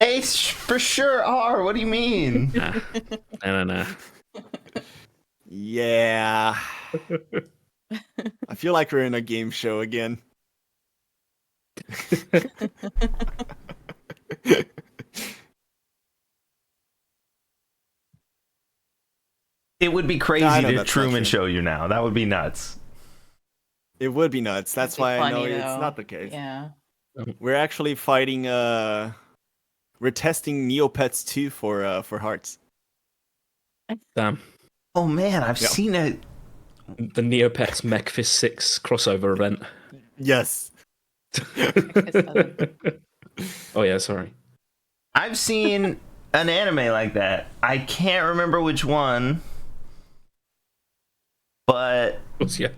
They for sure are. What do you mean? No. Yeah. I feel like we're in a game show again. It would be crazy to Truman Show you now. That would be nuts. It would be nuts. That's why I know funny, it's though. not the case. Yeah. We're actually fighting. We're testing Neopets 2 for hearts. Damn. Oh man, I've seen it. The Neopets MechFist 6 crossover event. Yes. Oh yeah, sorry. I've seen an anime like that. I can't remember which one, but Yeah.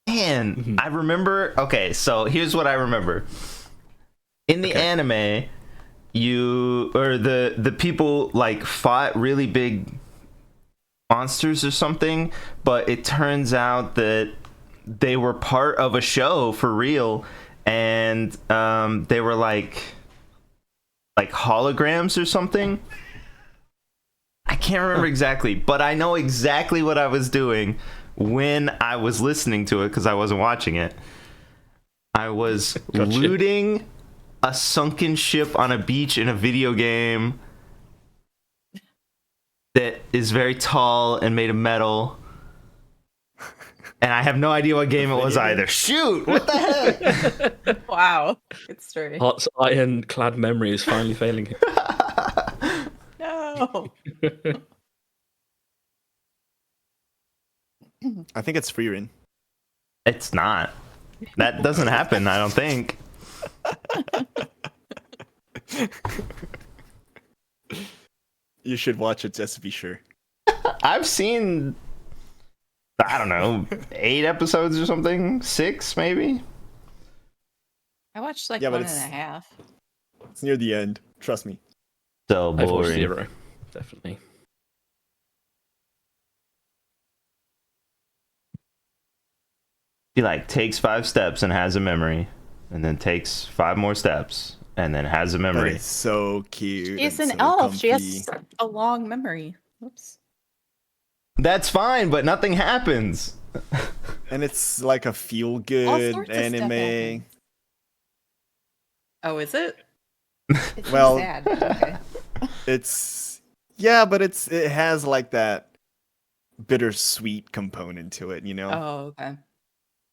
man, I remember. Okay, so here's what I remember. In the anime, the people like fought really big monsters or something, but it turns out that they were part of a show for real, and they were like holograms or something. I can't remember exactly, but I know exactly what I was doing when I was listening to it because I wasn't watching it. I was looting a sunken ship on a beach in a video game that is very tall and made of metal. And I have no idea what game it was either. Shoot! What the heck? Wow. Good story. Heart's iron-clad memory is finally failing him. No. I think it's Freerin. It's not. That doesn't happen, I don't think. You should watch it just to be sure. I've seen, I don't know, 8 episodes or something? 6, maybe? I watched like Yeah, but 1.5. It's near the end. Trust me. So I've watched boring. 0, definitely. He like takes 5 steps and has a memory, and then takes 5 more steps and then has a memory. That is so cute. She's and an so elf. She comfy. has a long memory. Oops. That's fine, but nothing happens. And it's like a feel All good sorts of stuff anime. happens. Oh, is it? It's Well- sad. Okay. It's but it has like that bittersweet component to it, you know? Oh, okay.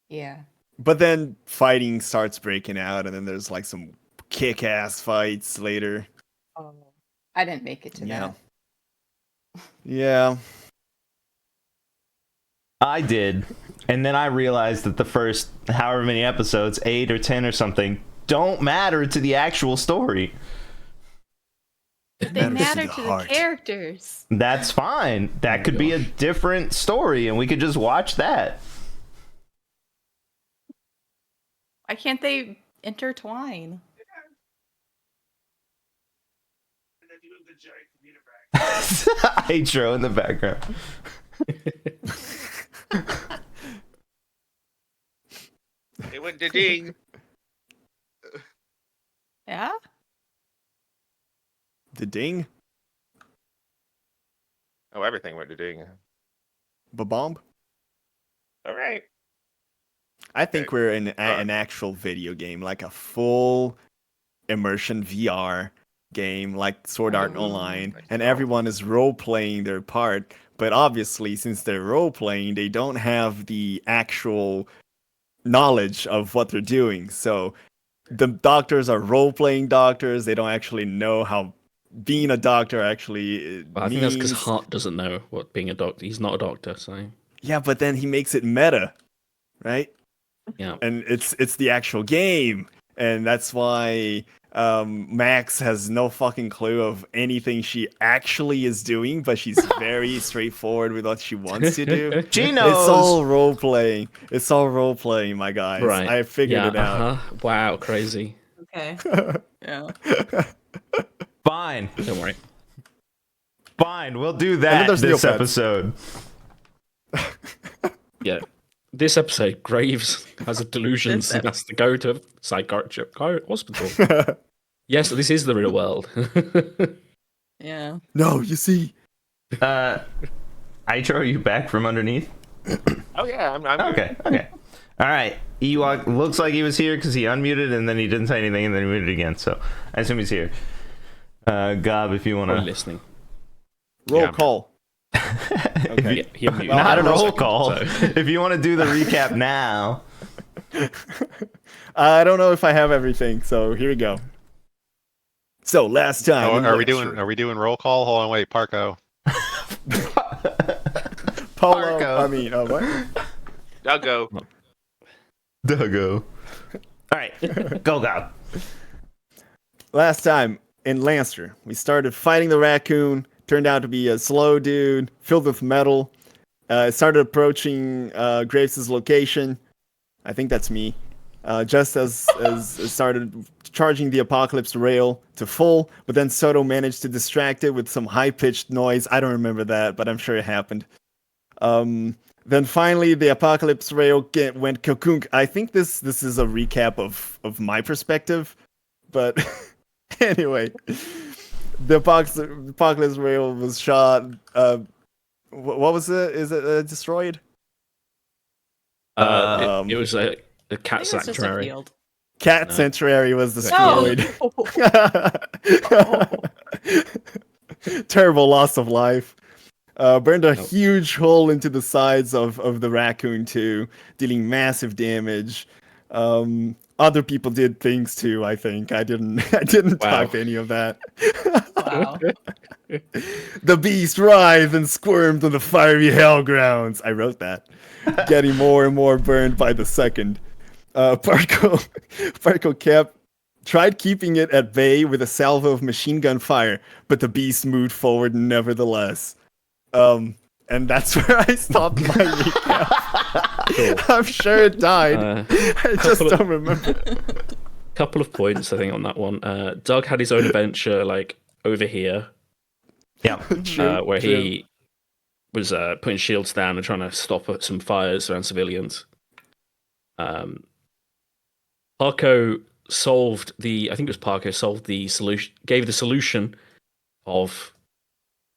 Yeah. But then fighting starts breaking out, and then there's like some kick-ass fights later. Oh, I didn't make it to Yeah. that. Yeah. I did. And then I realized that the first however many episodes, 8 or 10 or something, don't matter to the actual story. But they matters matter to to the the heart. characters. That's fine. That could be a different story, and we could just watch that. Why can't they intertwine? Intro in the background. It went to ding. Yeah? The ding? Oh, everything went to ding. Ba-bomb? All right. I think we're in an actual video game, like a full immersion VR game, like Sword Art Online, and everyone is role-playing their part. But obviously, since they're role-playing, they don't have the actual knowledge of what they're doing. So the doctors are role-playing doctors. They don't actually know how being a doctor actually Well, I think that's because means. Hart doesn't know what being a doctor. He's not a doctor, so Yeah, but then he makes it meta, right? yeah. And it's the actual game, and that's why Max has no fucking clue of anything she actually is doing, but she's very straightforward with what she wants to do. She knows. It's all role playing. It's all role playing, my guys. Right. I figured it out. Wow, crazy. Okay. Yeah. Fine. Don't worry. Fine, we'll do then that there's this Neopets. episode. Yeah. this episode, Graves has a delusions This and has to go to a psychiatric hospital. Yes, this is the real world. Yeah. No, you see. Aitro, are you back from underneath? Oh yeah, I'm good. Okay. All right. Ewok looks like he was here because he unmuted and then he didn't say anything and then he muted again. So I assume he's here. Gob, if you want I'm to. listening. Roll Yeah. call. Okay. He unmuted. Well, Not a know. roll call. If you want to do the recap now. I don't know if I have everything, so here we go. So last time. Oh, in are we Lancer, doing roll call? Hold on, wait, Parko. Polo? Marco. I mean, what? I'll go. Duggo. All right. Go, Gob. Last time in Lancer, we started fighting the raccoon. Turned out to be a slow dude filled with metal. It started approaching Graves' location. I think that's me. Just as it started charging the Apocalypse rail to full, but then Soto managed to distract it with some high-pitched noise. I don't remember that, but I'm sure it happened. Then finally, the Apocalypse rail went kakunk. I think this is a recap of my perspective, but anyway, the Apocalypse rail was shot. What was it? Is it destroyed? It was a I cat think it's just a sanctuary. field. Cat No. Sanctuary was No. destroyed. Terrible loss of life. Burned a huge hole into the sides of the raccoon too, dealing massive damage. Other people did things too, I think. I didn't Wow. type any of that. Wow. The beast writhed and squirmed on the fiery hell grounds. I wrote that. Getting more and more burned by the second. Parko tried keeping it at bay with a salvo of machine gun fire, but the beast moved forward nevertheless. And that's where I stopped my recap. I'm sure it died. I just don't remember. Couple of points, I think, on that one. Doug had his own adventure, like over here, Yeah. where he was putting shields down and trying to stop some fires around civilians. Parko solved the. I think it was Parko solved the solution. Gave the solution of.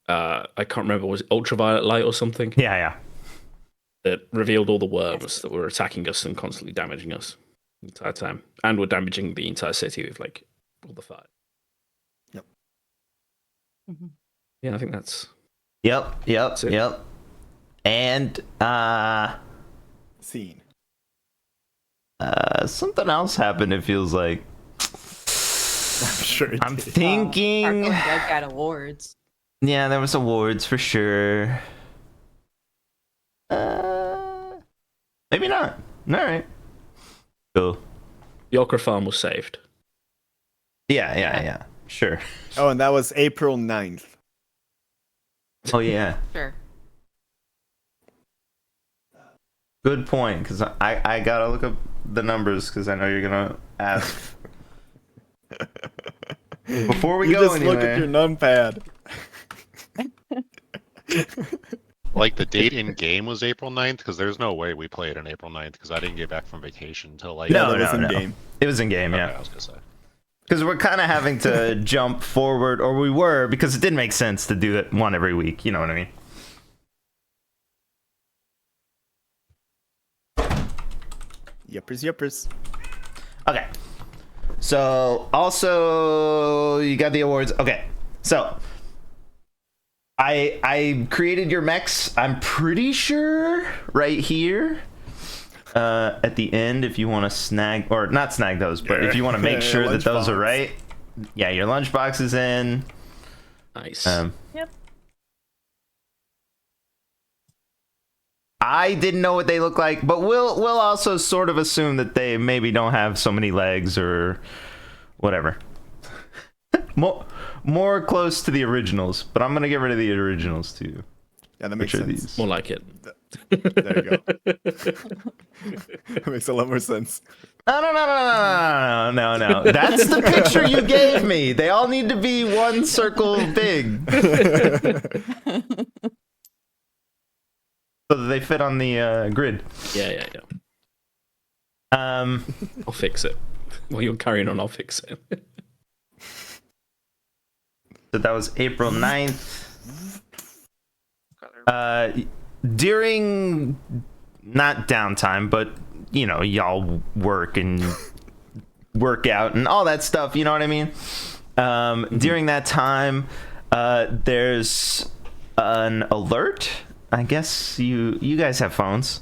I can't remember. Was it ultraviolet light or something? Yeah. That revealed all the worms that were attacking us and constantly damaging us the entire time, and were damaging the entire city with like all the fire. Yep. Mhm. Yeah, I think that's. Yep. it. And Scene. something else happened, it feels like. I'm sure it I'm did. thinking. Marco and Doug got awards. Yeah, there was awards for sure. Maybe not. All right. Cool. The Okra farm was saved. Yeah. Sure. Oh, and that was April 9th. Oh yeah. Sure. Good point, because I gotta look up the numbers because I know you're gonna ask. Before we You go just look at your anywhere, numpad. Like the date in game was April 9th, because there's no way we played on April 9th, because I didn't get back from vacation until like. No, that was in no. game. It was in game, Okay, yeah. I was gonna say. Because we're kind of having to jump forward, or we were, because it didn't make sense to do that one every week. You know what I mean? Yippers. Okay. So, also, you got the awards. Okay. So, I created your mechs, I'm pretty sure, right here. At the end, if you want to snag, or not snag those, but if you want to make sure that those are Lunchbox. right. Yeah, your lunchbox is in. Nice. Yep. I didn't know what they look like, but we'll also sort of assume that they maybe don't have so many legs or whatever. more close to the originals, but I'm gonna get rid of the originals too. Yeah, that makes Which are sense. these? More like it. There you go. That makes a lot more sense. No. That's the picture you gave me. They all need to be one circle big. so that they fit on the grid. Yeah. Um, I'll fix it. While you're carrying on, I'll fix it. so that was April 9th. During not downtime, but you know, y'all work and work out and all that stuff. You know what I mean? During that time, there's an alert. I guess you guys have phones.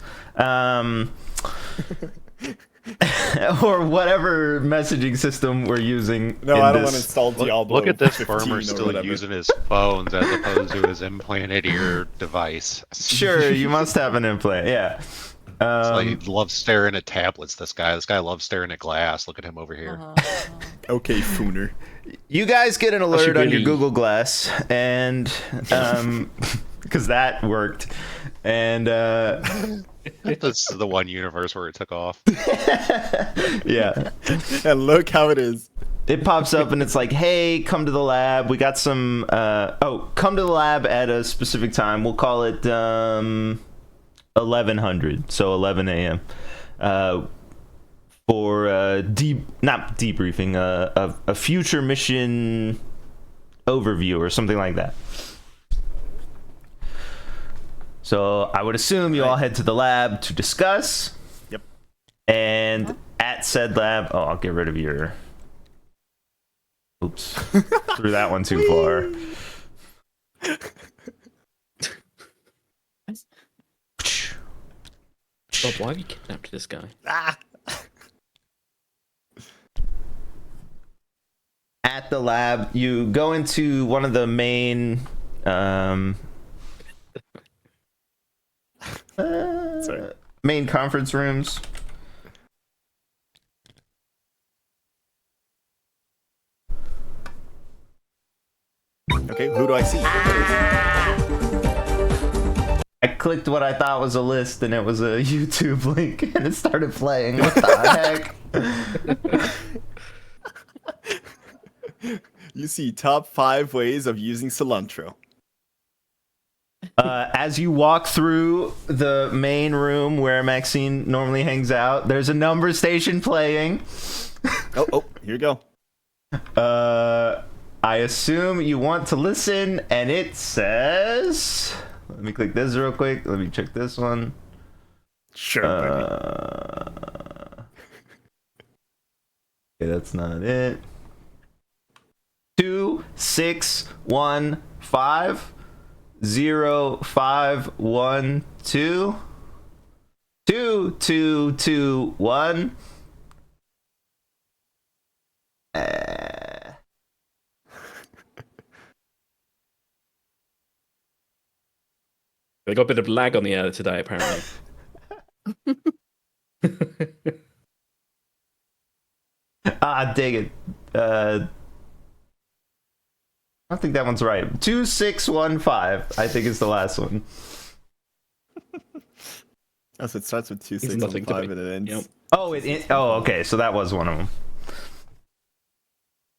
Or whatever messaging system we're using. No, I don't want to install Diablo. Look at this 15 farmer or still whatever. using his phones as opposed to his implanted ear device. Sure, you must have an implant. Yeah. It's like he loves staring at tablets. This guy loves staring at glass. Look at him over here. Okay, Fooner. You guys get an alert on your really- Google Glass, and because that worked, and This is the one universe where it took off. yeah, And look how it is. it pops up and it's like, hey, come to the lab. We got some. Come to the lab at a specific time. We'll call it 1100, so 11 a.m. For not debriefing, a future mission overview or something like that. So I would assume you all head to the lab to discuss. Yep. And at said lab, I'll get rid of your. Oops, threw that one too far. Bob, why have you kidnapped this guy? At the lab, you go into one of the main Sorry. main conference rooms. Okay, who do I see? I clicked what I thought was a list and it was a YouTube link and it started playing. What the heck? You see top 5 ways of using cilantro. As you walk through the main room where Maxine normally hangs out, there's a number station playing. Oh, here we go. I assume you want to listen, and it says... Let me click this real quick. Let me check this one. Sure. Okay, that's not it. 2615 0512 2221. They got a bit of lag on the air today, apparently. Dig it. I think that one's right. 2615, I think is the last one. Oh, so it starts with 2, It's 6, nothing and to 5, me. and it ends. Yep. Okay, so that was one of them.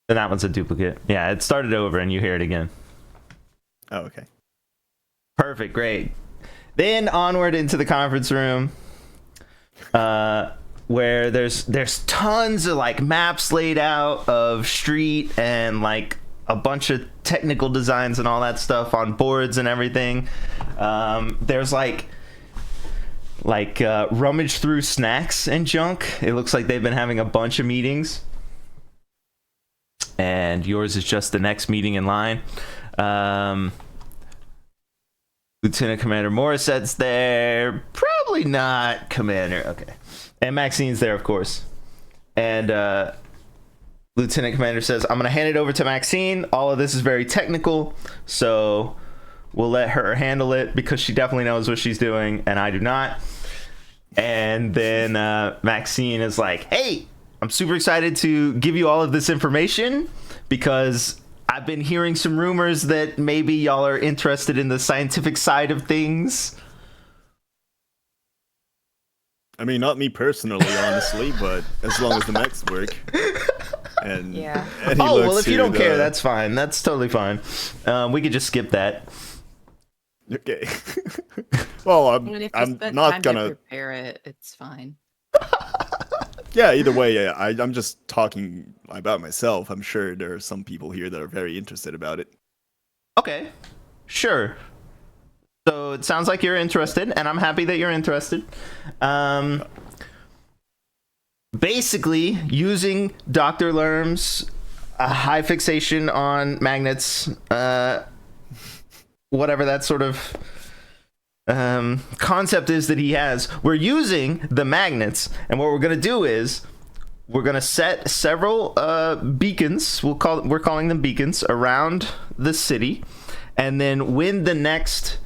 Then that one's a duplicate. Yeah, it started over and you hear it again. Oh, okay. Perfect, great. Then onward into the conference room, where there's tons of like maps laid out of street and like a bunch of technical designs and all that stuff on boards and everything. There's like rummage through snacks and junk. It looks like they've been having a bunch of meetings, and yours is just the next meeting in line. Lieutenant Commander Morissette's there. Probably not Commander. Okay. And Maxine's there, of course. And Lieutenant Commander says, I'm going to hand it over to Maxine. All of this is very technical, so we'll let her handle it because she definitely knows what she's doing, and I do not. And then Maxine is like, hey, I'm super excited to give you all of this information because I've been hearing some rumors that maybe y'all are interested in the scientific side of things. I mean, not me personally, honestly, but as long as the mechs work. And, Yeah. and he Oh, well, looks if you to don't care, the- that's fine. That's totally fine. We could just skip that. Okay. Well, I mean, if you I'm spent not time gonna. to prepare it, it's fine. Yeah, either way, yeah, I'm just talking about myself. I'm sure there are some people here that are very interested about it. Okay, sure. So it sounds like you're interested, and I'm happy that you're interested. Basically, using Dr. Lerm's high fixation on magnets, whatever that sort of concept is that he has, we're using the magnets, and what we're going to do is we're going to set several beacons, we're calling them beacons, around the city, and then when the next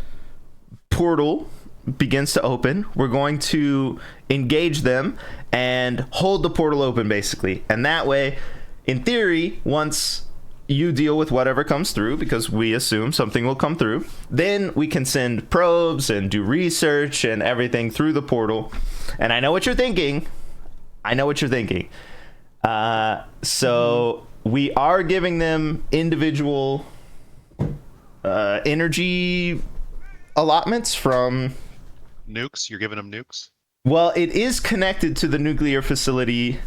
portal begins to open, we're going to engage them and hold the portal open, basically. And that way, in theory, once you deal with whatever comes through, because we assume something will come through, then we can send probes and do research and everything through the portal. And I know what you're thinking. So we are giving them individual energy allotments from... Nukes? You're giving them nukes? Well, it is connected to the nuclear facility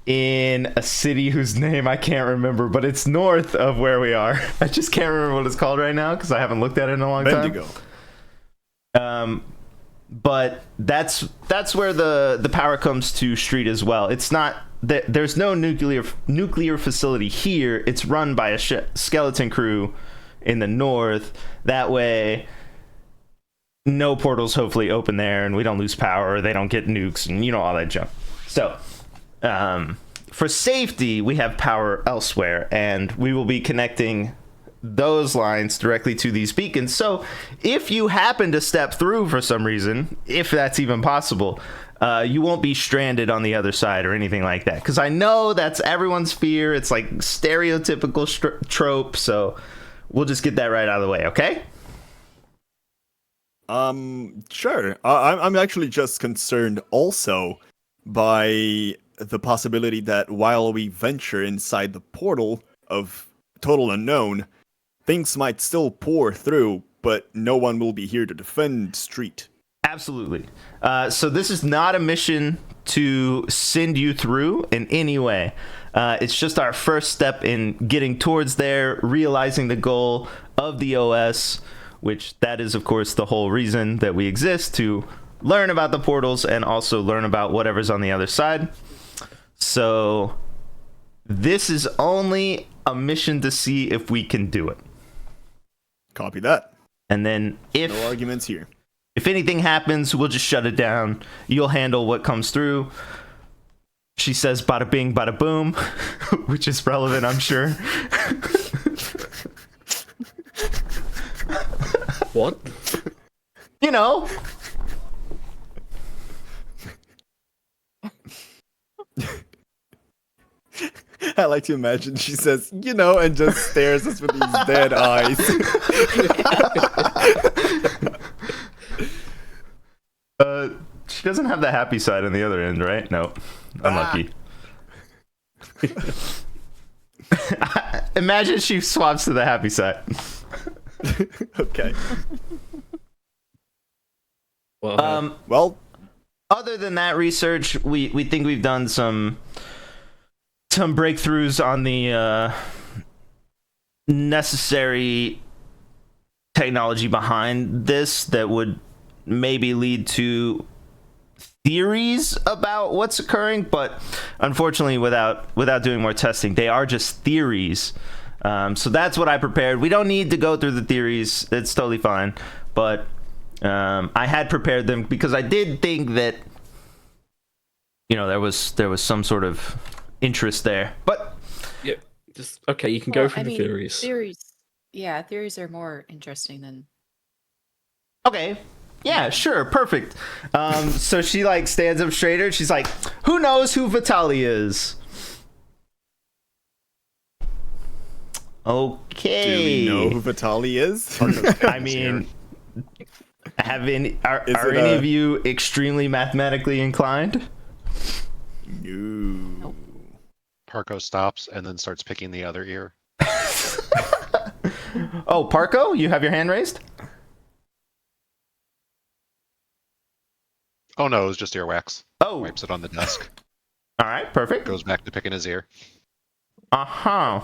in a city whose name I can't remember, but it's north of where we are. I just can't remember what it's called right now because I haven't looked at it in a long Bendigo. time. But that's where the power comes to Street as well. It's not that there's no nuclear facility here. It's run by a skeleton crew in the north. That way, no portals hopefully open there, and we don't lose power. They don't get nukes, and all that junk. So, for safety, we have power elsewhere, and we will be connecting those lines directly to these beacons. So, if you happen to step through for some reason, if that's even possible, you won't be stranded on the other side or anything like that. Because I know that's everyone's fear. It's like stereotypical trope. So, we'll just get that right out of the way, okay? Sure. I'm actually just concerned also by the possibility that while we venture inside the portal of total unknown, things might still pour through, but no one will be here to defend Street. Absolutely. So this is not a mission to send you through in any way. It's just our first step in getting towards there, realizing the goal of the OS, which that is, of course, the whole reason that we exist, to learn about the portals and also learn about whatever's on the other side. So this is only a mission to see if we can do it. Copy that. And then No arguments here. if anything happens, we'll just shut it down. You'll handle what comes through. She says bada bing, bada boom, which is relevant, I'm sure. What? I like to imagine she says, and just stares us with these dead eyes. She doesn't have the happy side on the other end, right? No. Unlucky. Imagine she swaps to the happy side. Okay. Well, Well, Other than that research, we think we've done some breakthroughs on the necessary technology behind this that would maybe lead to theories about what's occurring, but unfortunately without doing more testing, they are just theories. So that's what I prepared. We don't need to go through the theories. It's totally fine. But I had prepared them because I did think that there was some sort of interest there. But yeah, just okay. You can go through the theories. Theories are more interesting than. okay. Yeah, sure, perfect. So she stands up straighter. She's like, "Who knows who Vitali is?" Okay. do we know who Vitali is? I mean, are any it of you extremely mathematically inclined? No. Parko stops and then starts picking the other ear. Oh, Parko, you have your hand raised? Oh no, it was just earwax. Oh, Wipes it on the desk. all right, perfect. Goes back to picking his ear. Uh-huh.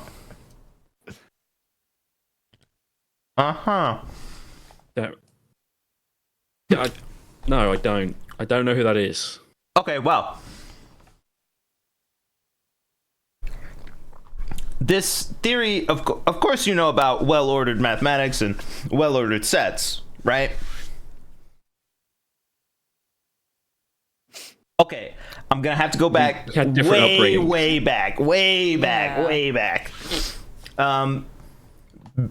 Uh-huh. That, yeah, no, I don't. I don't know who that is. Okay, well. This theory, of course you know about well-ordered mathematics and well-ordered sets, right? Okay, I'm gonna have to go back had different upbringings. way back.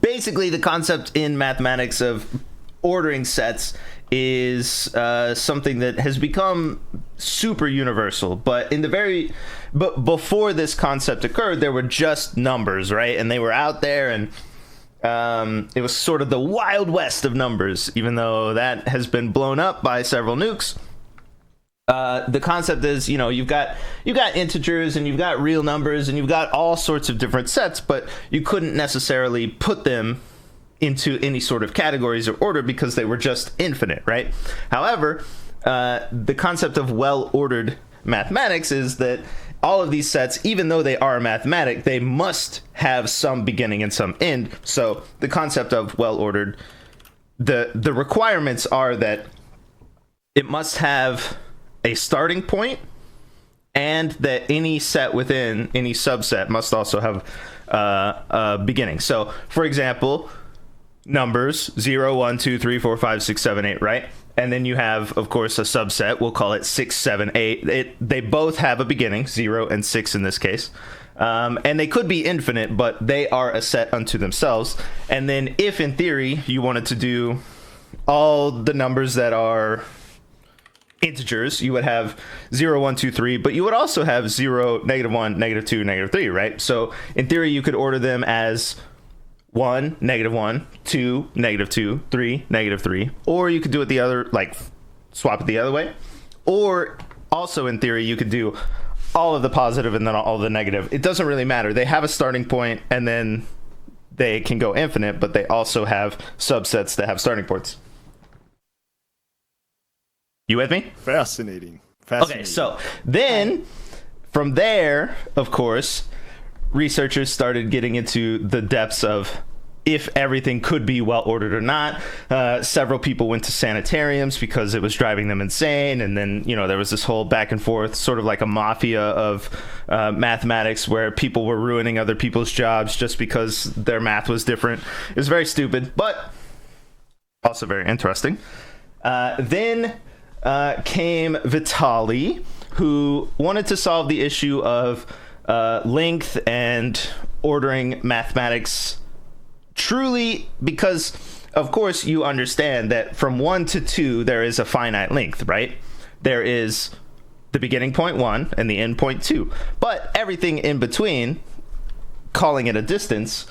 Basically, the concept in mathematics of ordering sets is something that has become super universal. But before this concept occurred, there were just numbers, right? And they were out there, and it was sort of the Wild West of numbers, even though that has been blown up by several nukes. The concept is, you've got integers and you've got real numbers and you've got all sorts of different sets, but you couldn't necessarily put them into any sort of categories or order because they were just infinite, right? However, the concept of well-ordered mathematics is that all of these sets, even though they are mathematic, they must have some beginning and some end. So the concept of well-ordered, the requirements are that it must have a starting point, and that any set within any subset must also have a beginning. So, for example, numbers 0, 1, 2, 3, 4, 5, 6, 7, 8, right? And then you have, of course, a subset. We'll call it 6, 7, 8. They both have a beginning, 0 and 6 in this case. And they could be infinite, but they are a set unto themselves. And then if, in theory, you wanted to do all the numbers that are integers, you would have 0, 1, 2, 3, but you would also have 0, -1, -2, -3, right? So in theory, you could order them as 1, -1, 2, -2, 3, -3, or you could do it the other, like swap it the other way. Or also in theory, you could do all of the positive and then all of the negative. It doesn't really matter. They have a starting point and then they can go infinite, but they also have subsets that have starting points. You with me? Fascinating. Okay, so then from there, of course, researchers started getting into the depths of if everything could be well ordered or not. Several people went to sanitariums because it was driving them insane. And then, there was this whole back and forth, sort of like a mafia of mathematics where people were ruining other people's jobs just because their math was different. It was very stupid, but also very interesting. Then came Vitali, who wanted to solve the issue of length and ordering mathematics truly, because of course you understand that from 1 to 2 there is a finite length, right? There is the beginning point 1 and the end point 2, but everything in between, calling it a distance,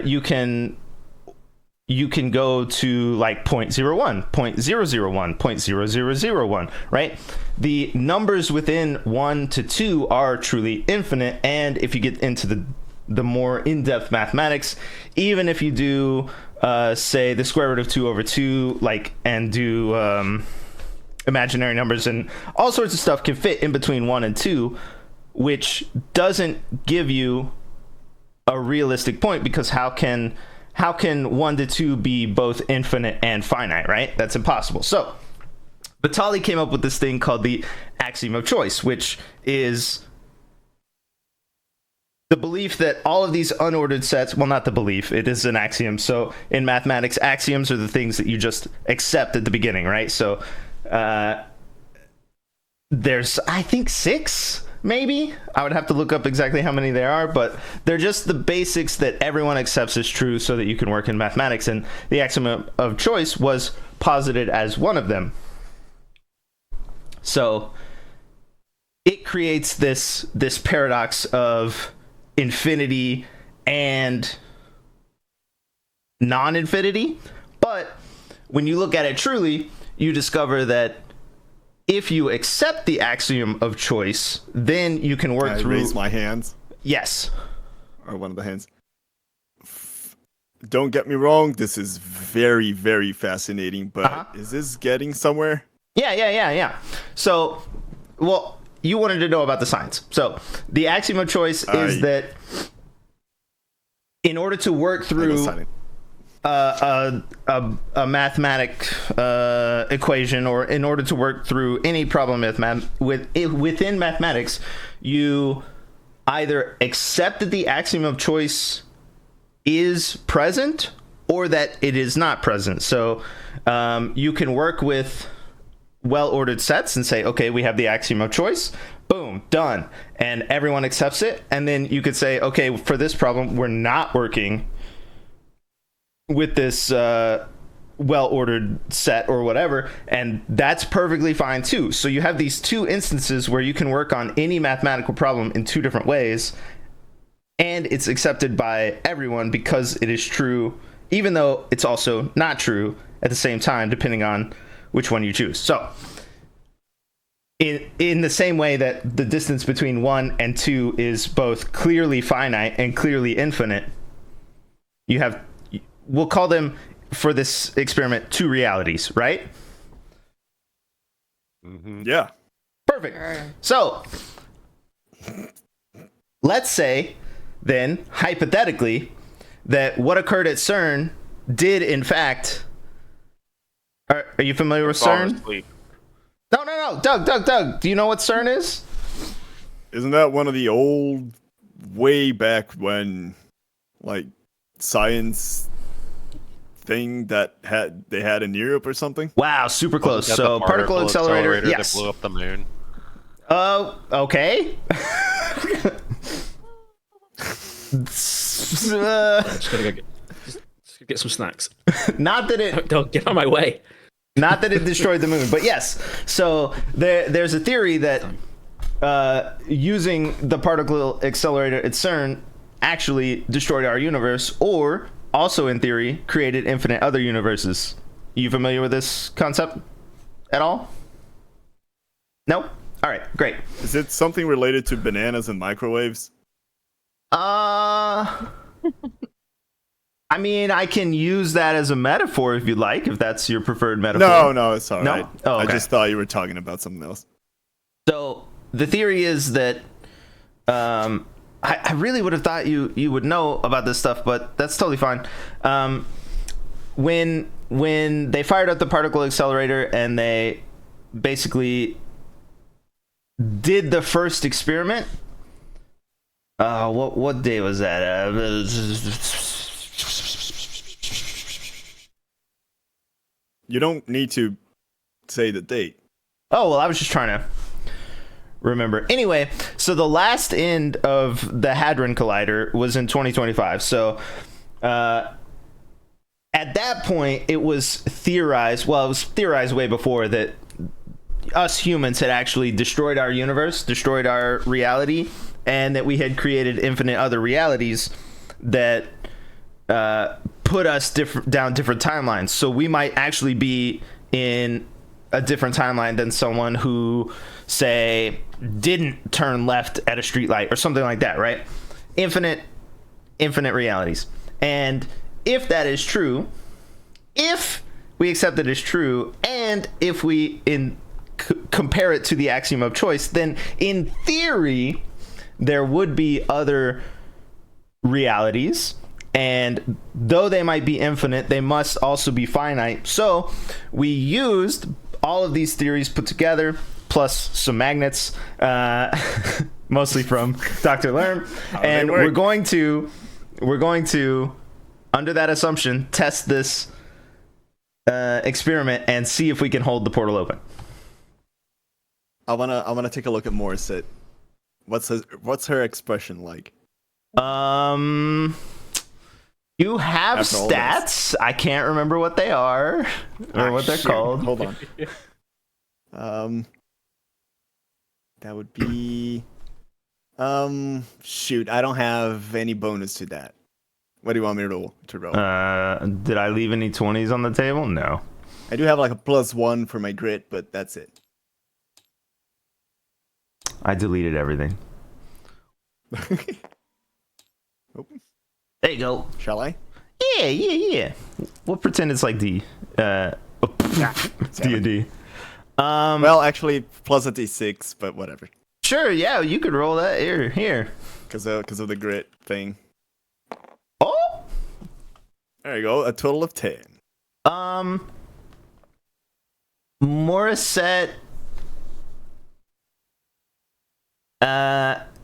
you can go to like 0.01, 0.001, 0.0001, right? The numbers within 1 to 2 are truly infinite, and if you get into the more in-depth mathematics, even if you do, say, the square root of 2 over 2, and do imaginary numbers and all sorts of stuff can fit in between 1 and 2, which doesn't give you a realistic point, because how can 1 to 2 be both infinite and finite, right? That's impossible. So Vitali came up with this thing called the axiom of choice, which is the belief that all of these unordered sets, well, not the belief, it is an axiom. So in mathematics, axioms are the things that you just accept at the beginning, right? So there's, I think, 6, maybe. I would have to look up exactly how many there are, but they're just the basics that everyone accepts as true so that you can work in mathematics. And the axiom of choice was posited as one of them. So it creates this paradox of infinity and non-infinity. But when you look at it truly, you discover that if you accept the axiom of choice, then you can work through. Raise my hands. Yes. Or one of the hands. Don't get me wrong, this is very, very fascinating, but is this getting somewhere? Yeah. So, well, you wanted to know about the science. So, the axiom of choice is that in order to work through a mathematic equation, or in order to work through any problem within mathematics, you either accept that the axiom of choice is present or that it is not present. So you can work with well-ordered sets and say, okay, we have the axiom of choice, boom, done, and everyone accepts it. And then you could say, okay, for this problem, we're not working with this well-ordered set or whatever, and that's perfectly fine too. So you have these two instances where you can work on any mathematical problem in two different ways, and it's accepted by everyone because it is true, even though it's also not true at the same time, depending on which one you choose. So in the same way that the distance between 1 and 2 is both clearly finite and clearly infinite, you have, we'll call them, for this experiment, two realities, right? Yeah. Perfect. Sure. So let's say then, hypothetically, that what occurred at CERN did in fact... Are you familiar with Falling CERN? asleep. No. Doug, do you know what CERN is? Isn't that one of the old, way back when, like, science thing that they had in Europe or something? Wow, super close. Wasn't that So the particle accelerator, that yes. blew up the moon. Okay. Just gotta get some snacks. Not that it Don't get on my way. Not that it destroyed the moon, but yes. So there's a theory that using the particle accelerator at CERN actually destroyed our universe, or also in theory created infinite other universes. You familiar with this concept at all? No? All right, great. Is it something related to bananas and microwaves? I mean, I can use that as a metaphor if you'd like, if that's your preferred metaphor. No, it's all No? right. Oh, okay. I just thought you were talking about something else. So the theory is that I really would have thought you would know about this stuff, but that's totally fine. When they fired up the particle accelerator and they basically did the first experiment, what day was that? You don't need to say the date. Oh, well, I was just trying to remember. Anyway, so the last end of the Hadron Collider was in 2025. So at that point, it was theorized, well, it was theorized way before, that us humans had actually destroyed our universe, destroyed our reality, and that we had created infinite other realities that put us down different timelines. So we might actually be in a different timeline than someone who, say, didn't turn left at a streetlight or something like that, right? Infinite realities. And if that is true, if we accept that it's true, and if we compare it to the axiom of choice, then in theory there would be other realities, and though they might be infinite, they must also be finite. So we used all of these theories put together, plus some magnets, mostly from Dr. Lerm, and we're going to, under that assumption, test this experiment and see if we can hold the portal open. I wanna take a look at Morissette. What's her expression like? You have After all stats. I can't remember what they are or what they're Shit. called. Hold on. That would be. Shoot, I don't have any bonus to that. What do you want me to roll? Did I leave any 20s on the table? No. I do have like a +1 for my grit, but that's it. I deleted everything. Oh, There you go. shall I? Yeah. We'll pretend it's like D&D. Well, actually, plus a d6, but whatever. Sure, yeah, you could roll that here. Because of the grit thing. Oh, There you go. A total of 10. Morissette,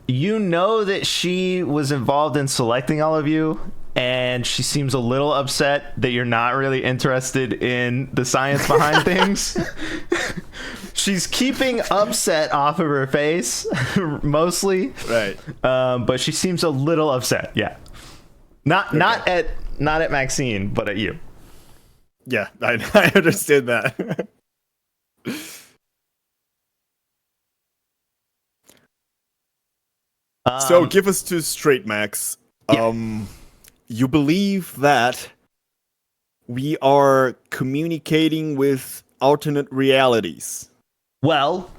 you know that she was involved in selecting all of you, and she seems a little upset that you're not really interested in the science behind things. She's keeping upset off of her face, mostly. Right. But she seems a little upset. Yeah. Not at Maxine, but at you. Yeah, I understood that. So give us two straight, Max. Yeah. You believe that we are communicating with alternate realities. Well,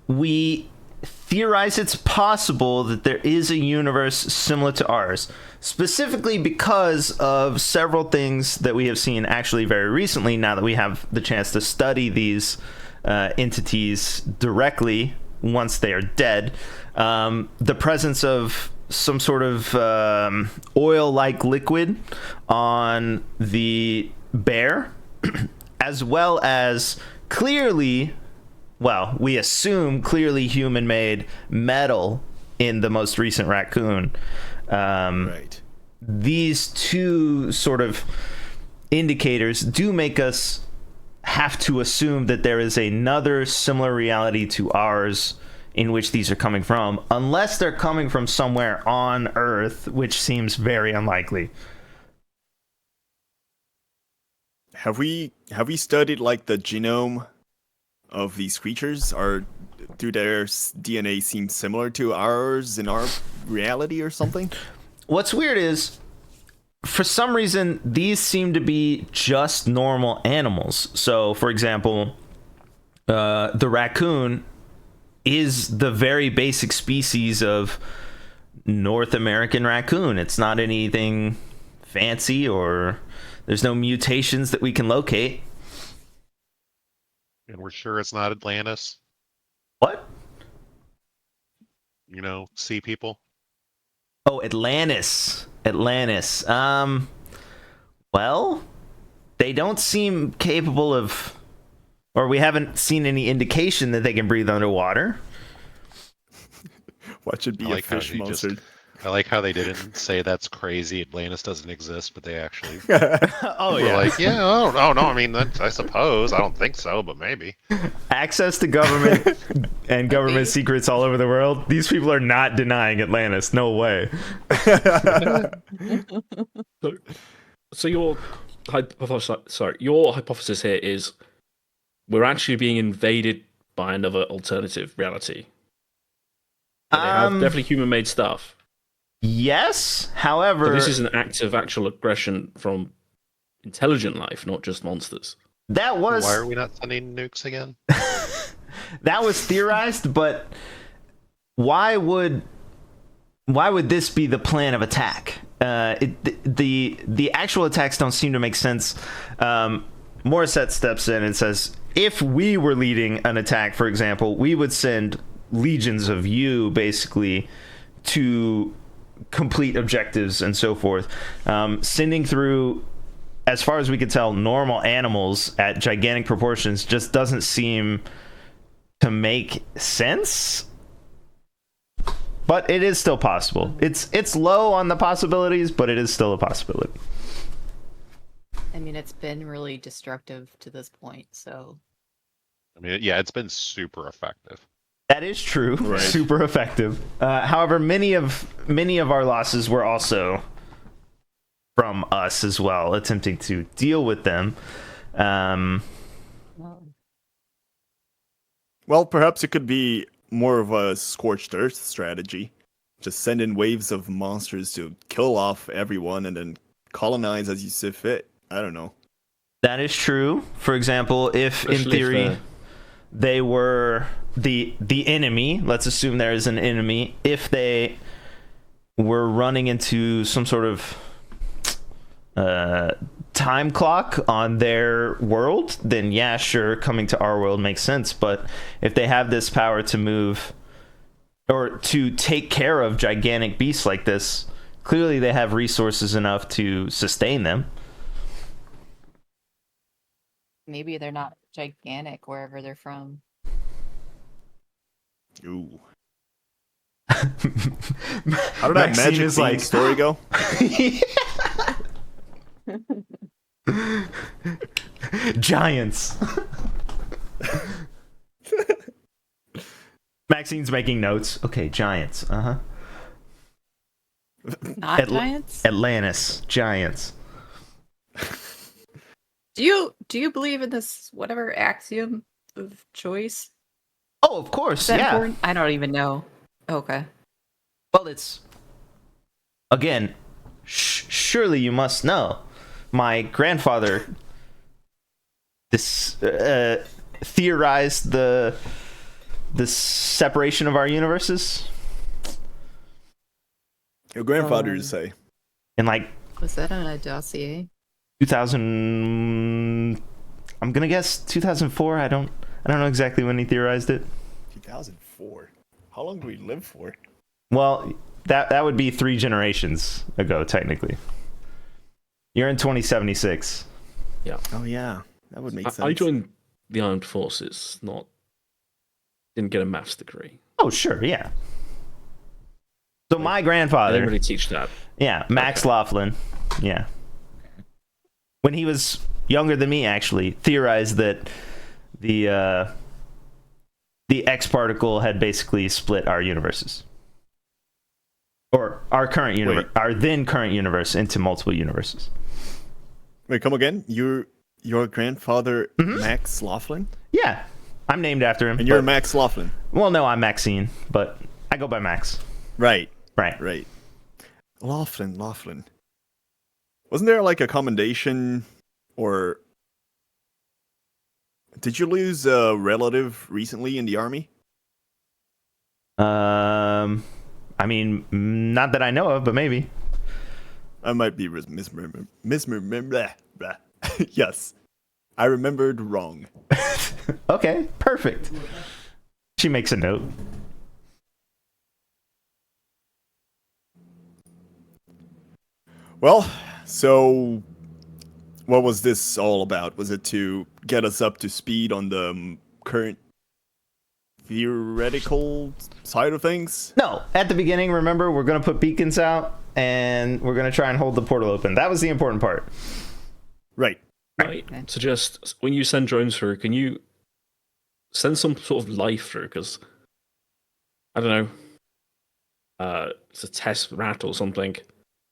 we theorize it's possible that there is a universe similar to ours, specifically because of several things that we have seen actually very recently, now that we have the chance to study these entities directly once they are dead. The presence of some sort of oil-like liquid on the bear, as well as clearly, well, we assume clearly human-made metal in the most recent raccoon. Right. These two sort of indicators do make us have to assume that there is another similar reality to ours in which these are coming from, unless they're coming from somewhere on Earth, which seems very unlikely. Have we studied like the genome of these creatures, or do their DNA seem similar to ours in our reality or something? What's weird is, for some reason, these seem to be just normal animals. So, for example, the raccoon is the very basic species of North American raccoon. It's not anything fancy, or there's no mutations that we can locate. And we're sure it's not Atlantis. What? You know, sea people. Oh, Atlantis. Well, they don't seem capable of, or we haven't seen any indication that they can breathe underwater. What should be I a like how fish he monster? I like how they didn't say that's crazy, Atlantis doesn't exist, but they actually Oh, were yeah. like, yeah, oh no, I mean, I suppose. I don't think so, but maybe. Access to government and government secrets all over the world. These people are not denying Atlantis. No way. So your hypothesis here is we're actually being invaded by another alternative reality. They have definitely human-made stuff. Yes, however, But this is an act of actual aggression from intelligent life, not just monsters. that was Why are we not sending nukes again? that was theorized, but why would this be the plan of attack? The actual attacks don't seem to make sense. Morissette steps in and says, if we were leading an attack, for example, we would send legions of you, basically, to complete objectives and so forth. Sending through, as far as we could tell, normal animals at gigantic proportions just doesn't seem to make sense. But it is still possible. It's low on the possibilities, but it is still a possibility. I mean, it's been really destructive to this point, so I mean, yeah, it's been super effective. That is true. Right. Super effective. However, many of our losses were also from us as well, attempting to deal with them. Well, perhaps it could be more of a scorched earth strategy. Just send in waves of monsters to kill off everyone and then colonize as you see fit. I don't know. That is true. For example, if in Especially theory they were the enemy, let's assume there is an enemy, if they were running into some sort of time clock on their world, then yeah, sure, coming to our world makes sense. But if they have this power to move or to take care of gigantic beasts like this, clearly they have resources enough to sustain them. Maybe they're not gigantic wherever they're from. Ooh. How did that Maxine magic is like, story go? Giants. Maxine's making notes. Okay, giants. Not giants? Atlantis, giants. Do you believe in this whatever axiom of choice? Oh, of course, Is that yeah. important? I don't even know. Okay. Well, it's again. Surely you must know. My grandfather theorized the separation of our universes. Your grandfather, you say? In like Was that on a dossier? 2000. I'm gonna guess 2004. I don't know exactly when he theorized it. 2004. How long do we live for? Well, that would be 3 generations ago, technically. You're in 2076. Yeah. Oh yeah, that would make sense. I joined the armed forces, didn't get a maths degree. Oh, sure, yeah. So my I grandfather, didn't really teach that. yeah, Max Okay. Laughlin, yeah. When he was younger than me, actually, theorized that the X particle had basically split our universes. Or our current universe, our then current universe into multiple universes. Wait, come again? Your grandfather, Max Laughlin? Yeah, I'm named after him. And you're but- Max Laughlin? Well, no, I'm Maxine, but I go by Max. Right. Right. Laughlin. Wasn't there like a commendation, or did you lose a relative recently in the army? I mean, not that I know of, but maybe. I might be Yes, I remembered wrong. Okay, perfect. She makes a note. Well, so what was this all about? Was it to get us up to speed on the current theoretical side of things? No, at the beginning, remember, we're going to put beacons out and we're going to try and hold the portal open. That was the important part. Right. Right. Suggest when you send drones through, can you send some sort of life through? Because I don't know, it's a test rat or something.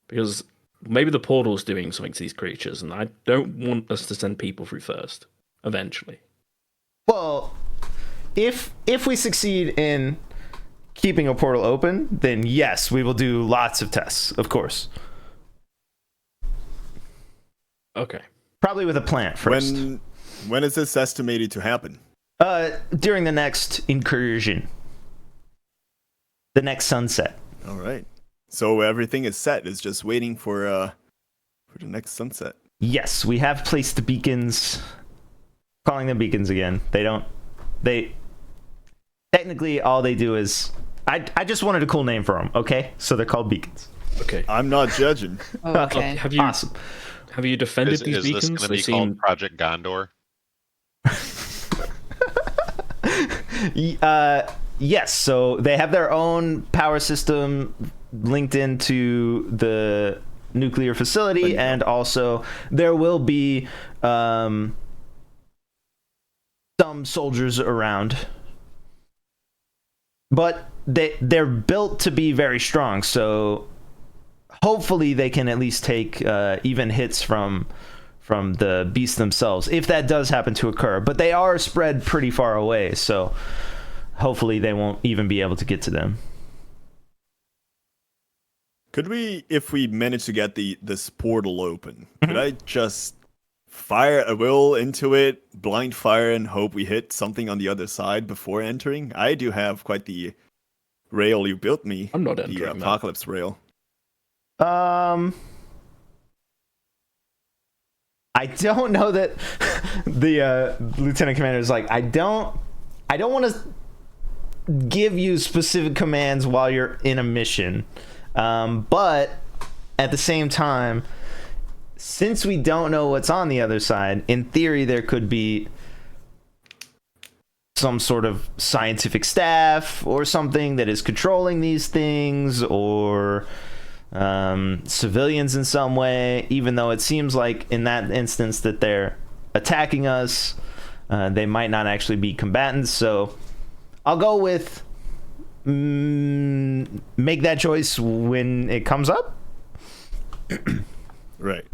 Because maybe the portal's doing something to these creatures, and I don't want us to send people through first. Eventually. Well, if we succeed in keeping a portal open, then yes, we will do lots of tests, of course. Okay. Probably with a plant first. When is this estimated to happen? During the next incursion. The next sunset. All right. So everything is set. It's just waiting for the next sunset. Yes, we have placed the beacons. Calling them beacons again. They technically all they do is I just wanted a cool name for them, okay? So they're called beacons. Okay. I'm not judging. Oh, okay. Have you Awesome. have you defended Is these this beacons? going to They be seem called Project Gondor? Yes, so they have their own power system linked into the nuclear facility, and also there will be some soldiers around. But they're built to be very strong, so hopefully they can at least take even hits from the beasts themselves, if that does happen to occur. But they are spread pretty far away, so hopefully they won't even be able to get to them. Could we, if we manage to get this portal open, could I just fire a will into it, blind fire, and hope we hit something on the other side before entering? I do have quite the rail you built me. I'm not the entering that. apocalypse rail. I don't know that the lieutenant commander is like, I don't want to give you specific commands while you're in a mission, but at the same time, since we don't know what's on the other side, in theory there could be some sort of scientific staff or something that is controlling these things, or civilians in some way, even though it seems like in that instance that they're attacking us, they might not actually be combatants. So I'll go with make that choice when it comes up. Right.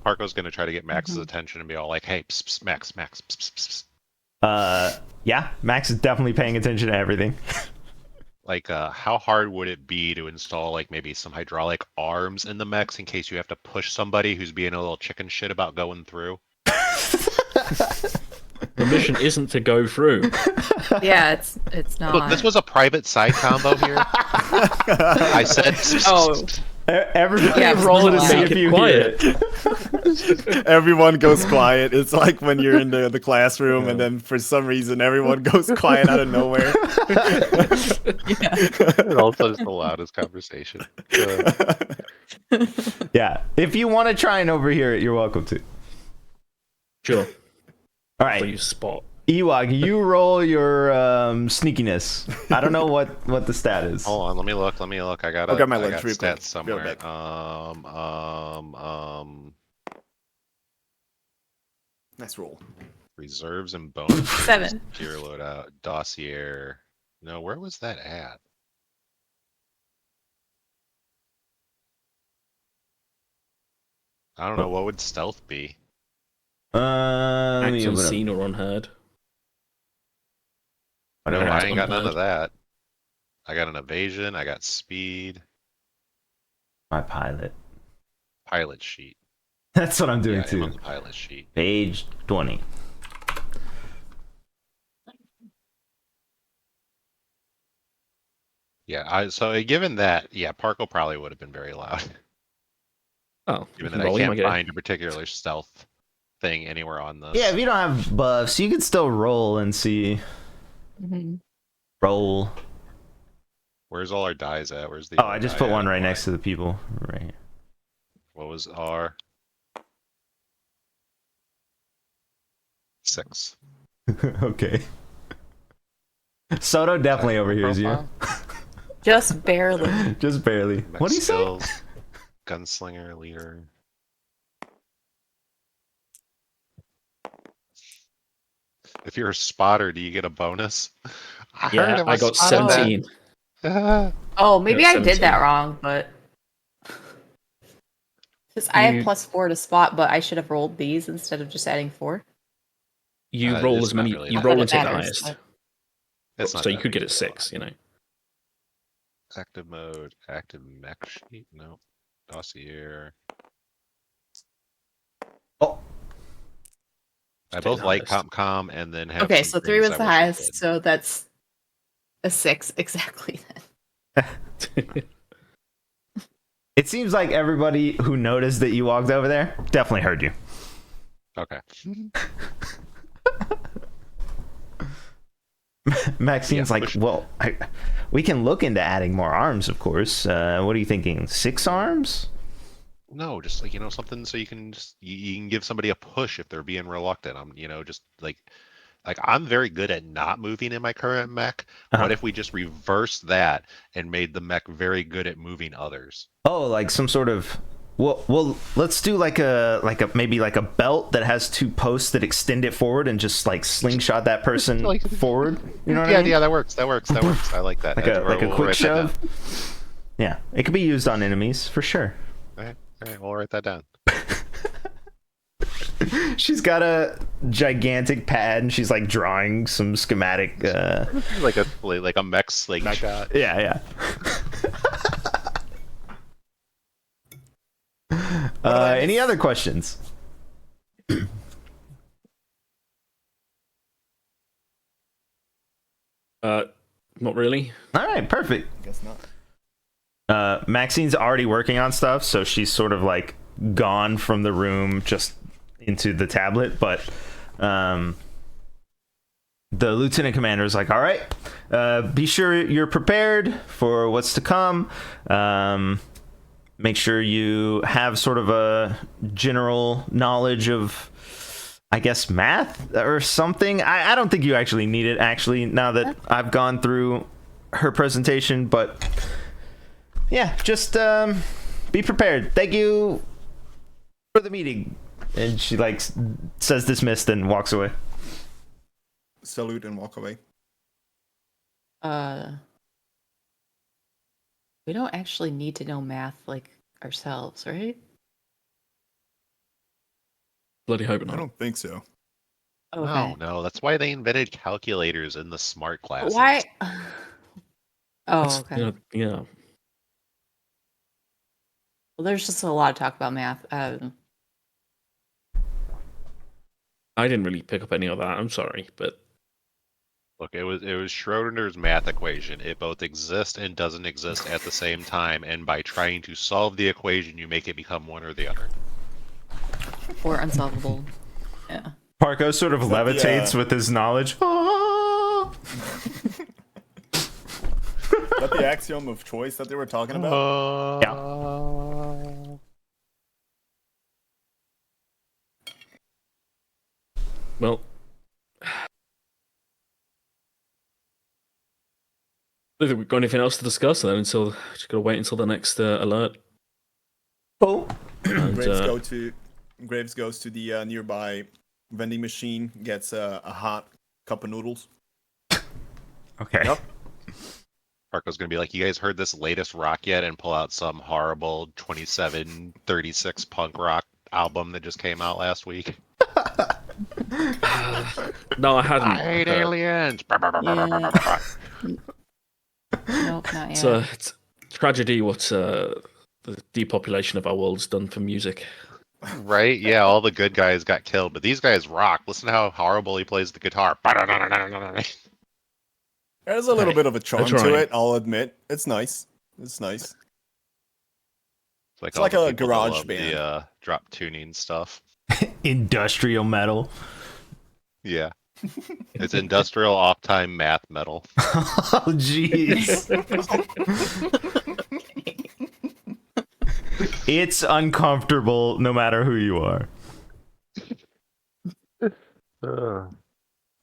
Parko's gonna try to get Max's attention and be all like, "Hey, pss, pss, Max, Max, pss, pss, pss." Yeah, Max is definitely paying attention to everything. Like, how hard would it be to install like maybe some hydraulic arms in the mechs in case you have to push somebody who's being a little chicken shit about going through? The mission isn't to go through. Yeah, it's not. Look, this was a private side combo here. I said. Oh. Everybody Yeah, roll to make see it if you quiet. hear it. Everyone goes quiet. It's like when you're in the classroom and then for some reason everyone goes quiet out of nowhere. It also is the loudest conversation. Yeah, if you want to try and overhear it, you're welcome to. Sure. All right, Please spot. Ewok, you roll your sneakiness. I don't know what the stat is. Hold on, let me look. I got I'll get my I lunch got real quick. stats somewhere. Real back. Nice roll. Reserves and bonus. 7. Gear loadout, dossier. No, where was that at? I don't know. What would stealth be? Let me Act open up unseen or unheard. No, whatever. I ain't got none unheard. of that. I got an evasion. I got speed. My pilot. Pilot sheet. That's what I'm doing Yeah, I'm on too. the pilot sheet. Page 20. Yeah, so given that, yeah, Parko probably would have been very loud. Oh, Given you that can roll I him, can't get it. find a particular stealth thing anywhere on this. Yeah, if you don't have buffs, you can still roll and see. Mm-hmm. Roll. Where's all our dies at? Where's the? Oh, I just put one right next to the people. Right here. What was R? 6. Okay. Soto definitely overhears you. Profile? Just barely. Just barely. Mech What do you say? skills, Gunslinger, leader. If you're a spotter, do you get a bonus? Yeah, I got spotted that. 17. Oh, maybe Yeah, I did 17. that wrong, but because I You- have +4 to spot, but I should have rolled these instead of just adding 4. You It's roll not as many. really You that roll Not and that take the it matters, highest. It's not So you that could get big it of a 6. You know. Active mode, active mech sheet, no. Dossier. Oh, I Take both the like highest. CompCom and then have Okay, some so 3 things was the I wish I highest, did. so that's a 6 exactly then. it seems like everybody who noticed that you walked over there definitely heard you. Okay. Maxine's Yeah, like, push- well, we can look into adding more arms, of course. What are you thinking? 6 arms? No, just like, something so you can just you can give somebody a push if they're being reluctant. I'm, just like I'm very good at not moving in my current mech. Uh-huh. What if we just reversed that and made the mech very good at moving others? Oh, like some sort of. Well, let's do like a maybe like a belt that has 2 posts that extend it forward and just like slingshot that person Like- forward. You know what yeah, I mean? yeah, that works. I like that. Like We'll a quick write that down. shove. Yeah, it could be used on enemies for sure. All right, we'll write that down. She's got a gigantic pad and she's like drawing some schematic. Like a mech slingshot. Yeah. Any other questions? Not really. All right, perfect. Guess not. Maxine's already working on stuff, so she's sort of like gone from the room, just into the tablet, but the lieutenant commander is like, all right, be sure you're prepared for what's to come. Make sure you have sort of a general knowledge of, I guess, math or something. I don't think you actually need it, actually, now that I've gone through her presentation, but yeah, just be prepared. Thank you for the meeting. And she like says dismissed and walks away. Salute and walk away. We don't actually need to know math like ourselves, right? Bloody hope I not. don't think so. Okay. No, that's why they invented calculators in the smart But classes. why? Oh, That's- okay. yeah. Well, there's just a lot of talk about math. I didn't really pick up any of that. I'm sorry, but Look, it was Schrodinger's math equation. It both exists and doesn't exist at the same time, and by trying to solve the equation, you make it become one or the other. or unsolvable. Yeah. Parko sort of Is that the, levitates with his knowledge. Ah! Is that the axiom of choice that they were talking about? well. I don't think we've got anything else to discuss then until just gotta wait until the next alert. Oh. And, Graves goes to the nearby vending machine, gets a hot cup of noodles. Okay. Yep. Parko's gonna be like, "You guys heard this latest rock yet?" and pull out some horrible 2736 punk rock album that just came out last week. no, I hadn't. I hate aliens. Nope, not yet. It's a tragedy what the depopulation of our world's done for music. Right? Yeah, all the good guys got killed, but these guys rock. Listen to how horrible he plays the guitar. There's a little Hey, bit of a charm trying. to it, I'll admit. It's nice. It's nice. It's all like the a people that garage love band. The drop tuning stuff. Industrial metal. Yeah. It's industrial off-time math metal. Oh, jeez. It's uncomfortable no matter who you are.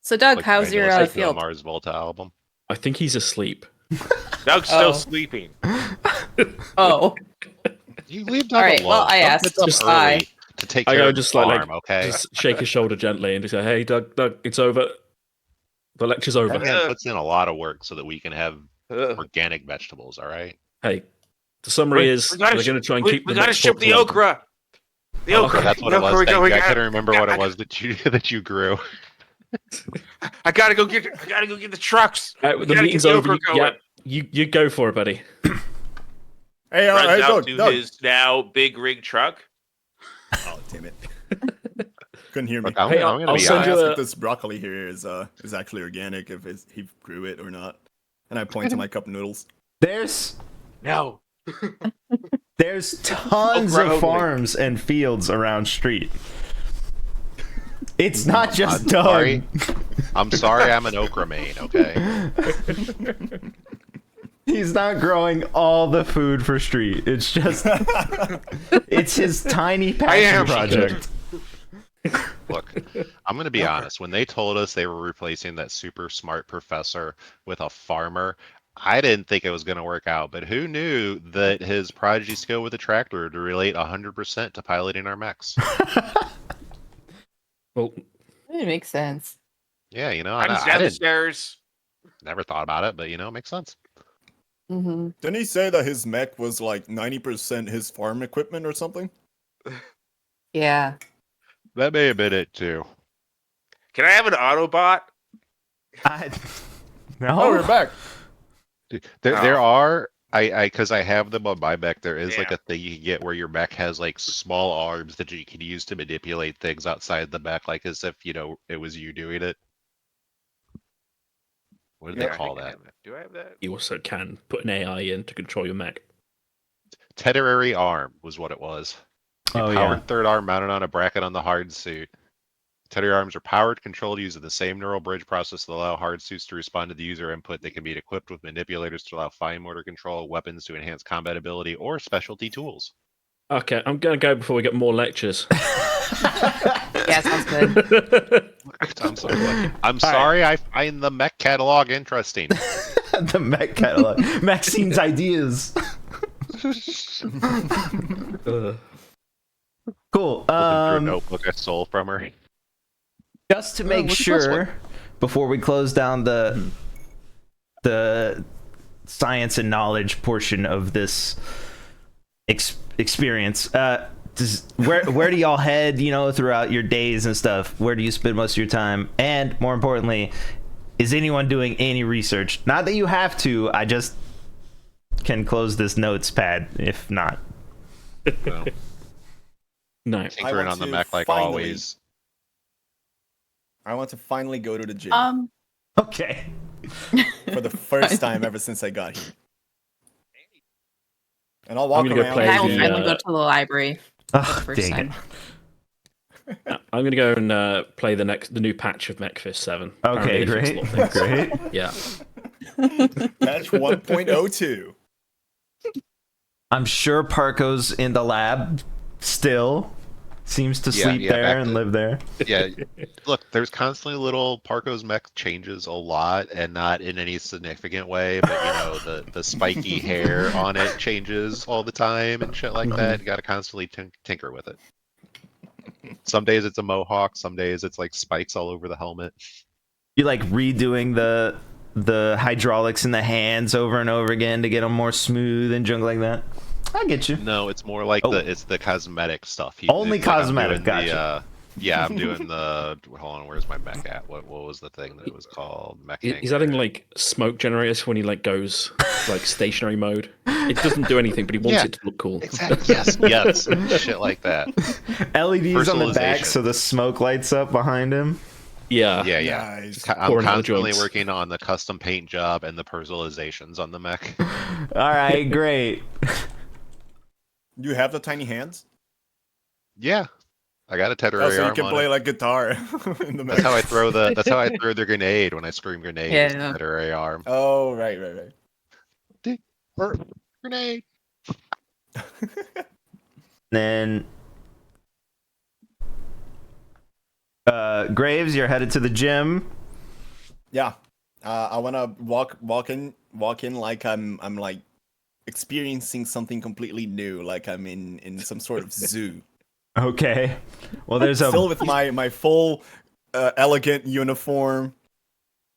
So, Doug, Like how's your listen to a field? Mars Volta album. I think he's asleep. Doug's still sleeping. Oh, You leave Doug All right, alone. well, I Doug asked. gets up Just early bye. to take I care go of the just like farm, okay? just shake his shoulder gently and just say, "Hey, Doug, it's over. The lecture's over." That man puts in a lot of work so that we can have Ugh. organic vegetables, all right? Hey, the summary is we gotta they're sh- going to try and we, keep. we the gotta next ship book the open. okra. The Oh, okra. That's what the it was. okra, Thank you. I gotta- couldn't remember what I- it was that you grew. I gotta go get the trucks. We The gotta meeting's get the over. okra going. You go for it, buddy. Hey, Runs hey, out Doug, to Doug. his now big rig truck. Oh, damn it. Couldn't hear me. Look, I'm Hey, gonna I'll be send I you honest. asked a- if this broccoli here is actually organic, if he grew it or not. And I point to my cup of noodles. There's No. tons Okra of only. farms and fields around Street. It's not just I'm Doug. sorry. I'm sorry I'm an okra main, okay? He's not growing all the food for Street. It's just it's his tiny passion am. project. Look, I'm going to be honest. When they told us they were replacing that super smart professor with a farmer, I didn't think it was going to work out. But who knew that his prodigy skill with the tractor would relate 100% to piloting our mechs? Well, it makes sense. Yeah, you know, I'm just I down the didn't, stairs. never thought about it, but you know, it makes sense. Mm-hmm. Didn't he say that his mech was like 90% his farm equipment or something? Yeah. That may have been it too. Can I have an Autobot? No. Oh, we're back. Dude, there Oh. are because I have them on my mech. There is like Yeah. a thing you can get where your mech has like small arms that you can use to manipulate things outside the mech, like as if you know it was you doing it. What do Yeah, they I call think I that? have Do I have that? you also can put an AI in to control your mech. Teterary arm was what it was. Oh, Powered yeah. third arm mounted on a bracket on the hard suit. Teddy arms are powered, controlled using the same neural bridge process that allow hard suits to respond to the user input. They can be equipped with manipulators to allow fine motor control, weapons to enhance combat ability, or specialty tools. Okay, I'm gonna go before we get more lectures. Yeah, sounds good. I'm sorry. I find the mech catalog interesting. The mech catalog. Maxine's ideas. Cool. Flipping through a notebook I stole from her. Just to make what's this sure, before we close down the science and knowledge portion of this experience, where do y'all head? You know, throughout your days and stuff. Where do you spend most of your time? And more importantly, is anyone doing any research? Not that you have to. I just can close this notes pad if not. Well, No. tinkering want on the to mech like finally- always. I want to finally go to the gym Okay. for the first time ever since I got here. And I'll walk gonna go around. play And I will the, finally go to the library for the Ugh, first dang time. it. I'm gonna go and play the new patch of MechFist 7. Okay, Apparently they fixed a great. lot of things. Great. Yeah. Patch 1.02. I'm sure Parko's in the lab still. Seems to Yeah, sleep yeah, there back and to- live there. Yeah, look, there's constantly little Parko's mech changes a lot, and not in any significant way. But you know, the spiky hair on it changes all the time and shit like that. You got to constantly tinker with it. Some days it's a mohawk, some days it's like spikes all over the helmet. You like redoing the hydraulics in the hands over and over again to get them more smooth and junk like that. I get you. No, it's more like it's the cosmetic stuff. Only it's like I'm cosmetic, doing gotcha. Yeah, I'm doing the. Hold on, where's my mech at? What was the thing that it was called? Mech. He's adding like smoke generators when he like goes like stationary mode. It doesn't do anything, but he wants Yeah. it to look cool. Exactly. Yes, shit like that. LEDs on the back Personalization. so the smoke lights up behind him. Yeah. Yeah. Nice. I'm Pouring out the constantly joints. working on the custom paint job and the personalizations on the mech. All right, great. You have the tiny hands? Yeah, I got a Tedder Oh, so you arm can on play it. like guitar in the That's how I mech. throw the. That's how I throw the grenade when I scream grenade. Yeah. Yeah. Tedder arm. Oh, right. Grenade. Then Graves, you're headed to the gym. Yeah. I wanna walk in like I'm like experiencing something completely new, like I'm in some sort of zoo. Okay. Well, there's a Still with my full elegant uniform,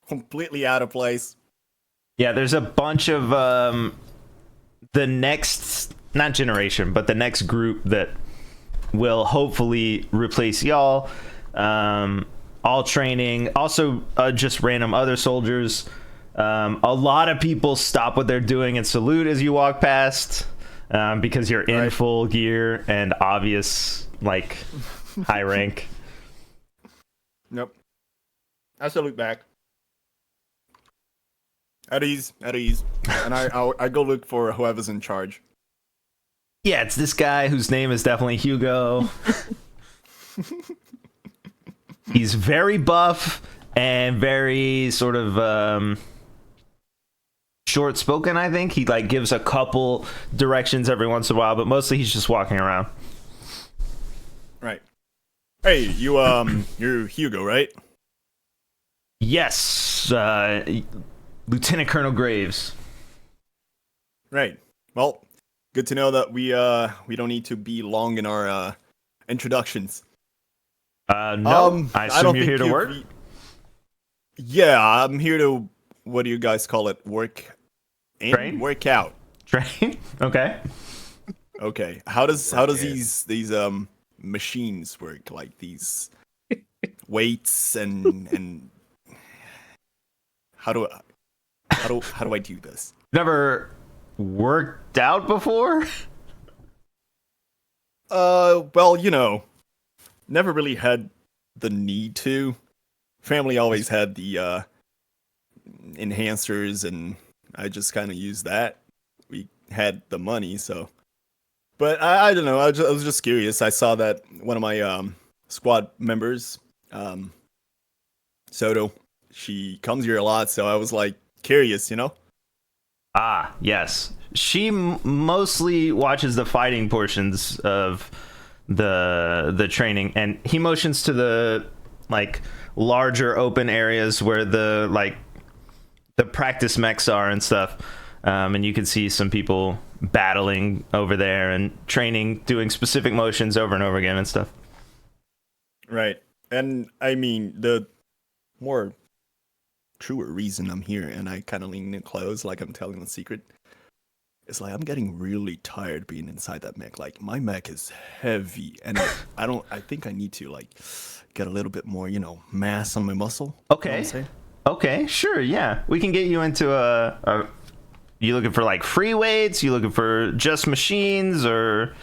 completely out of place. Yeah, there's a bunch of the next, not generation, but the next group that will hopefully replace y'all. All training, also just random other soldiers. A lot of people stop what they're doing and salute as you walk past, because you're in Right. full gear and obvious, like, high rank. Nope. I salute back. At ease. And I go look for whoever's in charge. Yeah, it's this guy whose name is definitely Hugo. He's very buff and very sort of short spoken, I think. He like gives a couple directions every once in a while, but mostly he's just walking around. Right. Hey, you're Hugo, right? Yes, Lieutenant Colonel Graves. Right. Well, good to know that we don't need to be long in our introductions. No, I assume don't you're here think to work. Yeah, I'm here to. What do you guys call it? Work in? Train? Work out. Train? Okay. Okay. How does in. these machines work? Like these weights and how do I do this? Never worked out before? Well, never really had the need to. Family always had the enhancers, and I just kind of used that. We had the money, so But I don't know. I was just curious. I saw that one of my squad members, Soto, she comes here a lot, so I was like curious, you know? Ah, yes. She mostly watches the fighting portions of the training, and he motions to the like larger open areas where the practice mechs are and stuff. And you can see some people battling over there and training, doing specific motions over and over again and stuff. Right. And I mean, the more truer reason I'm here, and I kind of lean in close like I'm telling the secret, is like I'm getting really tired being inside that mech. Like my mech is heavy, and I think I need to like get a little bit more, mass on my muscle. Okay. You know what I'm saying? Okay, sure, yeah. We can get you into a you looking for like free weights? You looking for just machines, or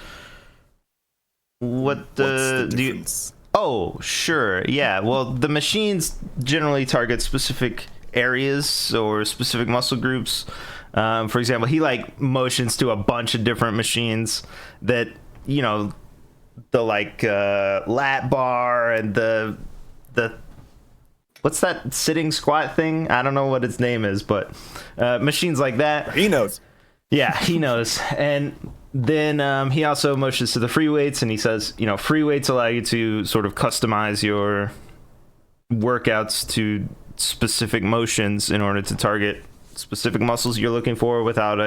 what? What's the do you? difference? Oh, sure, yeah. Well, the machines generally target specific areas or specific muscle groups. For example, he like motions to a bunch of different machines that the like lat bar and the what's that sitting squat thing? I don't know what its name is, but machines like that. He knows. Yeah, he knows. And then he also motions to the free weights, and he says, free weights allow you to sort of customize your workouts to specific motions in order to target specific muscles you're looking for without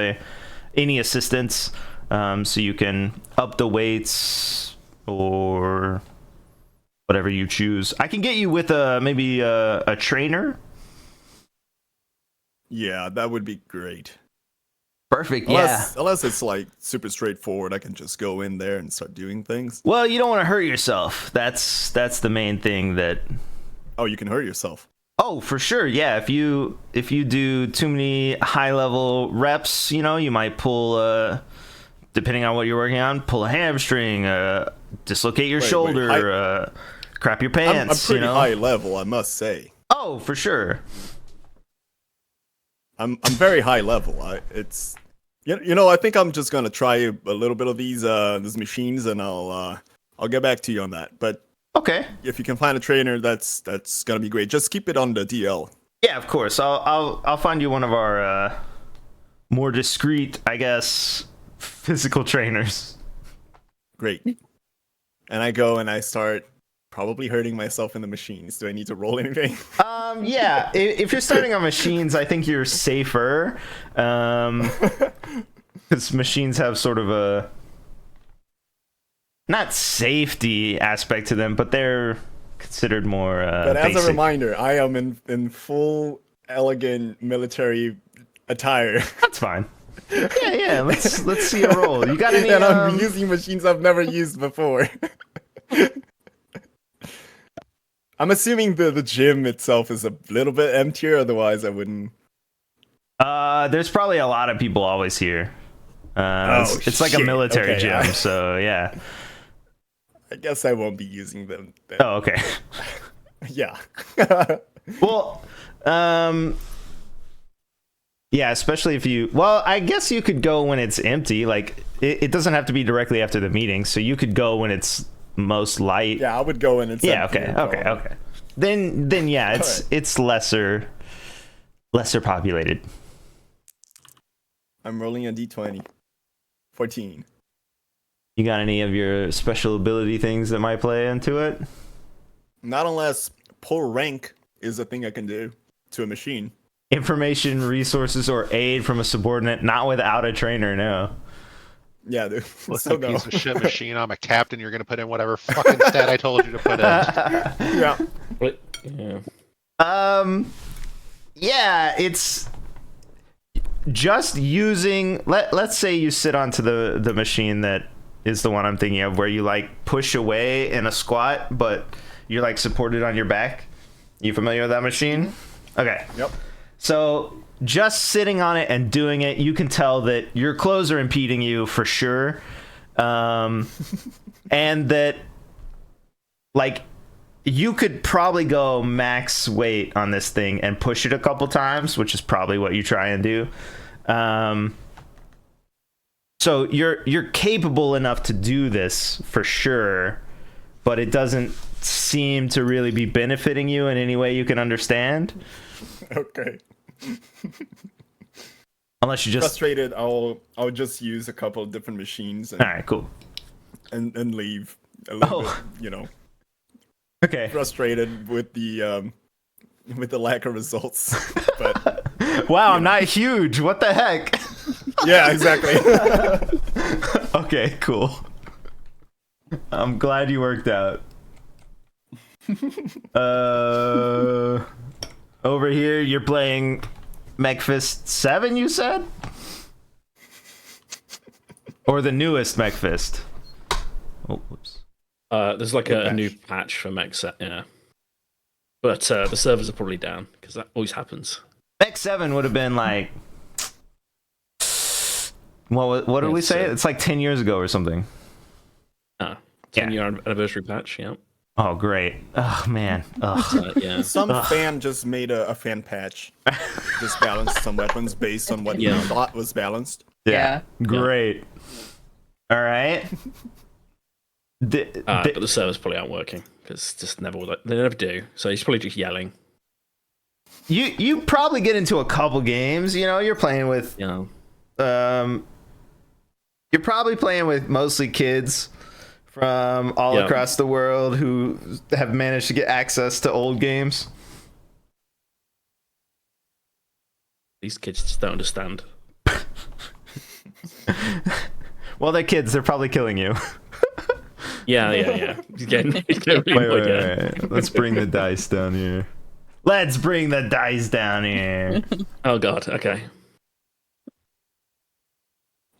any assistance. So you can up the weights or whatever you choose. I can get you with maybe a trainer. Yeah, that would be great. Perfect. Unless it's like super straightforward, I can just go in there and start doing things. Well, you don't want to hurt yourself. That's the main thing that. Oh, you can hurt yourself. Oh, for sure. Yeah, if you do too many high level reps, you might pull depending on what you're working on, pull a hamstring, dislocate your shoulder, crap your pants. I'm pretty high level, I must say. Oh, for sure. I'm very high level. I think I'm just gonna try a little bit of these machines, and I'll get back to you on that. But okay, if you can find a trainer, that's gonna be great. Just keep it on the DL. Yeah, of course. I'll find you one of our more discreet, I guess, physical trainers. Great. And I go and I start probably hurting myself in the machines. Do I need to roll anything? Yeah. If you're starting on machines, I think you're safer. Because machines have sort of a not safety aspect to them, but they're considered more but as basic. a reminder, I am in full elegant military attire. That's fine. Yeah. Let's see a roll. You got any? And I'm using machines I've never used before. I'm assuming the gym itself is a little bit emptier, otherwise I wouldn't. There's probably a lot of people always here. It's like a military gym, so yeah. I guess I won't be using them then. Oh, okay. Yeah. Well, yeah, especially if you. Well, I guess you could go when it's empty. Like it doesn't have to be directly after the meeting, so you could go when it's most light. Yeah, I would go when it's empty. Okay. Then yeah, it's lesser populated. I'm rolling a d20. 14. You got any of your special ability things that might play into it? Not unless pull rank is a thing I can do to a machine. Information, resources, or aid from a subordinate, not without a trainer, no. Yeah, dude. Listen, piece of shit machine. I'm a captain. You're gonna put in whatever fucking stat I told you to put in. Yeah. But, yeah. Yeah, it's just using. Let's say you sit onto the machine that is the one I'm thinking of, where you like push away in a squat, but you're like supported on your back. You familiar with that machine? Okay. Yep. So just sitting on it and doing it, you can tell that your clothes are impeding you for sure. And that like you could probably go max weight on this thing and push it a couple times, which is probably what you try and do. So you're capable enough to do this for sure, but it doesn't seem to really be benefiting you in any way you can understand. Okay. Unless you just Frustrated, I'll just use a couple of different machines and all right, cool. and leave a little bit, Okay. frustrated with the lack of results. But Wow, I'm not huge. What the heck? yeah, exactly. Okay, cool. I'm glad you worked out. Over here, you're playing MechFist 7, you said? Or the newest MechFist? Oh, whoops. There's like Good a new patch. patch for Mech Set, yeah. But the servers are probably down because that always happens. Mech 7 would have been like... What did we say? It's like 10 years ago or something. 10-year anniversary patch, yeah. Oh, great. Oh, man. Ugh. Yeah. Some fan just made a fan patch. Just balanced some weapons based on what he thought was balanced. Yeah. Great. All right. But the servers probably aren't working because just never they never do. So he's probably just yelling. You probably get into a couple games. You're playing with Yeah. You're probably playing with mostly kids from all across the world who have managed to get access to old games. These kids just don't understand. Well, they're kids. They're probably killing you. Yeah. He's getting really Wait. Let's bring the dice down here. Let's bring the dice down here. Oh god. Okay.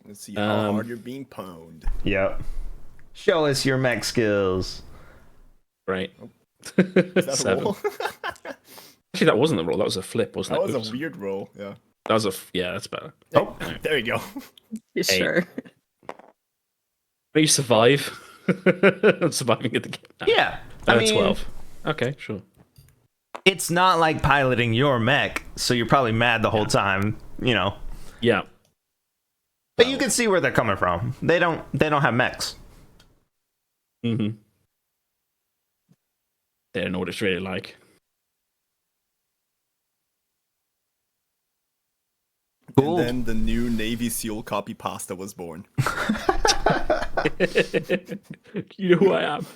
Let's see how hard you're being pwned. Yep. Show us your mech skills. Right. Is that a 7. roll? Actually, that wasn't the roll. That was a flip, wasn't That it? was a weird roll. Yeah. That was yeah. That's better. Oh, there you go. You sure? Are you survive? Surviving at the game. No. Yeah. I mean, 12. Okay, sure. It's not like piloting your mech, so you're probably mad the whole time, Yeah. But you can see where they're coming from. They don't have mechs. Mm-hmm. They don't know what it's really like. Cool. And then the new Navy SEAL copy pasta was born. You know who I am?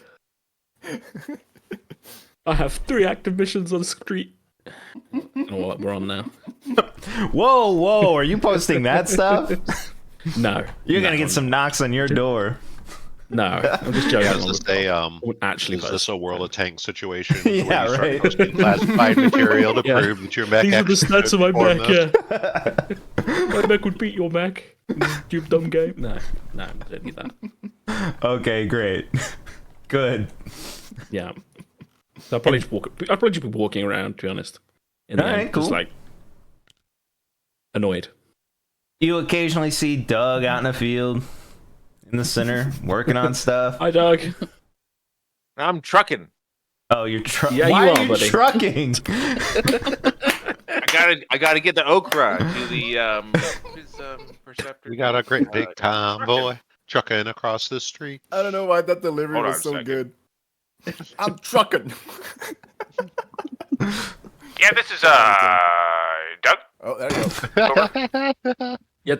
I have 3 active missions on the street. I don't know what we're on now. Whoa, are you posting that stuff? No. You're gonna get some knocks on your door. No, I'm just joking. Yeah, is this Actually, is this a World of Tanks situation? Yeah, where you start right. posting classified material to Yeah. prove that your mech these are the actually stats of my could mech, perform yeah. My mech would beat your mech. You dumb game. No, I don't need that. Okay, great. Good. Yeah. So I'd probably just be walking around, to be honest. In the Alright, end, just cool. like annoyed. You occasionally see Doug out in the field, in the center, working on stuff. Hi, Doug. I'm trucking. Oh, you're trucking. Yeah, you Why are, are you buddy. trucking? I gotta get the okra to the perceptor. We got a great big convoy trucking across the street. I don't know why that delivery Hold on was a so second. good. I'm trucking. Yeah, this is Doug. Oh, there you go. Yeah.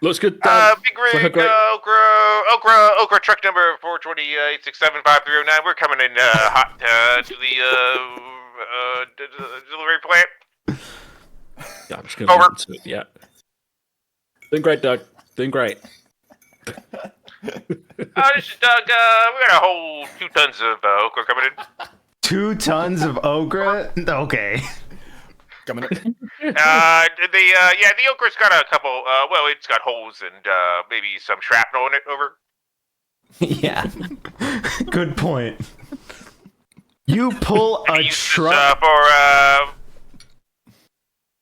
Looks good, Doug. Big Looking rig, great. okra truck number 428675309. We're coming in hot to the delivery plant. Yeah, I'm just gonna Over. listen to it, yeah. Doing great, Doug. Doing great. This is Doug. We got a whole 2 tons of okra coming in. 2 tons of okra? Okay. Coming in. The okra's got a couple. It's got holes and maybe some shrapnel in it. Over. Yeah. Good point. You pull a Use truck. this, for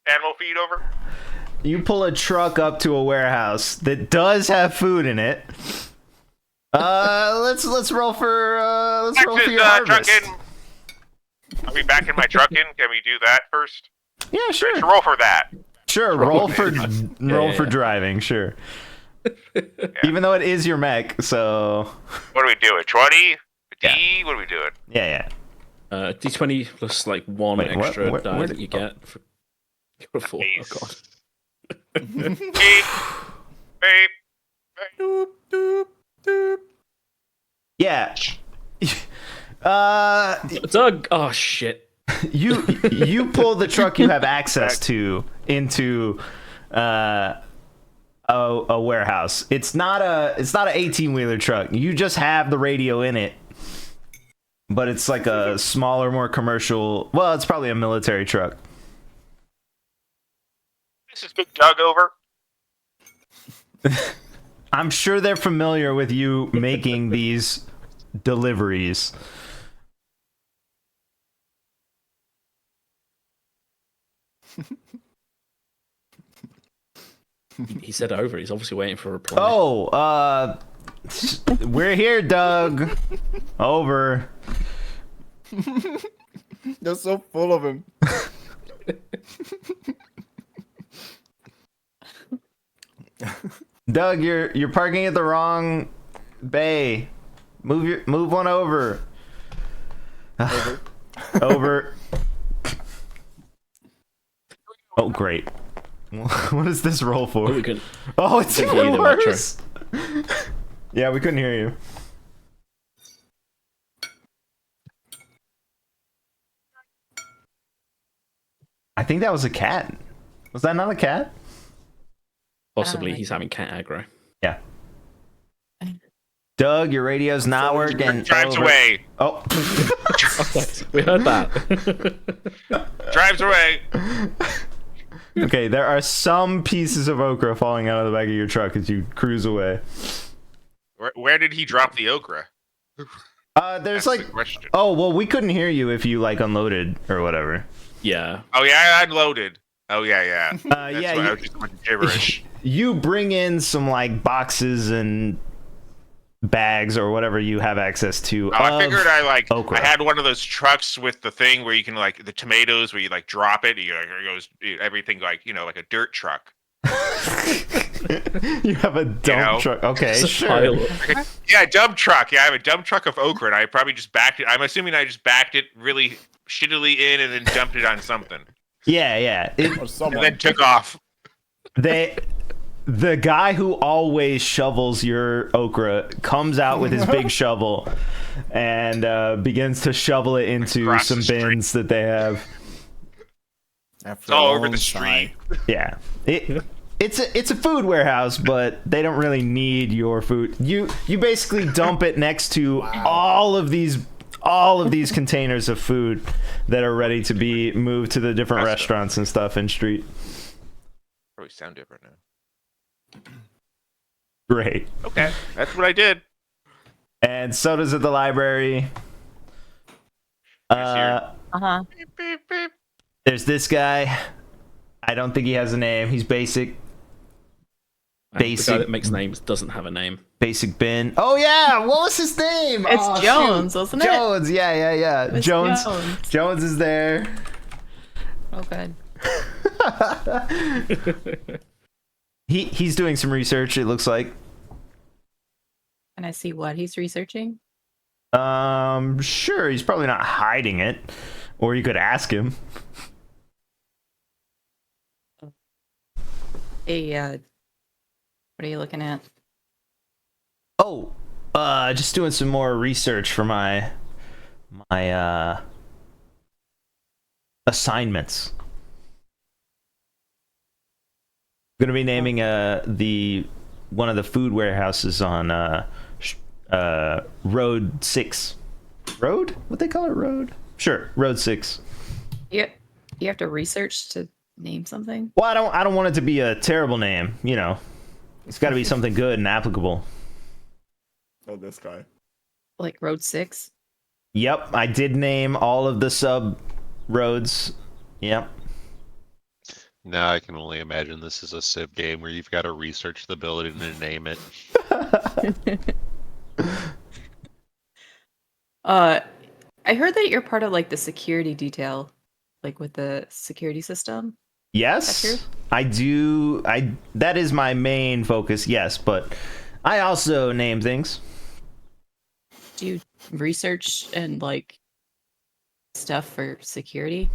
animal feed. Over. You pull a truck up to a warehouse that does have food in it. Let's roll for your harvest. Trucking. Are we back in my trucking? Can we do that first? Yeah, sure. Roll for that. Sure, roll for Yeah. driving, sure. Even though it is your mech, so What are we doing? 20? D? Yeah. What are we doing? yeah. D20 plus like one Wait, what? extra Where die did- that you get. For... You got a 4. Nice. Oh god. Beep. Beep. Doop, doop, doop. Yeah. Doug. Oh shit. You pull the truck you have access to into a warehouse. It's not an 18-wheeler truck. You just have the radio in it. But it's like a smaller, more commercial. Well, it's probably a military truck. This is Big Doug over. I'm sure they're familiar with you making these deliveries. He said over. He's obviously waiting for a reply. Oh, we're here, Doug. Over. They're so full of him. Doug, you're parking at the wrong bay. Move one over. Over. Oh, great. What is this roll for? We can- Oh, it's couldn't hear even you, Metro. worse. Yeah, we couldn't hear you. I think that was a cat. Was that not a cat? Possibly like he's having cat aggro. Yeah. Doug, your radio's not working. Drives Over. away. Oh. We heard that. Drives away. Okay, there are some pieces of okra falling out of the back of your truck as you cruise away. Where did he drop the okra? There's That's like, the question. oh well, we couldn't hear you if you like unloaded or whatever. Yeah. Oh yeah, I unloaded. Oh yeah. That's Yeah, why I was just a bunch of gibberish. You bring in some like boxes and bags or whatever you have access to. Oh, I figured I okra. had one of those trucks with the thing where you can like the tomatoes where you like drop it, you like, it goes everything like like a dirt truck. You have a dump truck. Okay, It's a sure. pile. Yeah, a dump truck. Yeah, I have a dump truck of okra, and I probably just backed it. I'm assuming I just backed it really shittily in and then dumped it on something, Yeah. Or and someone. then took off. The guy who always shovels your okra comes out with his big shovel and begins to shovel it into Across some the street. bins that they have. After It's all a over long the sigh. street. Yeah. It's a food warehouse, but they don't really need your food. You basically dump it next to all of these containers of food that are ready to be moved to the different Impressive. restaurants and stuff in street. Probably sound different now. Great. Okay, that's what I did. And sodas at the library. here. Uh-huh. Beep, beep, beep. There's this guy. I don't think he has a name. He's basic And the Basic- guy that makes names doesn't have a name. bin. Oh yeah, what was his name? It's Oh, Jones, shoot. wasn't it? Jones, yeah. It's Jones. Jones. Jones is there. Oh, good. He's doing some research, it looks like. Can I see what he's researching? Sure, he's probably not hiding it. Or you could ask him. Hey, what are you looking at? Oh, just doing some more research for my assignments. I'm gonna be naming one of the food warehouses on Road 6. Road? What they call it? Road? Sure, Road 6. You have to research to name something? Well, I don't want it to be a terrible name, you know. It's got to be something good and applicable. Oh, this guy. Like Road 6? Yep, I did name all of the sub roads. Yep. Now I can only imagine this is a Civ game where you've got to research the building and name it. I heard that you're part of like the security detail, like with the security system. Yes, true? I do. That is my main focus. Yes, but I also name things. Do you research and like stuff for security,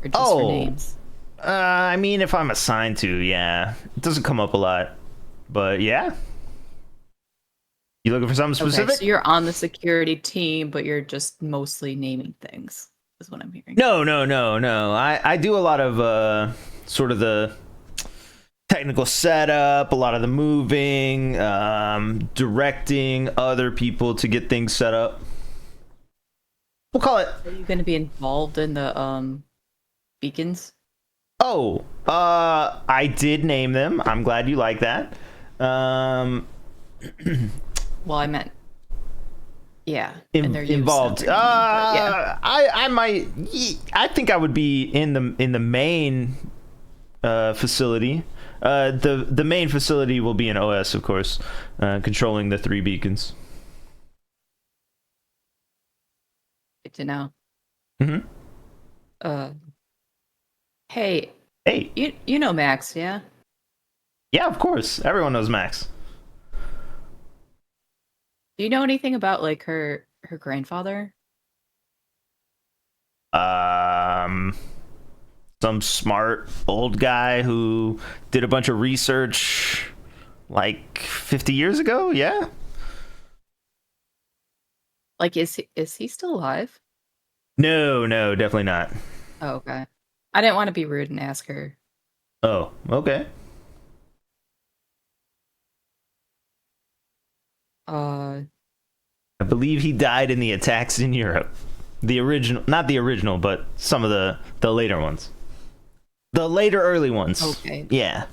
or just for Oh, names? I mean, if I'm assigned to, yeah, it doesn't come up a lot, but yeah. You looking for something Okay, specific? so you're on the security team, but you're just mostly naming things, is what I'm hearing. No. I do a lot of sort of the technical setup, a lot of the moving, directing other people to get things set up. We'll call it. Are you going to be involved in the beacons? Oh, I did name them. I'm glad you like that. Well, I meant, yeah, and their use of Involved. their naming, but yeah. I might. I think I would be in the main facility. The main facility will be in OS, of course, controlling the 3 beacons. Good to know. Mm-hmm. Hey, Hey, you know Max, yeah? yeah, of course. Everyone knows Max. Do you know anything about like her grandfather? Some smart old guy who did a bunch of research like 50 years ago. Yeah. Like, is he still alive? No, definitely not. Oh, okay. I didn't want to be rude and ask her. Oh, okay. Uh, I believe he died in the attacks in Europe. The original, not the original, but some of the later ones. The later early ones. okay. Yeah.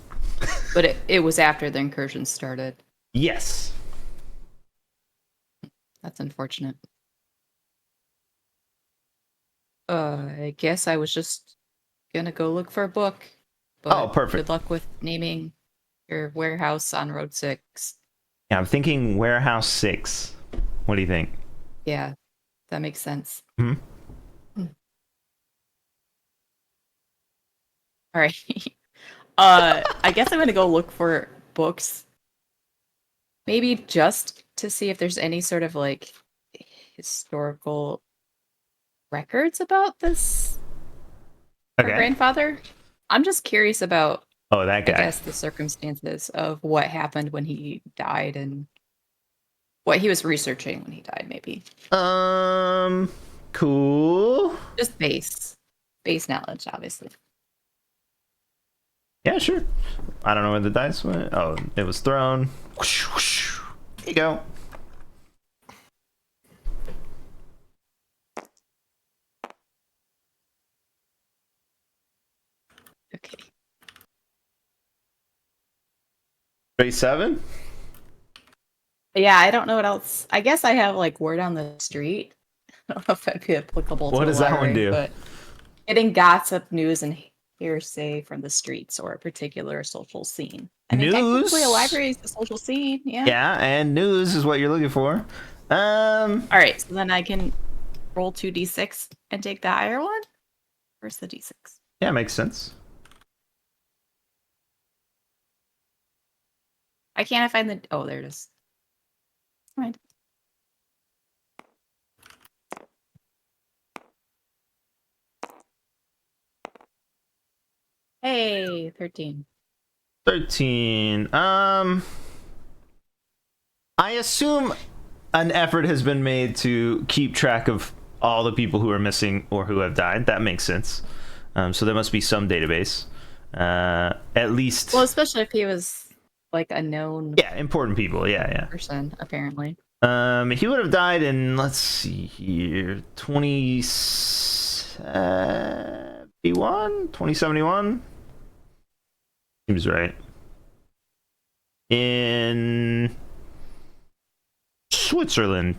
But it was after the incursion started. Yes. That's unfortunate. I guess I was just gonna go look for a book. But Oh, perfect. good luck with naming your warehouse on Road 6. Yeah, I'm thinking Warehouse 6. What do you think? Yeah, that makes sense. Hmm? All right. I guess I'm gonna go look for books. Maybe just to see if there's any sort of like historical records about this her Okay. grandfather. I'm just curious about, Oh, that I guy. guess, the circumstances of what happened when he died and what he was researching when he died, maybe. Cool. Just base knowledge, obviously. Yeah, sure. I don't know where the dice went. Oh, it was thrown. Whoosh, whoosh. Here you go. Okay. 37? Yeah, I don't know what else. I guess I have like word on the street. I don't know if that'd be applicable What to does the that one library, do? but getting gossip, news, and hearsay from the streets or a particular social scene. I mean, technically, a News? library is a social scene. Yeah. Yeah, and news is what you're looking for. All right, so then I can roll 2d6 and take the higher one. Where's the d6? Yeah, makes sense. I can't find the. Oh, there it is. All right. Hey, 13. 13. I assume an effort has been made to keep track of all the people who are missing or who have died. That makes sense. So there must be some database. At least. Well, especially if he was like a known Yeah, important people. Yeah. person, apparently. He would have died in, let's see here, 2071? Seems right. In Switzerland.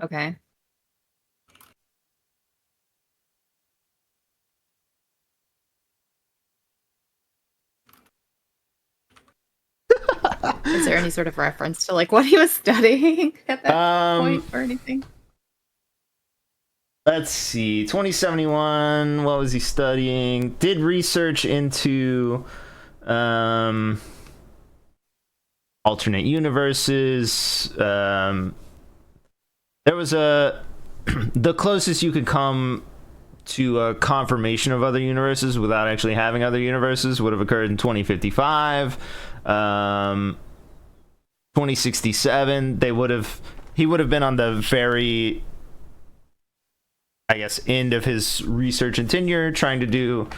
Okay. Is there any sort of reference to like what he was studying at that point or anything? Let's see. 2071. What was he studying? Did research into alternate universes. There was the closest you could come to a confirmation of other universes without actually having other universes would have occurred in 2055. 2067, he would have been on the very, I guess, end of his research and tenure, trying to do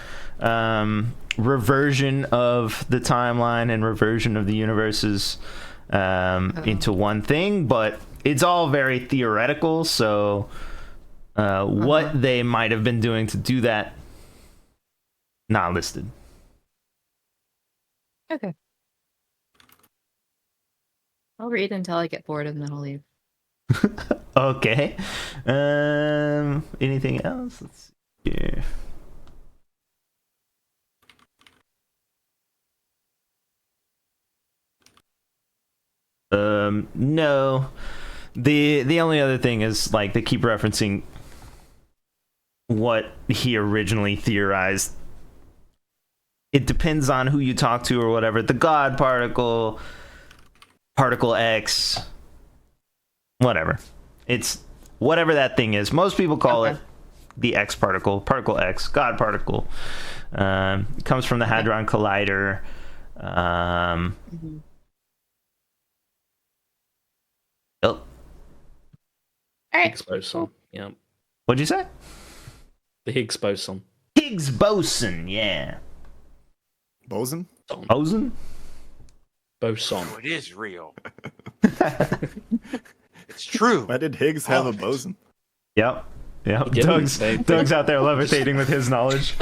reversion of the timeline and reversion of the universes into one thing, but it's all very theoretical, so what they might have been doing to do that, not listed. Okay. I'll read until I get bored and then I'll leave. Okay. Anything else? Let's see here. No. The only other thing is, like, they keep referencing what he originally theorized. It depends on who you talk to or whatever. The God particle, particle X, whatever. It's whatever that thing is. Most people call it the X particle, particle X, God particle. It comes from the Hadron Collider. Oh. All right. Higgs boson. Yeah. What'd you say? The Higgs boson. Higgs boson, yeah. Boson? Boson? Boson. Oh, it is real. It's true. Why did Higgs have a boson? Yep. Give him Doug's, the same Doug's out there levitating with his knowledge.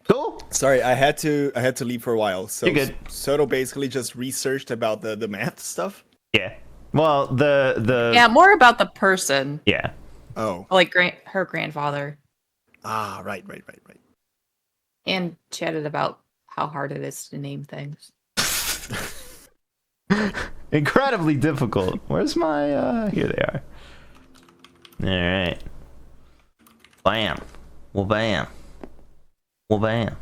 Cool. Sorry, I had to leave for a while. So You're good. Soto basically just researched about the math stuff. Yeah. Well, the Yeah, more about the person, yeah. Oh. like her grandfather, Ah, right. and chatted about how hard it is to name things. Incredibly difficult. Where's my here they are. Alright. Bam. Well bam. Well bam.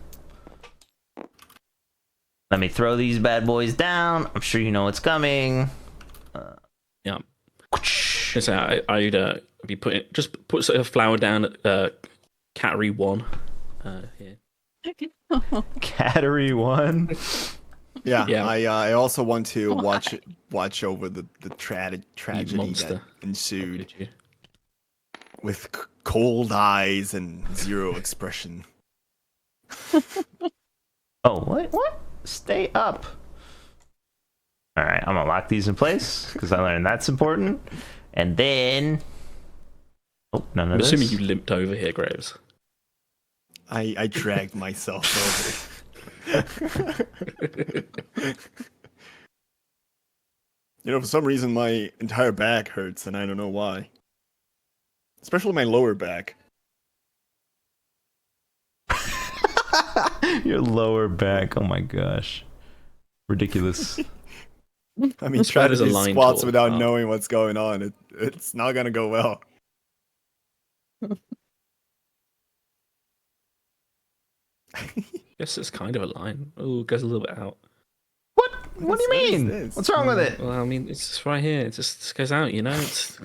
Let me throw these bad boys down. I'm sure you know what's coming. Yeah. So I'd be putting put a flower down at category 1 here. Category 1. Yeah. Yeah. I also want to watch over the tragedy monster. that ensued Did you? with cold eyes and zero expression. Oh, what? Stay up. Alright, I'm gonna lock these in place because I learned that's important. And then oh, none of I'm this. assuming you limped over here, Graves. I dragged myself over. You know, for some reason my entire back hurts and I don't know why. Especially my lower back. Your lower back. Oh my gosh. Ridiculous. I mean, Let's try try to as a do line squats talk. without Oh. knowing what's going on. It's not gonna go well. Guess it's kind of a line. Oh, it goes a little bit out. What do you mean? this? What's wrong with it? Well, I mean, it's just right here. It just goes out, you know? It's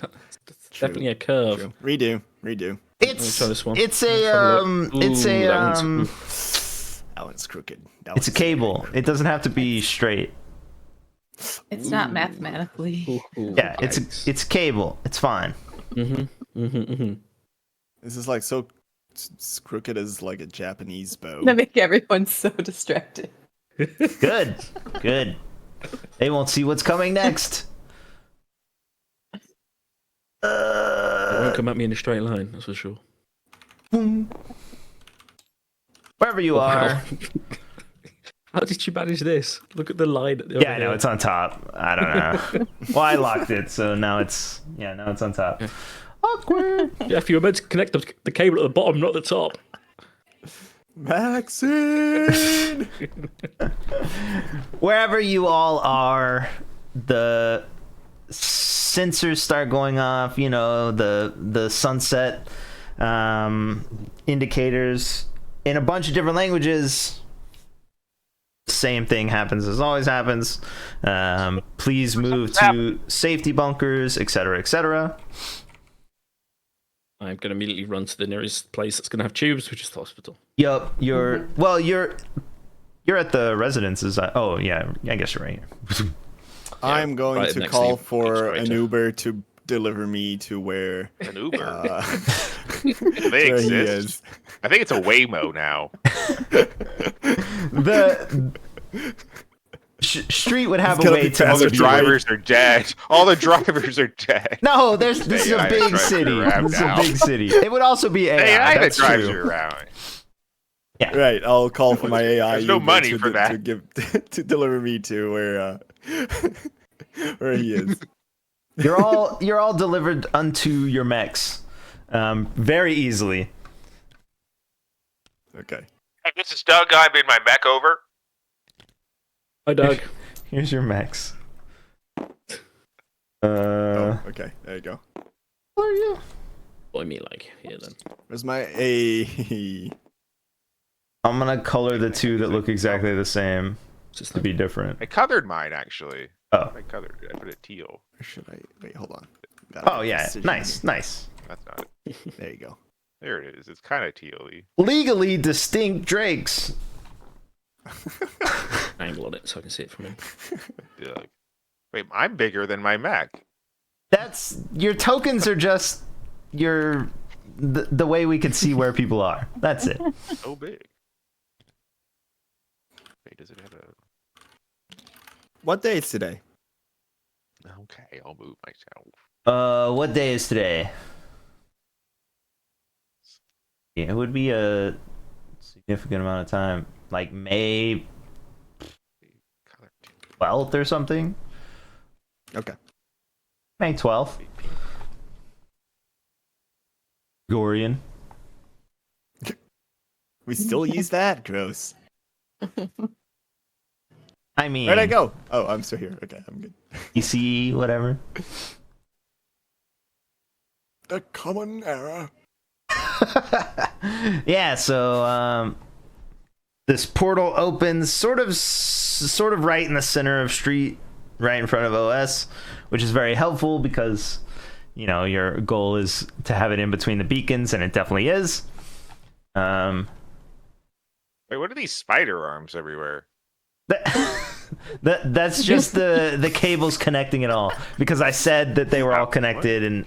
True, definitely a curve. True. Redo. Let me It's try this one. it's Let's a have a look. it's Ooh, a that one's- That one's crooked. That it's a one's cable. very It doesn't have to be straight. It's not mathematically. Ooh, Yeah, it's a cable. It's fine. This is like so crooked as like a Japanese bow. Gonna make everyone so distracted. Good. Good. They won't see what's coming next. It won't come at me in a straight line, that's for sure. Wherever you are. How did you manage this? Look at the line. At the Yeah, I know it's on top. I don't know. Well, I locked it, so now it's on top. Yeah. Awkward. Yeah, if you were meant to connect the cable at the bottom, not the top. Vaccine. Wherever you all are, the sensors start going off. You know, the sunset indicators in a bunch of different languages. Same thing happens as always happens. Please move to safety bunkers, etc., etc. I'm going to immediately run to the nearest place that's going to have tubes, which is the hospital. Yup, you're at the residences. Oh yeah, I guess you're right here. I'm going right to next call to you, for right an to- Uber to deliver me to where An Uber. they They where he exist. is. I think it's a Waymo now. The street would have It's a gonna way be to All the move you. drivers are dead. All the drivers are dead. No, this is a AI big drives city. you around This is a now. big city. It would also be AI. AI that That's drives true. you around. Right, I'll call for my AI There's no Uber money to, for that. to give to deliver me to where where he is. You're all delivered unto your mechs, very easily. Okay. Hey, this is Doug. I've been my mech over. Hi, Doug. Here's your mechs. Oh, okay. There you go. What are you? Boy, me like here then. Where's my A? I'm gonna color the two that look exactly the same Just to be different. I colored mine actually. Oh. I colored it. I put it teal. Where should I wait? Hold on. Gotta Oh make yeah, decision nice. That's not it. here. There you go. There it is. It's kind of teal-y. Legally distinct drakes. Angle on it so I can see it from him. Doug. Wait, I'm bigger than my mech. That's your tokens are just the way we can see where people are. That's it. So big. Wait, does it have a... What day is today? Okay, I'll move myself. What day is today? Yeah, it would be a significant amount of time, like May Color teal. 12th or something. Okay. May 12th. Gorian. We still use that? Gross. I mean, Where'd I go? Oh, I'm still here. Okay, I'm good. ECE, whatever. The common error. Yeah, so this portal opens sort of right in the center of street, right in front of OS, which is very helpful because you know your goal is to have it in between the beacons, and it definitely is. Wait, what are these spider arms everywhere? That's just the cables connecting it all, because I said that they were all connected and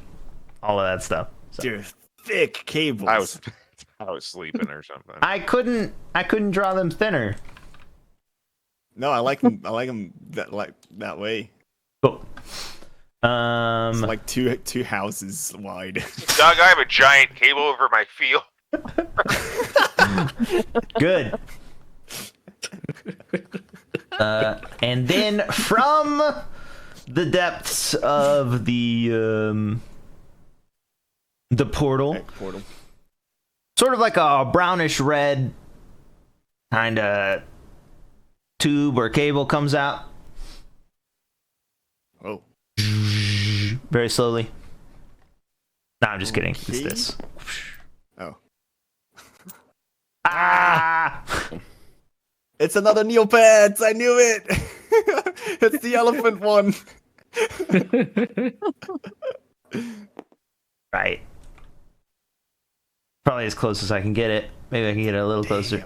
all of that stuff. So. Dude, thick cables. I was sleeping or something. I couldn't draw them thinner. No, I like them. I like them that way. Cool. It's like two houses wide. Doug, I have a giant cable over my field. Good. And then from the depths of the portal, Portal. sort of like a brownish red kind of tube or cable comes out Oh. very slowly. No, I'm just kidding. It's Okay. this. Oh. Ah! It's another Neopets! I knew it! It's the elephant one. Right. Probably as close as I can get it. Maybe I can get it a little closer.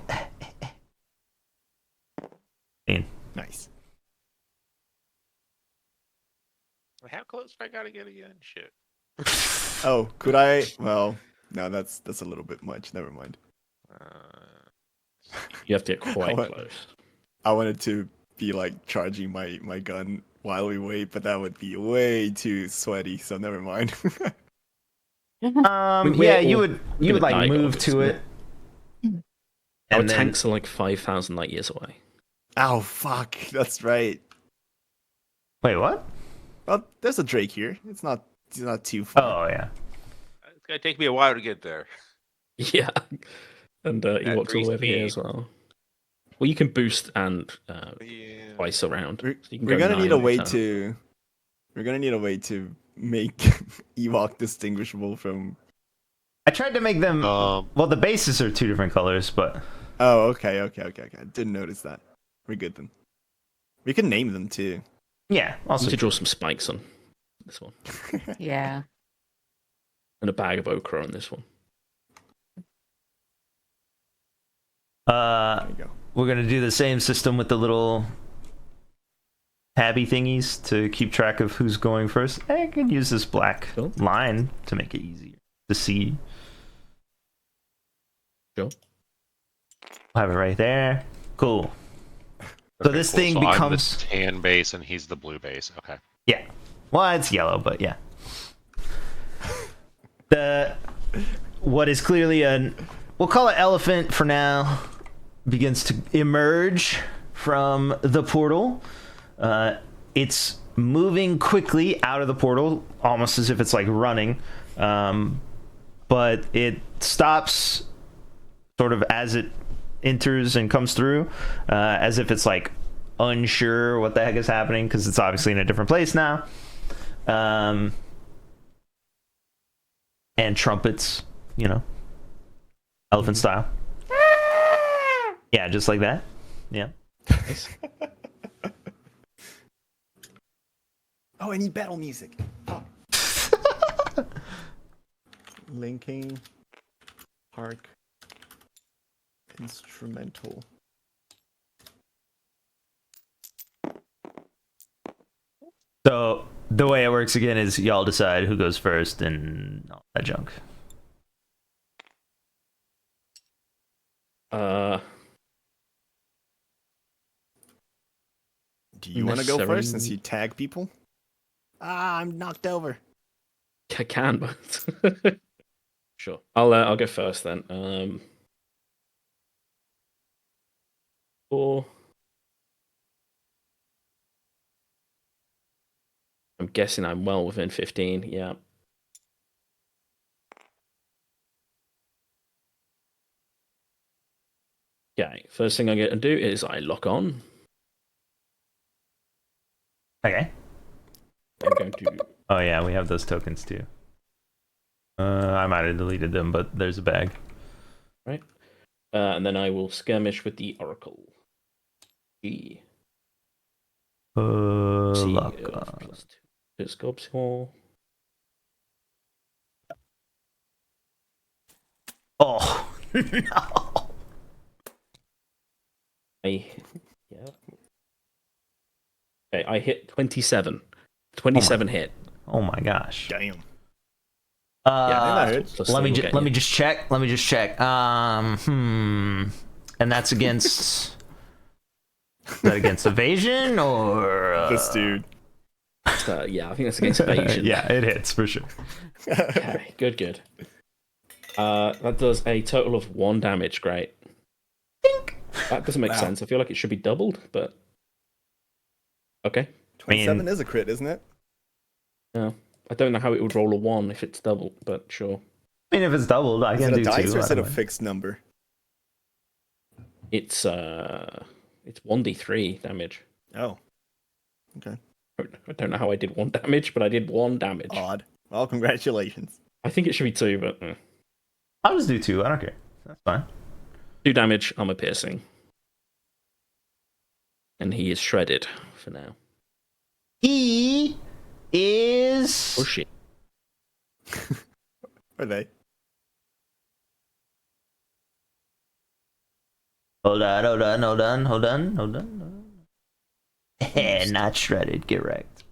Nice. How close I gotta get again? Shit. Oh, could I? Well, no, that's a little bit much. Never mind. You have to get quite What? close. I wanted to be like charging my gun while we wait, but that would be way too sweaty. So never mind. Yeah, you would like die, move to obviously. it. Our And then, tanks are like 5,000 light years away. Oh fuck! That's right. wait, what? Well, there's a Drake here. It's not too far. Oh yeah. It's gonna take me a while to get there. Yeah. And he walks all the way over here as well. Well, you can boost and twice around. We're, So you can we're go gonna 9 need a on your way turn. to. We're gonna need a way to make Ewok distinguishable from. I tried to make them. Um, Well, the bases are 2 different colors, but Oh, okay. Didn't notice that. We're good then. We can name them too. yeah. You Also, need to draw some spikes on this one. Yeah. And a bag of okra on this one. There you go. we're gonna do the same system with the little tabby thingies to keep track of who's going first. I can use this black Cool. line to make it easier to see. Sure. We'll have it right there. Cool. So this thing I'm the becomes tan base and he's the blue base. Okay. yeah. Well, it's yellow, but yeah. What is clearly we'll call it elephant for now, begins to emerge from the portal. It's moving quickly out of the portal, almost as if it's like running, but it stops sort of as it enters and comes through, as if it's like unsure what the heck is happening because it's obviously in a different place now. And trumpets, elephant style. Yeah, just like that. Yeah. Oh, I need battle music. Oh. Linking Park instrumental. So the way it works again is y'all decide who goes first and all that junk. Do you want to go Necessary- first since you tag people? Ah, I'm knocked over. I can, but sure. I'll go first then. Four. I'm guessing I'm well within 15. Yeah. Okay. First thing I get to do is I lock on. Okay. I'm going to. Oh yeah, we have those tokens too. I might have deleted them, but there's a bag. Right. And then I will skirmish with the Oracle. G. C, Lock on. plus 2. Sculpture. Oh no! Yeah. Okay, I hit 27. 27 hit. Oh my gosh. Damn. Uh, Plus let me three will get let me you. just check. Let me just check. And that's against. Is that against evasion or This dude. Yeah, I think that's against evasion. yeah, it hits for sure. Okay, good. That does a total of 1 damage. Great. That doesn't make Wow. sense. I feel like it should be doubled, but okay. 27 is a crit, isn't it? Yeah, I don't know how it would roll a 1 if it's doubled, but sure. I mean, if it's doubled, I Is can it do a dice 2. or is I it a don't know. fixed number? It's 1d3 damage. Oh. Okay. I don't know how I did 1 damage, but I did 1 damage. Odd. Well, congratulations. I think it should be 2, but I'll just do 2. I don't care. That's fine. 2 damage, armor piercing. And he is shredded for now. He is. Oh shit. Are they? Hold on. Not shredded. Get wrecked.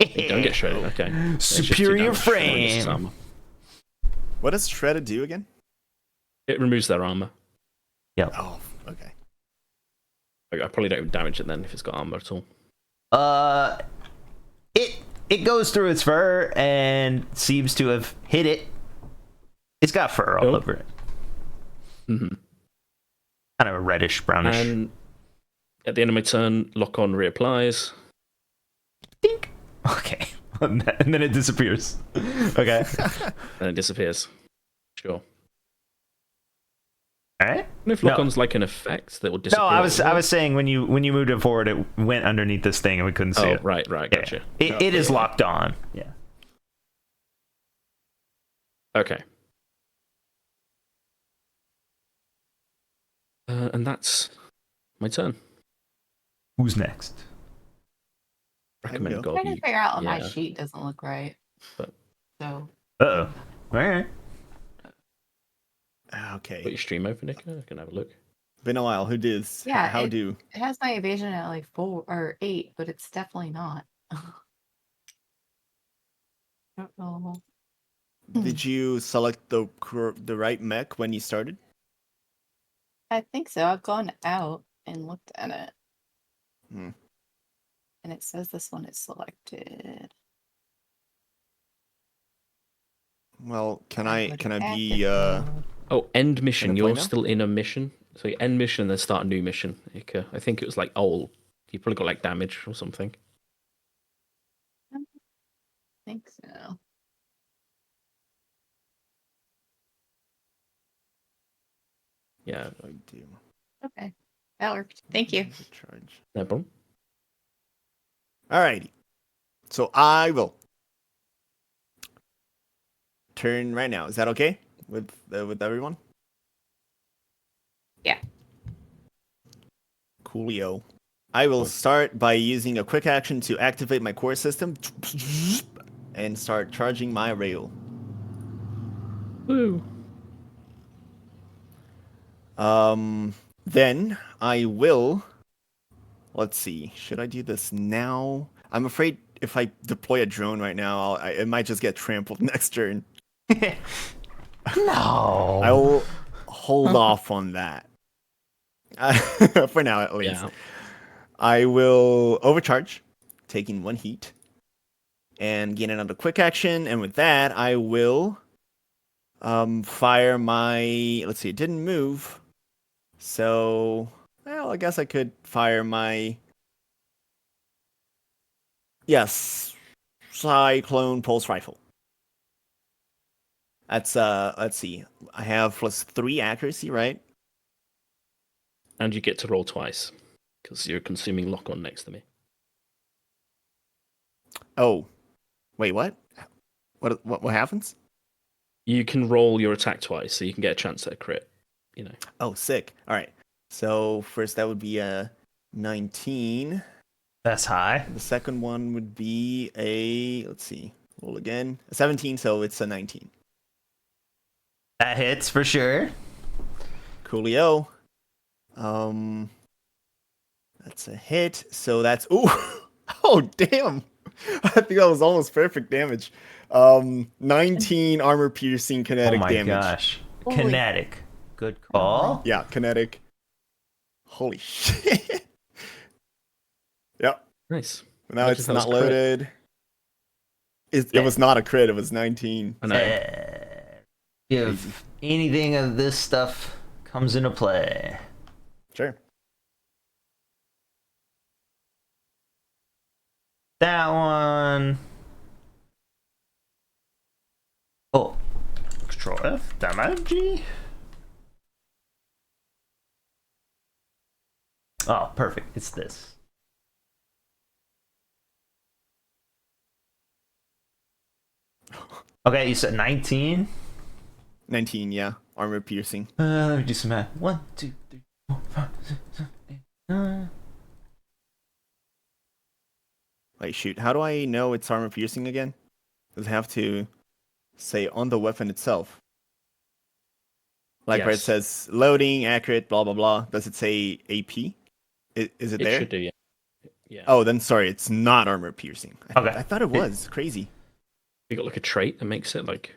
They don't get shredded, okay. That's just 2 Superior damage for minus his frame. armor. What does shredded do again? It removes their armor. Oh, okay. I probably don't even damage it then if it's got armor at all. It goes through its fur and seems to have hit it. It's got fur all Cool. over it. Mm-hmm. Kind of a reddish, brownish. And at the end of my turn, lock on reapplies. Dink. Okay. And then it disappears. Okay. And it disappears. Sure. All right. I don't know if lock-on's like an effect that will disappear. No, I was saying when you moved it forward, it went underneath this thing and we couldn't see Oh, it. right, Yeah. gotcha. It is locked on. Yeah. Okay. And that's my turn. Who's next? Recommend go. I'm trying to figure out why my yeah. sheet doesn't look right. But- So Uh-oh. All right. Okay. Put your stream open, Nick. I can have a look. Been a while. Who did this? Yeah, How do? it has my evasion at like 4 or 8, but it's definitely not. Don't know. Did you select the right mech when you started? I think so. I've gone out and looked at it. Hmm. And it says this one is selected. Well, can I I would can I active be mode. Oh, end mission. Can I play You're now? still in a mission. So you end mission, then start a new mission. I think it was like old. You probably got like damage or something. I think so. Yeah, I do? Okay. That worked. Thank you. Charge. no problem. Alrighty. So I will turn right now. Is that okay with everyone? Yeah. Coolio. I will start by using a quick action to activate my core system and start charging my rail. Woo. Then I will. Let's see. Should I do this now? I'm afraid if I deploy a drone right now, it might just get trampled next turn. No. I will hold off on that. For now, at least. Yeah. I will overcharge, taking 1 heat, and gain another quick action. And with that, I will fire my. Let's see, it didn't move. So, well, I guess I could fire my. Yes, Cyclone Pulse Rifle. That's let's see. I have +3 accuracy, right? And you get to roll twice because you're consuming lock-on next to me. Oh, wait, what? What happens? You can roll your attack twice, so you can get a chance at a crit. You know. Oh, sick. All right. So first that would be a 19. That's high. The second one would be a, let's see, roll again, a 17. So it's a 19. That hits for sure. Coolio. That's a hit. So that's oh damn. I think that was almost perfect damage. 19 armor piercing kinetic Oh my damage. gosh. Holy- Kinetic. Good call. Yeah, kinetic. Holy shit. Yep. Nice. Now Imagine it's that was not crit. loaded. It was not a crit. It was 19. I know. If anything of this stuff comes into play. Sure. That one. Oh. Control F. Damage. Oh, perfect. It's this. Okay, you said 19? 19, yeah. Armor piercing. Let me do some math. 1, 2, 3, 4, 5, 6, 7, 8, 9. Wait, shoot. How do I know it's armor piercing again? Does it have to say on the weapon itself? Like where it Yes. says loading, accurate, blah, blah, blah. Does it say AP? Is it It there? should do, yeah. Yeah. Oh, then sorry. It's not armor piercing. Okay. I thought it was. Crazy. You got like a trait that makes it like.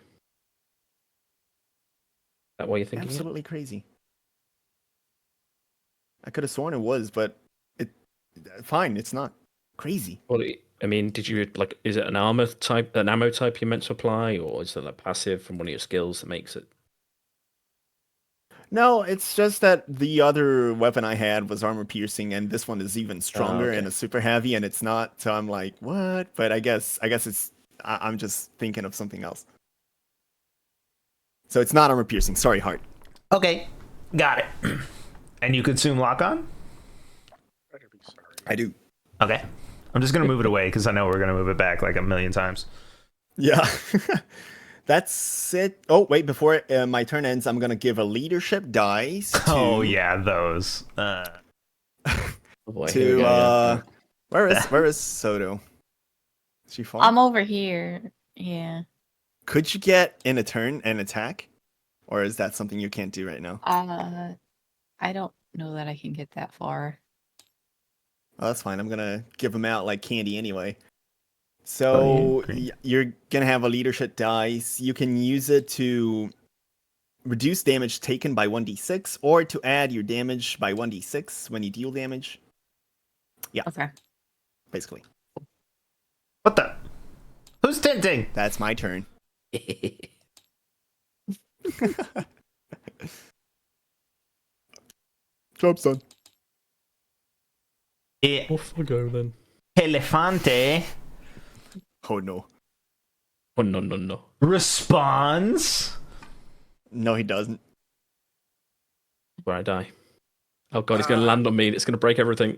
That way you're thinking? it? Absolutely crazy. I could have sworn it was, but fine. It's not. Crazy. Well, I mean, did you like? Is it an ammo type you meant to apply, or is it like passive from one of your skills that makes it? No, it's just that the other weapon I had was armor piercing, and this one is even stronger okay. and it's super heavy, and it's not. So I'm like, what? But I guess it's. I'm just thinking of something else. So it's not armor piercing. Sorry, Hart. Okay. Got it. And you consume lock on? I do. Okay. I'm just going to move it away because I know we're going to move it back like a million times. Yeah. That's it. Oh, wait, before my turn ends, I'm going to give a leadership dice to... Oh, yeah, those. Oh, boy, here we To, go, yeah. where is Soto? Is she falling? I'm over here. Yeah. Could you get in a turn and attack? Or is that something you can't do right now? I don't know that I can get that far. Oh, that's fine. I'm gonna give them out like candy anyway. So you're gonna have a leadership dice. You can use it to reduce damage taken by 1d6 or to add your damage by 1d6 when you deal damage. Yeah. Okay. Basically. What the? Who's tinting? That's my turn. Job's done. Off I go then. Elefante Oh no. Oh, no. responds. No, he doesn't. Where I die. Oh god, he's going to land on me. It's going to break everything.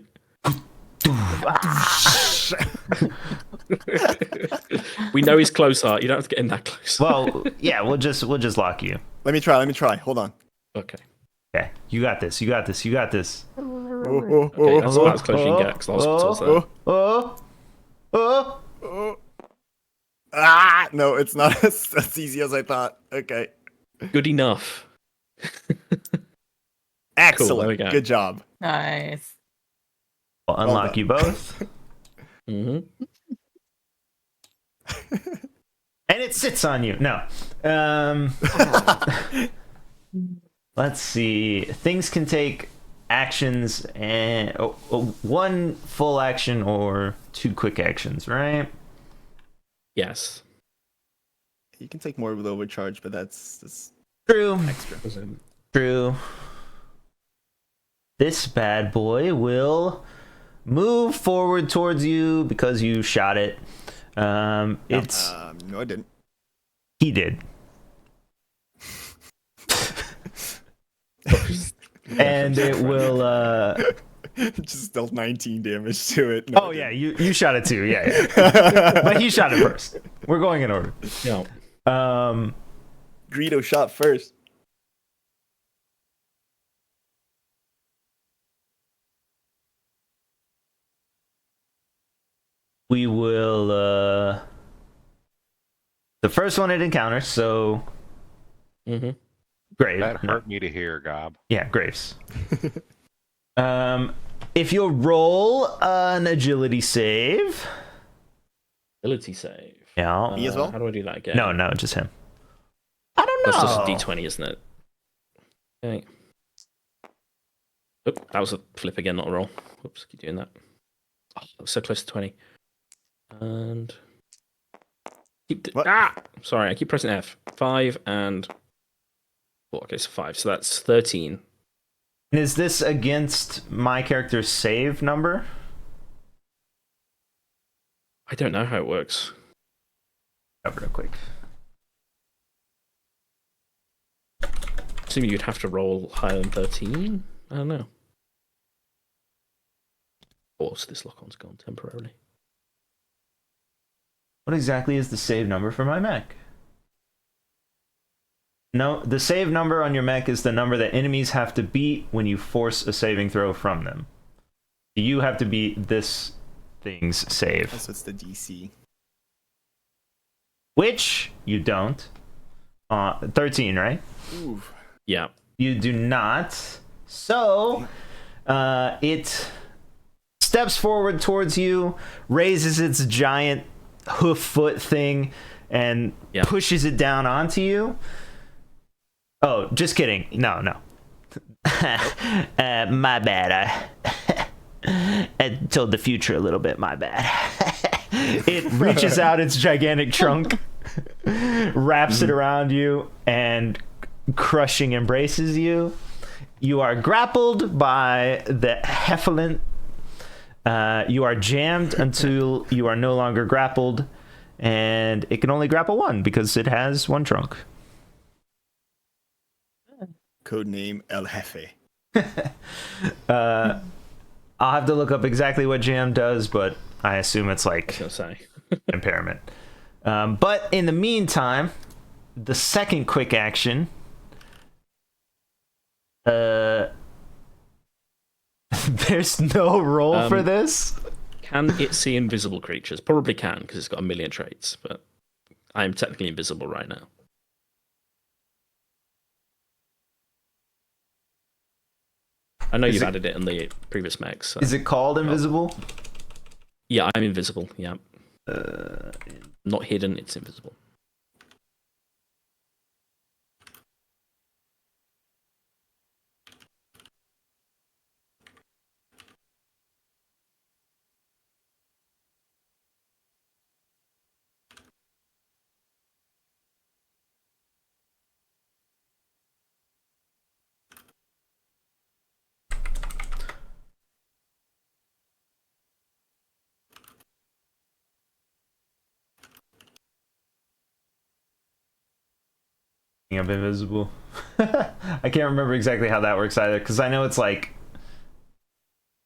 We know he's close, Art. You don't have to get in that close. Well, yeah, we'll just lock you. Let me try. Hold on. Okay. Okay, you got this. Oh, Okay, that's about as close as you can get, because the hospital's there. Oh. Ah, no, it's not as easy as I thought. Okay. Good enough. Excellent. there we go. Good job. Nice. I'll unlock done. you both. Mm-hmm. And it sits on you. No. Let's see. Things can take actions and one full action or 2 quick actions, right? Yes. You can take more with overcharge, but that's True. extra. True. This bad boy will move forward towards you because you shot it. It's No, I didn't. he did. And it will Just dealt 19 damage to it. No, oh it yeah, didn't. you shot it too. Yeah. But he shot it first. We're going in order. No. Greedo shot first. We will the first one it encounters, so Mm-hmm. Grave. That No. hurt me to hear, Gob. Yeah, Graves. If you'll roll an agility save. Ability save. Yeah. Me as well? How do I do that again? No, just him. I don't know. That's just a d20, isn't it? Okay. Oop, that was a flip again, not a roll. Whoops, keep doing that. Oh, that was so close to 20. And What? Sorry, I keep pressing F. 5 and 4. Okay, so 5. So that's 13. And is this against my character's save number? I don't know how it works. Cover real quick. Assuming you'd have to roll higher than 13. I don't know. Oh, so this lock-on's gone temporarily. What exactly is the save number for my mech? No, the save number on your mech is the number that enemies have to beat when you force a saving throw from them. You have to beat this thing's save, That's what's the DC. which you don't. 13, right? Ooh. Yeah. You do not. So, it steps forward towards you, raises its giant hoof foot thing, and pushes it down onto you. Oh, just kidding. No. My bad. I told the future a little bit. My bad. It reaches out its gigantic trunk, wraps it around you, and crushing embraces you. You are grappled by the Heffalent. You are jammed until you are no longer grappled, and it can only grapple one because it has one trunk. Codename El Jefe. I'll have to look up exactly what Jam does, but I assume it's I was like gonna say. impairment. But in the meantime, the second quick action. There's no role for this. Can it see invisible creatures? Probably can, because it's got a million traits, but I'm technically invisible right now. I know Is you've it- added it in the previous mechs. So. Is it called invisible? Yeah, I'm invisible, yeah. Not hidden, it's invisible. Of invisible. I can't remember exactly how that works either, because I know it's like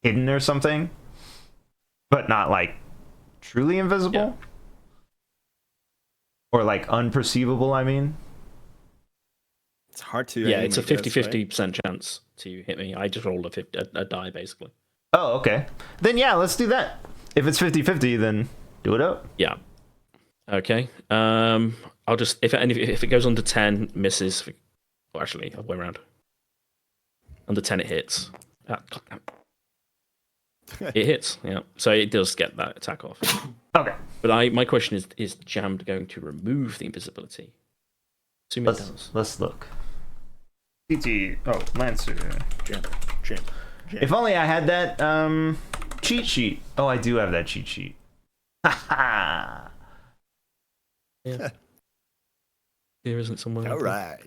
hidden or something, but not like truly invisible. Yeah. Or like unperceivable, I mean. It's hard to. Yeah, aim, it's a I guess, 50-50% chance to hit me. I just rolled a die, basically. Oh, okay. Then yeah, let's do that. If it's 50-50, then do it up. Yeah. Okay. I'll just if it goes under 10, misses. Well, actually, other way around. Under 10, it hits. It hits. Yeah. So it does get that attack off. Okay. But my question is Jam going to remove the invisibility? Assume it does. Let's look. Lancer. Jam. If only I had that cheat sheet. Oh, I do have that cheat sheet. Haha. Yeah. Here isn't somewhere. All right.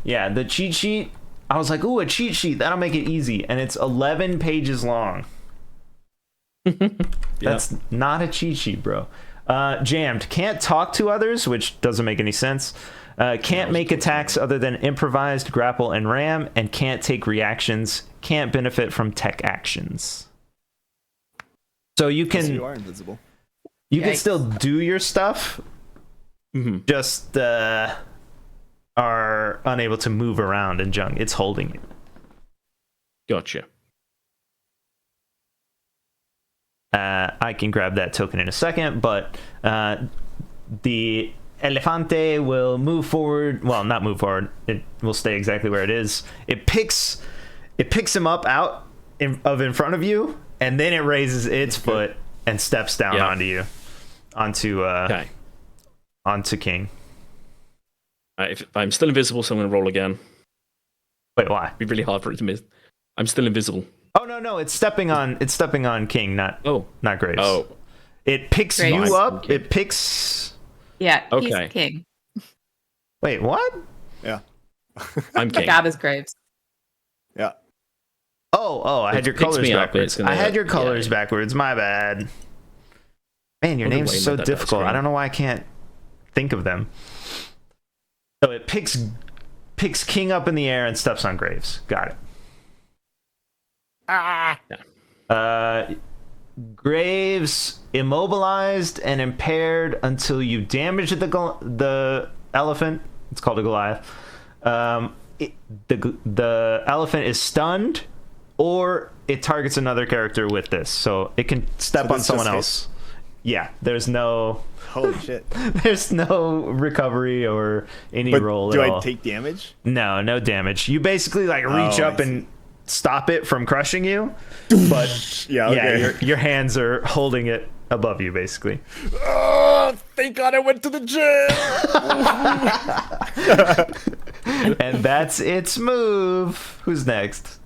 Yeah, the cheat sheet. I was like, ooh, a cheat sheet. That'll make it easy. And it's 11 pages long. That's not a cheat sheet, bro. Jammed. Can't talk to others, which doesn't make any sense. Can't make attacks other than improvised, grapple, and ram. And can't take reactions. Can't benefit from tech actions. So you So can... you are invisible. You can Yikes. still do your stuff, just are unable to move around and junk. It's holding you. Gotcha. I can grab that token in a second, but the Elefante will move forward. Well, not move forward. It will stay exactly where it is. It picks him up out in front of you, and then it raises its foot and steps down onto you. Okay. Onto King. If I'm still invisible, so I'm going to roll again. Wait, why? It'd be really hard for it to miss. I'm still invisible. Oh no, it's stepping on King, not Graves. Oh. It picks Graves. you up. It picks. Yeah, Okay. he's king. Wait, what? Yeah. I'm king. Gab is Graves. Yeah. Oh, I had your picks colors me up, backwards. it's gonna- I had your colors yeah. backwards. My bad. Man, your Wonder names why are you so made that difficult. screen. I don't know why I can't think of them. So it picks King up in the air and steps on Graves. Got it. Graves immobilized and impaired until you damage the elephant. It's called a Goliath. The elephant is stunned, or it targets another character with this, so it can step So on this someone just else. Yeah, there's no Holy shit. there's no recovery or any But roll do at I all. take damage? No damage. You basically like reach Oh, up I and stop it from crushing you, but Yeah, okay. your hands are holding it above you, basically. Oh, thank God I went to the gym. And that's its move. Who's next?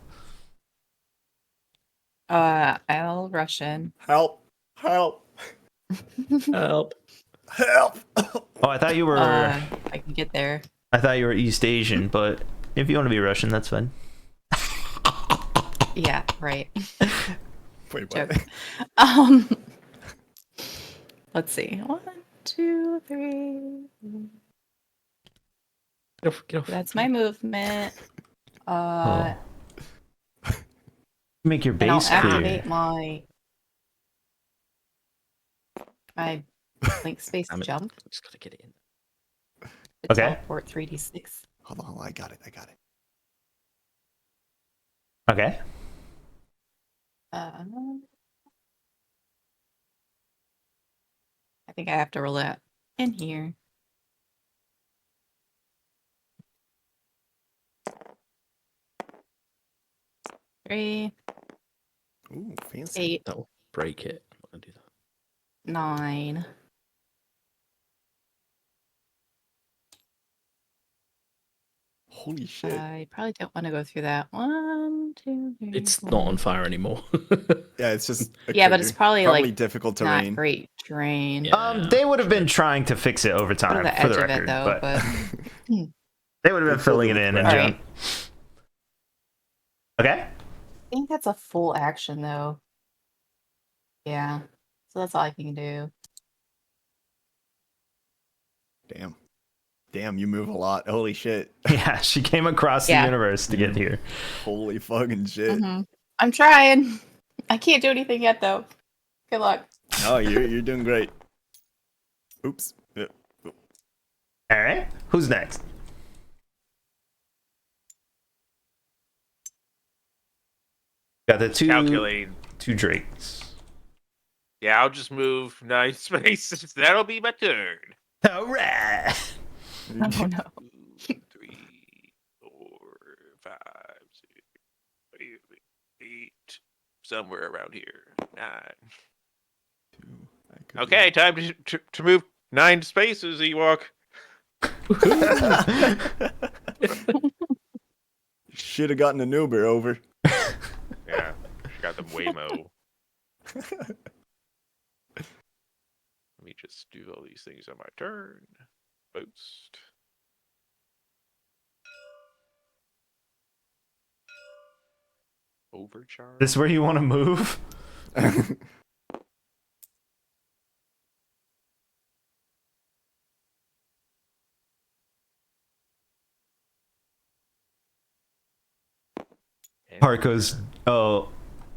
I'll rush in. Help. Help. Help. Oh, I thought you were. I can get there. I thought you were East Asian, but if you want to be Russian, that's fine. Yeah, right. Wait, what? Joke. Let's see. 1, 2, 3. Get off. That's my movement. Oh. Make your And I'll base clear. activate my link space Damn it. jump Just gotta get it in. to Okay. teleport 3d6. Hold on, I got it. Okay. I think I have to roll that in here. Three, Ooh, fancy. 8, That'll break it. I'm not gonna do that. 9. Holy shit. I probably don't want to go through that. 1, 2, 3. It's 4. not on fire anymore. Yeah, it's just a Yeah, but it's crater. probably, like, difficult Not terrain. great terrain. Yeah. They would have been trying to fix it over Go to time, the for edge the of record, it though, but but they would have been They filling it filled it in with and crap. junk. Okay. I think that's a full action though. Yeah. So that's all I can do. Damn, you move a lot. Holy shit. Yeah, she came across the Yeah. universe to get here. Holy fucking shit. Mhm. I'm trying. I can't do anything yet though. Good luck. No, you're doing great. Oops. Yeah. All right. Who's next? Got the Calculating. two drakes. Yeah, I'll just move 9 spaces. That'll be my turn. All right. Oh no. 2, 3, 4, 5, 6, 8, somewhere around here. 9. Okay, time to move 9 spaces, Ewok. Should have gotten an Uber over. Yeah, she got them Waymo. Let me just do all these things on my turn. Boost. Overcharge. This is where you want to move?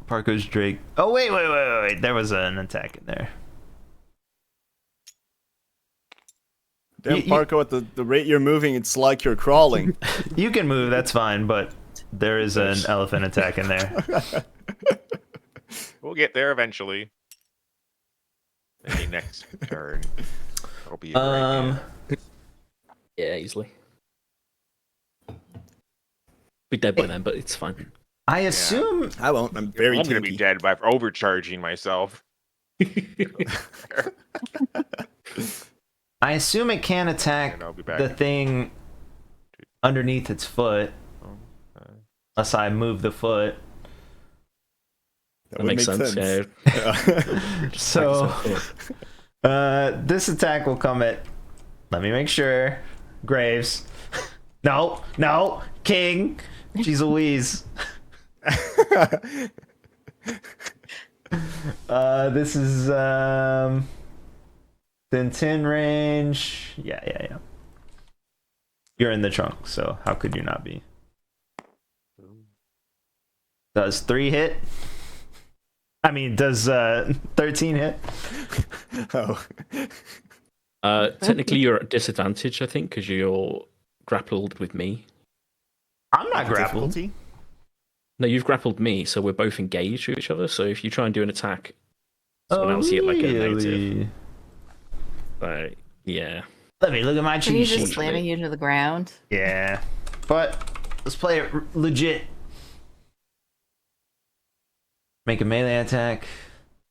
Parko's Drake. Oh wait. There was an attack in there. Damn, You- Parko, at the rate you're moving, it's like you're crawling. You can move, that's fine, but there is an elephant attack in there. We'll get there eventually. Maybe next turn. That'll be a great game. Yeah, easily. Be dead by then, but it's fine. I assume I won't. I'm very I'm gonna be tinky. dead by overcharging myself. it can attack And I'll be back. the thing underneath its foot, unless I move the foot. That would makes make sense. Yeah. So this attack will come at, let me make sure, Graves. No, King. Jeez Louise. This is within 10 range. Yeah. You're in the trunk, so how could you not be? Does 3 hit? I mean, does 13 hit? Oh. Technically, you're at disadvantage, I think, because you're grappled with me. I'm not grappled. Difficulty? No, you've grappled me, so we're both engaged with each other. So if you try and do an attack, someone else you get like a negative. Yeah. Let me look at my Are you cheat just sheet. slamming you to the ground? Yeah, but let's play it legit. Make a melee attack.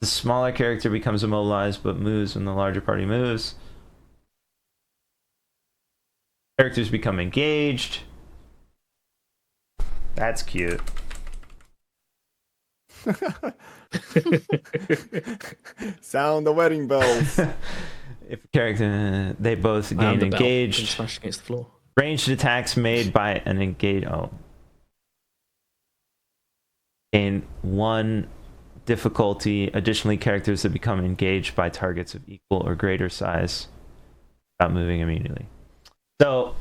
The smaller character becomes immobilized but moves when the larger party moves. Characters become engaged. That's cute. Sound the wedding bells. If a character, they both And gain the bell. engaged. And smash against the floor. Ranged attacks made by an engaged. Oh. Gain 1 difficulty. Additionally, characters that become engaged by targets of equal or greater size without moving immediately. So,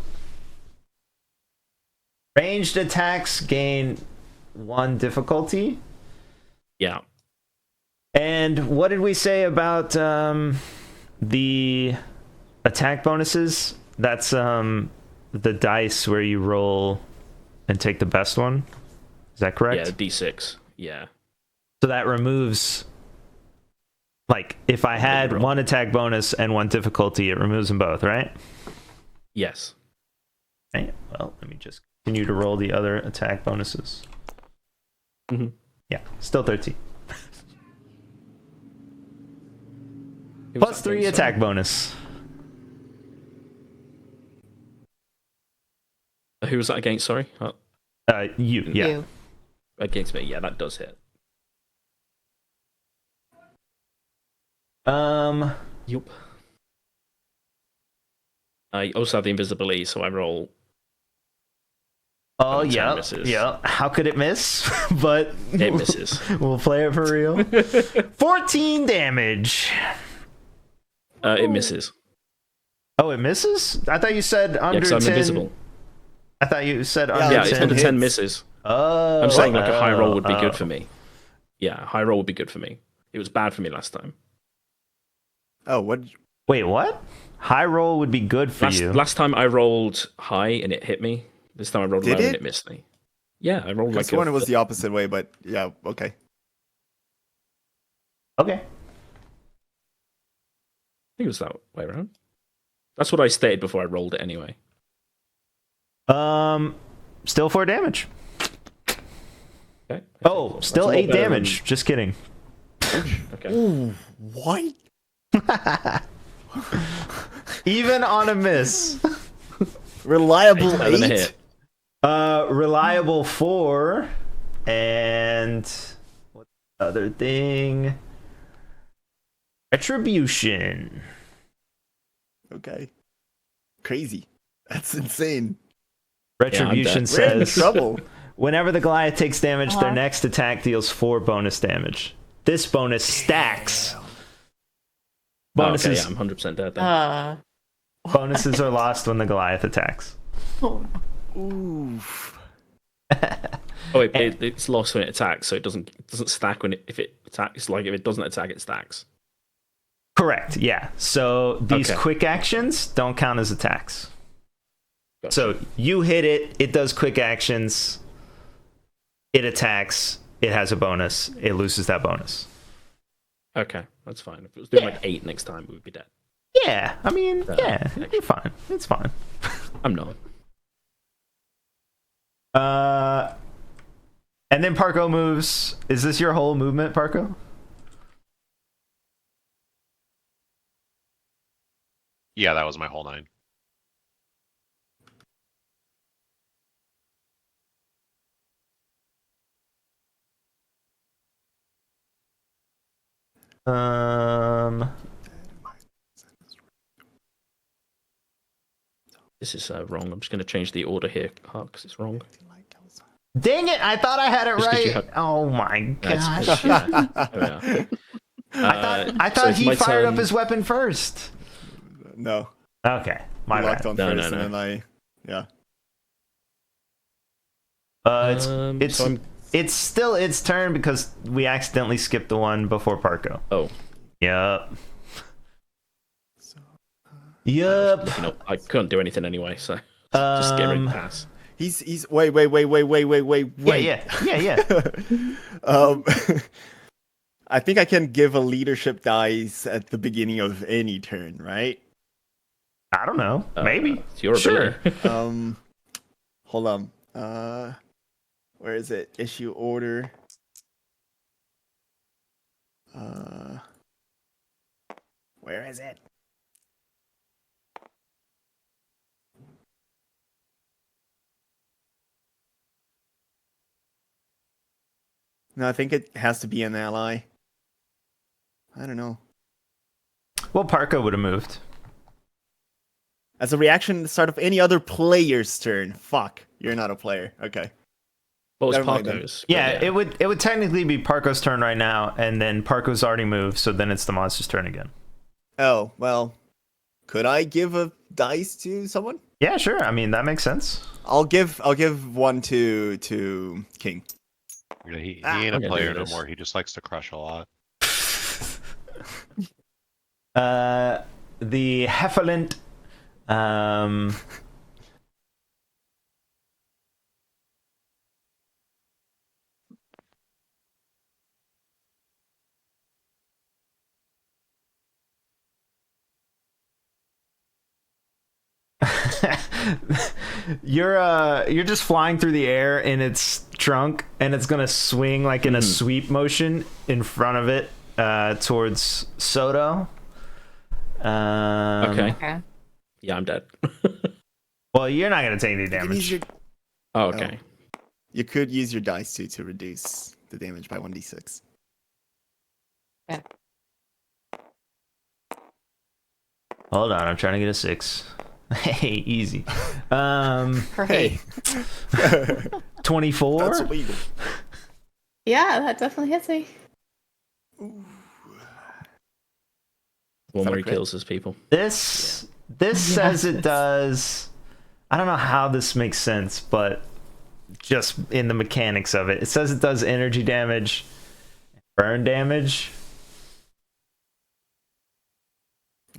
Ranged attacks gain 1 difficulty. Yeah. And what did we say about the attack bonuses? That's the dice where you roll and take the best one. Is that correct? Yeah, D6. Yeah. So that removes, like, if I had 1 attack bonus and 1 difficulty, it removes them both, right? Yes. Okay, well, let me just continue to roll the other attack bonuses. Mm-hmm. Yeah, still 13. Who was Plus that 3 against, attack sorry? bonus. Who was that against? Sorry. Yeah. You. Against me. Yeah, that does hit. Yup. I also have the invisibility, so I roll. Oh, 10 yeah. misses. Yeah. How could it miss? But It misses. we'll play it for real. 14 damage. It misses. Oh, it misses? I thought you said under Yeah, because I'm 10. invisible. I thought you said Yeah, under Yeah, 10. it's under 10 hits. misses. Oh, I'm saying like a high roll would be oh. good for me. Yeah, a high roll would be good for me. It was bad for me last time. Oh, what? Wait, what? High roll would be good for you. Last time I rolled high and it hit me. This time I rolled Did low and it? it missed me. Yeah, I rolled I like sworn it was the opposite way, but yeah, okay. Okay. I think it was that way around. That's what I stated before I rolled it anyway. Still 4 damage. Okay. Oh, That's still a lot 8 better damage. Just kidding. than- Okay. Ooh, what? Even on a miss. Reliable It's better than a 8? hit. Reliable 4. And what other thing? Retribution. Okay. Crazy. That's insane. Retribution dead. We're in says trouble. whenever the Goliath takes damage, their Uh-huh. next attack deals 4 bonus damage. This bonus stacks. Okay, Bonuses yeah, I'm 100% dead then. bonuses are lost when the Goliath attacks. Oof. Oh wait, it's lost when it attacks, so it doesn't stack when if it attacks. Like if it doesn't attack, it stacks. Correct. Yeah. So these Okay. quick actions don't count as attacks. Gotcha. So you hit it, it does quick actions, it attacks, it has a bonus, it loses that bonus. Okay, that's fine. If it was doing Yeah. like 8 next time, we would be dead. Yeah, I mean, yeah, you're fine. It's fine. I'm not. And then Parko moves. Is this your whole movement, Parko? Yeah, that was my whole 9. This is wrong. I'm just going to change the order here because it's wrong. Dang it! I thought I had it Just 'cause you right. have- Oh my That's gosh! yeah. Oh, yeah. I so thought it's he my fired up turn. his weapon first. No. Okay, my I locked bad. on No, first no, and then yeah. It's So I'm- it's still its turn because we accidentally skipped the one before Parko. oh, Yup. Yup. you know, I couldn't do anything anyway, so just get rid of the pass. He's wait. Yeah. I think I can give a leadership dice at the beginning of any turn, right? I don't know. Maybe. It's your Sure. ability. Hold on. Where is it? Issue order. Where is it? No, I think it has to be an ally. I don't know. Well, Parko would have moved. As a reaction at the start of any other player's turn. Fuck, you're not a player. Okay. What was Never mind then. Parko's? But Yeah, it would technically be Parko's turn right now, and then Parko's already moved, so then it's the monster's turn again. Oh, well. Could I give a dice to someone? Yeah, sure. I mean, that makes sense. I'll give one to King. He ain't I'm a gonna player do no this. more. He just likes to crush a lot. The Heffalint. You're just flying through the air in its trunk, and it's gonna swing like in a sweep motion in front of it towards Soto. Okay. Okay. Yeah, I'm dead. Well, you're not gonna take any You can use damage. your- Oh, okay. You could use your dice to reduce the damage by 1d6. Hold on, I'm trying to get a 6. Hey, easy. Great. 24. That's illegal. Yeah, that definitely hits me. One that where a he crit? kills his people. This says it does. I don't know how this makes sense, but just in the mechanics of it, it says it does energy damage, burn damage.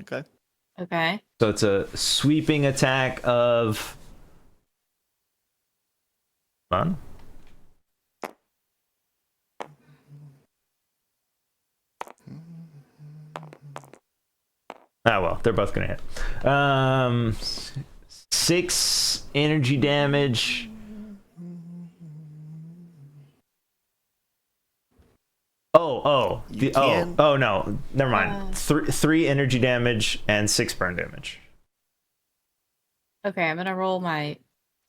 Okay. Okay. So it's a sweeping attack of. Fun. Oh well, they're both gonna hit. 6 energy damage. You can- Oh no, never mind. 3 energy damage and 6 burn damage. Okay, I'm gonna roll my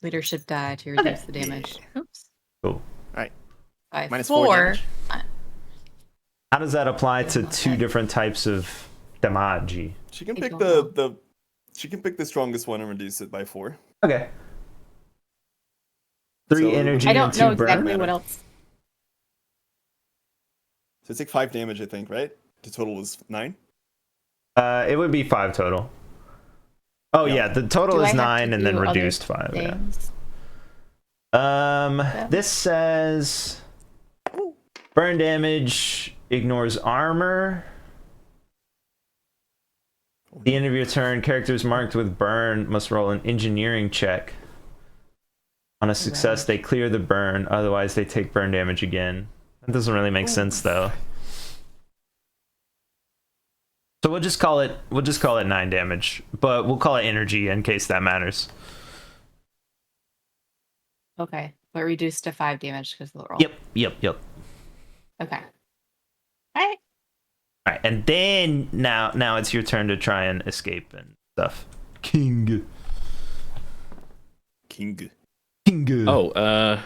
leadership die to reduce the damage. Oops. Cool. Alright. By -4 4. damage. How does that apply to 2 different types of damage? She can I pick don't the strongest one and reduce it by 4. Okay. 3 So it would energy I be- and don't 2 know burn. exactly what else. So it's like 5 damage, I think, right? The total was 9. It would be 5 total. Oh Yeah. yeah, the total Do I is have to 9 and then do other reduced 5. Yeah. Things? This says burn damage ignores armor. At the end of your turn, characters marked with burn must roll an engineering check. On a success, they clear the burn. Otherwise, they take burn damage again. That doesn't really make sense, though. So we'll just call it 9 damage, but we'll call it energy in case that matters. Okay, but reduced to 5 damage because of the roll. Yep. Okay. Alright. All right, and then now it's your turn to try and escape and stuff. King. Oh,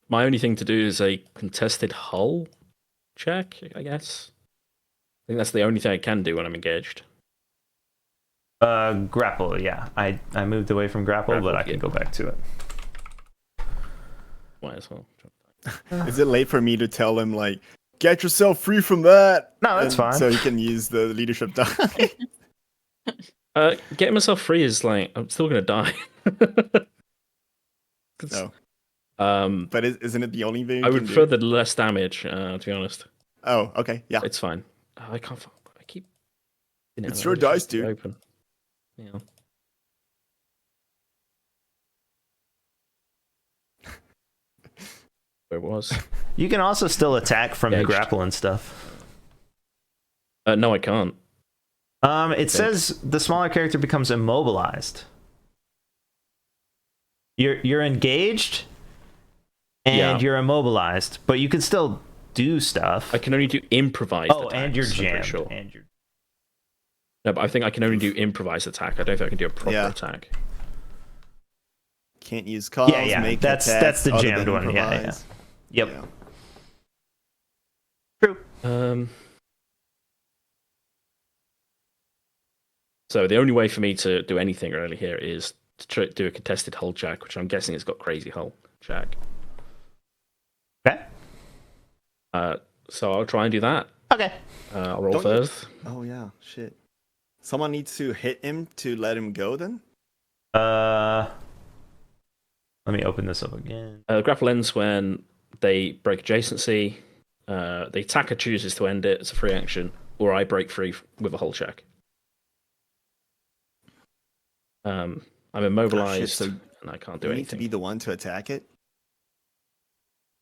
my only thing to do is a contested hull check, I guess. I think that's the only thing I can do when I'm engaged. Grapple. Yeah, I moved away from grapple, but I can go back to it. Might as well. Is it late for me to tell him, like, get yourself free from that? No, that's And fine. So he can use the leadership die. Getting myself free is like I'm still gonna die. No. Um, But isn't it the only thing you I can would do? prefer the less damage. To be honest, Oh, okay. Yeah. it's fine. I can't. I keep. It's your dice, dude. Open. Yeah. Where it was? You can also still attack from the Engaged. grapple and stuff. No, I can't. It says the smaller character becomes immobilized. You're engaged, and Yeah. you're immobilized, but you can still do stuff. I can only do improvised. Oh, and you're attacks, I'm pretty jammed. Sure. And you're... No, but I think I can only do improvised attack. I don't think I can do a proper Yeah. attack. Can't use calls. Yeah, Make that's attacks the other jammed than one. Yeah. improvise. Yep. Yeah. True. So the only way for me to do anything really here is to do a contested hull check, which I'm guessing has got crazy hull check. Okay. So I'll try and do that. Okay. I'll roll Don't you- first. Oh yeah. Shit. Someone needs to hit him to let him go. Then. Let me open this up again. Grapple ends when they break adjacency. The attacker chooses to end it. It's a free action, or I break free with a hull check. I'm immobilized, so and I can't do You need to anything. be the one to attack it.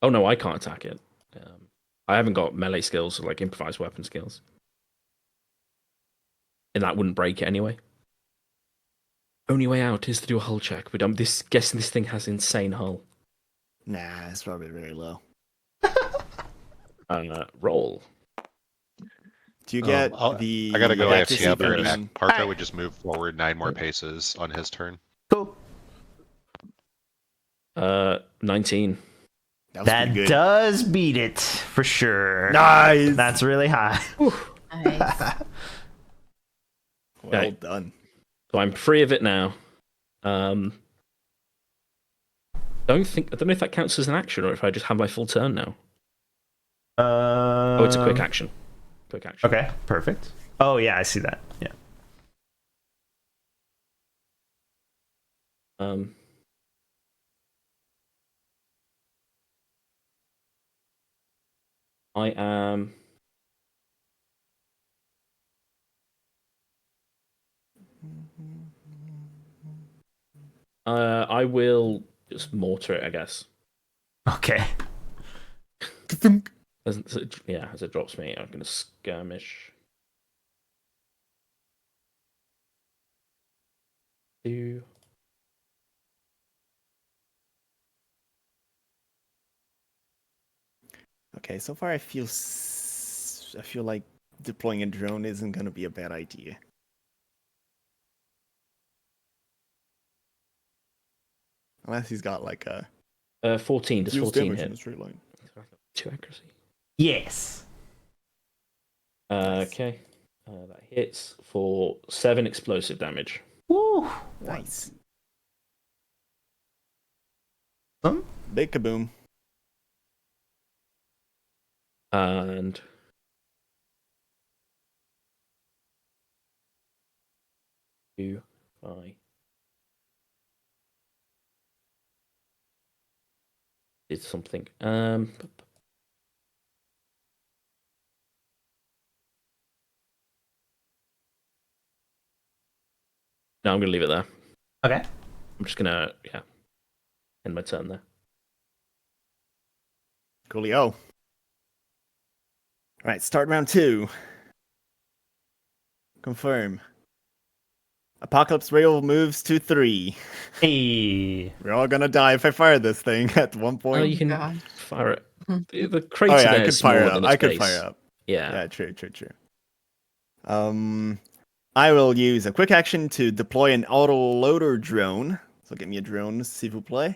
Oh no, I can't attack it. I haven't got melee skills or like improvised weapon skills, and that wouldn't break it anyway. Only way out is to do a hull check, but I'm guessing this thing has insane hull. Nah, it's probably very low. Roll. Do you get I gotta go accuracy AFK from- back. Parker would just move forward 9 more paces on his turn. Cool. 19. That was That pretty good. does beat it for sure. Nice. That's really high. Nice. Well Okay. done. So I'm free of it now. I don't know if that counts as an action or if I just have my full turn now. Oh, it's a quick action. Quick action. Okay, perfect. Oh yeah, I see that. Yeah. I am. I will just mortar it, I guess. Okay. As it drops me, I'm gonna skirmish. 2. Okay, so far I feel like deploying a drone isn't gonna be a bad idea. Unless he's got like a 14. Does deals 14 damage in a hit? straight line. 2 accuracy. Yes. Okay. That hits for 7 explosive damage. Woo. Nice. Some? Big kaboom. And 2, 5. Did something. No, I'm gonna leave it there. Okay. I'm just gonna end my turn there. Coolio. Alright, start round 2. Confirm. Apocalypse Rail moves to 3. Hey. We're all gonna die if I fire this thing at one point. Oh, you can God. fire it. The crater Oh yeah, there I could is fire smaller up. than I its could base. fire up. Yeah. Yeah, true. I will use a quick action to deploy an auto loader drone. So get me a drone, s'il vous plaît.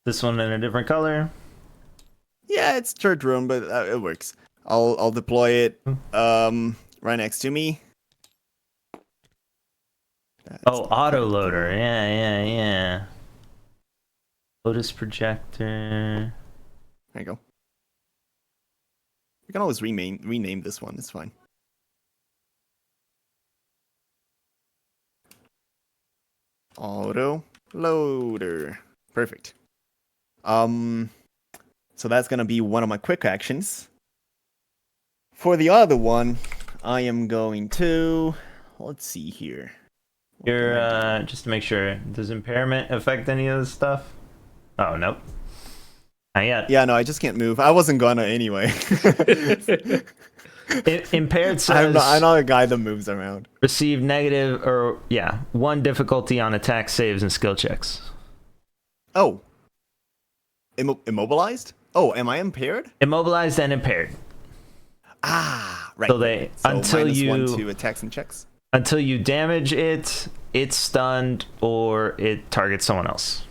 This one in a different color. Yeah, it's third drone, but it works. I'll deploy it right next to me. Oh, auto loader. Yeah. Lotus projector. There you go. We can always rename this one. It's fine. Auto loader. Perfect. So that's gonna be one of my quick actions. For the other one, I am going to let's see here. What can I do? Just to make sure, does impairment affect any of this stuff? Oh nope. Not yet. Yeah, no, I just can't move. I wasn't gonna anyway. Impaired says I'm not a guy that moves around. receive negative or 1 difficulty on attack saves and skill checks. Oh. Immobilized? Oh, am I impaired? Immobilized and impaired. Ah, right. So they until -1 you to attacks and checks. until you damage it, it's stunned or it targets someone else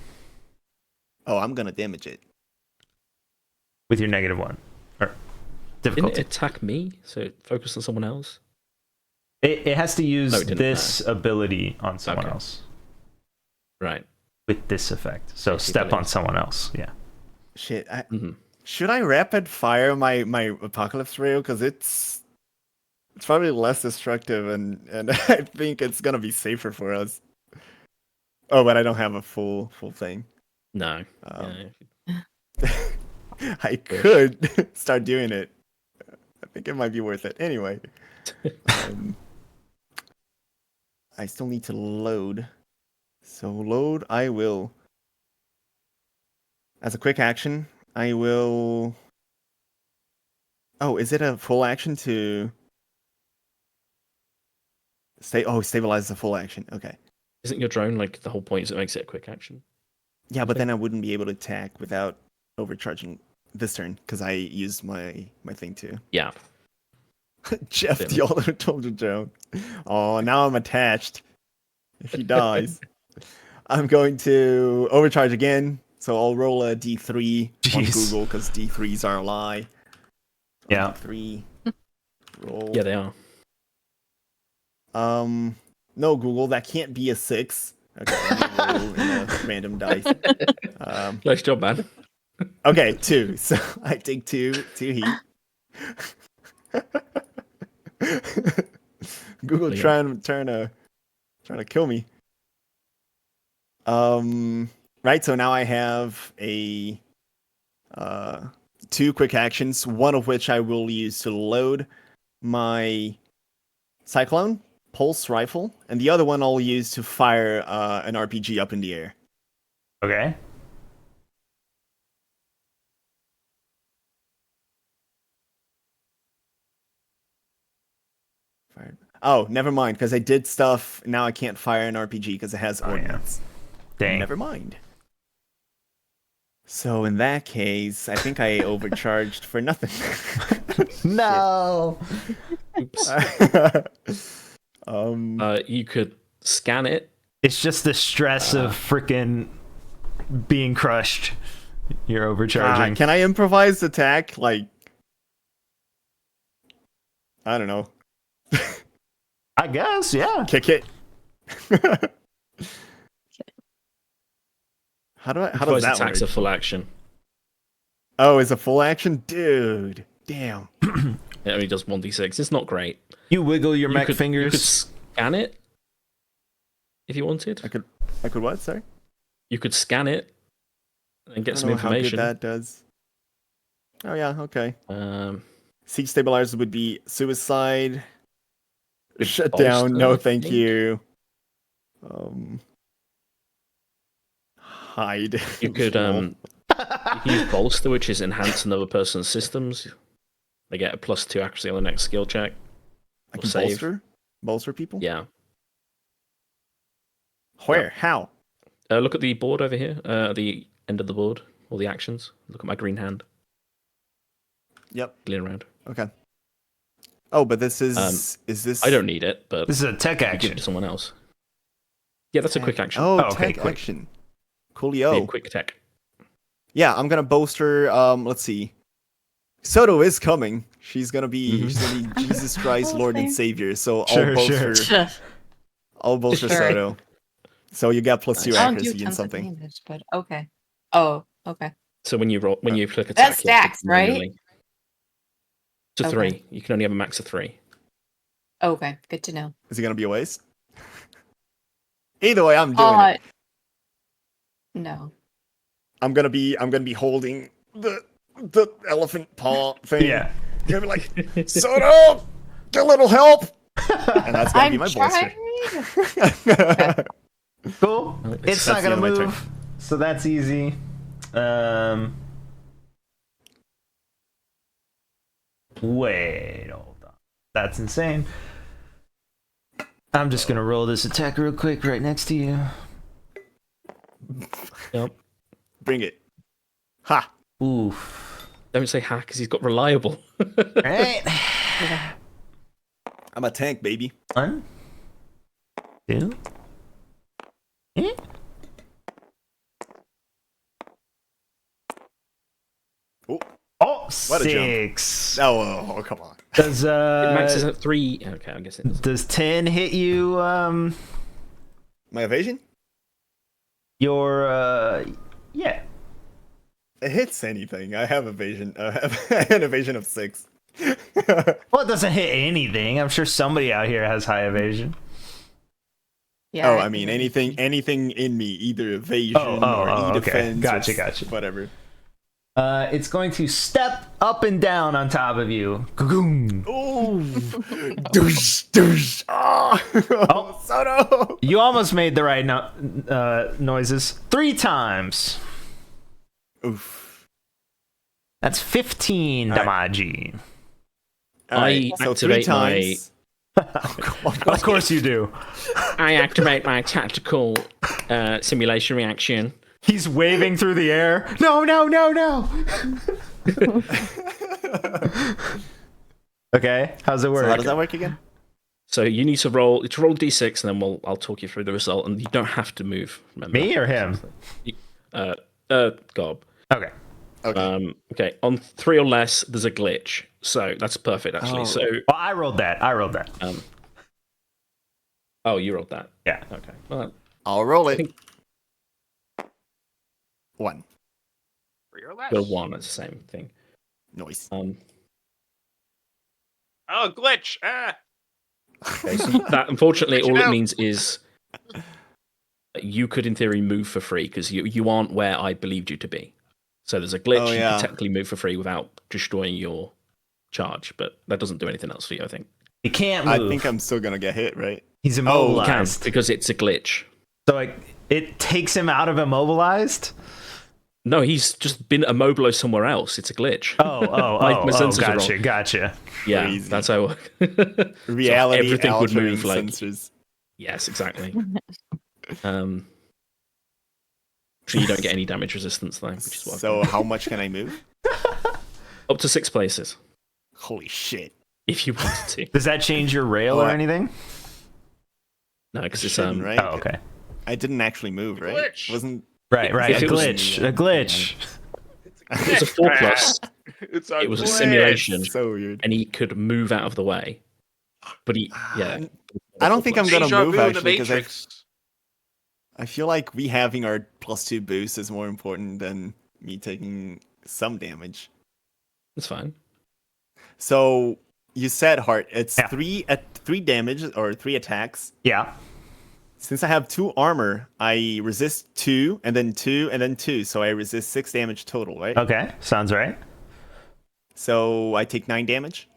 Oh, I'm gonna damage it. with your -1 or Didn't difficulty. it attack me? So it focused on someone else? It has to use No, it didn't, this ability on someone Okay. else Right. with this effect. So Yes, step it on is. someone else. Yeah. Shit. Mm-hmm. Should I rapid fire my apocalypse rail? Because it's It's probably less destructive, and I think it's gonna be safer for us. Oh, but I don't have a full thing. No. Um, Yeah. I could start doing it. I think it might be worth it. Anyway, I still need to load. So load, I will. As a quick action, I will. Oh, is it a full action to stay? Oh, stabilize the full action. Okay. Isn't your drone like the whole point is it makes it a quick action? Yeah, but then I wouldn't be able to attack without overcharging this turn because I used my thing too. Yeah. Jeff, Damn the it. older told you, Joe. Oh, now I'm attached. If he dies, I'm going to overcharge again. So I'll roll a D3 on Jeez. Google because D3s are a lie. Yeah. D3. Roll. Yeah, they are. No, Google, that can't be a 6. Okay, let me roll in a random dice. Nice job, man. Okay, 2. So I take 2 heat. Google Yeah. trying to kill me. Right, so now I have a 2 quick actions, one of which I will use to load my Cyclone Pulse Rifle, and the other one I'll use to fire an RPG up in the air. Okay. Fire. Oh, never mind, because I did stuff. Now I can't fire an RPG because it has Oh, yeah. ordnance. Dang. Never mind. So in that case, I think I overcharged for nothing. No. Oops. You could scan it. It's just the stress of freaking being crushed. You're overcharging. Can I improvise attack? Like, I don't know. I guess, yeah. Kick it. How does Voice that attacks work? a full action. Oh, it's a full action, dude. Damn. It only does 1d6. It's not great. You wiggle your You mech could fingers. scan it if you wanted. I could what? Sorry. You could scan it and I get don't some know how good information. that does. Oh yeah. Okay. Um, Siege stabilizers would be suicide. Good Shut bolster, down. No, I thank think. you. Hide. you could Lol. you can use bolster, which is enhance another person's systems. They get a +2 accuracy on the next skill check. I or can save. bolster people. Yeah. Where? How? Look at the board over here. At the end of the board, all the actions. Look at my green hand. Yep. Clean around. Okay. Oh, but this is this? I don't need it, but This is a tech you give action. it to someone else. Yeah, that's a quick action. Oh, Oh, okay, tech quick. action. Be a Coolio. quick tech. Yeah, I'm gonna bolster. Let's see. Soto is coming. She's gonna be Jesus Christ, Lord and Savior. So Sure, I'll bolster. sure. I'll bolster Sure. Soto. So you got +2 I don't do accuracy and tons of something. damage, but okay. Oh, okay. So when you click attack, That's you have to stacks, right? manually- To Okay. 3. You can only have a max of 3. Okay, good to know. Is it gonna be a waste? Either way, I'm doing it. No. I'm gonna be holding the elephant paw thing. Yeah. You're gonna be like, Soto, get a little help. And that's gonna be my bolster. Cool. Oh, It's that's not the gonna end of my turn. move, so that's easy. Wait, hold on. That's insane. I'm just gonna roll this attack real quick right next to you. Yep. Bring it. Ha. Oof. Don't say hack because he's got reliable. Alright. I'm a tank, baby. 1, 2. Eh? Oh, Oh, What a jump. 6. oh, come on. Does It maxes at 3. Okay, I guess it doesn't. does 10 hit you? My evasion? Your yeah. It hits anything. I have evasion. I have an evasion of 6. Well, it doesn't hit anything. I'm sure somebody out here has high evasion. Yeah. Oh, I mean anything in me, either evasion or okay. defense. Gotcha. Whatever. It's going to step up and down on top of you. Gagoom. Oh, douche, douche. Oh, Soto. You almost made the right noises 3 times. Oof. That's 15 All right. damage. All right, I so 3 activate my- times. Of course you do. I activate my tactical simulation reaction. He's waving through the air. No. Okay, how's it work? So how does that work again? So you need to roll d6, and then I'll talk you through the result, and you don't have to move. Remember? Me or him? Gob. Okay. Okay. Okay, on 3 or less, there's a glitch. So that's perfect, actually. Oh. So, Well, I rolled that. oh, you rolled that. Yeah. Okay. Well, I'll roll I it. think 1. 3 or less. got a 1. It's the same thing. Noise. Oh, glitch. Ah. Okay, so that unfortunately, Glitching all it out. means is that you could, in theory, move for free because you aren't where I believed you to be. So there's a glitch. Oh, You yeah. can technically move for free without destroying your charge, but that doesn't do anything else for you, I think. He can't I move. think I'm still gonna get hit, right? He's You can, immobilized. because it's a glitch. So it takes him out of immobilized? No, he's just been immobilized somewhere else. It's a glitch. Oh, my sensors are wrong. gotcha. Yeah, Crazy. that's how. Reality everything would altering move like- sensors. Yes, exactly. So you don't get any damage resistance though, which is what. So how much can I move? Up to 6 places Holy shit. if you wanted to. Does that change your rail or anything? No, because it's Shouldn't, right? Oh, okay. I didn't actually move, right? Glitch. Wasn't Right. If A it was- glitch. It was a 4 plus. It's a It was a glitch. simulation, so weird. and he could move out of the way. But yeah. I don't think I'm gonna Deja move vu in the actually because Matrix. I feel like we having our +2 boost is more important than me taking some damage. It's fine. So you said Hart, it's Yeah. 3 damage or 3 attacks. Yeah. Since I have 2 armor, I resist 2 and then 2 and then 2, so I resist 6 damage total, right? Okay. Sounds right. So I take 9 damage.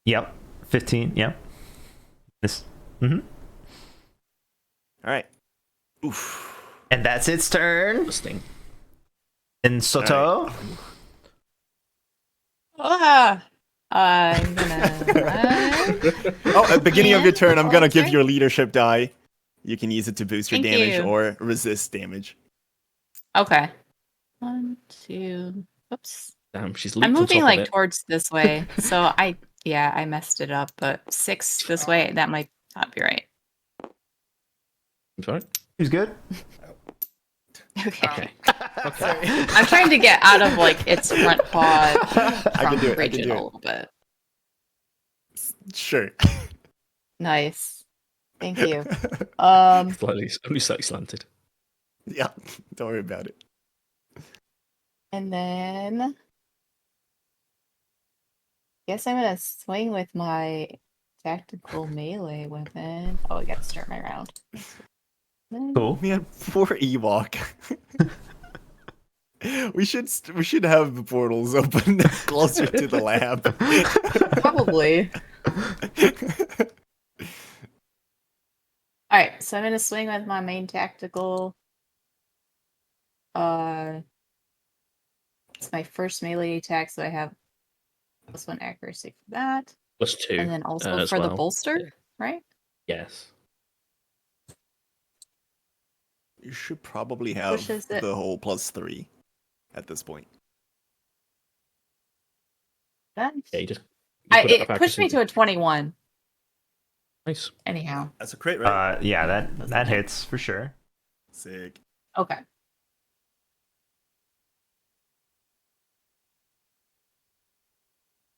Yep. 15. Yep. This. All right. Oof. And that's its turn. Sting. And Soto. I'm gonna. Oh, at the beginning of your turn, I'm gonna give sorry. you a leadership die. You can use it to boost your Thank damage you. or resist damage. Okay. 1, 2. Oops. Damn, she's I'm leaped on moving top of like it. towards this way, so I messed it up. But 6 this way, that might not be right. It's all right. He's good. Okay. Okay. I'm trying to get out of like its front paw I can from do it. I rigid can do a it. little bit. Sure. Nice. Thank you. Only slightly slanted. Yeah. Don't worry about it. And then guess I'm gonna swing with my tactical melee weapon. Oh, I gotta start my round. Cool. We had 4 Ewok. we should have the portals open closer to the lab. Probably. Alright, so I'm gonna swing with my main tactical. It's my first melee attack, so I have +1 accuracy for that. +2. And then also as for the well. bolster, Yeah. right? Yes. You should probably have Pushes it. the whole +3 at this point. Yeah, you just. You put It up pushed me accuracy. to a 21. Nice. Anyhow. That's a crit, Yeah, that hits for sure. Sick. Okay.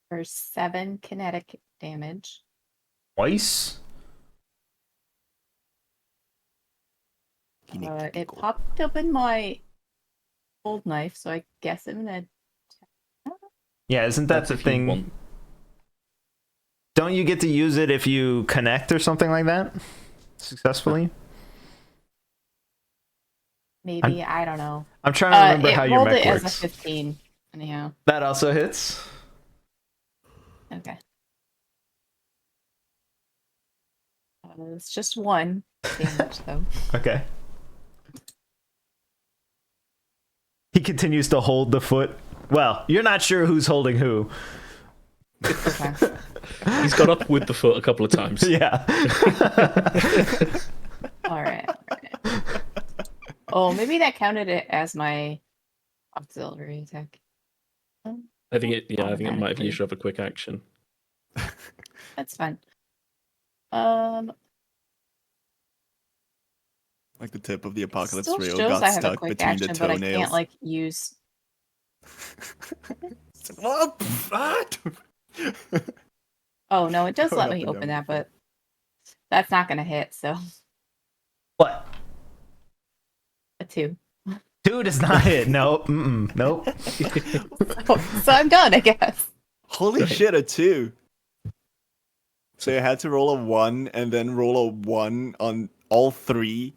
For 7 kinetic damage. Twice. It popped up in my old knife, so I guess I'm gonna. Yeah, isn't that That's the if you thing? want- Don't you get to use it if you connect or something like that successfully? Maybe, I don't know. I'm trying to remember It how your rolled mech it as a works. 15. Anyhow, That also hits. okay. It's just 1 damage, though. Okay. He continues to hold the foot. Well, you're not sure who's holding who. Okay. He's got up with the foot a couple of times. Yeah. All right. Oh, maybe that counted it as my auxiliary attack. I think it might have Automatically. used up a quick action. That's fine. Like the tip of the apocalypse Still rail shows got I have a stuck quick between action, the but I toenails. can't like use. What? Oh no, it does Going let up me and open down that, the but that's not gonna hit. So What? a 2. 2 does not hit. Nope. Mm-mm. Nope. So I'm done, I guess. Holy Right. shit, a 2. So you had to roll a 1 and then roll a 1 on all 3.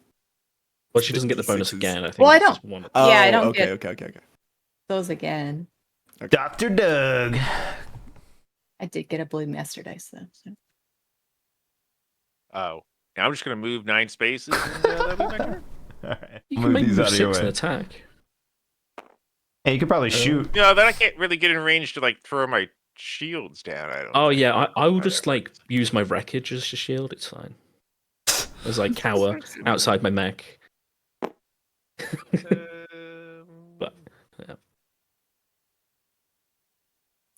Well, she doesn't get the bonus D6s. again. I think. Well, I it's just don't- one. Oh, Yeah, I don't okay, get- okay. Those again. Dr. Doug. I did get a blue master dice though. So. Oh, now I'm just gonna move 9 spaces. And, that'll be my turn. All right. You can Move make these move out of your 6 and way. attack. Hey, you could probably shoot. No, then I can't really get in range to like throw my shields down. I don't. Oh think. yeah, I will just Whatever. like use my wreckage as a shield. It's fine. As I cower outside my mech. But yeah.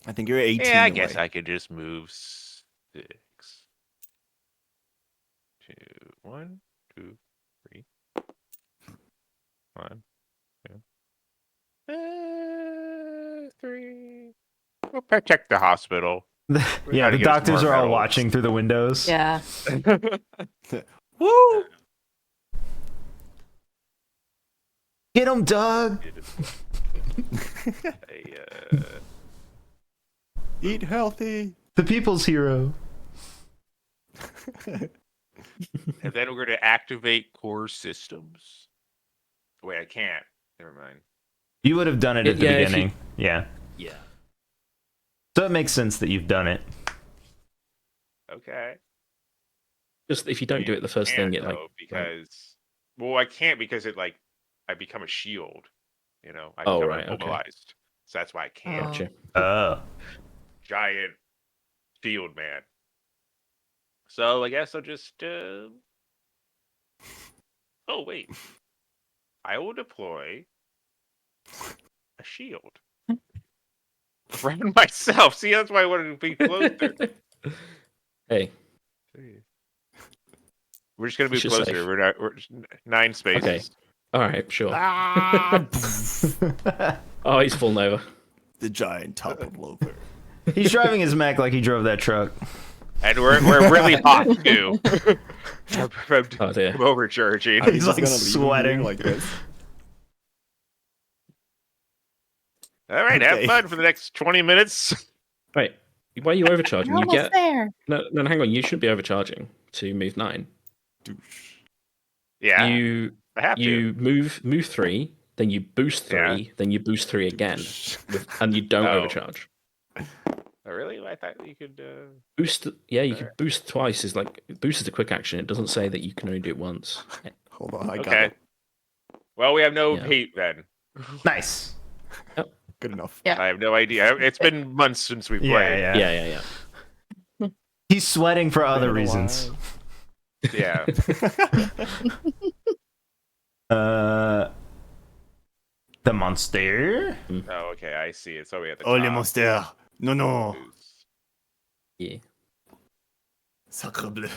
I think you're 18 Yeah, I away. guess I could just move 6. 2, 1, 2, 3. 1, 2. 3. We'll protect the hospital. Yeah, gotta the get us doctors more are all medals. watching through the windows. Yeah. Woo! Get him, Doug. Eat healthy. The people's hero. And then we're going to activate core systems. Wait, I can't. Never mind. You would have done it at the Yeah, if you- beginning. Yeah. Yeah. So it makes sense that you've done it. Okay. Just if you don't do it the first Can't, thing, it like though, because well, I can't because it like I become a shield. You know, I Oh, become right, okay. immobilized. So that's why I can't. gotcha. Oh. Giant shield man. So I guess I'll just. Oh wait, I will deploy a shield around myself. See, that's why I wanted to be closer. Hey, We're just gonna move You're closer. safe. We're 9 spaces. Okay. all right, sure. Ah! Oh, he's fallen over. The giant toppled over. He's driving his mech like he drove that truck. And we're really hot too. from, Oh dear. from overcharging. He's, like, just gonna leave him here sweating. like this. All right, Okay. have fun for the next 20 minutes. Wait, why are you overcharging? We're You almost get there. no, hang on. You should be overcharging to move 9. Douche. Yeah, You I have to. you move 3, then you boost 3, then you boost 3 again, and you don't Oh. overcharge. Oh, really? I thought you could. Boost, yeah, you can Alright. boost twice. Is like boost is a quick action. It doesn't say that you can only do it once. Hold on, I got Okay. it. Well, we have no Yeah. heat then. Nice. Good enough. Yeah. I have no idea. It's been months since we Yeah, played. yeah, Yeah. He's sweating for other Been a reasons. while. Yeah. The monster. Oh, okay. I see it. So we have the Oh, le top. monster. No, no. Yeah. Sacre bleu.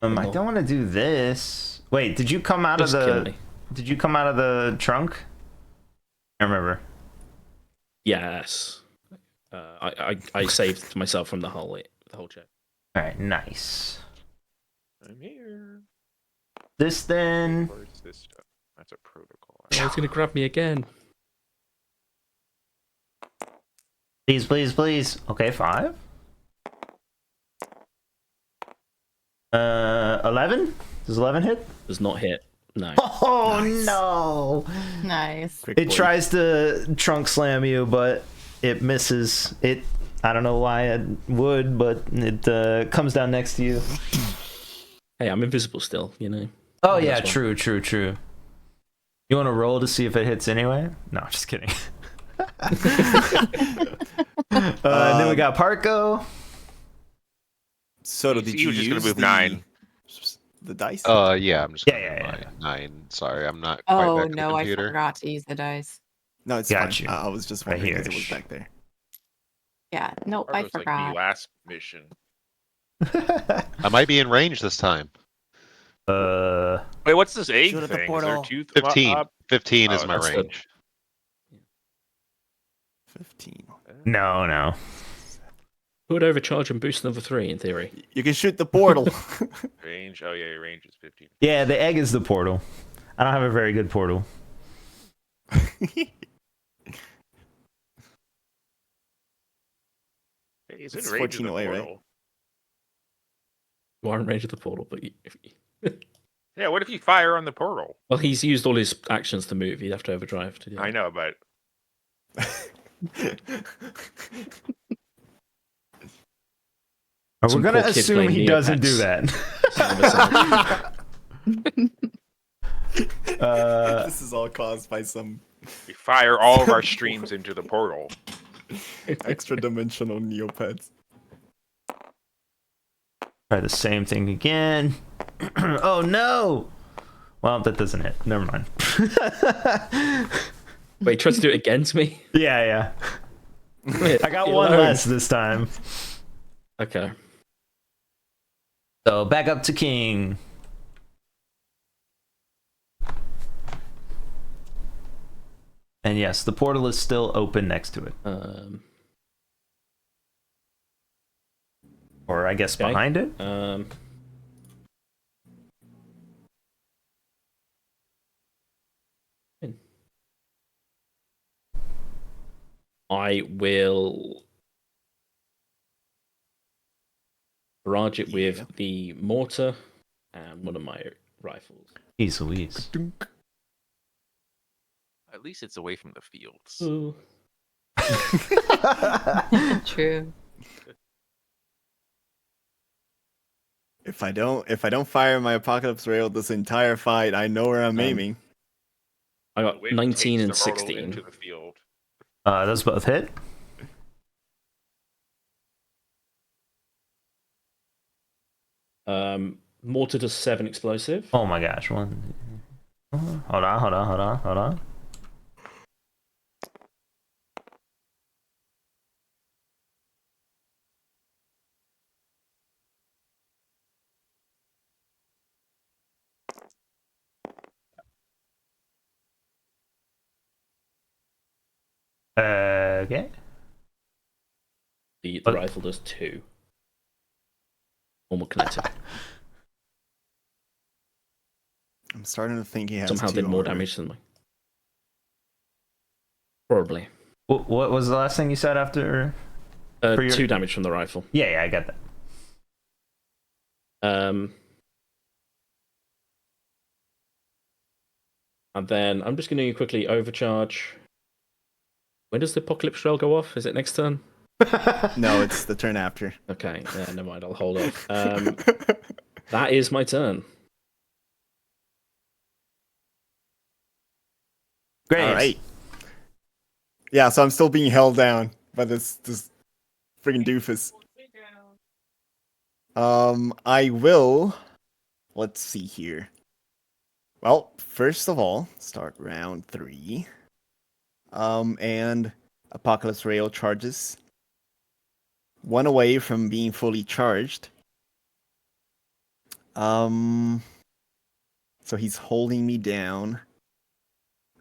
I don't want to do this. Wait, did you come out Just of kill the? me. Did you come out of the trunk? I remember. Yes. I saved myself from the whole check. All right, nice. I'm here. This then. Where's this stuff? That's a protocol. Oh, he's gonna grab me again. Please, please, please. Okay, 5. 11? Does 11 hit? Does not hit. No. Oh Nice. no! Nice. Quick It boy. tries to trunk slam you, but it misses. I don't know why it would, but it comes down next to you. Hey, I'm invisible still, you know. Oh Yeah, yeah, that's fine. true. You want to roll to see if it hits anyway? No, just kidding. And then we got Parko. So You did were you just gonna use move 9. the dice? Yeah, I'm just Yeah, gonna yeah, move yeah. 9. Sorry, I'm not quite Oh back to the no, I computer. forgot to use the dice. No, it's Got fine. you. I was just Right wondering because it here-ish. was back there. Yeah, nope, I It's like the forgot. last mission. I might be in range this time. Wait, what's this egg Shoot at the thing? Is there portal. 2 15. 15 is Oh, my that's the- range. 15. no. Who would overcharge and boost another 3 in theory? You can shoot the portal. range? Oh yeah, your range is 15. Yeah, the egg is the portal. I don't have a very good portal. Hey, he's It's in range of 14 the away, right? portal. You are in range of the portal, but Yeah, what if you fire on the portal? well, he's used all his actions to move. He'd have to overdrive to do that. I know, but We're Some gonna poor kid assume playing he doesn't do Neopets. that. This is all caused by some we fire all of our streams into the portal. extra dimensional Neopets. Try the same thing again. Oh no! Well, that doesn't hit. Never mind. Wait, try to do it against me? Yeah. I got You're one alone. less this time. Okay. So back up to King. And yes, the portal is still open next to it. Or I guess Okay. behind it. I will barrage it with the mortar and one of my rifles. Jeez Louise. At least it's away from the fields. Ooh. True. If I don't fire my apocalypse rail this entire fight, I know where I'm aiming. I The got wind 19 and takes the hurdle 16. into the field. Those both hit. Mortar does 7 explosive. Oh my gosh. One. Hold on. Okay. The What? rifle does 2. Normal kinetic. I'm starting to think he has Somehow two did more armor. damage than me. Probably. What was the last thing you said after? For your- 2 damage from the rifle. Yeah, I got that. And then I'm just going to quickly overcharge. When does the apocalypse rail go off? Is it next turn? No, it's the turn after. Okay, yeah, never mind. I'll hold off. That is my turn. Great. All right. Yeah, so I'm still being held down by this freaking doofus. I will. Let's see here. Well, first of all, start round 3. And Apocalypse Rail charges. 1 away from being fully charged. So he's holding me down.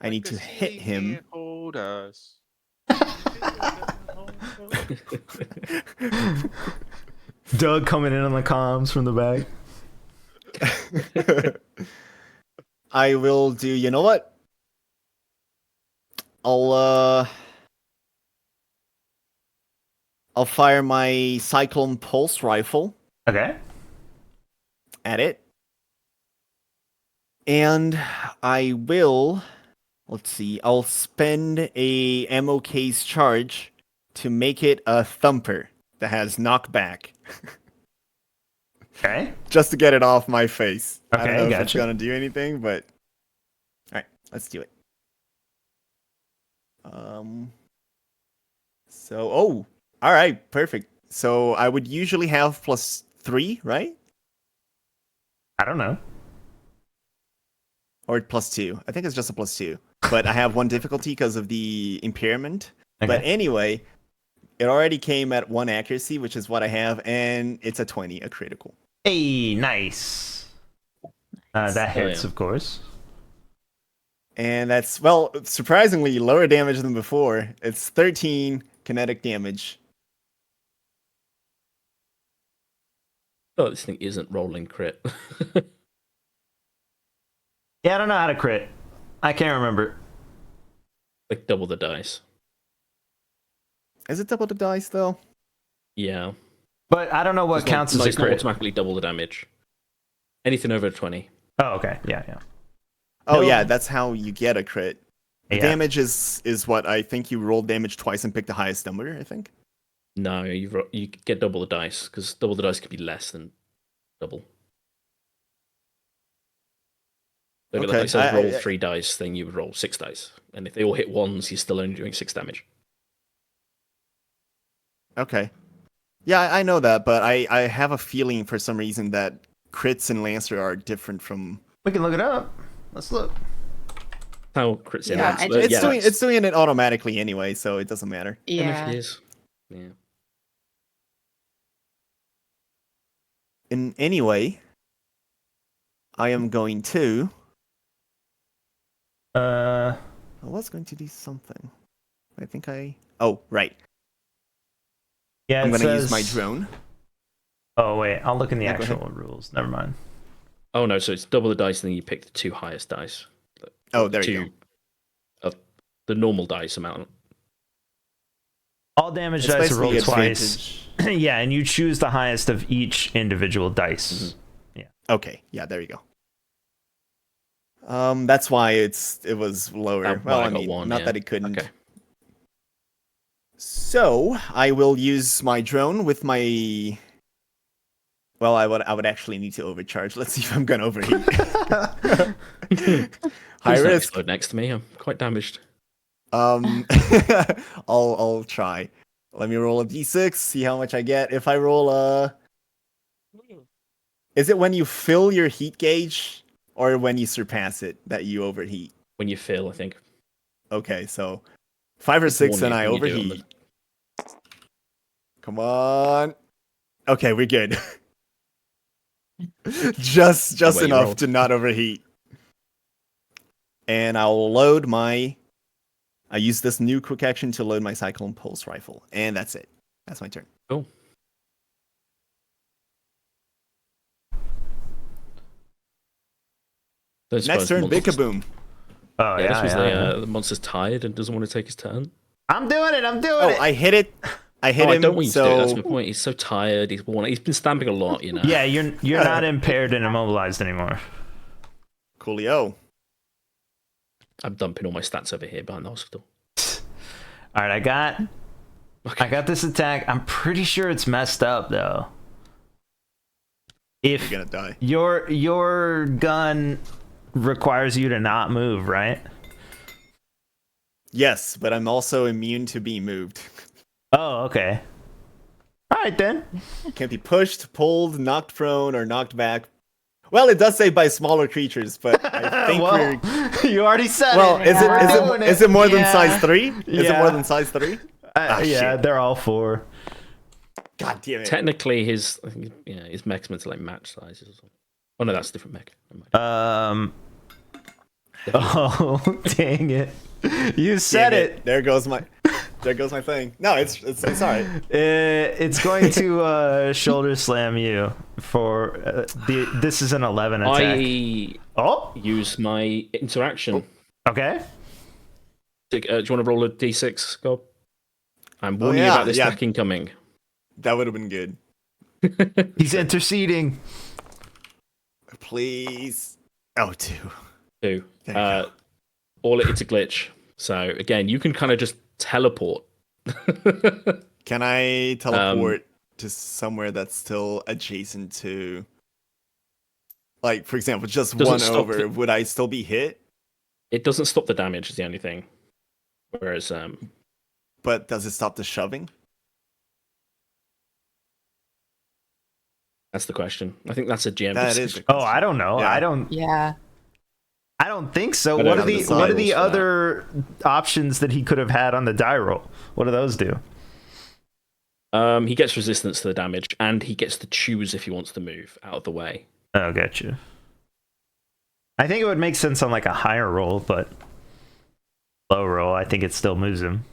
I need to hit him. Hold us. Doug coming in on the comms from the back. I will do. You know what? I'll I'll fire my Cyclone Pulse Rifle Okay. at it. And I will, let's see, I'll spend a ammo case charge to make it a thumper that has knockback. Okay. Just to get it off my face. I don't Okay, know if it's gotcha. gonna do anything, but alright, let's do it. Alright, perfect. So I would usually have +3, right? I don't know. Or +2. I think it's just a +2. But I have 1 difficulty because of the impairment. Okay. But anyway, it already came at 1 accuracy, which is what I have, and it's a 20, a critical. Hey, nice. That hits, yeah. of course. And that's, well, surprisingly lower damage than before. It's 13 kinetic damage. Oh, this thing isn't rolling crit. Yeah, I don't know how to crit. I can't remember. Like double the dice. Is it double the dice, though? Yeah. But I don't know what It's counts not, as a it's not crit. automatically double the damage. Anything over 20. Oh, okay. Yeah, yeah. Oh, No. yeah, that's how you get a crit. The Yeah. damage is what? I think you roll damage twice and pick the highest number, I think. No, you get double the dice, because double the dice could be less than double. So if it, Okay, like, says roll I- 3 dice, then you would roll 6 dice. And if they all hit ones, you're still only doing 6 damage. Okay. Yeah, I know that, but I have a feeling for some reason that crits and Lancer are different from... We can look it up. Let's look. How crits in Yeah, it, I but just- yeah, It's doing it automatically anyway, so it doesn't matter. even if Yeah. it is. Yeah. In anyway, I am going to... I was going to do something. I think I... Oh, right. Yeah, I'm it going to use my says- drone. Oh, wait. I'll look in the Yeah, go ahead. actual rules. Never mind. Oh no, so it's double the dice, and then you pick the 2 highest dice. Oh, there you go. The normal dice amount. All damage It's dice are rolled basically twice. advantage. Yeah, and you choose the highest of each individual dice. Okay, yeah, there you go. That's why it was lower. That's Well, why I I got mean, 1, not yeah. that it couldn't. Okay. So I will use my drone with my. Well, I would actually need to overcharge. Let's see if I'm gonna overheat. High Please don't risk. explode next to me. I'm quite damaged. I'll try. Let me roll a d6. See how much I get. If I roll a. Is it when you fill your heat gauge, or when you surpass it that you overheat? When you fail, I think. Okay, so 5 or 6 and I Warning when you do it on overheat. Come on. Okay, we're good. just Wait, you enough rolled. to not overheat. And I'll load my. I use this new quick action to load my Cyclone Pulse Rifle, and that's it. That's my turn. Cool. Don't Next suppose turn, the big monster's- kaboom. Oh, Yeah, yeah. this was yeah. the monster's tired and doesn't want to take his turn. I'm doing it. I'm doing Oh, it. I hit it. I hit I him. don't want you to do it. That's So my point. He's so tired. He's worn. He's been stamping a lot, you know. Yeah, you're not impaired and immobilized anymore. coolio. I'm dumping all my stats over here behind the hospital. All right, I got Okay. this attack. I'm pretty sure it's messed up though. If You're gonna die. your gun requires you to not move, right? Yes, but I'm also immune to being moved. Oh, okay. All right then. Can't be pushed, pulled, knocked prone, or knocked back. Well, it does say by smaller creatures, but I think we're. well, you already said Well, it. is We're doing it is it more than Yeah. size 3? Is it Yeah. more than size 3? Ah, yeah, shit. they're all 4. God damn it. Technically, his mech's meant to like match sizes or something. Oh no, that's a different mech. Never mind. Oh, dang it. You said Damn it. There goes my thing. No, it's alright. It's going to shoulder slam you for this is an 11 attack. I Oh, use my interaction. okay. Do you want to roll a d6, Gob? I'm Oh, warning you yeah, about this yeah. attack incoming. That would have been good. He's interceding. Please. Oh, 2. Two. There you go. It's a glitch. So again, you can kind of just teleport. Can I teleport to somewhere that's still adjacent to, like, for example, just Doesn't one stop over? the- Would I still be hit? It doesn't stop the damage is the only thing. Whereas But does it stop the shoving? that's the question. I think that's a GM That is decision. the Oh, I don't know. Yeah. Yeah. I don't think so. I What don't are the understand what are the the rules for that. other options that he could have had on the die roll? What do those do? He gets resistance to the damage, and he gets to choose if he wants to move out of the way. Oh, gotcha. I think it would make sense on like a higher roll, but low roll, I think it still moves him.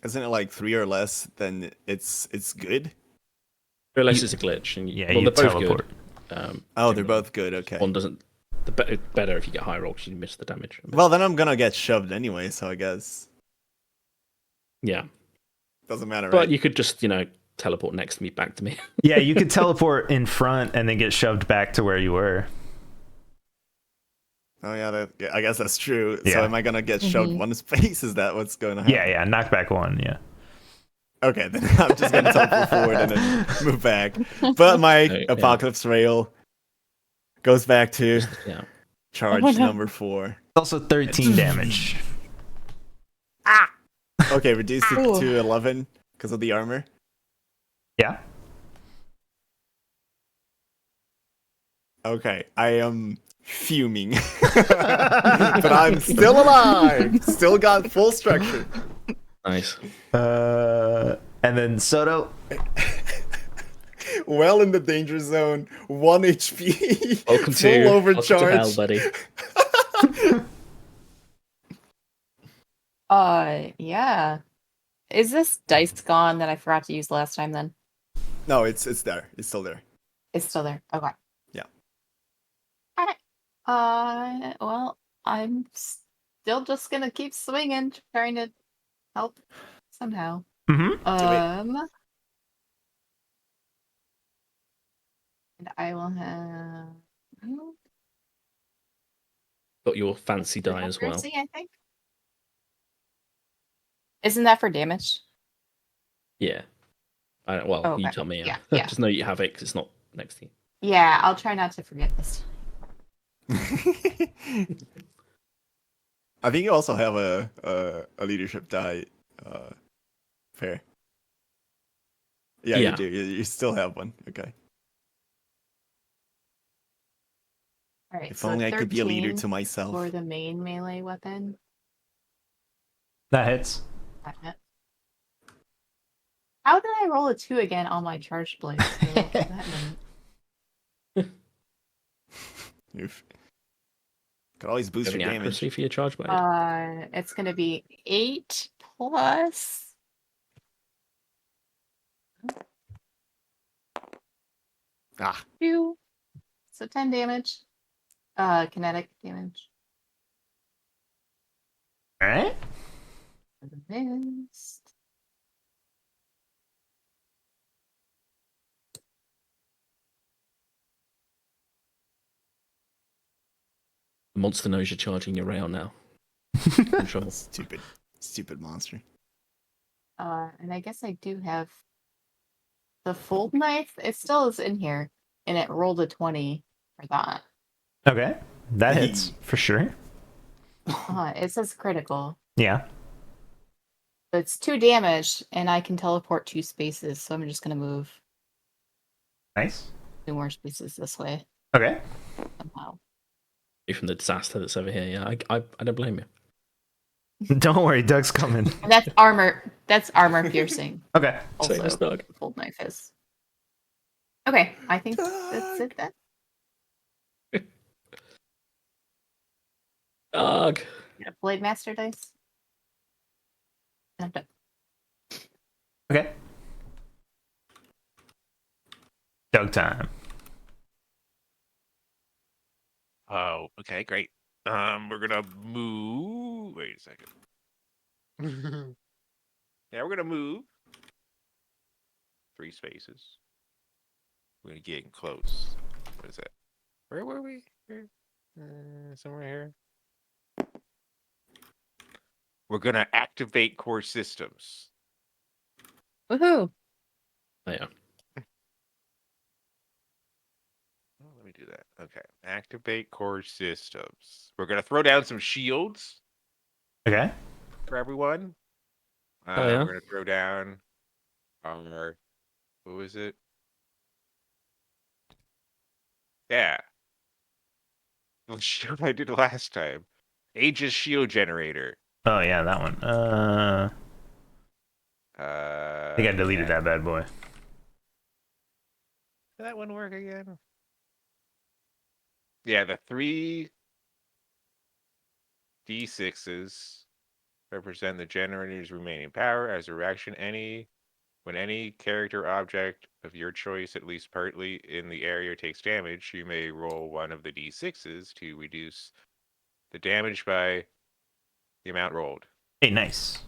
Isn't it like 3 or less? Then it's good. Unless You- it's a glitch. And Yeah, well, you they're both teleport. good. Oh, they're generally. both good. Okay. One doesn't. Better if you get high roll because you miss the damage. Well, then I'm gonna get shoved anyway, so I guess Yeah, doesn't matter, but right? you could just teleport next to me back to me. Yeah, you could teleport in front and then get shoved back to where you were. Oh yeah, I guess that's true. So Yeah. am I gonna get shoved Mhm. one space? Is that what's going to happen? Yeah, knockback 1, yeah. Okay, then I'm just gonna teleport forward and then move back. But my Yeah. apocalypse rail goes back to Yeah. charge Oh, no. number 4. Also 13 damage. Okay, reduced it Ooh. to 11 because of the armor. Yeah. Okay, I am fuming, but I'm still alive. Still got full structure. Nice. And then Soto. Well in the danger zone. 1 HP. Welcome full to overcharge. hell, buddy. Yeah. Is this dice gone that I forgot to use last time then? No, it's there. It's still there. It's still there. Okay. Yeah. Alright. Well, I'm still just gonna keep swinging, trying to help somehow. Mm-hmm. And I will have Got your fancy die as well. accuracy, I think. Isn't that for damage? Yeah. Well, Oh, you okay. tell me. Yeah, yeah. Just know you have it because it's not next to you. Yeah, I'll try not to forget this. I think you also have a leadership die. Fair. Yeah, Yeah. you do. You still have one. Okay. All right. If so only I could be a leader 13 to myself. for the main melee weapon. That hits. That hit. How did I roll a 2 again on my charged blade? Oof. Could always boost Having your damage. accuracy for your charge blade. It's gonna be 8 plus. Ah, 2. So 10 damage. Kinetic damage. All right. Missed. The monster knows you're charging your rail now. In trouble. stupid monster. And I guess I do have the fold knife. It still is in here, and it rolled a 20 for that. Okay. That hits for sure. It says critical. Yeah. But it's 2 damage, and I can teleport 2 spaces, so I'm just gonna move Nice. 2 more spaces this way Okay. somehow. From the disaster that's over here. Yeah, I don't blame you. Don't worry, Doug's coming. And that's armor. That's armor piercing. Okay. Same as Also, Doug. fold knife is. Okay, I think that's it then. Doug. Got a Blade Master dice. And I'm done. Okay. Doug time. Oh, okay, great. We're gonna move. Wait a second. Now we're gonna move 3 spaces. We're gonna get close. What is that? Where were we? Somewhere here. We're gonna activate core systems. Woohoo! Oh, yeah. Oh, let me do that. Okay. Activate core systems. We're gonna throw down some shields Okay. for everyone. Oh, yeah? We're gonna throw down our what was it? Yeah. The shield I did last time. Aegis shield generator. Oh yeah, that one. I think I deleted that bad boy. Did that one work again? Yeah, the 3 D6s represent the generator's remaining power. As a reaction, when any character object of your choice, at least partly in the area, takes damage, you may roll one of the D6s to reduce the damage by the amount rolled. Hey, nice.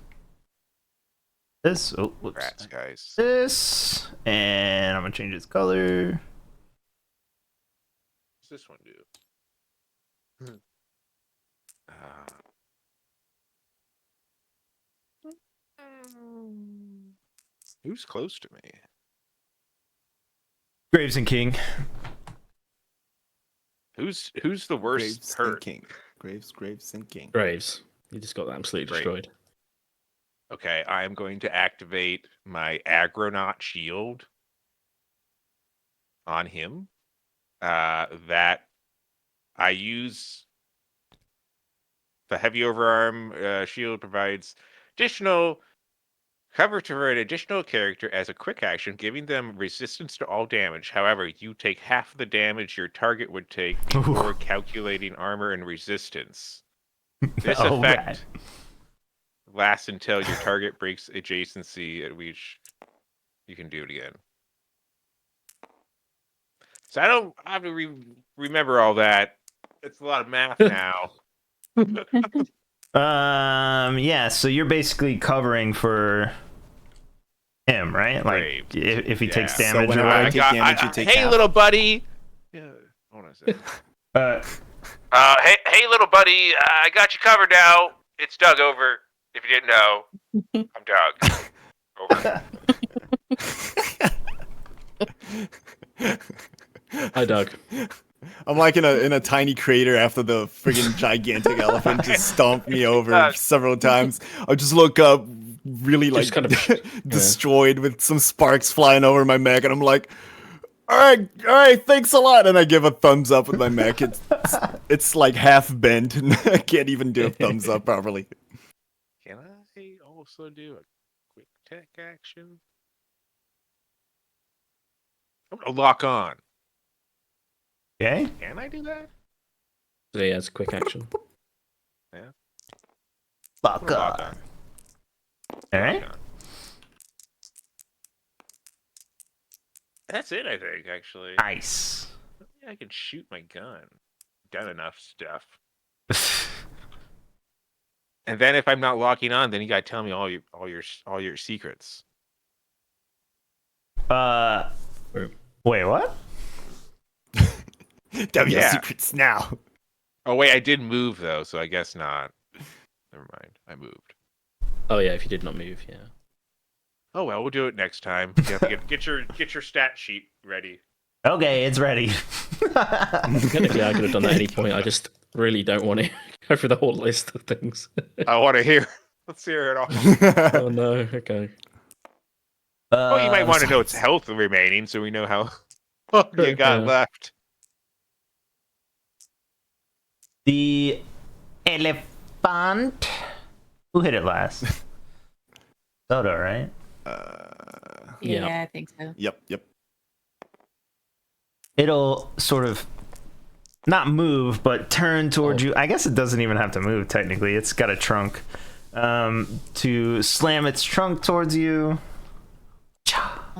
This. Oh, whoops. Rats, guys. This, and I'm gonna change its color. What's this one do? Who's close to me? Graves and King. Who's the worst Graves hurt? and King. Graves and King. Graves. You just got absolutely Great. destroyed. Okay, I am going to activate my Agronaut shield on him. That I use. The heavy overarm shield provides additional cover to an additional character as a quick action, giving them resistance to all damage. However, you take half the damage your target would take before calculating armor and resistance. This effect lasts until your target breaks adjacency, at which you can do it again. So I don't have to remember all that. It's a lot of math now. Yeah. So you're basically covering for him, right? Like Graves. if he takes Yeah. So damage. whenever or I like, take damage, you take hey, half. little buddy. Yeah. Hold on a second. Hey, little buddy. I got you covered now. It's Doug over. If you didn't know, I'm Doug. Over. Hi, Doug. I'm like in a tiny crater after the friggin' gigantic elephant just stomped me over several times. I just look up, really like Just kind of destroyed with some sparks flying over my mech, and I'm like, all right, thanks a lot. And I give a thumbs up with my mech. It's like half bent, and I can't even do a thumbs up properly. Can I also do a quick tech action? I'm gonna lock on. okay. Can I do that? So yeah, it's a quick action. Yeah. Fuck I'm gonna lock up. on. All right. Lock on. That's it, I think. Actually, Nice. yeah, I can shoot my gun. Done enough stuff. And then if I'm not locking on, then you gotta tell me all your secrets. Wait, what? Tell me your Yeah. secrets now. Oh wait, I did move though, so I guess not. Never mind, I moved. Oh yeah, if you did not move, yeah. Oh well, we'll do it next time. You have to get your stat sheet ready. Okay, it's ready. Technically, I could have done that at any point. I just really don't want to go through the whole list of things. I want to hear. Let's hear it all. Oh no, okay. Well, you might want to know its health remaining, so we know how long you got Yeah. left. The elephant. Who hit it last? Soda, right? Yeah, Yeah. I think so. Yep. It'll sort of not move, but turn towards you. I guess it doesn't even have to move technically. It's got a trunk. To slam its trunk towards you.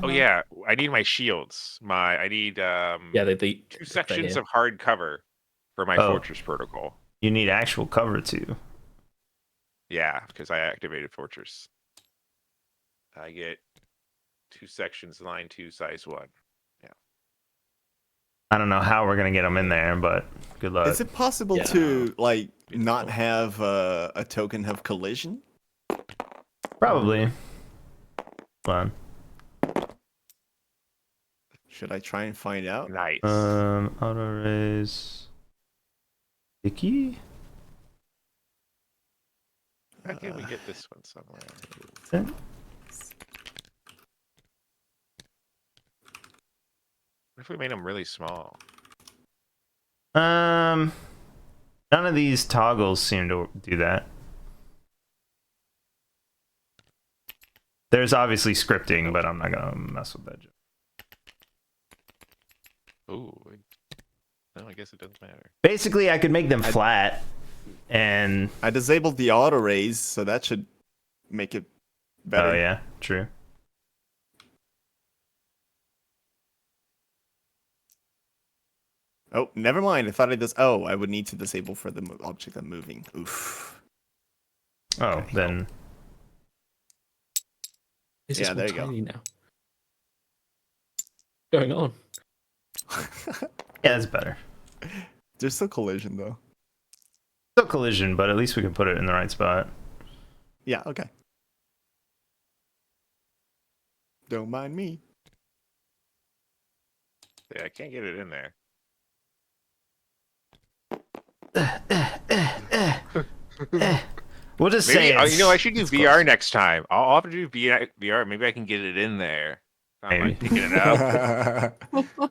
Oh yeah, I need my shields. I need Yeah, the 2 sections of hard cover for my fortress protocol. You need actual cover too. Yeah, because I activated fortress. I get 2 sections, line 2, size 1. I don't know how we're gonna get them in there, but good luck. Is it possible Yeah. to like Beautiful. not have a token of collision? Probably. Fun. Should I try and find out? Nice. Auto raise. Icky? How can we get this one somewhere? What if we made them really small? None of these toggles seem to do that. There's obviously scripting, but I'm not gonna mess with that. Ooh. No, I guess it doesn't matter. Basically, I could make them flat, and I disabled the auto raise, so that should make it better. oh yeah, true. Oh, never mind. I thought I just. Oh, I would need to disable for the object I'm moving. Oof. Oh, Okay. then Is Yeah, this there one you go. tiny now? What's going on? yeah, it's better. There's still collision though. Still collision, but at least we can put it in the right spot. Yeah. Okay. Don't mind me. Yeah, I can't get it in there. We'll just Maybe say it's, I should do it's VR close. next time. I'll have to do VR. Maybe I can get it in there. I'm Maybe. like picking it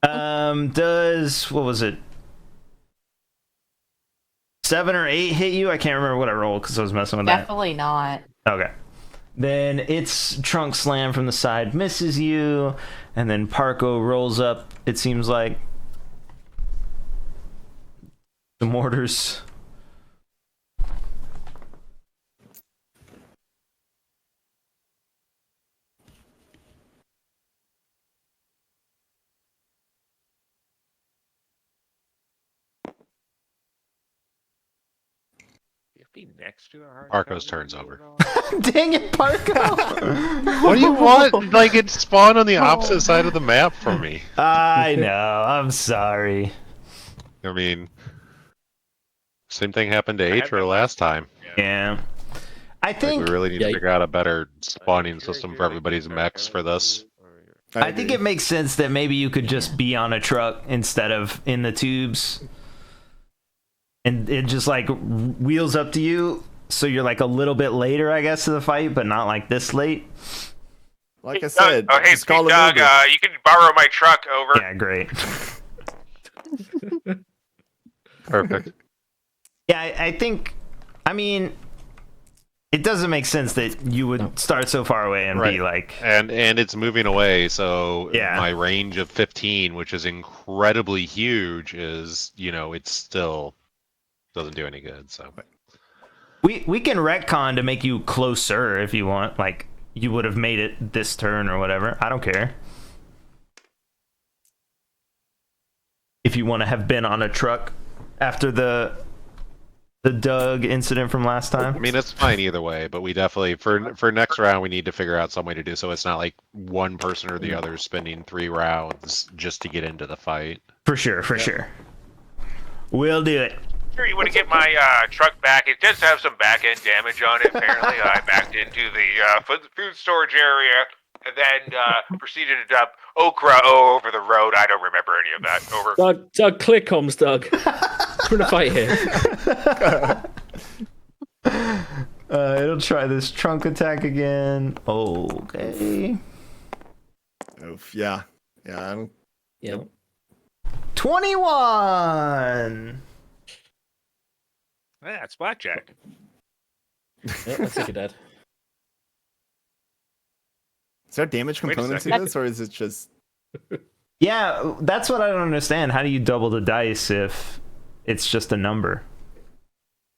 up. Does what was it? 7 or 8 hit you? I can't remember what I rolled because I was messing with that. Definitely not. Okay. Then its trunk slam from the side misses you, and then Parko rolls up. It seems like the mortars. You have to be next to a hard Marco's cover turn's to do over. it all? Dang it, Parko! What do you want? Like, it spawned on the opposite side of the map from me. I know. I'm sorry. I mean, same thing happened to I had Atro that last time. Yeah. I Like, think we really need Yeah, to you- figure out a better spawning system for everybody's mechs for this. I think it makes sense that maybe you could just be on a truck instead of in the tubes. And it just like wheels up to you, so you're like a little bit later, I guess, to the fight, but not like this late. Like I said, oh hey, just call Big a Dog, Uber. you can borrow my truck. Over. Yeah, great. Perfect. Yeah, I think, I mean, it doesn't make sense that you would start so far away and be Right. like, And it's moving away, so Yeah. my range of 15, which is incredibly huge, is, it still doesn't do any good. So we can retcon to make you closer if you want, like you would have made it this turn or whatever. I don't care. If you want to have been on a truck after the Doug incident from last I time. mean, it's fine either way, but we definitely for next round we need to figure out some way to do so it's not like one person or the other spending 3 rounds just to get into the fight. For sure. We'll do it. Sure, you want to get my truck back. It does have some back end damage on it. Apparently, I backed into the food storage area and then proceeded to dump okra over the road. I don't remember any of that. Over. Doug, clear comms, Doug. We're in a fight here. It'll try this trunk attack again. Okay. Oof, yeah. Yeah. I don't... Yeah. 21. Yeah, it's blackjack. Yeah, I think it did. Is there damage Wait a component to second. this, or is it just? Yeah, that's what I don't understand. How do you double the dice if it's just a number?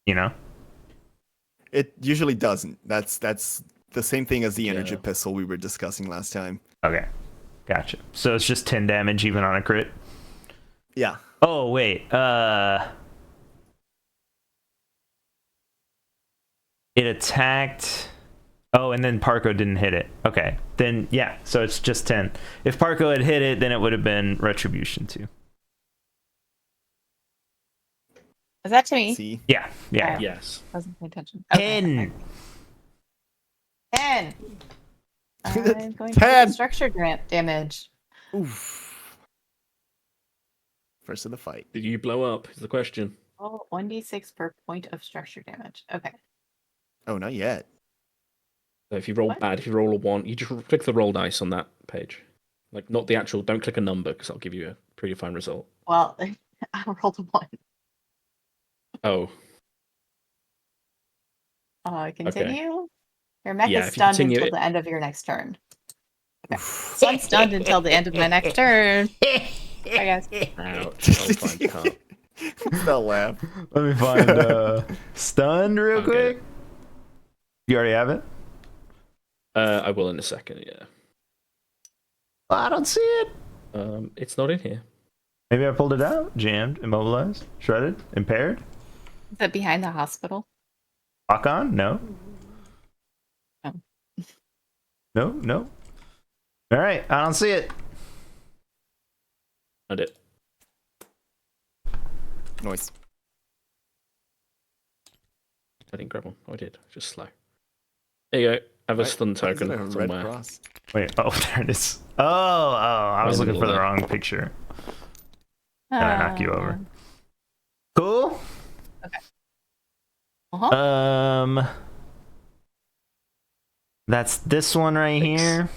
You know? It usually doesn't. That's the same thing as the energy Yeah. pistol we were discussing last time. Okay. Gotcha. So it's just 10 damage even on a crit? Yeah. Oh, wait. It attacked Oh, and then Parko didn't hit it. Okay, then yeah, so it's just 10. If Parko had hit it, then it would have been Retribution 2. Is that to me? See? Yeah, yeah. Yes. Wasn't paying attention. 10. 10. I'm going to 10. take structure damage. Oof. First of the fight. Did you blow up? Is the question. Oh, 1d6 per point of structure damage. Okay. Oh, not yet. So if you roll What? bad, if you roll a 1, you just click the roll dice on that page. Like, not the actual, don't click a number, because that'll give you a predefined result. Well, I rolled a 1. Oh, Continue. Your mech Yeah, is if you stunned continue until it- the end of your next turn. Okay. So I'm stunned until the end of my next turn. Bye, guys. ouch. I'll find Carp. Don't laugh. Let me find stunned real I'll get quick. it. You already have it? I will in a second, yeah. I don't see it. It's not in here. Maybe I pulled it out. Jammed, immobilized, shredded, impaired. Is that behind the hospital? Lock on? No. Oh. No. All right, I don't see it. I did. Noise. I didn't grab one. Oh, I did. Just slow. There you go. I have a stun Why is it token a red somewhere. cross? Wait, oh, there it is. Oh, I was Right in the looking for the middle wrong picture. Can I knock you over? Cool. Uh-huh. That's this one right Thanks. here.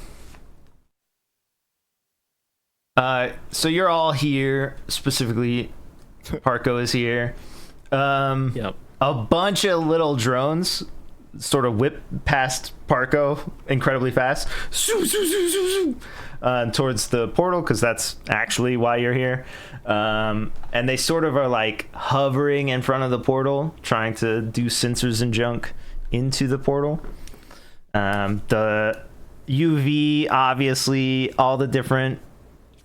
So you're all here, specifically Parko is here. Yep. A bunch of little drones sort of whip past Parko incredibly fast, towards the portal, because that's actually why you're here. And they sort of are like hovering in front of the portal, trying to do sensors and junk into the portal. The UV, obviously, all the different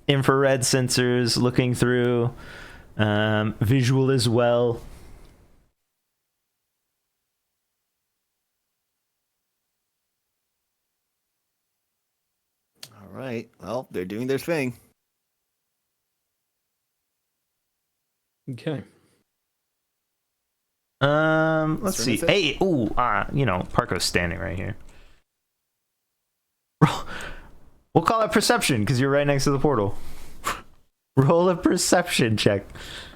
infrared sensors looking through, visual as well. All right. Well, they're doing their thing. Okay. Let's Turn see. is it? Hey, Parko's standing right here. We'll call it perception because you're right next to the portal. Roll a perception check,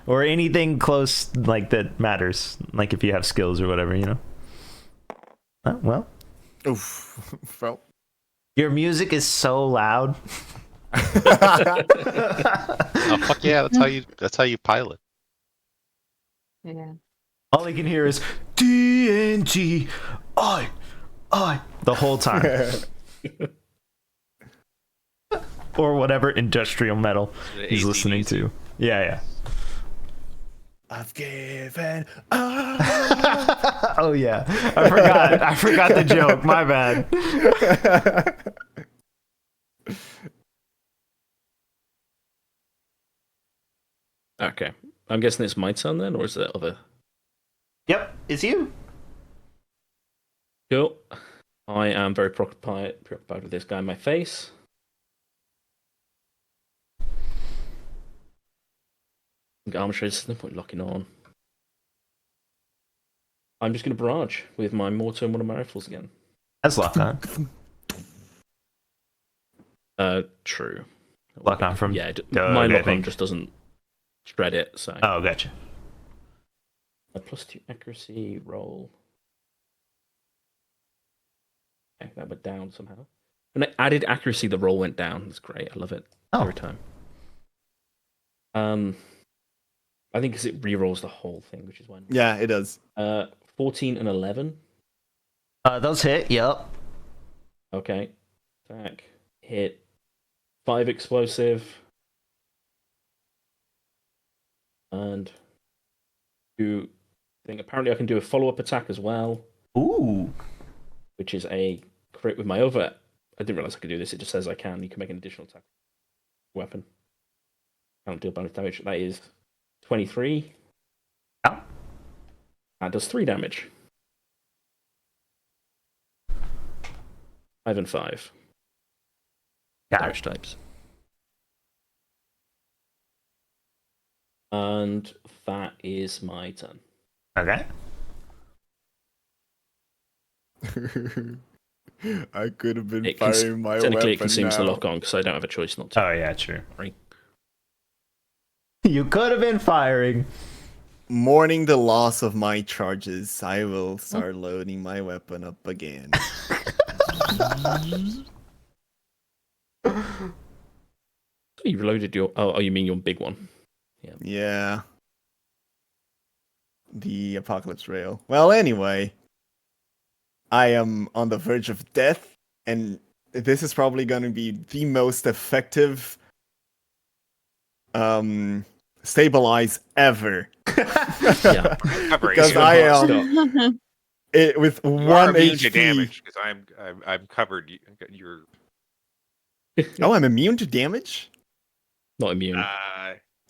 or anything close like that matters. Like if you have skills or whatever, you know. Well, Oof. Well. your music is so loud. Oh fuck yeah! That's how you pilot. Yeah. All he can hear is TNG, I, the whole time. Or whatever industrial metal he's AC listening music. to. Yeah. I've given. Oh yeah, I forgot the joke. My bad. Okay. I'm guessing it's my turn then, or is it other? Yep, it's you. Cool. I am very preoccupied with this guy in my face. Armor trade, there's no point locking on. I'm just going to barrage with my mortar and one of my rifles again. That's lock on. True. Lock on from Yeah, Doug, my I lock on think. just doesn't shred it, so. Oh, gotcha. A +2 accuracy roll. Okay, that went down somehow. When I added accuracy, the roll went down. That's great. I love it every time. I think because it re-rolls the whole thing, which is one. Yeah, it does. 14 and 11. Those hit. Yep. Okay. Attack. Hit. 5 explosive. And do thing. Apparently I can do a follow-up attack as well, Ooh. which is a crit with my other. I didn't realize I could do this. It just says I can. You can make an additional attack. Weapon. Can't deal bonus damage. That is 23. Yeah. That does 3 damage. 5 and 5. Got it. Damage types. And that is my turn. Okay. I could have been It firing my technically, it weapon consumes the now. lock on because I don't have a choice not to. Oh yeah, true. Right. You could have been firing. Mourning the loss of my charges, I will start loading my weapon up again. You reloaded your. Oh, you mean your big one? Yeah. The apocalypse rail. Well, anyway, I am on the verge of death, and this is probably going to be the most effective stabilize ever. Yeah. Because I am with You are 1 immune to HP. damage because I'm covered. You're Oh, I'm immune to damage? Not immune.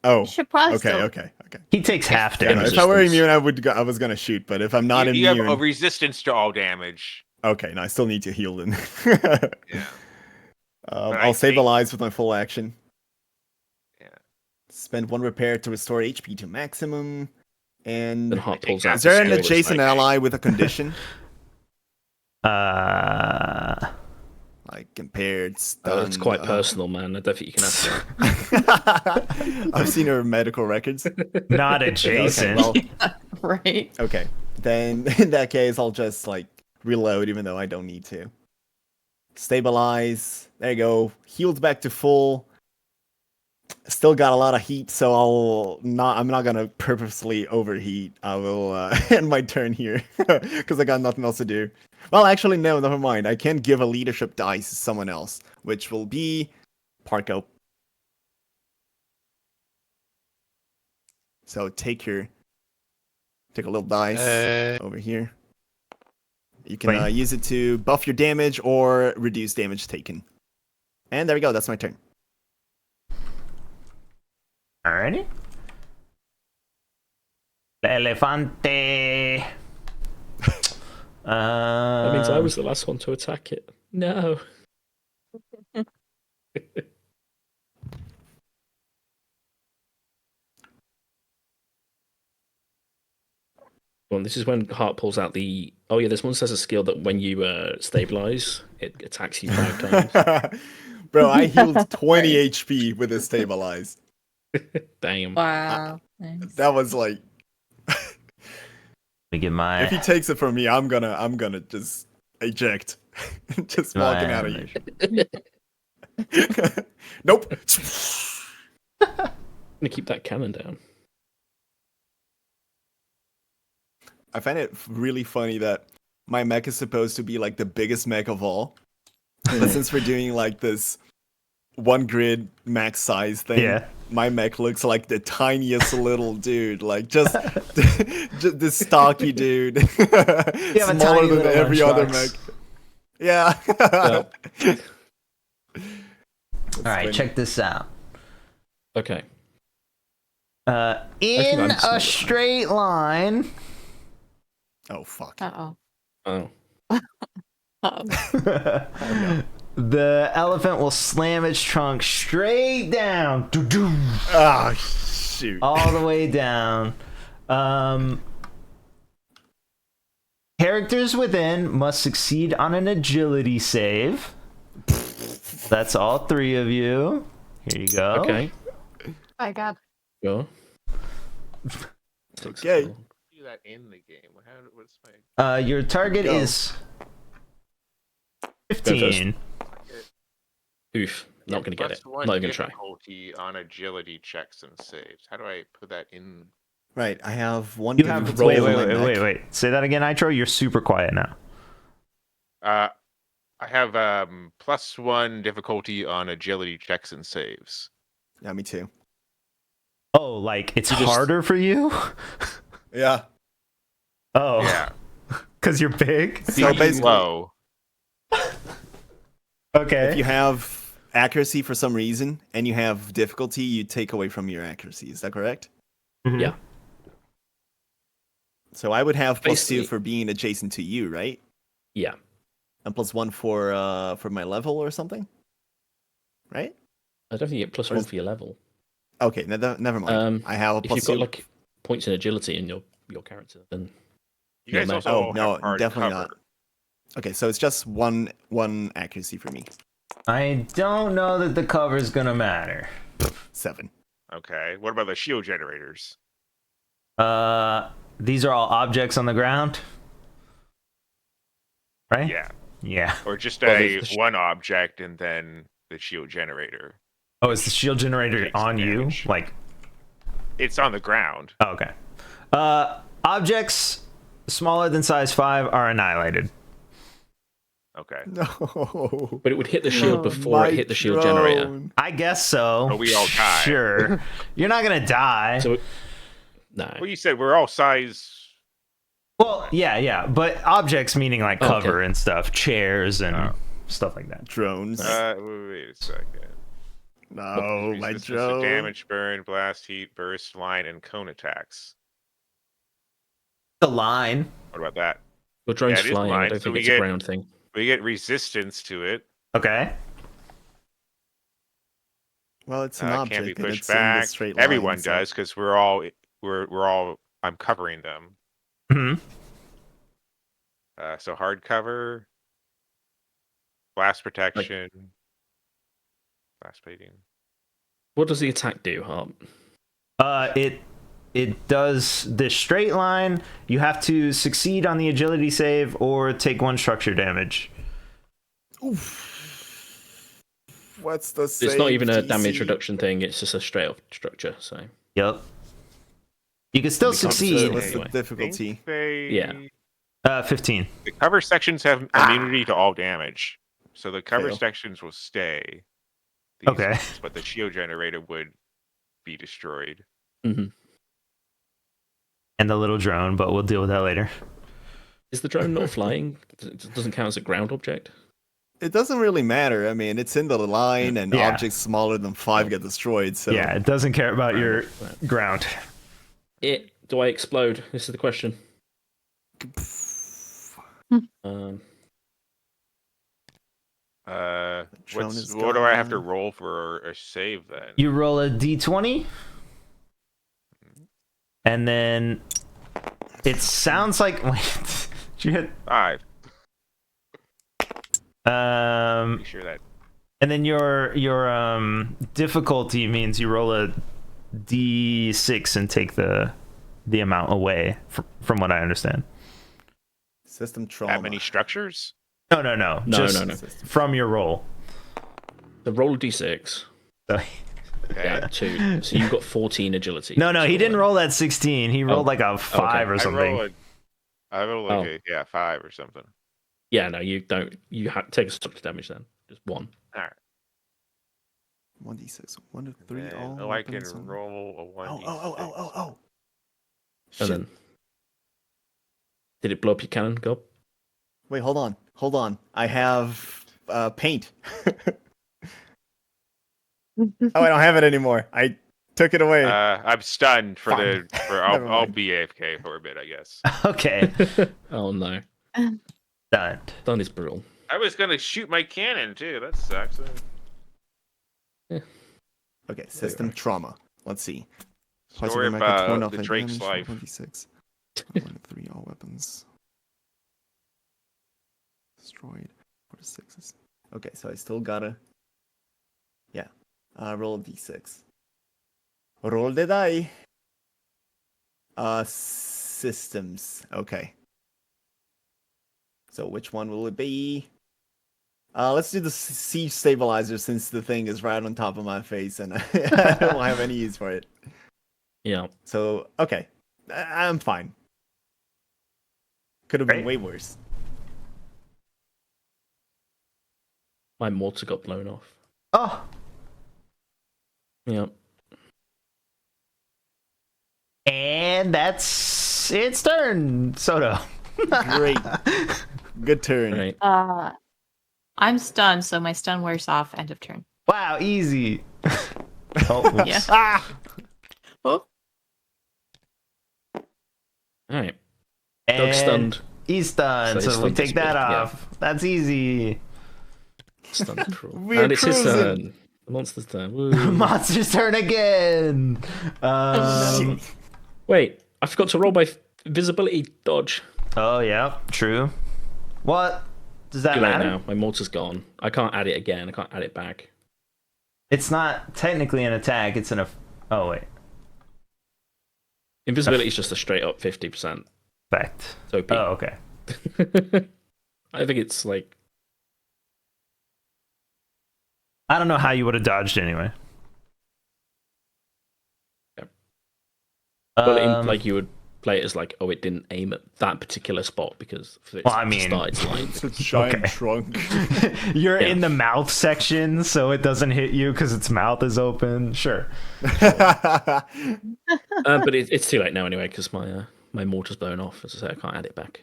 Oh. You should probably Okay, still. okay. He takes half Yeah, no, damage. if I were resistance. immune, I was gonna shoot, but if I'm not you have a immune, resistance to all damage. okay, no, I still need to heal then. Yeah. But I I'll think- stabilize with my full action. Yeah. Spend 1 repair to restore HP to maximum. And Then Hart pulls out. is there the an skill that's adjacent like- ally with a condition? Uh, Like impaired, stun. It's quite personal, man. I don't think you can have that. I've seen her medical records. not Okay, adjacent. well, Right. okay. Then in that case, I'll just like reload, even though I don't need to. Stabilize. There you go. Healed back to full. Still got a lot of heat, so I'm not gonna purposely overheat. I will end my turn here because I got nothing else to do. Well, actually, no, never mind. I can give a leadership dice to someone else, which will be Parko. So take a little dice over here. You can Wait. use it to buff your damage or reduce damage taken. And there we go. That's my turn. Alrighty. Elefante. That means I was the last one to attack it. No. Well, this is when Hart pulls out the. Oh yeah, this one says a skill that when you stabilize, it attacks you 5 times. Bro, I healed 20 HP with a stabilize. Damn. Wow. Nice. That was like, Let me get my. if he takes it from me, I'm gonna just eject, just walking out of here. Nope. I'm gonna keep that cannon down. I find it really funny that my mech is supposed to be like the biggest mech of all, but since we're doing like this 1 grid max size thing, Yeah. my mech looks like the tiniest little dude, like just the stocky dude, have a smaller tiny than little every other lunchbox. mech. Yeah. All right, check this out. Okay. In I'm a smaller. straight line. Oh fuck. Uh-oh. Oh. Uh-oh. The elephant will slam its trunk straight down. Doo-doo. Ah, shoot. All the way down. Characters within must succeed on an agility save. That's all 3 of you. Here you go. Okay. My God. Go. Okay. Do that in the game. What's my? Your target Go. is 15. Oof. Not gonna get it. +1 Not even gonna try. difficulty on agility checks and saves. How do I put that in? Right, I have 1 You have difficulty wait, on my mech. wait. Say that again, Nitro. You're super quiet now. I have +1 difficulty on agility checks and saves. Yeah, me too. Oh, like it's You just- harder for you? Yeah. Oh, Yeah. because you're big. So basically, low. Okay. if you have accuracy for some reason and you have difficulty, you take away from your accuracy. Is that correct? Mhm. Yeah. So I would have +2 Basically- for being adjacent to you, right? Yeah. and +1 for my level or something, right? I don't think you get +1 for your level. Okay, never mind. I have a If you've +2. got like points in agility in your character, then You guys Yeah, also no, have hard definitely cover. not. Okay, so it's just one accuracy for me. I don't know that the cover's gonna matter. 7. Okay. What about the shield generators? These are all objects on the ground, right? Yeah. Yeah. Or just Well, a the one object and then the shield generator. Oh, is the shield generator Takes on you? damage. Like, It's on the ground. oh, okay. Objects smaller than size 5 are annihilated. Okay. No. but it would hit the shield Oh, before My it hit the shield generator. drone. I guess so. But we all die. Sure. You're not gonna die. So no. Well, you said we're all size. Well, yeah, but objects meaning like Oh, cover okay. and stuff, chairs and Oh. stuff like that. Drones. Wait a second. No, my Resistance to drone. damage, burn, blast, heat, burst, line, and cone attacks. The line. What about that? Your drone's Yeah, it is flying. I mine, don't so think we it's get- a ground thing. We get resistance to it. Okay. Well, it's an Can't be object and pushed it's in the back. straight line. Everyone so- does because we're all. I'm covering them. Hmm. So hard cover, blast protection, blast plating. What does the attack do, Harp? It does this straight line. You have to succeed on the agility save or take 1 structure damage. What's the It's not even a save damage DC? reduction thing. It's just a straight up structure. So Yep. You can still It becomes, succeed. What's the Anyway. difficulty? Think they- Yeah. 15. The cover sections have immunity to all damage, so the cover Fail. sections will stay. Okay. ones, but the shield generator would be destroyed. hmm And the little drone, but we'll deal with that later. is the drone not flying? It doesn't count as a ground object. It doesn't really matter. I mean, it's in the line, and Yeah. objects smaller than 5 get destroyed. So Yeah, it doesn't care about your ground. Do I explode? This is the question. Um, drone is What do I have to gone. roll for a save then? You roll a d20, and then it sounds like wait, did you hit 5. um, Make sure that and then your difficulty means you roll a d6 and take the amount away from what I understand. system trauma. that many structures. No, No, just no. from your roll. so roll a d6. So, Okay. Yeah, 2. So you've got 14 agility. no, he So, didn't roll that 16. He rolled like a 5 or something. I roll like a 5 or something. Yeah, no, you don't. You take a structure damage then. Just 1. All right. 1d6. 1 to 3. Then, All I can weapons on- roll a 1. Oh. And Shit. then. Did it blow up your cannon, Gob? Wait, hold on. I have paint. Oh, I don't have it anymore. I took it away. I'm stunned for Fine. Never I'll mind. be AFK for a bit, I guess. Okay, Oh no. done. Done is brutal. I was gonna shoot my cannon too. That sucks. Okay, system trauma. Let's see. Story Torn off about the and Drake's damaged, life. 1d6. 1 to 3. All weapons destroyed. 4 to 6. Okay, so I still gotta. Yeah. Roll a d6. Roll the die. Systems. Okay. So which one will it be? Let's do the siege stabilizer since the thing is right on top of my face and I don't have any use for it. Yeah. So, okay. I'm fine. Could have been Right. way worse. My mortar got blown off. Oh, Yeah. and that's its turn, Soto. Great. Good turn. Right. I'm stunned, so my stun wears off. End of turn. Wow, easy. Oh, oops. Yeah. Ah! Oh, Alright. And Doug's stunned. Easton, So so we Easton take is that big, yeah. off. That's easy. Stunned cruel. We're And it's his cruising. turn. The monster's turn. Woo. Monster's turn again. no. Wait, I forgot to roll my visibility dodge. Oh yeah, true. What does that Too late matter? now. My mortar's gone. I can't add it again. I can't add it back. It's not technically an attack. It's oh wait, Invisibility is just a straight up 50%. effect. So OP. Oh okay. I think it's like I don't know how you would have dodged anyway. Yeah. well, Um, like you would play it as like, oh, it didn't aim at that particular spot because for its Well, I mean- start its line. It's a giant Okay. trunk. you're Yeah. in the mouth section, so it doesn't hit you because its mouth is open. Sure. But it's too late now anyway because my mortar's blown off. As I say, I can't add it back.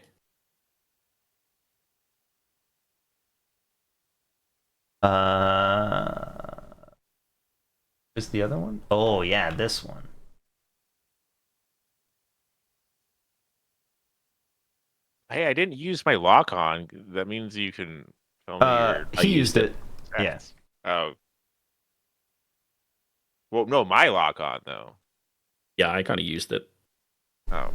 Where's the other one? Oh yeah, this one. Hey, I didn't use my lock on. That means you can tell me your He used it. Yeah. stats. Oh. Well, no, my lock on though. Yeah, I kind of used it. Oh.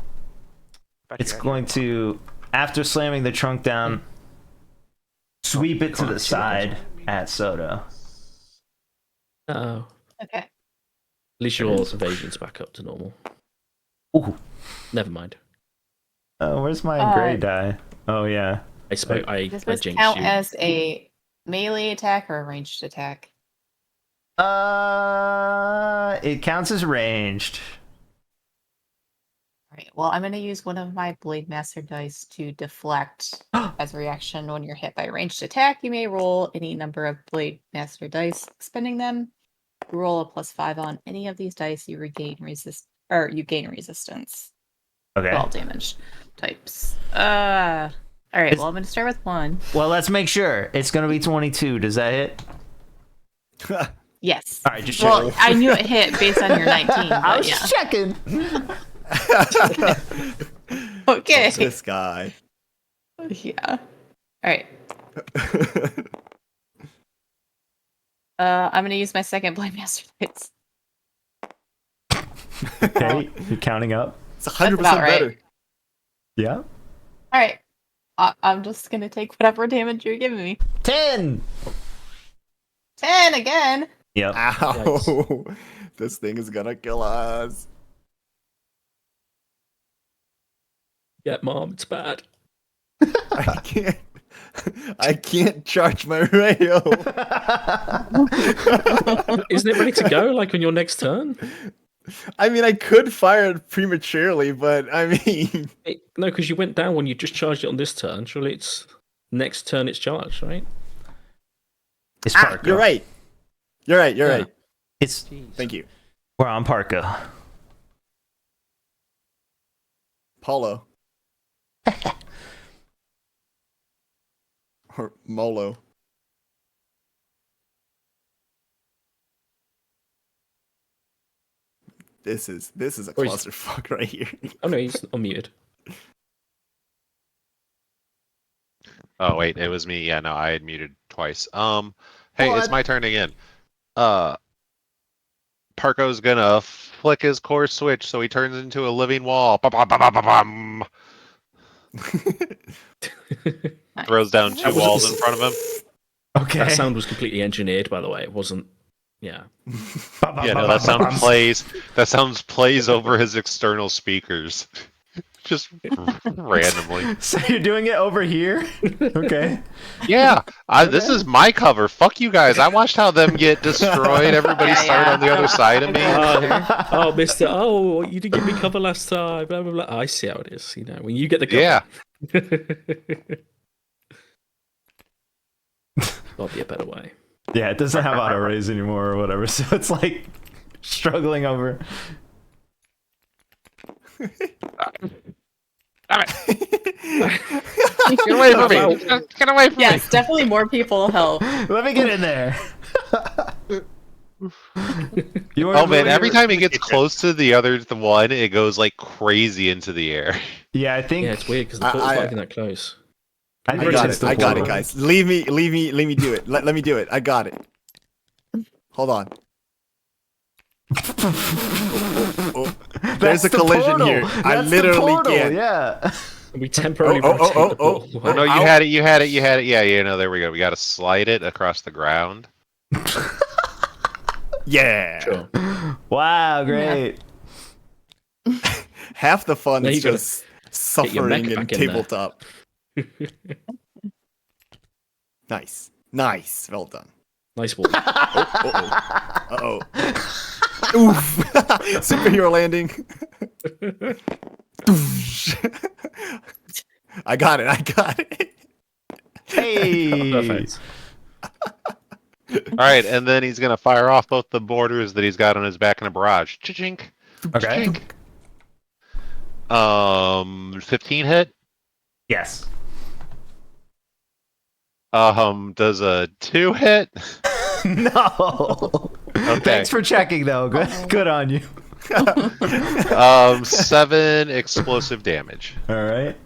Thought It's you had going to, after slamming the trunk down, sweep it to the side at Soto. Oh, Okay. at least your evasion's back up to normal. Ooh. Never mind. Oh, where's my gray Uh, die? Oh yeah. I Does I this jinxed count you. as a melee attack or a ranged attack? It counts as ranged. Alright, well, I'm going to use one of my Blade Master dice to deflect as a reaction when you're hit by a ranged attack. You may roll any number of Blade Master dice, spending them. You roll a +5 on any of these dice, you gain resistance Okay. to all damage types. Alright, It's- well, I'm going to start with 1. Well, let's make sure. It's gonna be 22. Does that hit? Yes. All right, just Well, checking. I knew it hit based on your 19, I but was yeah. just checking. Okay. This guy. Yeah. Alright. I'm gonna use my second Blade Master dice. Okay, you're counting up. It's 100% about right. better. Yeah. Alright. I'm just gonna take whatever damage you're giving me. 10. 10 again! Yep. Ow. This thing is gonna kill us. Yeah, Mom, it's bad. I can't charge my rail. Isn't it ready to go? Like on your next turn? I mean, I could fire it prematurely, but I mean, No, because you went down when you just charged it on this turn. Surely it's next turn it's charged, right? It's Parko. you're right. You're right. You're Yeah. right. It's Thank you, we're on Parko. Paulo. Or Molo. This is a Or he's- clusterfuck right here. Oh no, he's unmuted. Oh wait, it was me. Yeah, no, I had muted twice. Hey, Well, it's my turn again. Parko's gonna flick his core switch so he turns into a living wall. Ba-ba-ba-ba-ba-bum. Throws down two That was- walls in front of him. Okay. That sound was completely engineered, by the way. It wasn't. Yeah. Yeah, no, that sound plays. That sounds plays over his external speakers, just randomly. So you're doing it over here? Okay. Yeah, this is my cover. Fuck you guys. I watched how them get destroyed. Everybody Yeah, started yeah. on the other side of me. Oh, Mister. Oh, you didn't give me cover last time. Blah blah blah. I see how it is. You know, when you get the cover. Yeah. That'll be a better way. Yeah, it doesn't have auto raise anymore or whatever, so it's like struggling over. Get away from me! Get away from me! Yes, definitely more people help. Let me get in there. You wanna Oh man, really- every time he gets close to the one, it goes like crazy into the air. Yeah, I think. Yeah, it's weird because the portal's not even that close. I I think got it's it. the I got it, portal. guys. Leave me do it. Let me do it. I got it. Hold on. Oh, That's there's a the collision portal. here. I That's the literally portal, can't. Yeah. We temporarily Oh, rotate the oh, portal. Oh no, you Ow. had it. Yeah, no, there we go. We got to slide it across the ground. Yeah. Sure. Wow, great. Half the fun Now is you gotta just your suffering mech in back in there. tabletop. Nice. Nice. Well done. Nice wall. Uh-oh. Oof. Superhero landing. I got it. Hey. Perfect. All right, and then he's gonna fire off both the mortars that he's got on his back in a barrage. Chink. Okay. 15 hit. Yes. Does a 2 hit? No. Okay. Thanks for checking, though. Good on you. 7 explosive damage. All right.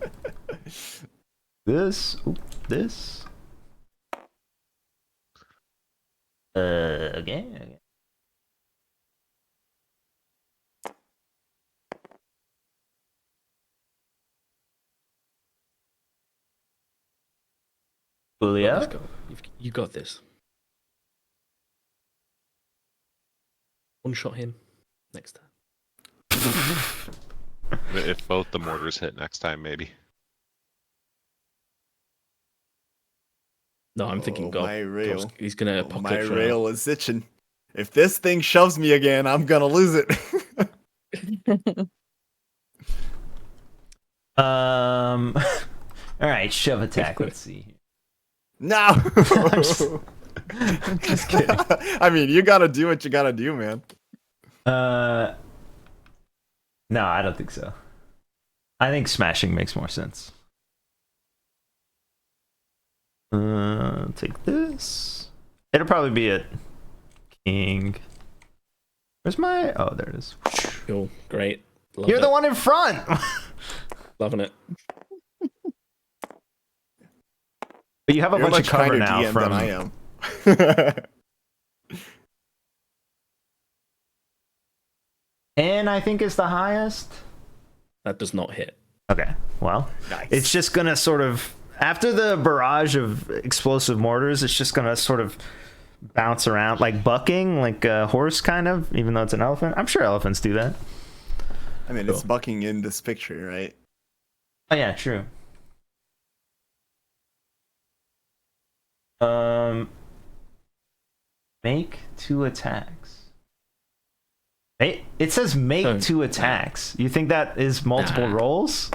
This. Again. Julio. Let's go. You got this. One shot him. Next time. If both the mortars hit next time, maybe. No, I'm thinking Oh, God. my rail. He's gonna My apocalypse. right now. rail is itching. If this thing shoves me again, I'm gonna lose it. All right, shove attack. Let's see. No. I'm just kidding. I mean, you gotta do what you gotta do, man. No, I don't think so. I think smashing makes more sense. Take this. It'll probably be a king. Where's my? Oh, there it is. Cool. Great. Love You're it. the one in front. Loving it. But you have a You're bunch of much cover kinder now DM from. than I am. And I think it's the highest. That does not hit. Okay. Well, Nice. it's just gonna sort of after the barrage of explosive mortars, it's just gonna sort of bounce around like bucking, like a horse kind of, even though it's an elephant. I'm sure elephants do that. I mean, it's bucking in this picture, right? Oh yeah, true. Make 2 attacks. It says make Oh, 2 attacks. You think that is multiple Nah. rolls?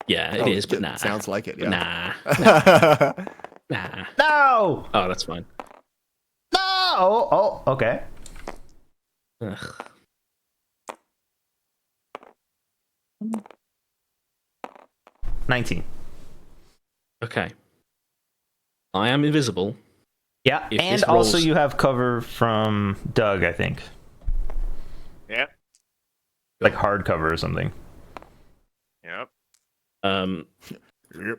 Yeah, it Oh, is, but nah. Sounds like it, yeah. Nah. Nah. No! Oh, that's fine. No! Oh, okay. Ugh. $19. Okay. I am invisible. Yeah, If and this also rolls- you have cover from Doug, I think. Yep. Like hard cover or something. Yep. Yep.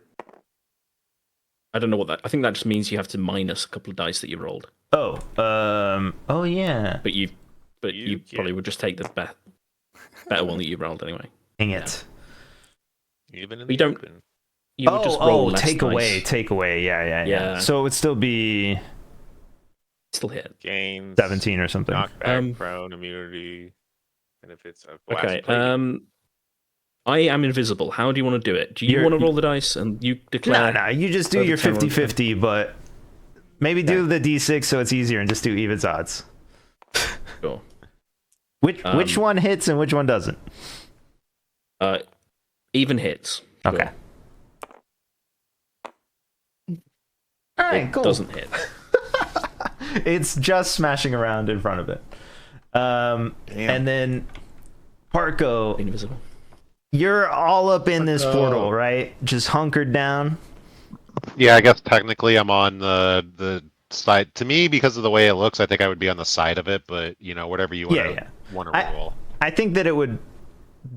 I don't know what that. I think that just means you have to minus a couple of dice that you rolled. Oh, oh yeah. But you You probably get- would just take the better one that you rolled anyway. Dang it. Even in We the don't- open. You would just roll less take dice. away. Yeah. Yeah. So it would still be Still hit. Gains. 17 or something. Knockback, prone, immunity, benefits of glass Okay. plating. I am invisible. How do you want to do it? Do you You're- want to roll the dice and you declare? No, you just do over your 10 rolls. 50-50, but maybe do the D6 so it's easier and just do evens odds. Sure. Which one hits and which one doesn't? Even hits. Okay. All right, It cool. doesn't hit. It's just smashing around in front of it. And then Parko, Invisible. you're all up in this portal, right? Just hunkered down. Yeah, I guess technically I'm on the side. To me, because of the way it looks, I think I would be on the side of it. But whatever you Yeah, want I- to rule. I think that it would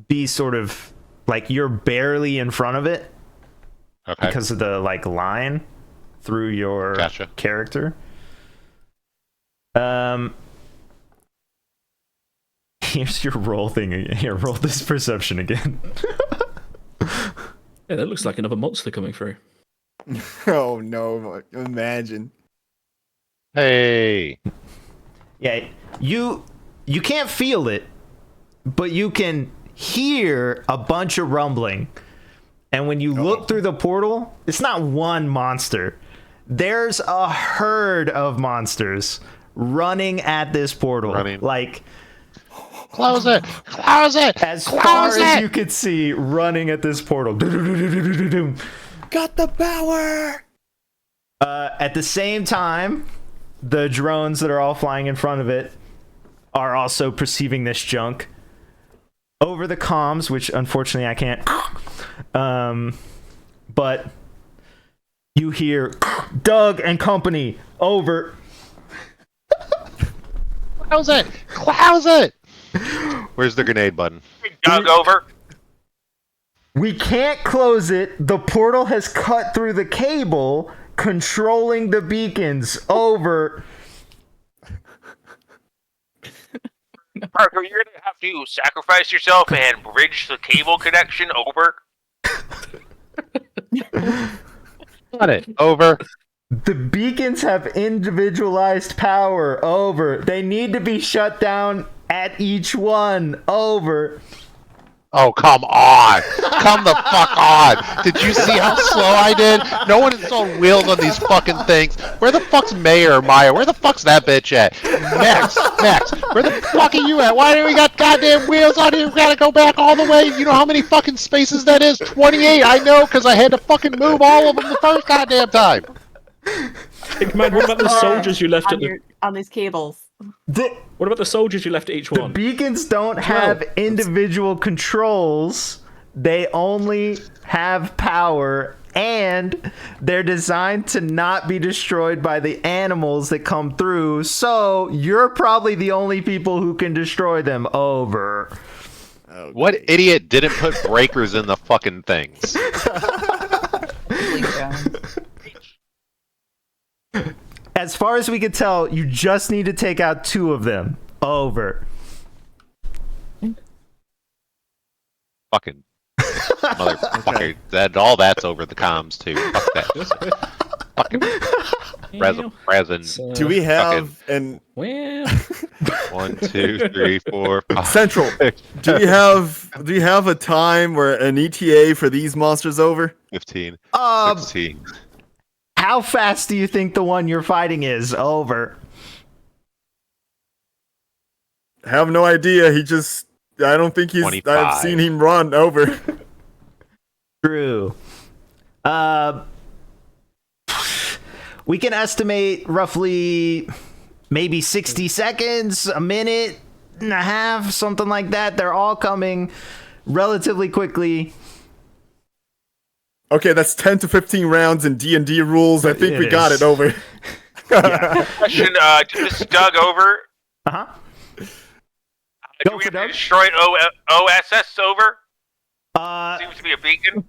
be sort of like you're barely in front of it Okay. because of the like line through your Gotcha. character. Here's your roll thing. Here, roll this perception again. Yeah, that looks like another monster coming through. Oh no! Imagine. Hey. Yeah, you can't feel it, but you can hear a bunch of rumbling. And when you look through the portal, it's not one monster. There's a herd of monsters running at this portal. Like, Close it! Close it! as Close far it! as you could see, running at this portal. Got the power! At the same time, the drones that are all flying in front of it are also perceiving this junk. Over the comms, which unfortunately I can't, but you hear Doug and company, over. Close it! Close it! Where's the grenade button? Doug, over. We can't close it. The portal has cut through the cable controlling the beacons, over. Parker, you're gonna have to sacrifice yourself and bridge the cable connection, over. Got it. Over. The beacons have individualized power, over. They need to be shut down at each one, over. Oh, come on. Come the fuck on. Did you see how slow I did? No one installed wheels on these fucking things. Where the fuck's Mayor Maya? Where the fuck's that bitch at? Max, where the fuck are you at? Why do we got goddamn wheels on here? We gotta go back all the way. You know how many fucking spaces that is? 28, I know, because I had to fucking move all of them the first goddamn time. Hey, Command, what about the soldiers you left at the... on these cables? What about the soldiers you left at each The one? beacons don't have individual controls. They only have power, and they're designed to not be destroyed by the animals that come through. So you're probably the only people who can destroy them, over. Okay. What idiot didn't put breakers in the fucking things? As far as we can tell, you just need to take out 2 of them, over. Fucking motherfucker. That's over the comms too. Fuck that. Fucking resin. Do we have an Well, 1, 2, 3, 4, 5. Central? Do we have a time where an ETA for these monsters, over? 15. 16. How fast do you think the one you're fighting is, over? Have no idea. I don't think 25. I've seen him run, over. True. We can estimate roughly maybe 60 seconds, a minute and a half, something like that. They're all coming relatively quickly. Okay, that's 10 to 15 rounds in D&D rules. I think we got it, over. Question, this is Doug, over. Uh-huh. Do Go we for have to Doug. destroy OSS, over? Uh, Seems to be a beacon.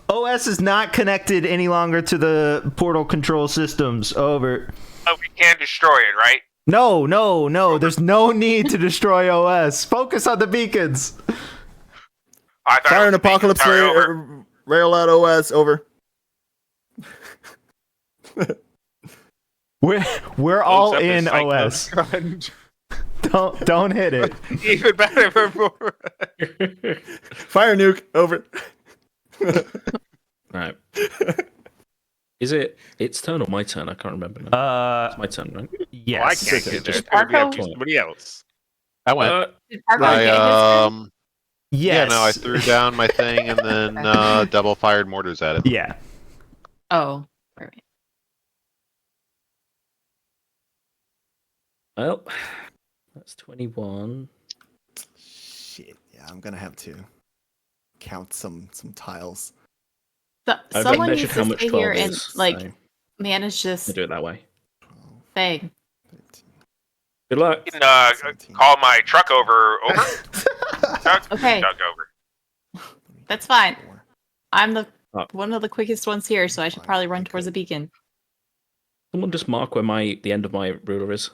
OS is not connected any longer to the portal control systems, over. Oh, we can destroy it, right? No. There's no need to destroy OS. Focus on the beacons. I thought it Fire was an a beacon. apocalypse Sorry, over. rail out OS, over. We're all in OS. Don't hit it. Even better for Fire nuke, over. right. Is it its turn or my turn? I can't remember now. It's my turn, right? Yes. Well, I can't get there. Just- We have to Marco? do somebody else. I went. Did Parker get his turn? Yes. Yeah, no, I threw down my thing and then double fired mortars at it. Yeah. Oh, right. Well, that's 21. Shit, yeah, I'm gonna have to count some tiles. So, I've someone measured needs how to much stay 12 here and is, like so manage this I do it that way. thing. Good luck. You can, call my truck over. Truck, Okay. truck over. That's fine. I'm the Oh. one of the quickest ones here, so I should probably run towards the beacon. Someone just mark where the end of my ruler is.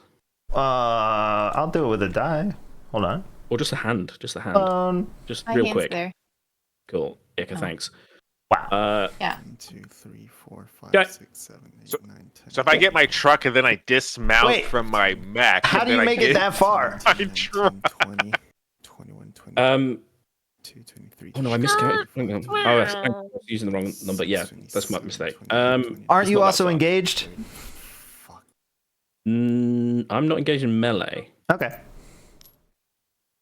I'll do it with a die. Hold on. Or just a hand. Just a hand. Just My real hand's quick. there. Cool. Ika, Oh. thanks. Wow. Yeah. 1, 2, 3, 4, 5, Okay. 6, 7, 8, So- 9, 10. So if I get my truck and then I dismount Wait, from my mech, How and do you then make it that far? I 19, try. 20, 21, 22, 23. Oh no, I miscounted. Hang on. Oh, I was using the wrong number. Yeah, that's my mistake. Aren't It's you not that also far. engaged? Fuck. I'm not engaged in melee. Okay.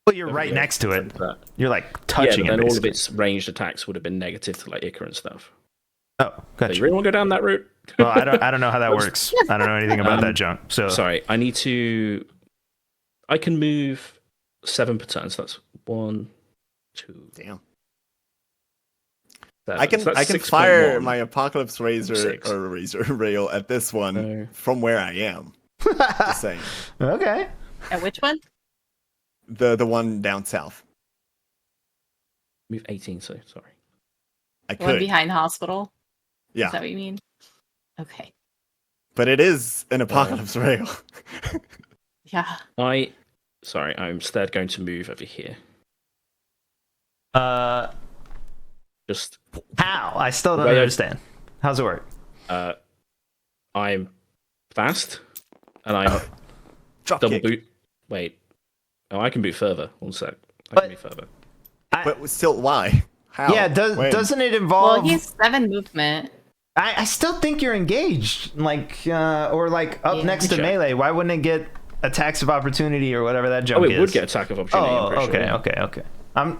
But you're There we right go. next to it. But- You're like yeah, touching but then it. all of basically. its ranged attacks would have been negative to like Ica and stuff. Oh, So gotcha. you really want to go down that route? Well, I don't know how that works. I don't know anything about that junk. So Sorry, I need to. I can move 7 per turn, so that's 1, 2. Damn. 7. I can So that's fire 6.1. my Apocalypse Razor 6. or Razor rail at this one No. from where I am. Just saying. okay. At which one? The one down south. Move 18, so sorry. I The one could. behind the hospital? Yeah. Is that what you mean? Okay. But it is an Apocalypse rail. Yeah. I'm instead going to move over here. Just How? I still don't Way I- understand. How's it work? I'm fast, and I'm Drop double kick. boot. Wait. Oh, I can boot further. One sec. I But- can boot further. But still, why? How? Yeah, When? doesn't it Well, involve? he's 7 movement. I still think you're engaged, like or like up Yeah. next to Check. melee. Why wouldn't it get attacks of opportunity or whatever that junk Oh, it is? would get attack of opportunity. I'm Oh, pretty okay, sure. okay.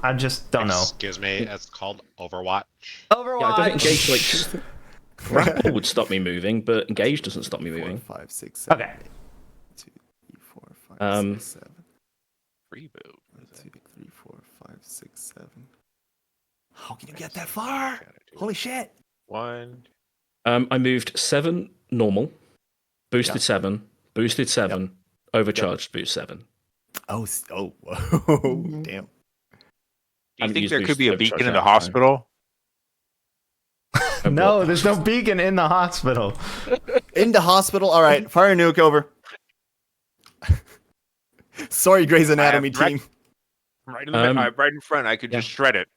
I just don't know. Excuse me, it's called Overwatch. Overwatch. Yeah, I don't think engage like grapple would stop me moving, but engage doesn't stop me 4, moving. 5, 6, 7. Okay. 2, 3, 4, 5, Um, 6, 7. Reboot. 1, 2, 3, 4, 5, 6, 7. How can you get that far? Holy shit! 1. I moved 7 normal, boosted Yep. 7, boosted 7, overcharged boost 7. Oh, whoa, Mhm. damn. Do you Haven't think used there could boost be a overcharge beacon in the that time. hospital? No, there's no beacon in the hospital. In the hospital. All right, fire a nuke over. Sorry, Grey's Anatomy direct- team. Right in the middle, right in front. I could yeah. just shred it.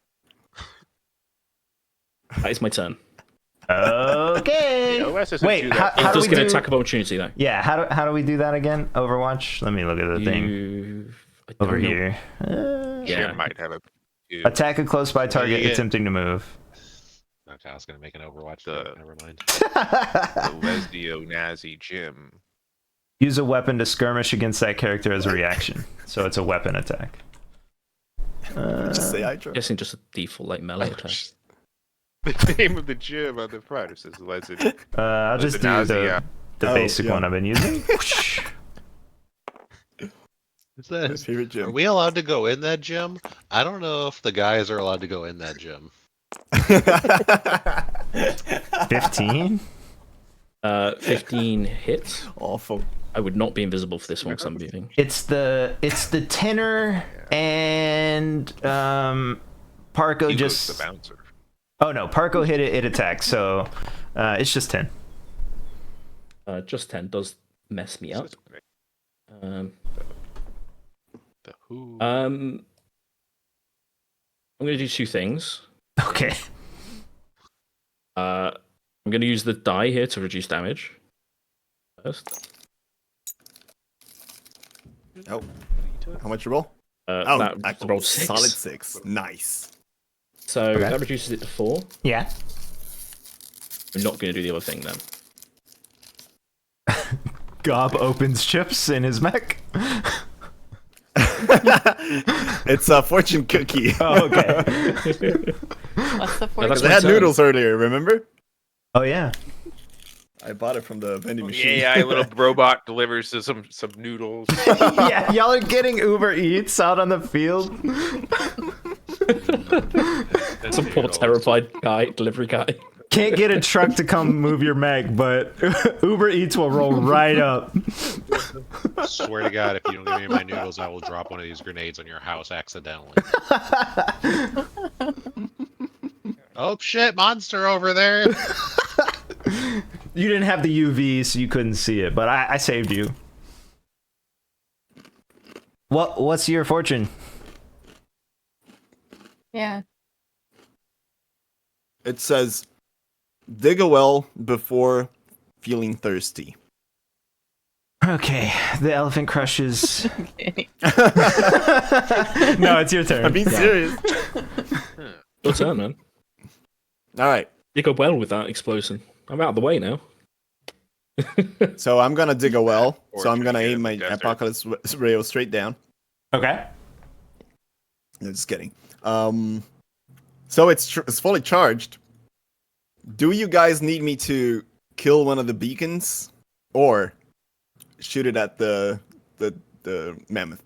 That is my turn. Okay. The OS doesn't Wait, do how that. It do does we get do? an attack of opportunity though. Yeah, how do we do that again? Overwatch. Let me look at the thing I don't over know. here. Yeah. Jim might have a. Attack a close by target Yeah. attempting to move. Okay, I was gonna make an Overwatch. The- joke, Never mind. The Lesdio Nazi Jim. Use a weapon to skirmish against that character as a reaction. So it's a weapon attack. Just say Hydra. Guessing just a default like melee attack. The name of the gym on the front. It says Lesdio. I'll just do Nazi, yeah. the Oh, basic yeah. one I've been using. Whoosh. Is My that? favorite Are gym. we allowed to go in that gym? I don't know if the guys are allowed to go in that gym. 15? 15 hits. Awful. I would not be invisible for this one because I'm moving. It's the tenor and Parko He was just the bouncer. Oh no, Parko hit it attacks, so it's just 10. Just 10 does mess me up. Um, The who? I'm going to do 2 things. Okay. I'm going to use the die here to reduce damage. First. Oh, how much you roll? That I rolled 6. solid 6. Nice. So Okay. that reduces it to 4. Yeah. I'm not going to do the other thing then. Gob opens chips in his mech. It's a fortune cookie. Oh, okay. What's the that's fortune? They my had turn. noodles earlier, remember? Oh yeah. I bought it from the vending machine. Yeah, little robot delivers some noodles. Yeah, y'all are getting Uber Eats out on the field. Some poor terrified guy, delivery guy. Can't get a truck to come move your mech, but Uber Eats will roll right up. Swear to God, if you don't give me my noodles, I will drop one of these grenades on your house accidentally. Oh shit, monster over there! You didn't have the UV, so you couldn't see it, but I saved you. What's your fortune? Yeah. It says, dig a well before feeling thirsty. Okay, the elephant crushes. Okay. No, it's your turn. I'm being serious. Your turn, man. All right. You go well with that explosion. I'm out of the way now. So I'm gonna dig a well. Or So I'm should gonna we get aim my in the desert? apocalypse rail straight down. Okay. No, just kidding. So it's fully charged. Do you guys need me to kill one of the beacons, or shoot it at the mammoth?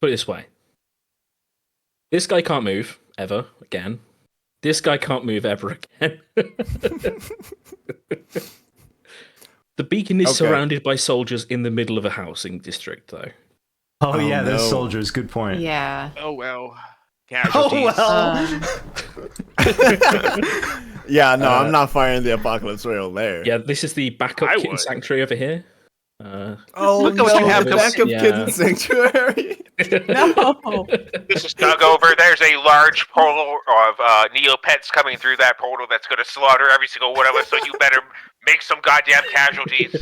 Put it this way. This guy can't move, ever, again. This guy can't move ever again. The beacon is Okay. surrounded by soldiers in the middle of a housing district, though. Oh, Oh, yeah, those no. soldiers. Good point. Yeah. Oh well. Oh Casualties. well. Yeah, no, I'm not firing the apocalypse rail there. Yeah, this is the backup I kitten would. sanctuary over here. Oh Look at what you have no, going- backup Yeah. kitten sanctuary. No. This is dug over. There's a large portal of Neopets coming through that portal that's going to slaughter every single one of us. So you better make some goddamn casualties.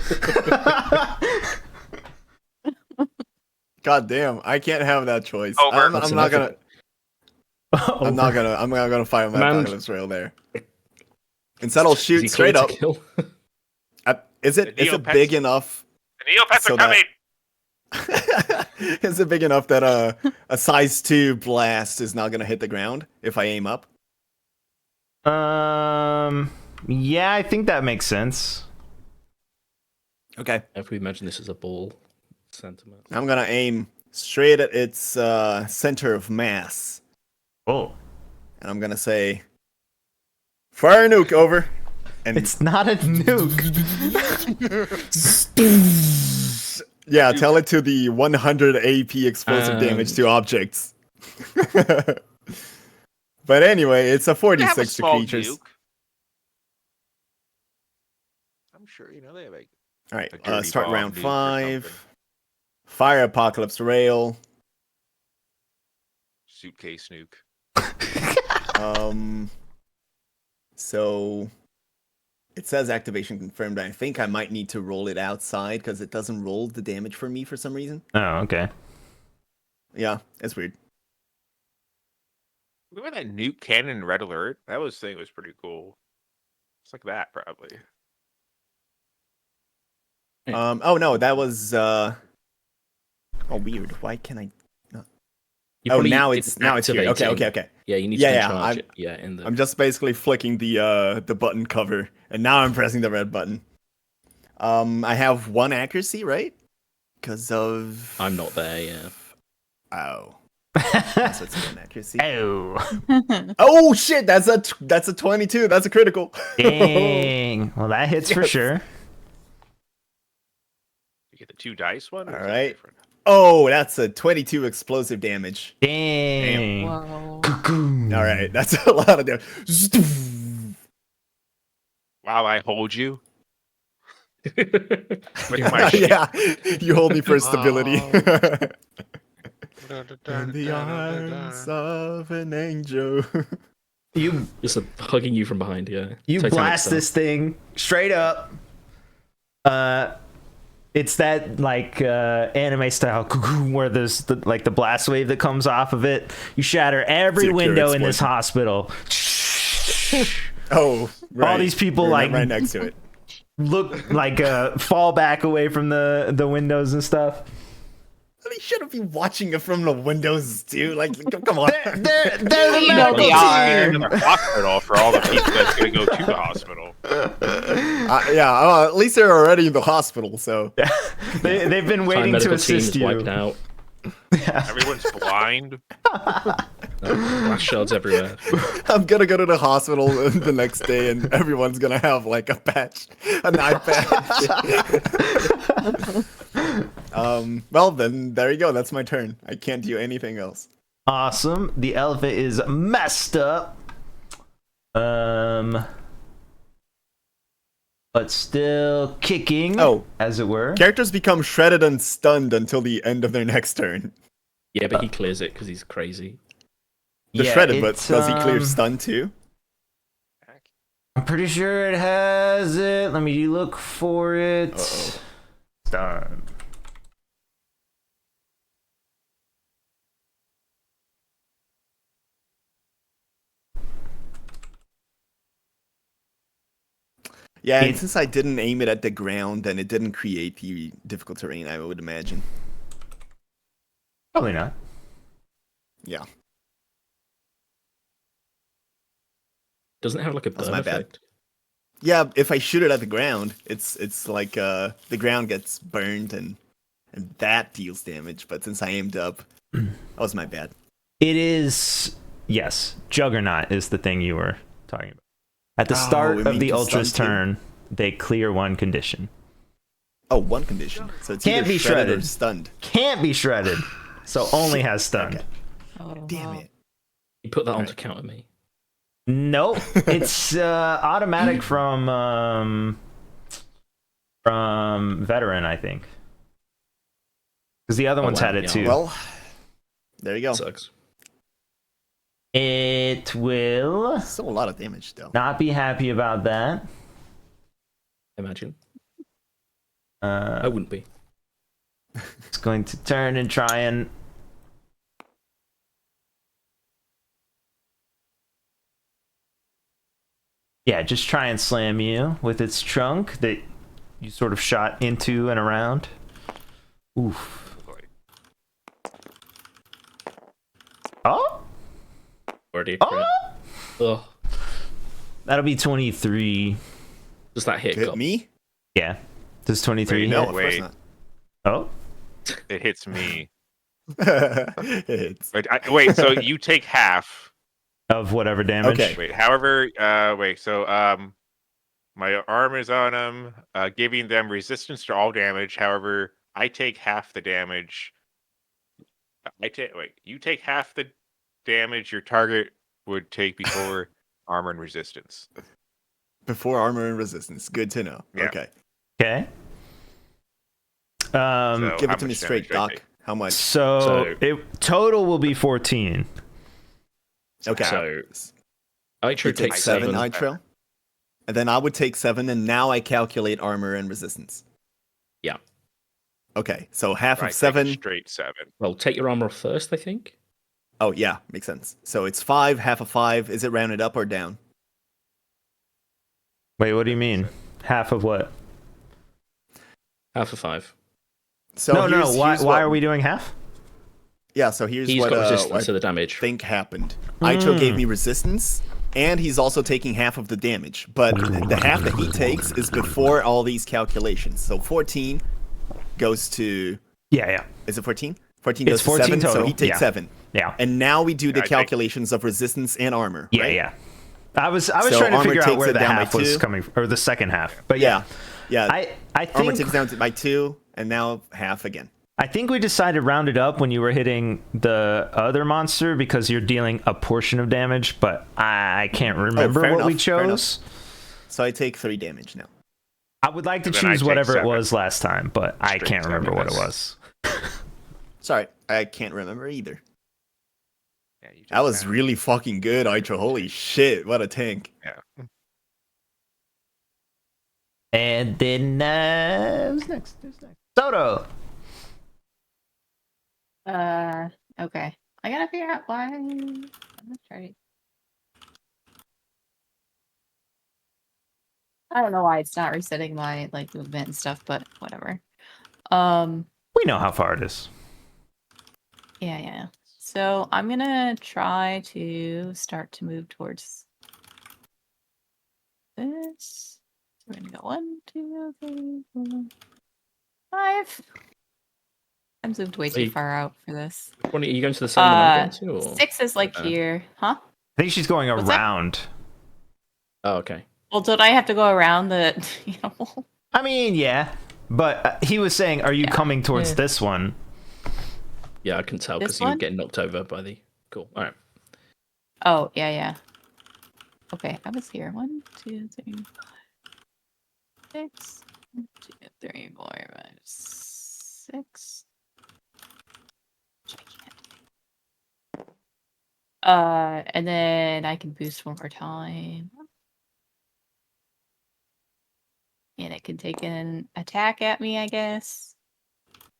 God damn, I can't have that choice. Over. I'm That's not enough. gonna. I'm not gonna fire my Man. apocalypse rail there. Instead, I'll Is shoot he straight clear up. to kill? Is it The big Neopets- enough? The Neopets So are coming. Is it big enough that a size 2 blast is not gonna hit the ground if I aim up? Yeah, I think that makes sense. Okay, If we imagine this as a ball sentiment. I'm gonna aim straight at its center of mass, Oh, and I'm gonna say, "Fire a nuke, over." And it's not a nuke. yeah, tell it to the 100 AP explosive damage to objects. But anyway, it's a You have a 46 to small creatures. nuke. I'm sure you know they have a All right, A dirty start bomb round nuke or 5. something. Fire apocalypse rail. suitcase nuke. So it says activation confirmed. I think I might need to roll it outside because it doesn't roll the damage for me for some reason. Oh, okay. Yeah, it's weird. Remember that nuke cannon in Red Alert? That thing was pretty cool. It's like that, probably. Oh no, that was oh weird. Why can I? You Oh, probably now it's here. Okay, activating- okay. Yeah, you need Yeah, to yeah, charge I'm- it. Yeah, in the. I'm just basically flicking the button cover, and now I'm pressing the red button. I have 1 accuracy, right? Because of I'm not there. Yeah. oh, that's what's 1 accuracy. Oh, Oh shit, that's a 22. That's a critical. dang. Well, that hits for Yes. sure. You get the 2 dice one? or All is that right. different? Oh, that's a 22 explosive damage. Dang. Whoa. All right, that's a lot of damage. Wow, I hold you. Yeah. With my shield. Yeah, you hold me for stability. Oh. In the arms of an angel. You Just hugging you from behind. Yeah. you Titanic blast style. this thing straight up. It's that like anime style where there's the blast wave that comes off of it. You shatter every It's a pure window in this explosion. hospital. Oh, right. these people, We're like- right next to it. Look like fall back away from the windows and stuff. They shouldn't be watching it from the windows, dude. Like, come on. They're the You know medical they are. team. Another hospital for all the people that's going to go to the hospital. Yeah, at least they're already in the hospital, so. They've been Time waiting to medical team assist is wiped you. out. Everyone's blind. Glass shards everywhere. I'm gonna go to the hospital the next day, and everyone's gonna have like a patch, an eye patch. Well then, there you go. That's my turn. I can't do anything else. Awesome. The elephant is messed up. But still kicking. Oh. As it were. Characters become shredded and stunned until the end of their next turn. Yeah, but he clears it because he's crazy. The Yeah, shredded, but it's, does he clear stun too? I'm pretty sure it has it. Let me look for it. Uh-oh. Stun. Yeah, and since I didn't aim it at the ground, then it didn't create the difficult terrain, I would imagine. Probably not. Yeah. Doesn't it have like a That's burn my bad. effect? Yeah, if I shoot it at the ground, it's like the ground gets burned and that deals damage, but since I aimed up, that was my bad. It is, yes, Juggernaut is the thing you were talking about. At the start it of means the to Ultra's stun too? turn, they clear one condition. Oh, one condition. So it's Can't either be shredded or shredded. stunned. Can't be shredded, so only has stunned. Okay. Oh, Damn wow. it. You put that on Right. to counter me. Nope, it's automatic from Veteran, I think. Because the other ones wow, had it yeah. too. Well, there you go. Sucks. It will Still a lot of damage though. not be happy about that. Imagine. I wouldn't be. It's going to turn and try and... Yeah, just try and slam you with its trunk that you sort of shot into and around. Oof. Oh? Already a crit. Oh! Ugh. That'll be 23. Does that hit? Hit me? Yeah. Does 23 Wait, hit? No, of course Wait. not. Oh? It hits me. It's Wait, so you take half. Of whatever damage? Okay. Wait, however, so my arm is on them, giving them resistance to all damage. However, I take half the damage. You take half the damage your target would take before armor and resistance. before armor and resistance. Good to know. Yeah. Okay. Okay. So Give how it to me much straight, damage do I Doc. take? How much? So it total will be 14. Okay. So you Itro take takes 7, 7. Nitro. And then I would take 7, and now I calculate armor and resistance. Yeah. Okay, so half Right, of 7. straight 7. Well, take your armor off first, I think. Oh, yeah, makes sense. So it's 5, half of 5. Is it rounded up or down? Wait, what do you mean? Half of what? Half of 5. So no. here's Why what- are we doing half? Yeah, so here's He's what got I resistance to the damage. think happened. Aito gave me resistance, and he's also taking half of the damage. But the half that he takes is before all these calculations. So 14 goes to... Yeah. Is it 14? 14 It's goes to 14 7, so total, he takes yeah. 7. Yeah. And now we do the I think- calculations of resistance and armor, Yeah, right? yeah. I was So trying to armor figure out takes where it the down by half was 2. coming or the second half. But Yeah. yeah. Yeah. I Armor think takes down by 2, and now half again. I think we decided round it up when you were hitting the other monster because you're dealing a portion of damage, but I can't remember fair what we enough, fair chose. So I take 3 damage now. I would like to And then I choose take whatever 7. it was last time, but I Straight can't remember 7, what it that's- was. Sorry, I can't remember either. Yeah, you That was really fucking good, Aitro. Holy shit, what a tank. Yeah. And then who's next? Soto. Okay. I gotta figure out why. I'm gonna try. I don't know why it's not resetting my like movement and stuff, but whatever. We know how far it is. Yeah. So I'm gonna try to start to move towards this. So we're gonna go 1, 2, 3, 4, 5. I'm zoomed way too far out for this. Which one are you going to the same one I'm going to? Or? 6 is like Uh, here, huh? I think she's going What's that? around. Oh, okay. Well, don't I have to go around the? I mean, yeah. But he was saying, are you coming towards Yeah. this one? Yeah, I can tell This because you were one? getting knocked over by the. Cool. All right. Oh, yeah. Okay, I was here. 1, 2, 3, 4, 6. 1, 2, 3, 4, 5, 6. And then I can boost one more time. And it can take an attack at me, I guess.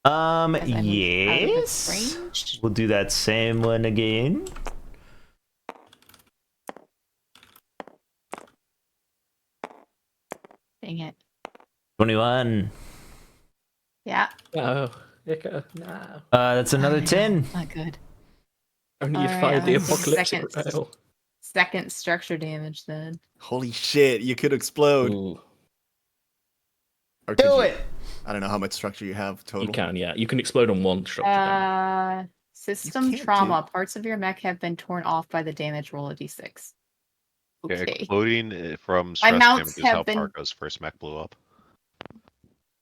As I'm out of its Yes. range. We'll do that same one again. Dang it. 21. Yeah. Oh, no. That's another I know, 10. Not good. Only you Alright, fired the I'm gonna take apocalyptic second. rail. Second structure damage then. Holy shit, you could explode. Ooh, Or could Do you? it. I don't know how much structure you have total. you can, yeah. You can explode on one structure. Damage. System can't trauma. Parts of your mech have been torn off by the damage. Roll a d6. Yeah, Okay. exploding from stress mounts damage is how have been- Parko's first mech blew up.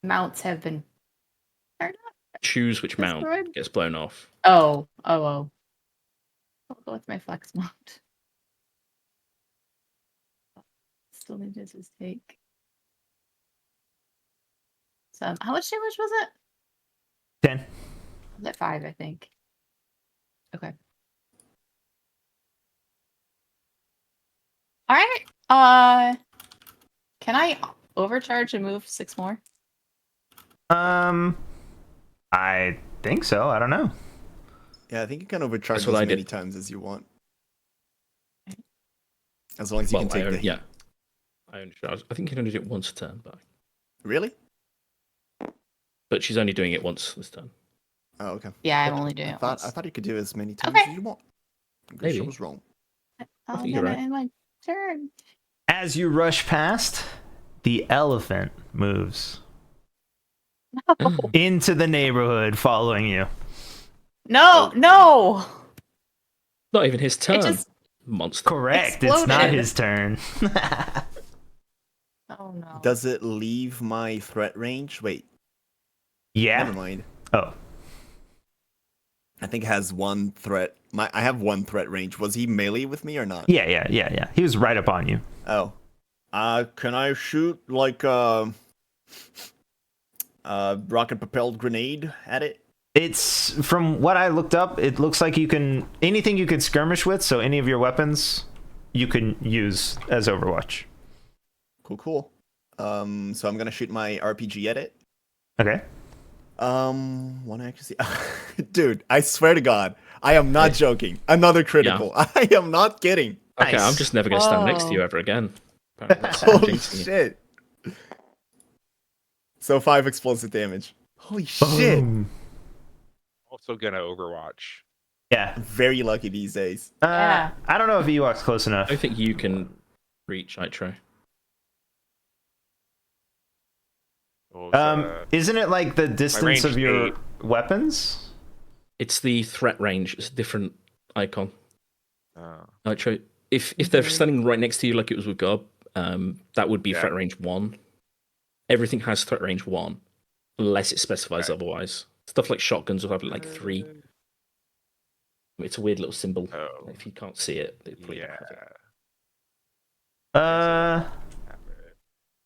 Mounts have been. Choose which mount Destroyed? gets blown off. Oh. I'll go with my flex mount. Still need to just take. So, how much damage was it? 10. Was it 5, I think. Okay. All right. Can I overcharge and move 6 more? I think so. I don't know. Yeah, I think you can overcharge That's as what I many did. times as you want. As long as you Well, can take the yeah. I think you can only do it once a turn, Really? but she's only doing it once this turn. Oh, okay. Yeah, I'm only doing I it thought once. I thought you could do as many times Okay. as you want. I guess Maybe. I was wrong. I'll think get you're it right. in my turn. As you rush past, the elephant moves into the neighborhood following you. No. Not even his turn. It just. Monster. Correct. It's not Exploded. his turn. Oh no. Does it leave my threat range? Wait, Yeah. never mind. Oh. I think it has one threat. I have one threat range. Was he melee with me or not? Yeah. He was right up on you. Oh. Can I shoot like rocket propelled grenade at it? It's from what I looked up, it looks like you can anything you can skirmish with, so any of your weapons you can use as Overwatch. Cool. So I'm gonna shoot my RPG at it. Okay. One accuracy. Dude, I swear to God, I am not joking. Another critical. I am not kidding. Okay, I'm Nice. just never going to stand next to you Whoa. ever again. Apparently that's Holy jinxing you. shit. So 5 explosive damage. Holy shit. Boom. Also gonna Overwatch. Yeah. Very lucky these days. Yeah. I don't know if Ewok's close enough. I don't think you can reach Nitro. What was, Isn't it like the distance range of your 8. weapons? It's the threat range. It's a different icon. uh, Nitro. If they're standing right next to you like it was with Gob, that would be Yeah. threat range 1. Everything has threat range 1, unless it specifies Right. otherwise. Stuff like shotguns will have like 3. It's a weird little symbol. Oh. If you can't see it, they probably don't yeah. have it.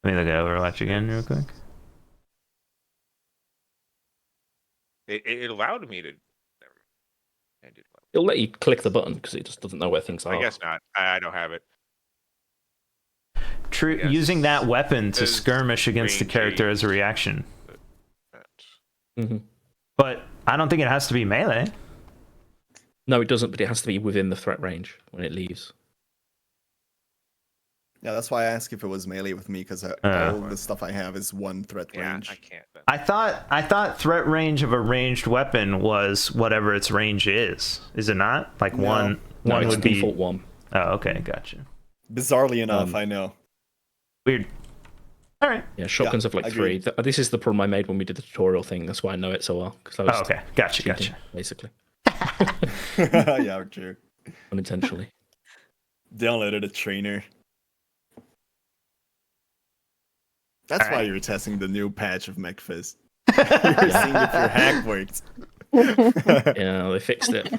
Let me look at Overwatch again real quick. It allowed me to. Never mind. I did well. It'll let you click the button because it just doesn't know where things are. I guess not. I don't have it. Yes. Using that weapon to Says skirmish against the range character 8. as a reaction. hmm But I don't think it has to be melee. No, it doesn't, but it has to be within the threat range when it leaves. Yeah, that's why I asked if it was melee with me, because all the stuff I have is one threat Yeah, range. I can't. Then. I thought threat range of a ranged weapon was whatever its range is. Is it not? Like No. one No, it's would be. default 1. Oh, okay, gotcha. Bizarrely enough, I know. Weird. All right. Yeah, shotguns have like three. agreed. This is the problem I made when we did the tutorial thing. That's why I know it so well. Because I was Okay. Gotcha. cheating, Gotcha. basically, Yeah, true. unintentionally. Downloaded a trainer. That's why Alright. you were testing the new patch of MechFist. You were seeing if your hack worked. Yeah, they fixed it.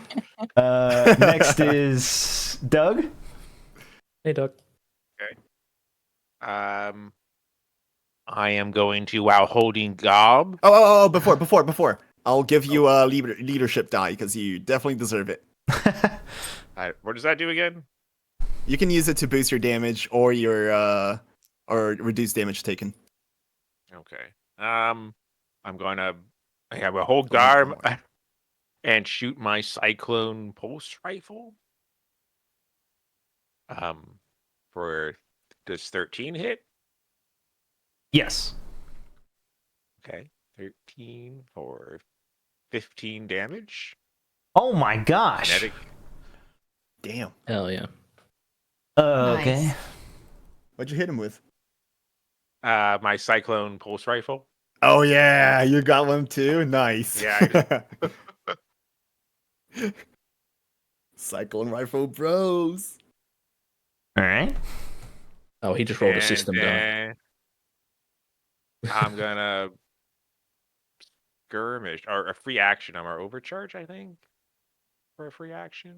Next is Doug. Hey, Doug. I am going to, while holding Gob. Oh, before. I'll give you a leadership die because you definitely deserve it. What does that do again? You can use it to boost your damage or your or reduce damage taken. Okay. I'm gonna have a hold Garb and shoot my Cyclone Pulse Rifle. For does 13 hit? Yes. Okay. 13 for 15 damage. Oh my gosh. Kinetic. Damn. Hell yeah. Okay. Nice. What'd you hit him with? My Cyclone Pulse Rifle. Oh yeah, you got one too. Nice. Yeah, Cyclone rifle bros. All right. Oh, he just rolled a And system die. then I'm gonna skirmish or a free action. I'm our overcharge, I think, for a free action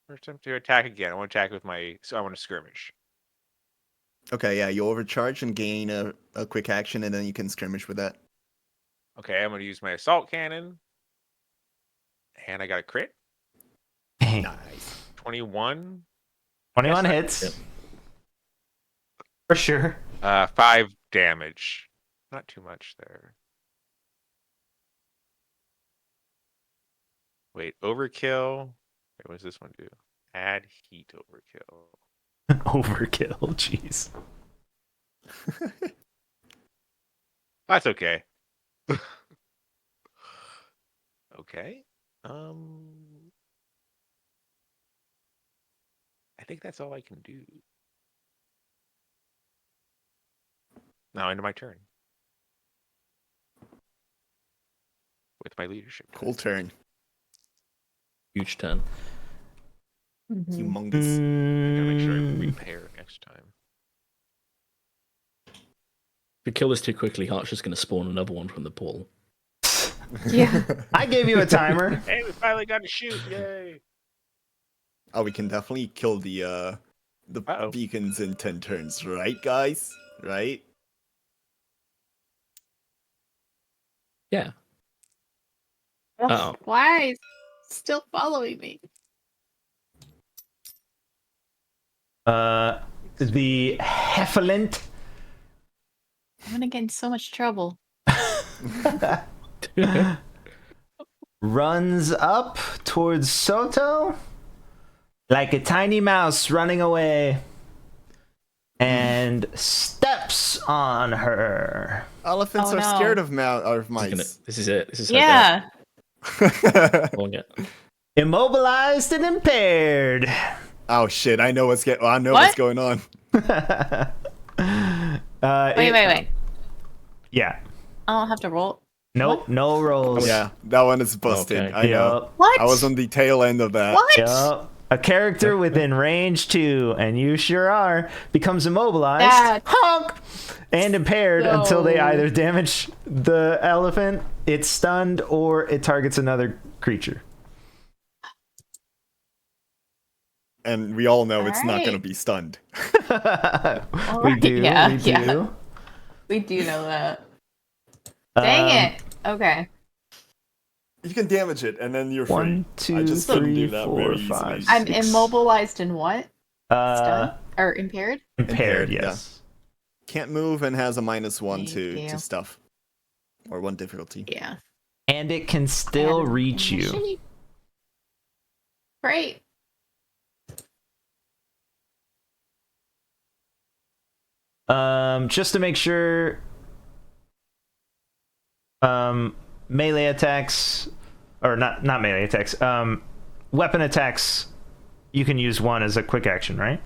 or something to attack again. I want to attack with my. So I want to skirmish. Okay, yeah, you overcharge and gain a quick action, and then you can skirmish with that. Okay, I'm gonna use my assault cannon, and I got a crit. Nice. 21. 21 Yes, hits. Yep. For sure. 5 damage. Not too much there. Wait, overkill. Wait, what does this one do? Add heat overkill. Overkill. Jeez. That's okay. Okay. I think that's all I can do. Now into my turn. With my leadership. Cool turn. Huge turn. Mhm. Humongous. I gotta make sure I Mm, repair next time. If we kill this too quickly, Hart's just going to spawn another one from the pool. Yeah. I gave you a timer. Hey, we finally got to shoot! Yay! Oh, we can definitely kill the Uh-oh. beacons in 10 turns, right, guys? Right? Yeah. Uh-oh. Why? Is still following me. The Heffalint I'm gonna get in so much trouble. runs up towards Soto like a tiny mouse running away and steps on her. Elephants Oh, are no. scared of mice. This is it. This is how Yeah. bad. Calling it. Immobilized and impaired. Oh shit! I know what's What? going on. Wait. Yeah. I don't have to roll. Nope, no rolls. Yeah, that one is busted. Okay. I know. Yup. What? I was on the tail end of that. What? Yup. A character within range 2, and you sure are, becomes immobilized, That- honk, and impaired until they No. either damage the elephant, it's stunned, or it targets another creature. And we all know it's not Alright. going to be stunned. We Alright, do. yeah, we do. yeah. We do know that. Dang it. Okay. You can damage it, and then you're free. 1, I 2, just couldn't 3, do that 4, very 5, easily. I'm 6. immobilized in what? Uh, Stun? Or impaired? impaired, Impaired, yeah. yes. Can't move and has a -1 Thank to you. stuff. Or 1 difficulty. Yeah. And it can still Added reach you. initially. Great. Just to make sure, melee attacks, or not melee attacks, weapon attacks, you can use one as a quick action, right?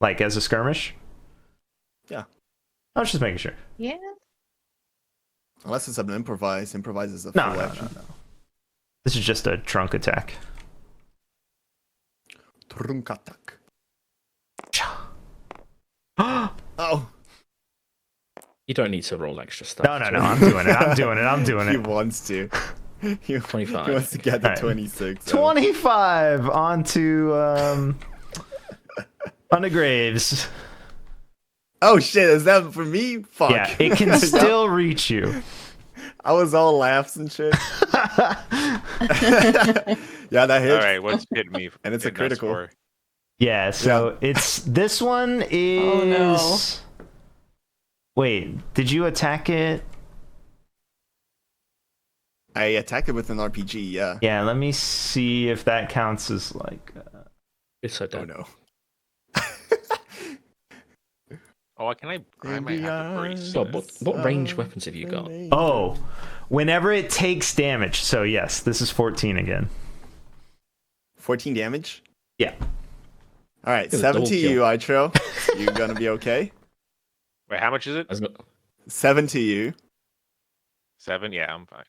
Like as a skirmish? Yeah. I was just making sure. Yeah. Unless it's an improvise. Improvise is a No, full no, action. no. This is just a trunk attack. Trunk attack. No, Oh. You don't need to roll extra stuff. no, no. I'm doing it. I'm doing it. I'm doing He it. wants to. He 25. He wants to get the Alright. 26. 25 onto onto Graves. Oh shit, is that for me? Fuck. Yeah, it can still reach you. I was all laughs and shit. Yeah, that hit. All right, what's hit me? And it's a hitting us critical. for? Yeah, so it's this one is. Oh, no. Wait, did you attack it? I attacked it with an RPG, yeah. Yeah, let me see if that counts as like. It's so Oh dead. no. Oh, can I might have to brace. God, what range weapons have you got? Oh, whenever it takes damage. So yes, this is 14 again. 14 damage? Yeah. Alright, It was 7 double to kill. you, Itro. You gonna be okay? Wait, how much is it? That's not- 7 to you. 7? Yeah, I'm fine.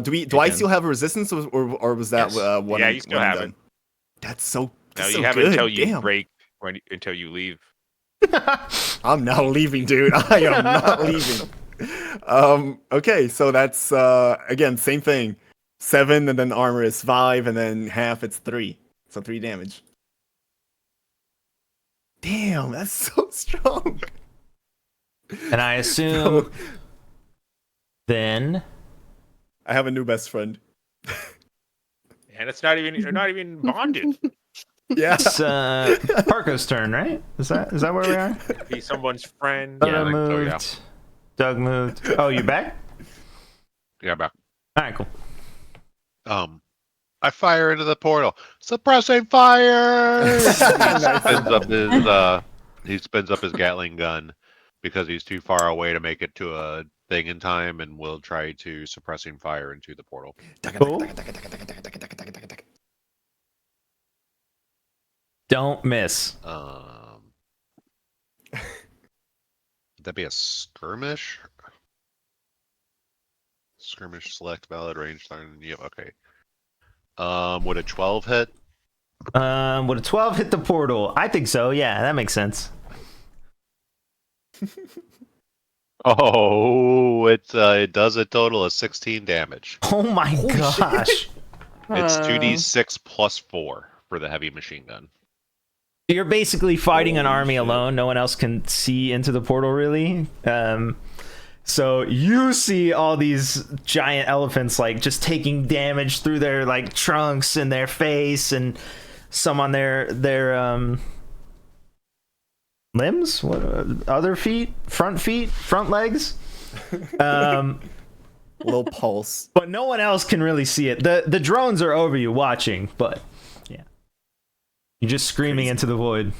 Do I Again. still have a resistance or was that Yes. one? Yeah, you still one and have done? it. That's so. No, That's you so have good. it until you Damn. break, until you leave. I'm not leaving, dude. I am not leaving. Okay, so that's again same thing. 7 and then armor is 5 and then half it's 3. So 3 damage. Damn, that's so strong. And I assume then. I have a new best friend. And it's not even you're not even bonded. Yeah. It's Parko's turn, right? Is that where we are? Be someone's friend. Doug I think so, moved. yeah. Doug moved. Oh, you back? Yeah, back. All right, cool. I fire into the portal. Suppressing fire. He spins up his Gatling gun because he's too far away to make it to a thing in time, and will try to suppressing fire into the portal. Cool. Don't miss. Would that be a skirmish? Skirmish select valid range turn. Yep. Okay. Would a 12 hit? Would a 12 hit the portal? I think so. Yeah, that makes sense. Oh, it does a total of 16 damage. Oh my gosh. It's 2d6 plus 4 for the heavy machine gun. You're basically fighting an Holy army shit. alone. No one else can see into the portal, really. So you see all these giant elephants like just taking damage through their like trunks and their face, and some on their limbs. What other feet? Front legs. Little pulse. But no one else can really see it. The drones are over you watching, but yeah, you're just screaming into the void.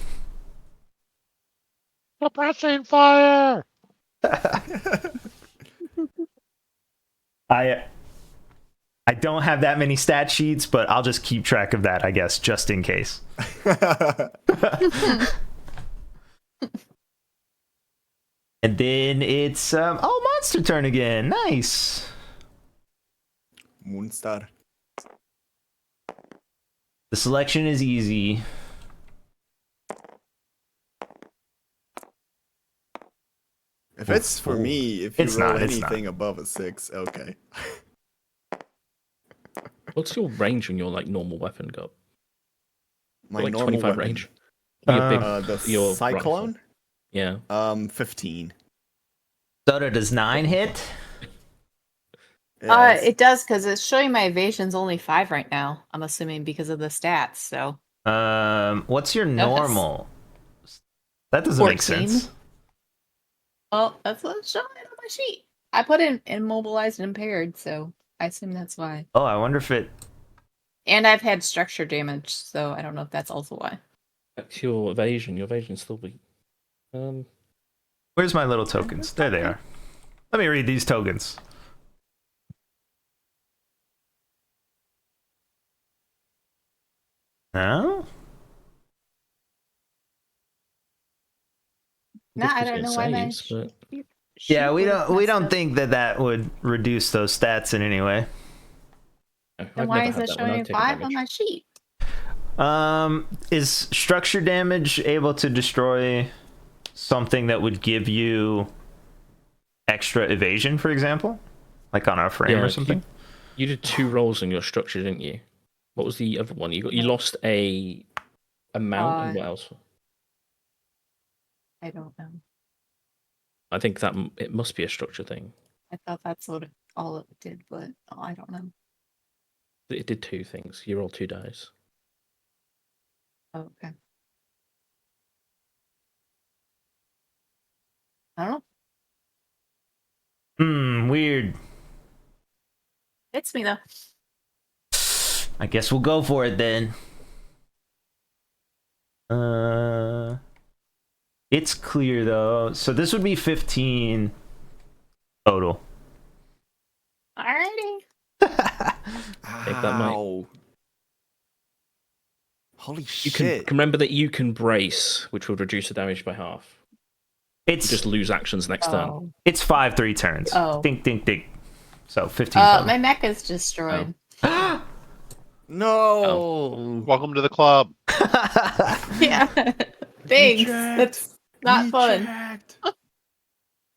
Suppressing fire! I don't have that many stat sheets, but I'll just keep track of that, I guess, just in case. And then it's monster turn again. Nice. Moonstar. The selection is easy. If it's for me, if you It's roll not, it's anything above a 6, okay. What's your range on your like normal weapon gun? My Like normal 25 weapon. range. Your big, The your cyclone? rifle. Yeah. 15. Soda does 9 hit. Yeah, it's- It does because it's showing my evasion's only 5 right now. I'm assuming because of the stats. So What's your No, that's- normal? That doesn't make 14. sense. well, that's what's showing on my sheet. I put in immobilized and impaired, so I assume that's why. Oh, I wonder if it. And I've had structure damage, so I don't know if that's also why. That's your evasion. Your evasion's still weak. Where's my little tokens? There they are. Let me read these tokens. No? No, I don't Difference know why in my saves, but Yeah, we don't think that would reduce those stats in any way. no, Then I've why never is had it that when showing I've me taken 5 on damage. my sheet? Is structure damage able to destroy something that would give you extra evasion, for example, like on a frame Yeah, or something? You did 2 rolls on your structure, didn't you? What was the other one? You lost a mount and what else? I don't know. I think that it must be a structure thing. I thought that's what all it did, but I don't know. It did 2 things. You roll 2 dice. Oh, okay. I don't know. Weird. It's me though. I guess we'll go for it then. It's clear though. So this would be 15 total. Alrighty. Take that, mate. Ow. Holy You shit. can remember that you can brace, which would reduce the damage by half. You It's just lose actions next turn. it's 5 3 turns. Oh. Dink dink dink. So 15 total. My mech is destroyed. No. Welcome to the club. Yeah. Thanks. Reject. That's not fun. Reject.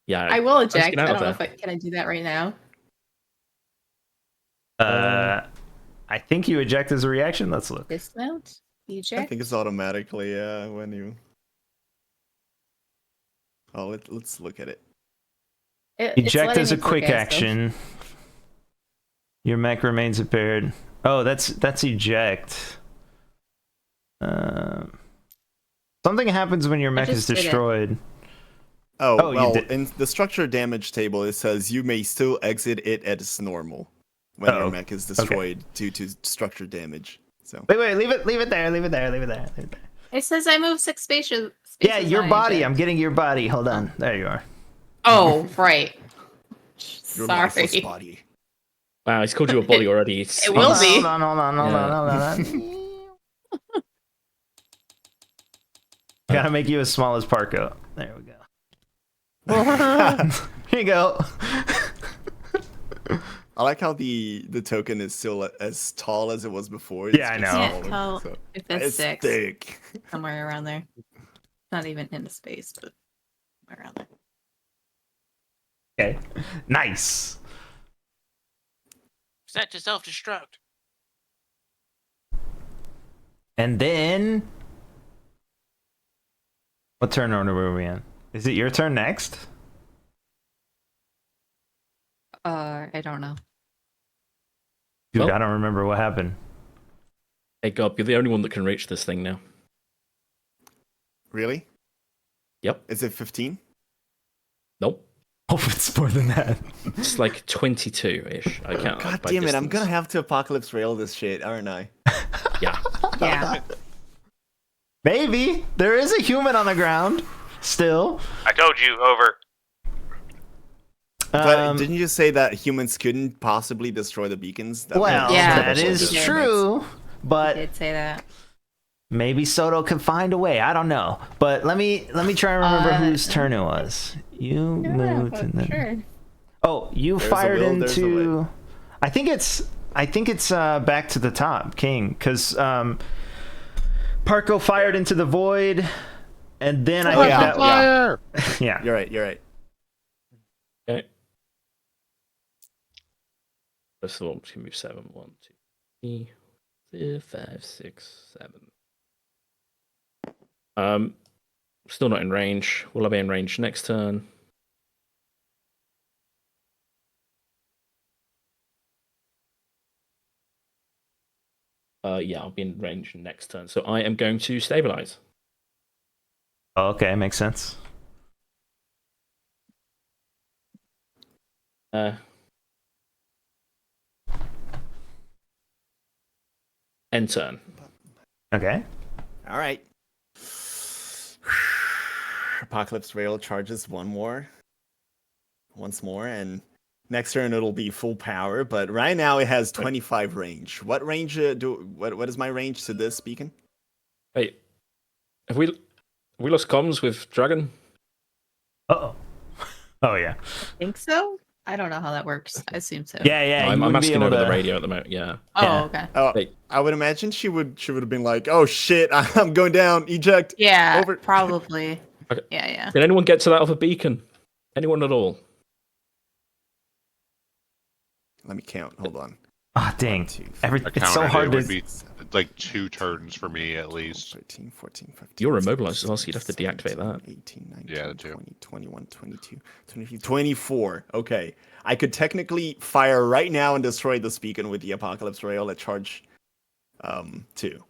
Yeah, I will let's get eject. I out don't of know if there. can I do that right now? I think you eject as a reaction. Let's look. Dismount? I Eject? think it's automatically, when you. Oh, let's look at it. It's Eject letting as a me click quick A still. action. Your mech remains impaired. Oh, that's eject. Something happens when your mech is just did it. destroyed. Oh, Oh, you well, did- in the structure damage table, it says you may still exit it as normal when Oh, your mech is destroyed due to structure damage. So Wait, leave it there. It says I move 6 spaces. Yeah, your on body. eject. I'm getting your body. Hold on. There you are. Oh, right. your Sorry. lifeless body. Wow, he's called you a body already. It will be. Hold on. Gotta make you as small as Parko. There we go. Here you go. I like how the token is still as tall as it was before. Yeah, I just know. Can't smaller, tell if it's it's 6. thick. Somewhere around there. Not even in the space, but somewhere around there. Okay. Nice. Set to self-destruct. And then, what turn order were we in? Is it your turn next? I don't know. Dude, Well- I don't remember what happened. Hey, Gob, you're the only one that can reach this thing now. Really? Yep. Is it 15? Nope. Hope it's more than that. It's like 22-ish. I can't. God by damn it! I'm distance. gonna have to apocalypse rail this shit, aren't I? Yeah. Yeah. Maybe there is a human on the ground still. I told you, over. But didn't you say that humans couldn't possibly destroy the beacons? That Well, was- Yeah. that is Yeah. true, I but did say that. maybe Soto can find a way. I don't know. But let me try and remember whose turn it was. You moved and then. Sure. Oh, you There's a fired will, there's a into. I think it's back to the top, King, because Parko fired into the void, and then I Oh, think yeah. that. Fire! Yeah. You're right. You're right. Okay. First of all, I'm just gonna move 7. 1, 2, 3, 4, 5, 6, 7. Still not in range. Will I be in range next turn? Yeah, I'll be in range next turn. So I am going to stabilize. Oh, okay, makes sense. End turn. Okay. All right. Apocalypse rail charges once more, and next turn it'll be full power. But right now it has 25 range. What range what is my range to this beacon? Hey, have we lost comms with Dragon? Oh. Oh yeah. think so. I don't know how that works. I assume so. Yeah, yeah. I'm you wouldn't be asking able over the to- radio at the moment. Yeah. Oh, Yeah. okay. Oh, Wait. I would imagine she would have been like, "Oh shit, I'm going down. Eject." Yeah, Over. probably. Okay. Yeah, yeah. Can anyone get to that other beacon? Anyone at all? Let me count. Hold on. Ah, dang. 1, 2, Every, I it's so counted hard it to. would be like 2 turns for me at least. 13, 14, 15. You're immobilized as well, so you'd have to deactivate that. 18, 19, Yeah, the two. 20, 21, 22, 23, 24. Okay. I could technically fire right now and destroy this beacon with the Apocalypse Rail at charge 2. Do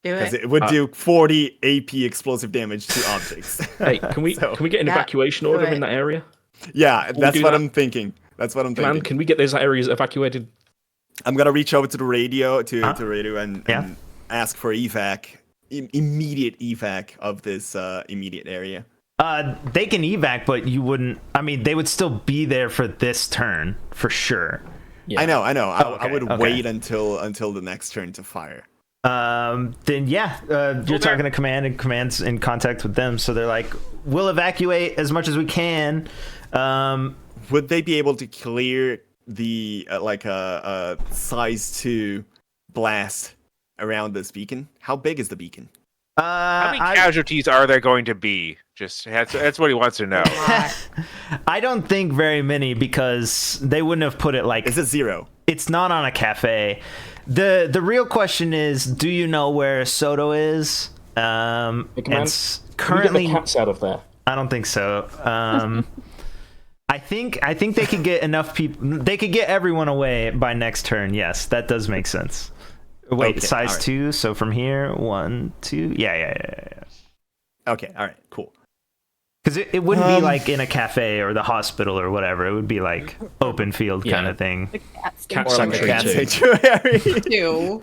Because it. it would do 40 AP explosive damage to objects. Hey, can we So- can we get an That- evacuation order do in it. that area? Yeah, we that's do what that? I'm thinking. That's what I'm Man, thinking. can we get those areas evacuated? I'm gonna reach over to the radio to Huh? radio and ask for evac, immediate evac of this immediate area. They can evac, but you wouldn't. I mean, they would still be there for this turn for sure. Yeah. I know. I okay, would okay. wait until the next turn to fire. Then yeah, you're talking to command, and command's in contact with them, so they're like, "We'll evacuate as much as we can." Would they be able to clear the size 2 blast around this beacon? How big is the beacon? How many casualties are there going to be? Just that's what he wants to know. I don't think very many because they wouldn't have put it like Is it 0? it's not on a cafe. The real question is, do you know where Soto is? Command, It's Can we currently. get the cats out of there? I don't think so. I think they could get enough people. They could get everyone away by next turn. Yes, that does make sense. Wait, Okay, size alright. 2. So from here, 1, 2. Yeah. Okay, all right, cool. Because it wouldn't be like in a cafe or the hospital or whatever. It would be like open field kind Yeah. of thing. The cat's Cat Or like a sanctuary cat too. sanctuary. too.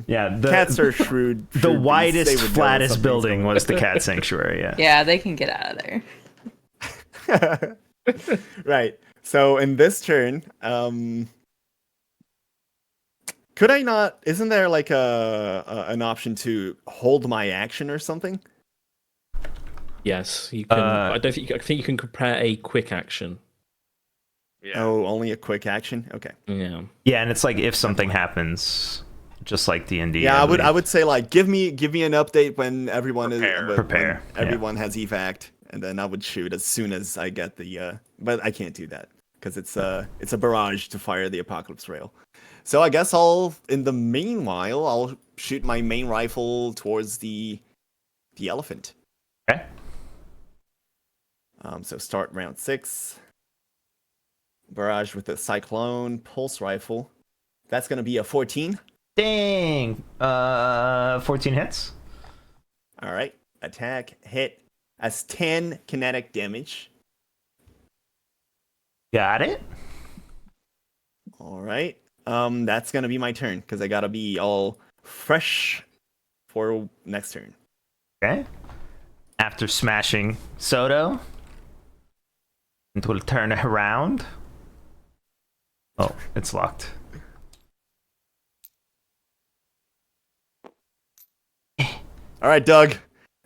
Yeah, the Cats are shrewd. the shrewd beasts. widest, They would know flattest something's building going was the cat sanctuary. Yeah. Yeah, they can get out of there. on. Right. So in this turn, could I not? Isn't there like an option to hold my action or something? Yes, you can. I think you can prepare a quick action. Yeah. Oh, only a quick action. Okay. Yeah. Yeah, and it's like if something happens, just like D&D. Yeah, I would believe. say like give me an update when everyone Prepare. is Prepare, when yeah. everyone has evac, and then I would shoot as soon as I get the but I can't do that because it's a barrage to fire the Apocalypse Rail. So I guess in the meanwhile I'll shoot my main rifle towards the elephant. Okay. So start round 6. Barrage with the Cyclone Pulse Rifle. That's gonna be a 14. Dang. 14 hits. All right. Attack hit as 10 kinetic damage. Got it. All right. That's gonna be my turn because I gotta be all fresh for next turn. Okay. After smashing Soto, it will turn around. Oh, it's locked. All right, Doug,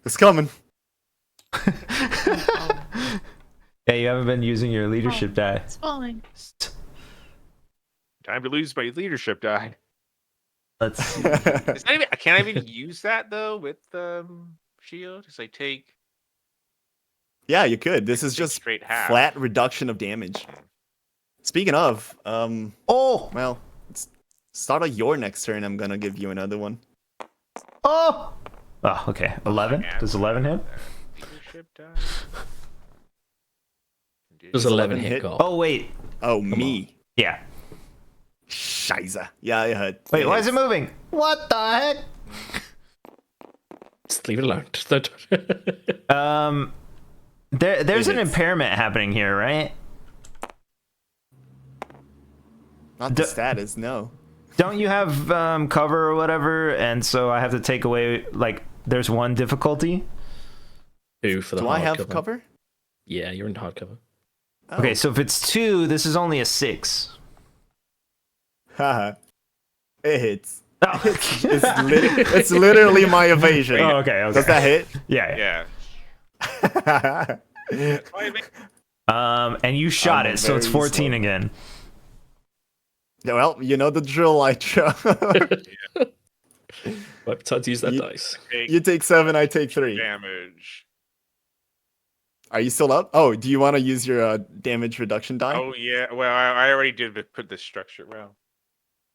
it's coming. Yeah, you haven't been using your leadership die. It's falling. Time to lose my leadership die. Let's see. Is that even, can I even use that though with shield? Just like take Yeah, you could. This is take just straight half. flat reduction of damage. Speaking of, Oh! well, start of your next turn. I'm gonna give you another one. Oh! Oh, okay. 11? Does 11 hit? Leadership die. Does 11 hit go? Oh, wait. Oh, me. Yeah. Scheiße. Yeah, it hurt. Wait, why is it moving? What the heck? Just leave it alone. There's an hits. impairment happening here, right? Not the status, no. Don't you have cover or whatever? And so I have to take away, like, there's one difficulty? 2 for the Do hard I have cover? Yeah, you're in hardcover. Oh. Okay, so if it's 2, this is only a 6. Haha. It hits. Oh. It's literally my evasion. Oh, okay. Does that hit? Yeah. Yeah. And you shot I'm it, so it's very 14 slow. again. Yeah, well, you know the drill, I Right, time to use that You- dice. You take 7, I take 3. damage. Are you still up? Oh, do you want to use your damage reduction die? Oh yeah. Well, I already did put the structure. Well,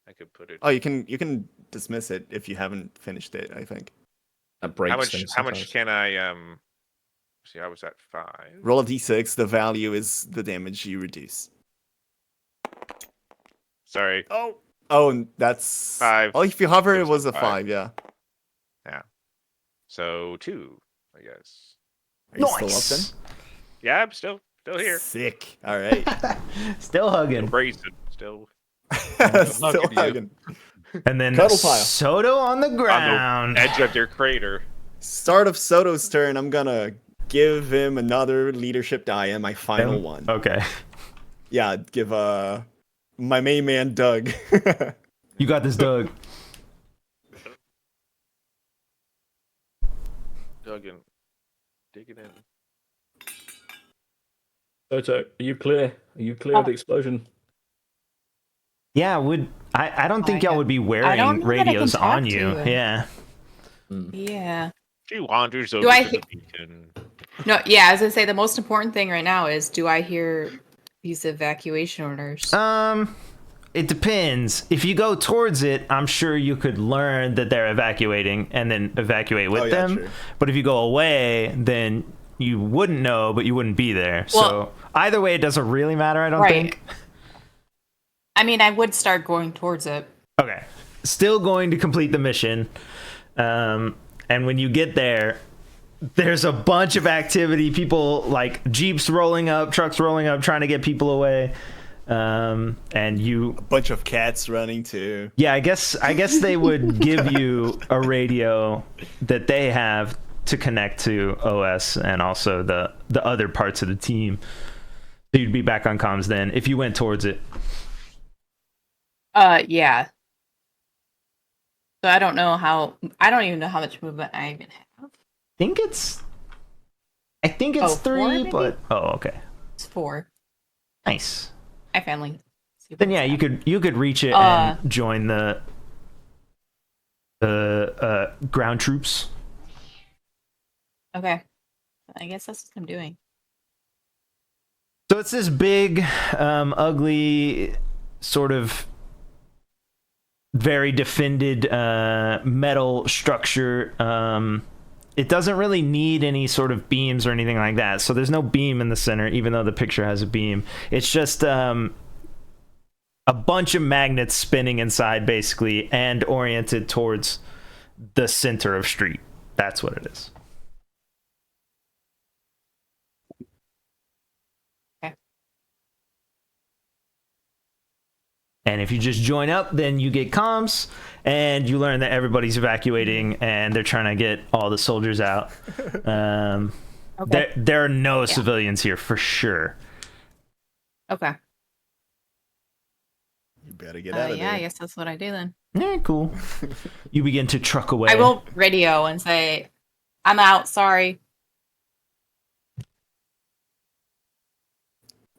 I could put it. Oh, you can dismiss it if you haven't finished it, I think. That breaks How much? things How much sometimes. can I See, I was at 5. Roll a d6, the value is the damage you reduce. Sorry. Oh, and that's 5. Oh, if you hover, It it was was a a 5. 5, yeah. So 2, I guess. Are you still up then? Yeah, I'm still here. Sick. All right. Still hugging. Brazen. Still. Still hugging you. hugging. And then Cuddle pile. Soto on the On ground. the edge of their crater. Start of Soto's turn. I'm gonna give him another leadership die and my final one. Okay. Yeah, give my main man Doug. You got this, Doug. Duggan. Digging in. Toto, are you clear? Are you clear of the explosion? Yeah, I don't think y'all would be don't wearing know that I can radios talk on to you. him. Yeah. Yeah. She wanders over I to hit- the beacon. No, yeah, I was gonna say the most important thing right now is do I hear these evacuation orders? It depends. If you go towards it, I'm sure you could learn that they're evacuating and then evacuate with Oh, yeah, them. true. But if you go away, then you wouldn't know, but you wouldn't be there. So Well- either way, it doesn't really matter, I don't Right. think. I mean, I would start going towards it. Okay. Still going to complete the mission. And when you get there, there's a bunch of activity. People, like Jeeps rolling up, trucks rolling up, trying to get people away. And you, Bunch of cats running too. yeah, I guess they would give you a radio that they have to connect to OS and also the other parts of the team. So you'd be back on comms then if you went towards it. Yeah. So I don't even know how much movement I even have. I think it's Oh, 4 3, maybe? but It's 4. nice. My family. Then yeah, you could reach it Uh, and join the ground troops. Okay. I guess that's what I'm doing. So it's this big, ugly, sort of very defended metal structure. It doesn't really need any sort of beams or anything like that. So there's no beam in the center, even though the picture has a beam. It's just a bunch of magnets spinning inside, basically, and oriented towards the center of street. That's what it is. Okay. And if you just join up, then you get comms, and you learn that everybody's evacuating, and they're trying to get all the soldiers out. Okay. There are no civilians here, for sure. Okay. You better get out of Yeah, I there. guess that's what I do then. Yeah, cool. You begin to truck away. I will radio and say, I'm out, sorry.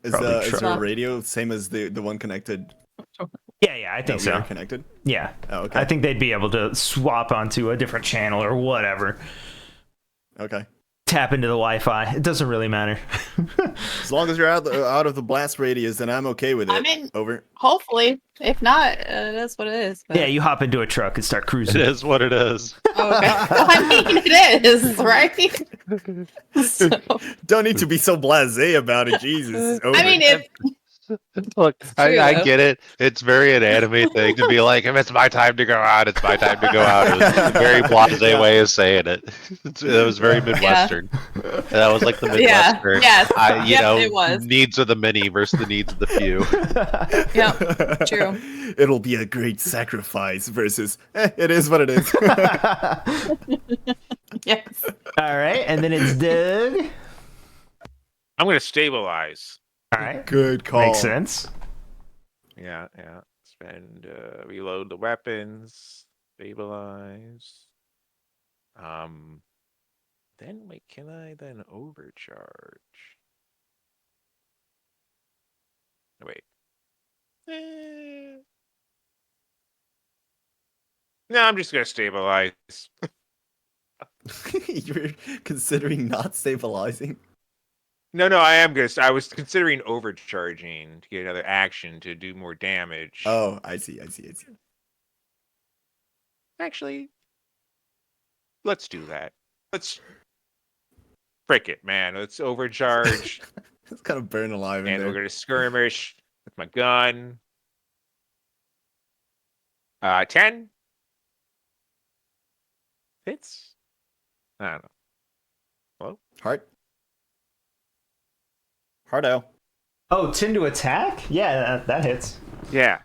Is Probably is truck. your radio same as the one connected? Yeah, I think that we are so. connected. Yeah. Oh, okay. I think they'd be able to swap onto a different channel or whatever. Okay. Tap into the Wi-Fi. It doesn't really matter. As long as you're out of the blast radius, then I'm okay with it. I mean- Over. Hopefully. If not, that's what it is. But... Yeah, you hop into a truck and start It cruising. is what it is. Oh, okay. Well, I mean, it is, right? So, Don't need to be so blasé about it, Jesus. Over. I mean, if Look, true, I though. get it. It's very an anime thing to be like, if it's my time to go out, it's my time to go out. It was a very blasé way of saying it. It was very Midwestern. That was like the yeah, Midwestern. yes, You yep, know, it was. needs of the many versus the needs of the few. Yep, true. It'll be a great sacrifice versus it is what it is. Yes. All right, and then it's Doug. I'm gonna stabilize. All right, Good call. makes sense. Yeah. Reload the weapons. Stabilize. Then wait, can I then overcharge? Wait. No, I'm just gonna stabilize. You're considering not stabilizing. No, I was considering overcharging to get another action to do more damage. Oh, I see. Actually, let's do that. Let's frick it, man. Let's overcharge, It's kind of burn alive in and we're there. gonna skirmish with my gun. 10 hits. I don't know. Hello? Hardo. Oh, 10 to attack? Yeah, that hits. Yeah.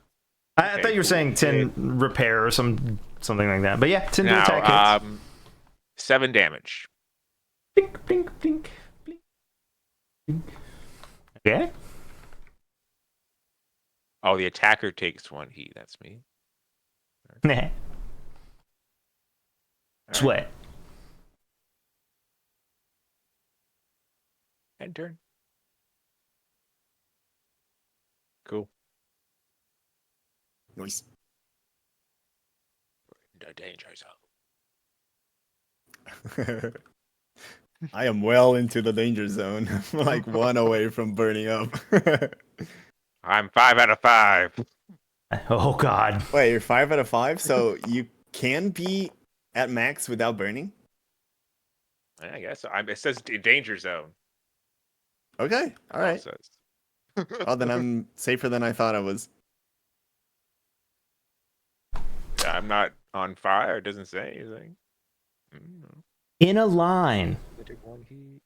I Okay, thought you were cool. saying 10 repair or something like that. But yeah, 10 to Now, attack hits. 7 damage. Blink, blink, blink, blink, blink. Okay. Oh, the attacker takes 1 heat. That's me. Nah. All right. Sweat. End turn. Cool. Nice. The danger zone. I am well into the danger zone. I'm like 1 away from burning up. I'm 5 out of 5. Oh, God. Wait, you're 5 out of 5, so you can be at max without burning? I guess it says danger zone. Okay, all right. It says. Oh, then I'm safer than I thought I was. Yeah, I'm not on fire. It doesn't say anything. In a line. I took 1 heat.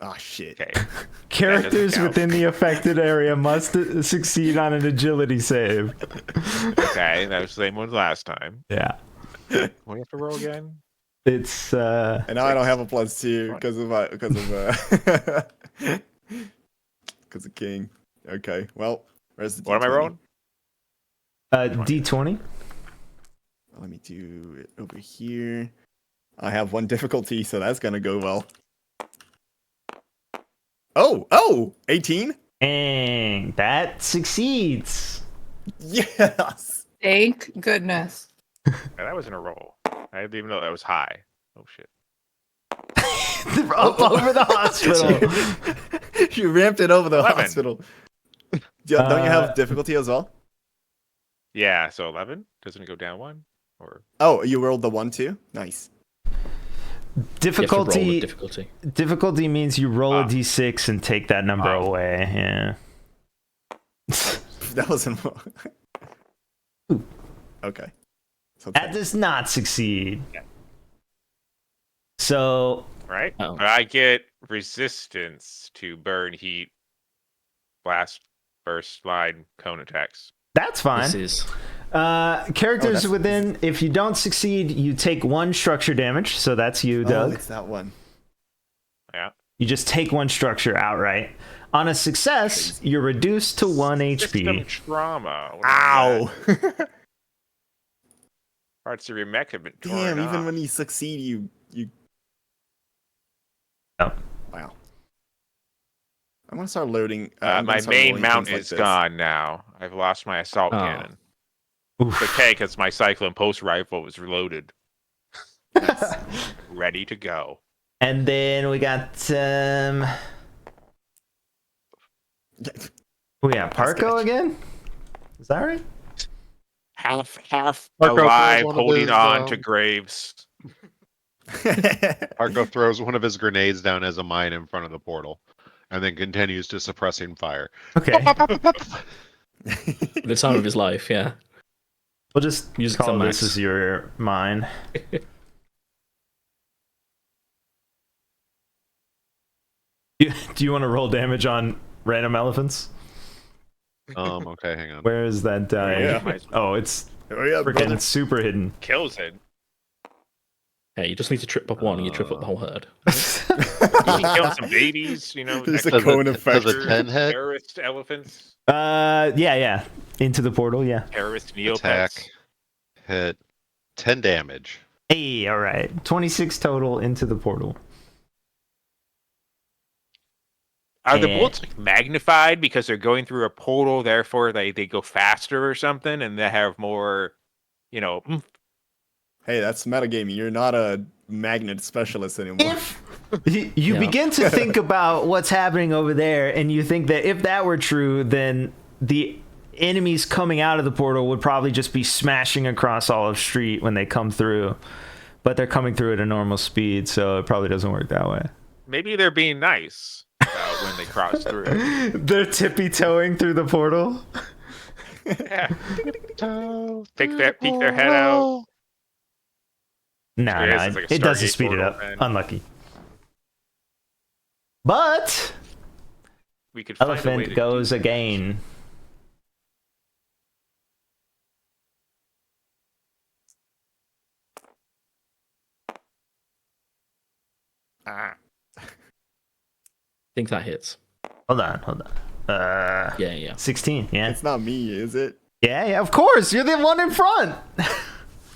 Oh, shit. Okay. Characters count. within the affected area must succeed on an agility save. Okay, that was the same one as last time. Yeah. What do you have to roll again? It's And now I don't have a +2 because of King. Okay, well, where's the What am I D20? rolling? D20. Let me do it over here. I have 1 difficulty, so that's gonna go well. Oh, 18? Dang, that succeeds. Yes. Thank goodness. Yeah, that wasn't a roll. I didn't even know that was high. Oh shit. Up over the hospital. You ramped it over the 11. hospital. Don't you have difficulty as well? Yeah, so 11? Doesn't it go down 1? Or Oh, you rolled the 1 too? Nice. You have to roll Difficulty. with difficulty. Difficulty means you roll a Ah. d6 and take that number Oh. away. Yeah. That wasn't. Okay. So That 10. does not succeed. Yeah. So right? Oh. But I get resistance to burn, heat, blast, burst, slide, cone attacks. that's fine. This is Characters that's- within, if you don't succeed, you take 1 structure damage. So that's you, Oh, Doug. it's that one. Yeah. You just take 1 structure outright. On a success, you're reduced to 1 System HP. trauma. What is Ow! that? Parts of your mech have been torn Damn! Even off. when you succeed, you. Oh. Wow. I'm gonna start loading. I'm my gonna start main rolling mount things like is this. gone now. I've lost my assault Oh. cannon. Oof. It's okay, because my Cyclone Post rifle was reloaded. Ready to go. And then we got we got Parko again. Is that right? Half Marco throws alive, one of holding his, on to graves. Argo throws one of his grenades down as a mine in front of the portal, and then continues to suppressing fire. Okay. the time of his life. Yeah. We'll just Use it call to this max. as your mine. Do you want to roll damage on random elephants? Okay, hang on. Where is that die? Yeah. Oh, it's Hurry up, freaking brother. super hidden. Kills it. Hey, you just need to trip up one, and you trip up the whole herd. You can kill some babies, you know. There's a Does cone it- effect. does a 10 hit? Terrorist elephants. Yeah. Into the portal, yeah. Terrorist Attack. neopets. Hit. 10 damage. Hey, all right. 26 total into the portal. Are the Eh. bullets like magnified because they're going through a portal, therefore they go faster or something, and they have more, oomph? Hey, that's metagaming. You're not a magnet specialist anymore. You Yeah. begin to think about what's happening over there, and you think that if that were true, then the enemies coming out of the portal would probably just be smashing across Olive Street when they come through. But they're coming through at a normal speed, so it probably doesn't work that way. Maybe they're being nice when they cross through. They're tippy-toeing through the portal. Yeah. Peek their head out. No, It is, it's like a it doesn't Stargate speed it portal, up. man. Unlucky. But We could find a way elephant to goes do that. again. Ah. I think that hits. Hold on. Yeah. 16, yeah. It's not me, is it? Yeah, of course. You're the one in front.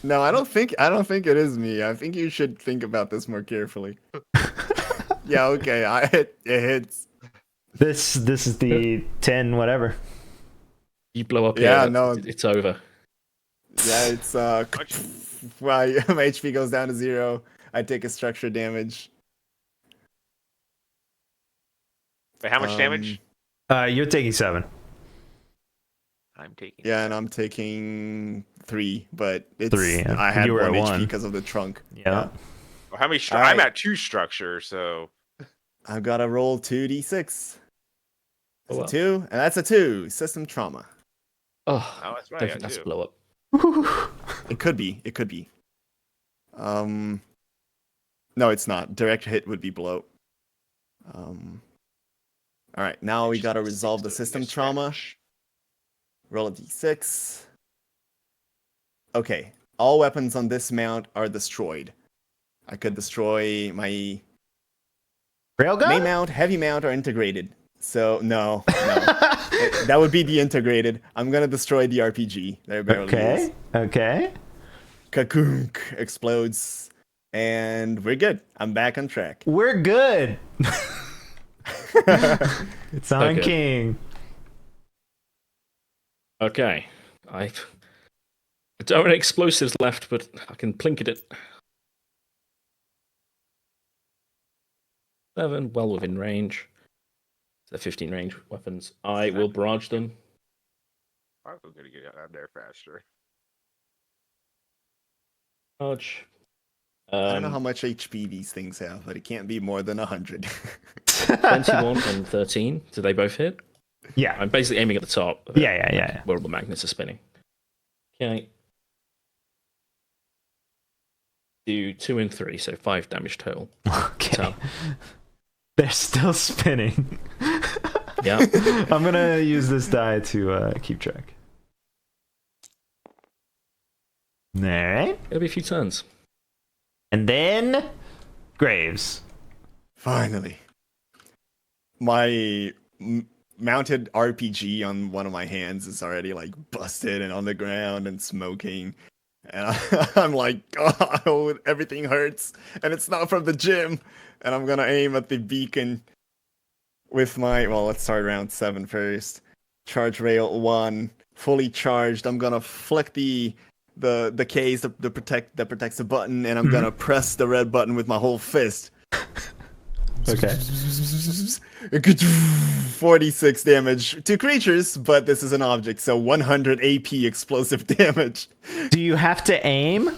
No, I don't think it is me. I think you should think about this more carefully. Yeah, okay. It hits. This is the 10 whatever. You blow up Yeah, here, no. it's over. Yeah, it's my HP goes down to 0. I take a structure damage. Wait, how much damage? You're taking 7. I'm taking. Yeah, and I'm taking 3, but it's 3, yeah. I had You were at 1 HP 1. because of the trunk. Yeah. Well, how many? All I'm right. at 2 structure, so I've got to roll 2d6. Oh, That's well. a 2, and that's a 2. System trauma. Oh, Oh, that's right, don't I think that's a do. blow up. It could be. No, it's not. Direct hit would be blow. All right, now we gotta resolve the system trauma. Roll a d6. Okay, all weapons on this mount are destroyed. I could destroy my Railgun? main mount, heavy mount, or integrated. So no. That would be the integrated. I'm gonna destroy the RPG. There barely is. Okay. Kakunk explodes, and we're good. I'm back on track. We're good. It's on Okay. King. Okay. I don't have any explosives left, but I can plinket it. 7, well within range. The 15 range weapons. I will barrage them. I'm gonna get out there faster. Barrage. I don't know how much HP these things have, but it can't be more than 100. 21 and 13. Do they both hit? Yeah. I'm basically aiming at the top. Yeah. Where all the magnets are spinning. Okay. Do 2 and 3, so 5 damage total. Okay. So, They're still spinning. yeah. I'm gonna use this die to keep track. Alright. It'll be a few turns. And then Graves. Finally. My mounted RPG on one of my hands is already like busted and on the ground and smoking. And I'm like, oh, everything hurts. And it's not from the gym. And I'm going to aim at the beacon with my, well, let's start round 7 first. Charge rail 1, fully charged. I'm going to flick the case that protects the button, and I'm going to press the red button with my whole fist. Okay. 46 damage to creatures, but this is an object, so 100 AP explosive damage. Do you have to aim?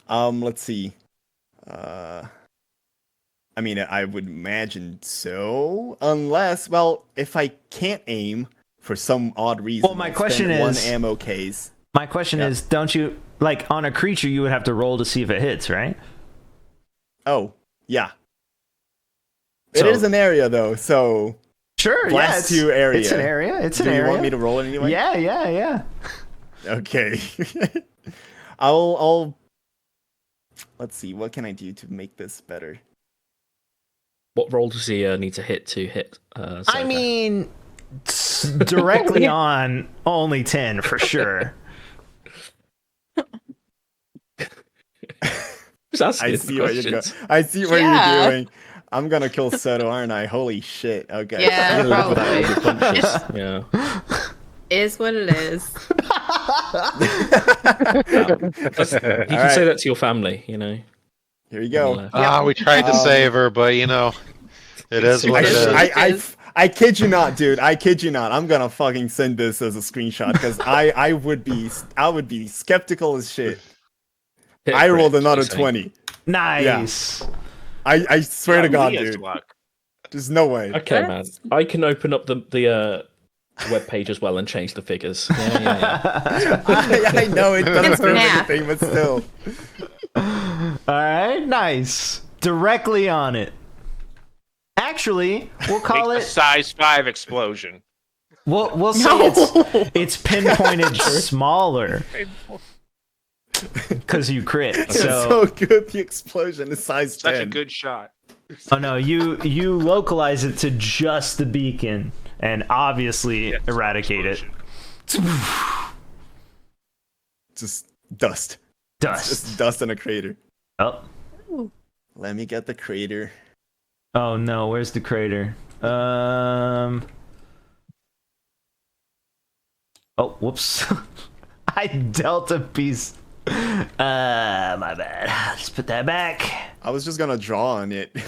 Let's see. I mean, I would imagine so, unless, well, if I can't aim for some odd reason. Well, my I'll question spend one is- ammo case. My question Yeah. is, don't you, like, on a creature, you would have to roll to see if it hits, right? Oh, yeah. So- It is an area though, so Sure, Blast yeah. to area. It's an area. It's an do you area. want me to roll it anyway? Yeah. Okay. I'll let's see, what can I do to make this better? What roll does he need to hit? I Zoka? mean, directly on only 10 for sure. Just asking I see what you're questions. going. I see what Yeah. you're doing. I'm gonna kill Soto, aren't I? Holy shit. Okay. Yeah, You're gonna live with that on your probably. conscience. Yeah. Is what it is. You can say that to your family, you know. Here you go. Left. We tried to save her, but you know, it is what it It is is. what it is. I kid you not, dude. I kid you not. I'm gonna fucking send this as a screenshot because I would be skeptical as shit. Hit I crit, rolled that's what another you're saying. 20. Nice. I swear to God, Leah's dude. luck. There's no way. Okay, man. That's- I can open up the web page as well and change the figures. Yeah. I know it doesn't It's prove math. anything, but still. All right, nice. Directly on it. Actually, we'll call Make it. a size 5 explosion. We'll say it's pinpointed smaller because you crit. It's So, so good. The explosion is size 10. Such a good shot. oh no, you localize it to just the beacon and obviously Yes, eradicate it. explosion. Just dust. Dust. Just dust in a crater. Oh. Let me get the crater. Oh no, where's the crater? Oh, whoops. I dealt a piece. My bad. Let's put that back. I was just gonna draw on it. Do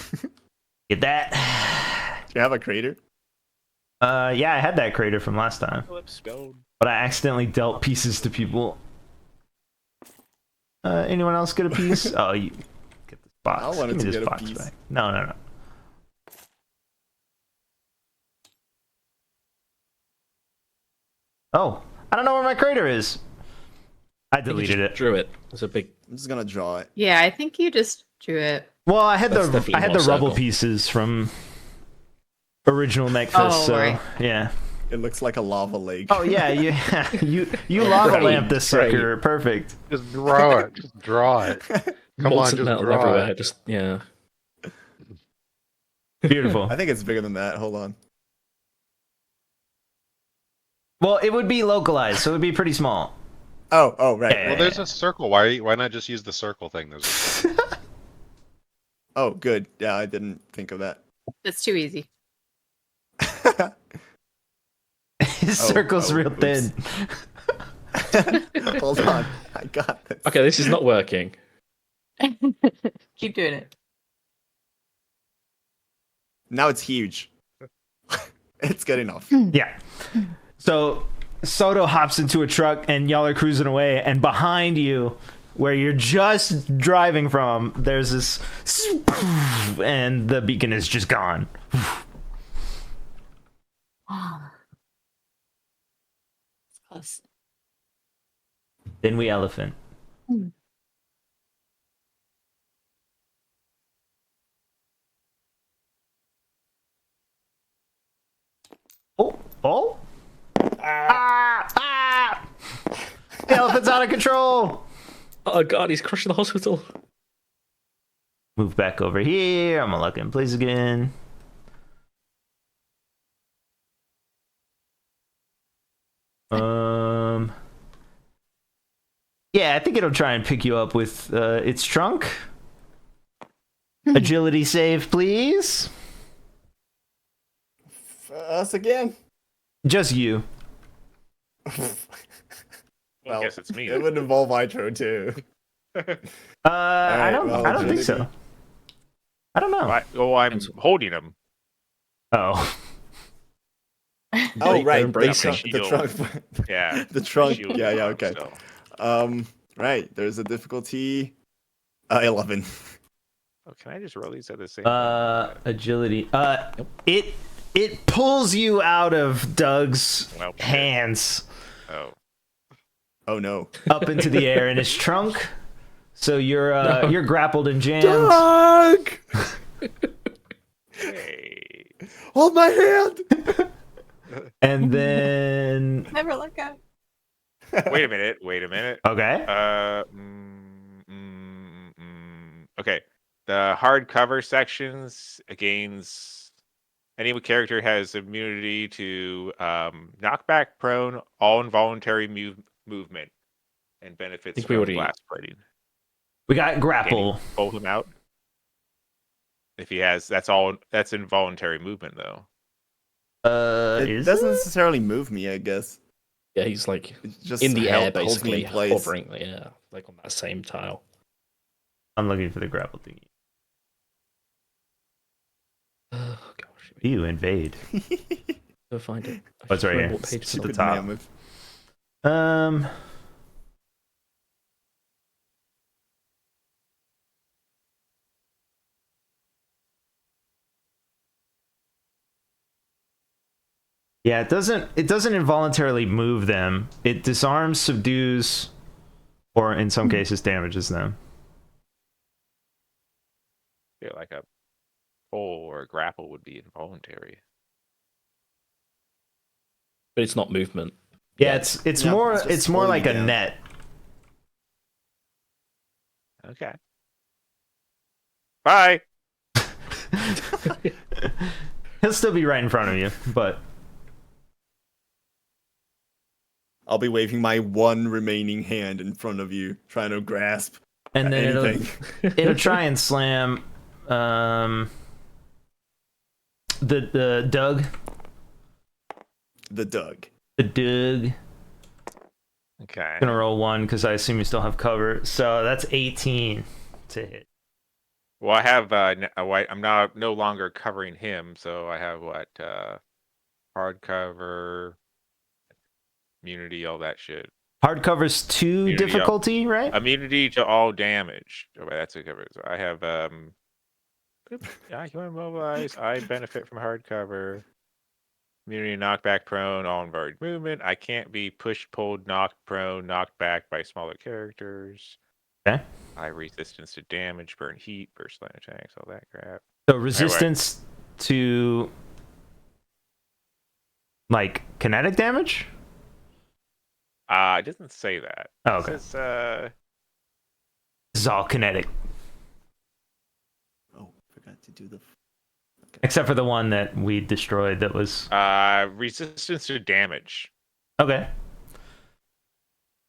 Get that. you have a crater? Yeah, I had that crater from last time, Stone. but I accidentally dealt pieces to people. Anyone else get a piece? Oh, you get this box. I wanted Give me to this get a box piece. back. No. Oh, I don't know where my crater is. I deleted it. Drew it. There's a big. I'm just gonna draw it. Yeah, I think you just drew it. Well, I had That's the definitely rubble more circle. pieces from original Neckfest. Oh, so right. yeah. It looks like a lava lake. Oh yeah, you lava Great, lamp this great. sucker. Perfect. Just draw it. Just draw it. Come on, Molten just metal draw everywhere. it. Just yeah. Beautiful. I think it's bigger than that. Hold on. Well, it would be localized, so it would be pretty small. Oh, right. Yeah. Well, there's a circle. Why not just use the circle thing? There's a circle. Oh, good. Yeah, I didn't think of that. That's too easy. His circle's real oops. thin. Hold on. I got this. Okay, this is not working. Keep doing it. Now it's huge. It's good enough. Yeah. So Soto hops into a truck and y'all are cruising away, and behind you, where you're just driving from, there's this, and the beacon is just gone. It's close. Then we elephant. Oh! Ah! The elephant's out of control! Oh god, he's crushing the hospital. Move back over here. I'm gonna look in place again. Yeah, I think it'll try and pick you up with its trunk. Agility save, please. Us again? Just you. I guess it's me. It would involve Itro too. I don't. well, I don't think so. agility. I don't know. Right. Oh, I'm holding him. Oh. Oh, right. The embracing trunk. The shield. trunk. Yeah. The trunk. Shield Yeah, arm, okay. so. Right. There's a difficulty. 11. Oh, can I just roll these at the same time? Agility. It pulls you out of Doug's Well, shit. hands Oh. Oh no. up into the air in his trunk. So you're grappled and jammed. Doug! Hey. Hold my hand. And then Never let go. Wait a minute. Wait a minute. okay. Okay. The hardcover sections gains any character has immunity to knockback, prone, all involuntary movement, and benefits think we from already- blast plating. We got Can he grapple. pull him out? If he has, that's involuntary movement though. It Is doesn't it? necessarily move me, I guess. Yeah, he's like It just in the air, holds me basically in place. hovering. Yeah, like on that same tile. I'm looking for the grapple thingy. Oh gosh, You invade. go find it. Oh, it's right here. What page It's it's at the on. top. Mammoth. Yeah, it doesn't involuntarily move them. It disarms, subdues, or in some cases damages them. I feel like a pull or a grapple would be involuntary. But it's not movement. Yeah, Yet. it's Yeah, more it's just more holding like me a down. net. Okay. Bye. He'll still be right in front of you, but I'll be waving my one remaining hand in front of you, trying to grasp and then anything. it'll try and slam the Doug. The Doug. The Doug. Okay. Gonna roll 1 because I assume you still have cover. So that's 18 to hit. Well, I have a white. I'm no longer covering him, so I have what hardcover, immunity, all that shit. Hardcover's 2 Immunity, difficulty, right? Immunity to all damage. Oh, wait, that's a cover. So I have I can immobilize. I benefit from hardcover. Immunity, knockback, prone, all inverted movement. I can't be pushed, pulled, knocked prone, knocked back by smaller characters. Okay. I have resistance to damage, burn heat, burst line attacks, all that crap. So resistance to like kinetic damage? It doesn't say that. Oh, It okay. says, This is all kinetic, Oh, forgot to do the. except for the one that we destroyed that was resistance to damage. okay.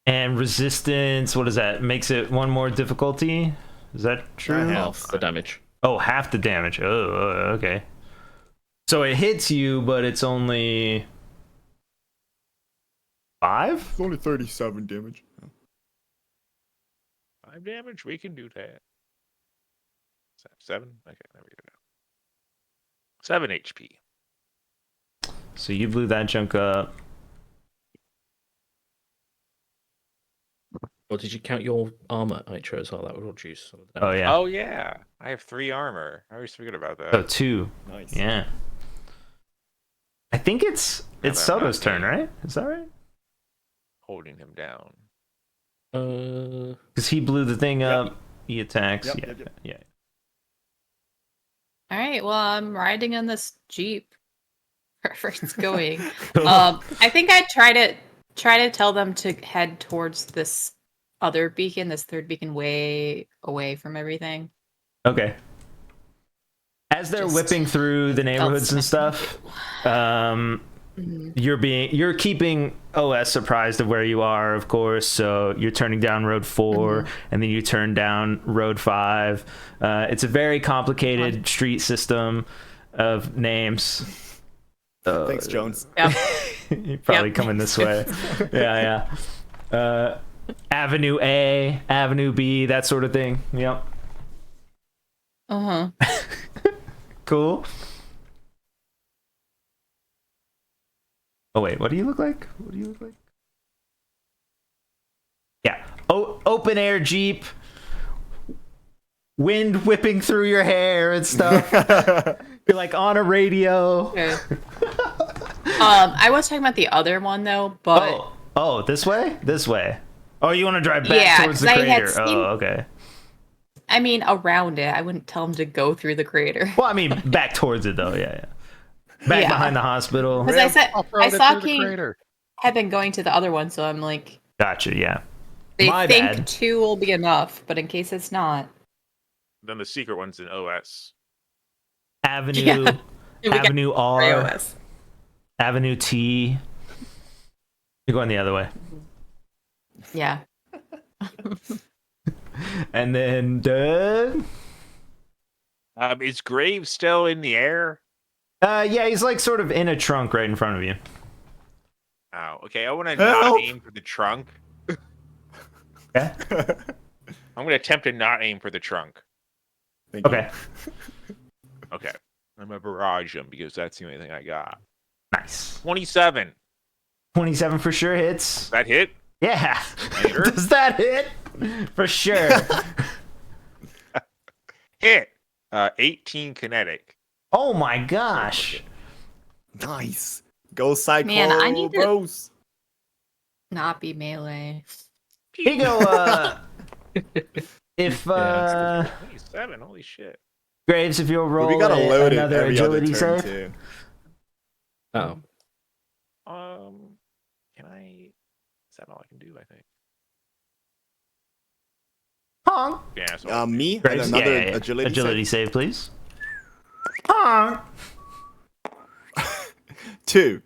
And resistance, what is that? Makes it 1 more difficulty? Is that true? Half the damage. Oh, half the damage. Oh, okay. So it hits you, but it's only 5? It's only 37 damage. 5 damage? We can do that. 7? Okay, there we go. 7 HP. So you blew that junk up. Or did you count your armor, Nitro, as well? That would reduce some of the Oh damage. yeah. Oh yeah, I have 3 armor. I always forget about that. Oh, 2. Nice. Yeah. I think it's that Soto's not turn, me? right? Is that right? Holding him down. Because he blew the thing Yep. up. He attacks. Yep, yeah, yep, yep. yeah. All right. Well, I'm riding on this Jeep. Wherever it's going. Cool. I think I try to tell them to head towards this other beacon, this third beacon, way away from everything. Okay. As they're Just whipping through the neighborhoods and else. stuff, Mhm. you're keeping OS apprised of where you are, of course. So you're turning down Road 4, and then you turn down Road 5. It's a very complicated street system of names. Thanks, Jones. Yep. You're probably Yep. coming this way. Yeah. Avenue A, Avenue B, that sort of thing. Yep. Cool. Oh wait, what do you look like? What do you look like? Yeah. Open air Jeep. Wind whipping through your hair and stuff. You're like on a radio. Okay. I was talking about the other one though, but Oh, this way? This way. Oh, you want to drive back Yeah, towards the 'cause I had crater. seen- Oh, okay. I mean around it. I wouldn't tell them to go through the crater. Well, I mean, back towards it though. Yeah. Back Yeah. behind the hospital. Because I saw King Crater. had been going to the other one, so I'm like, Gotcha. Yeah. they My think bad. 2 will be enough, but in case it's not, Then the secret one's in OS. Avenue. Yeah. we got Avenue R. iOS. Avenue T. You're going the other way. Yeah. And then Doug. Is Graves still in the air? Yeah, he's like sort of in a trunk right in front of you. Oh, okay. I want to not Help! aim for the trunk. Okay. I'm going to attempt to not aim for the trunk. Thank you. Okay. Okay. I'm going to barrage him because that's the only thing I got. Nice. 27. 27 for sure hits. That hit? Yeah. Sure. Does that hit? For sure. Hit. 18 kinetic. Oh my gosh. Nice. Go Psycho, Man, I need to- bros. Not be melee. Here you go, if 27. Holy shit. Graves, if you'll But roll we gotta load it another every other agility turn save. too. Oh, Can I? Is that all I can do? I think. Honk. Yeah. So Me and Graves, another yeah. agility save, please. Honk. save. 2.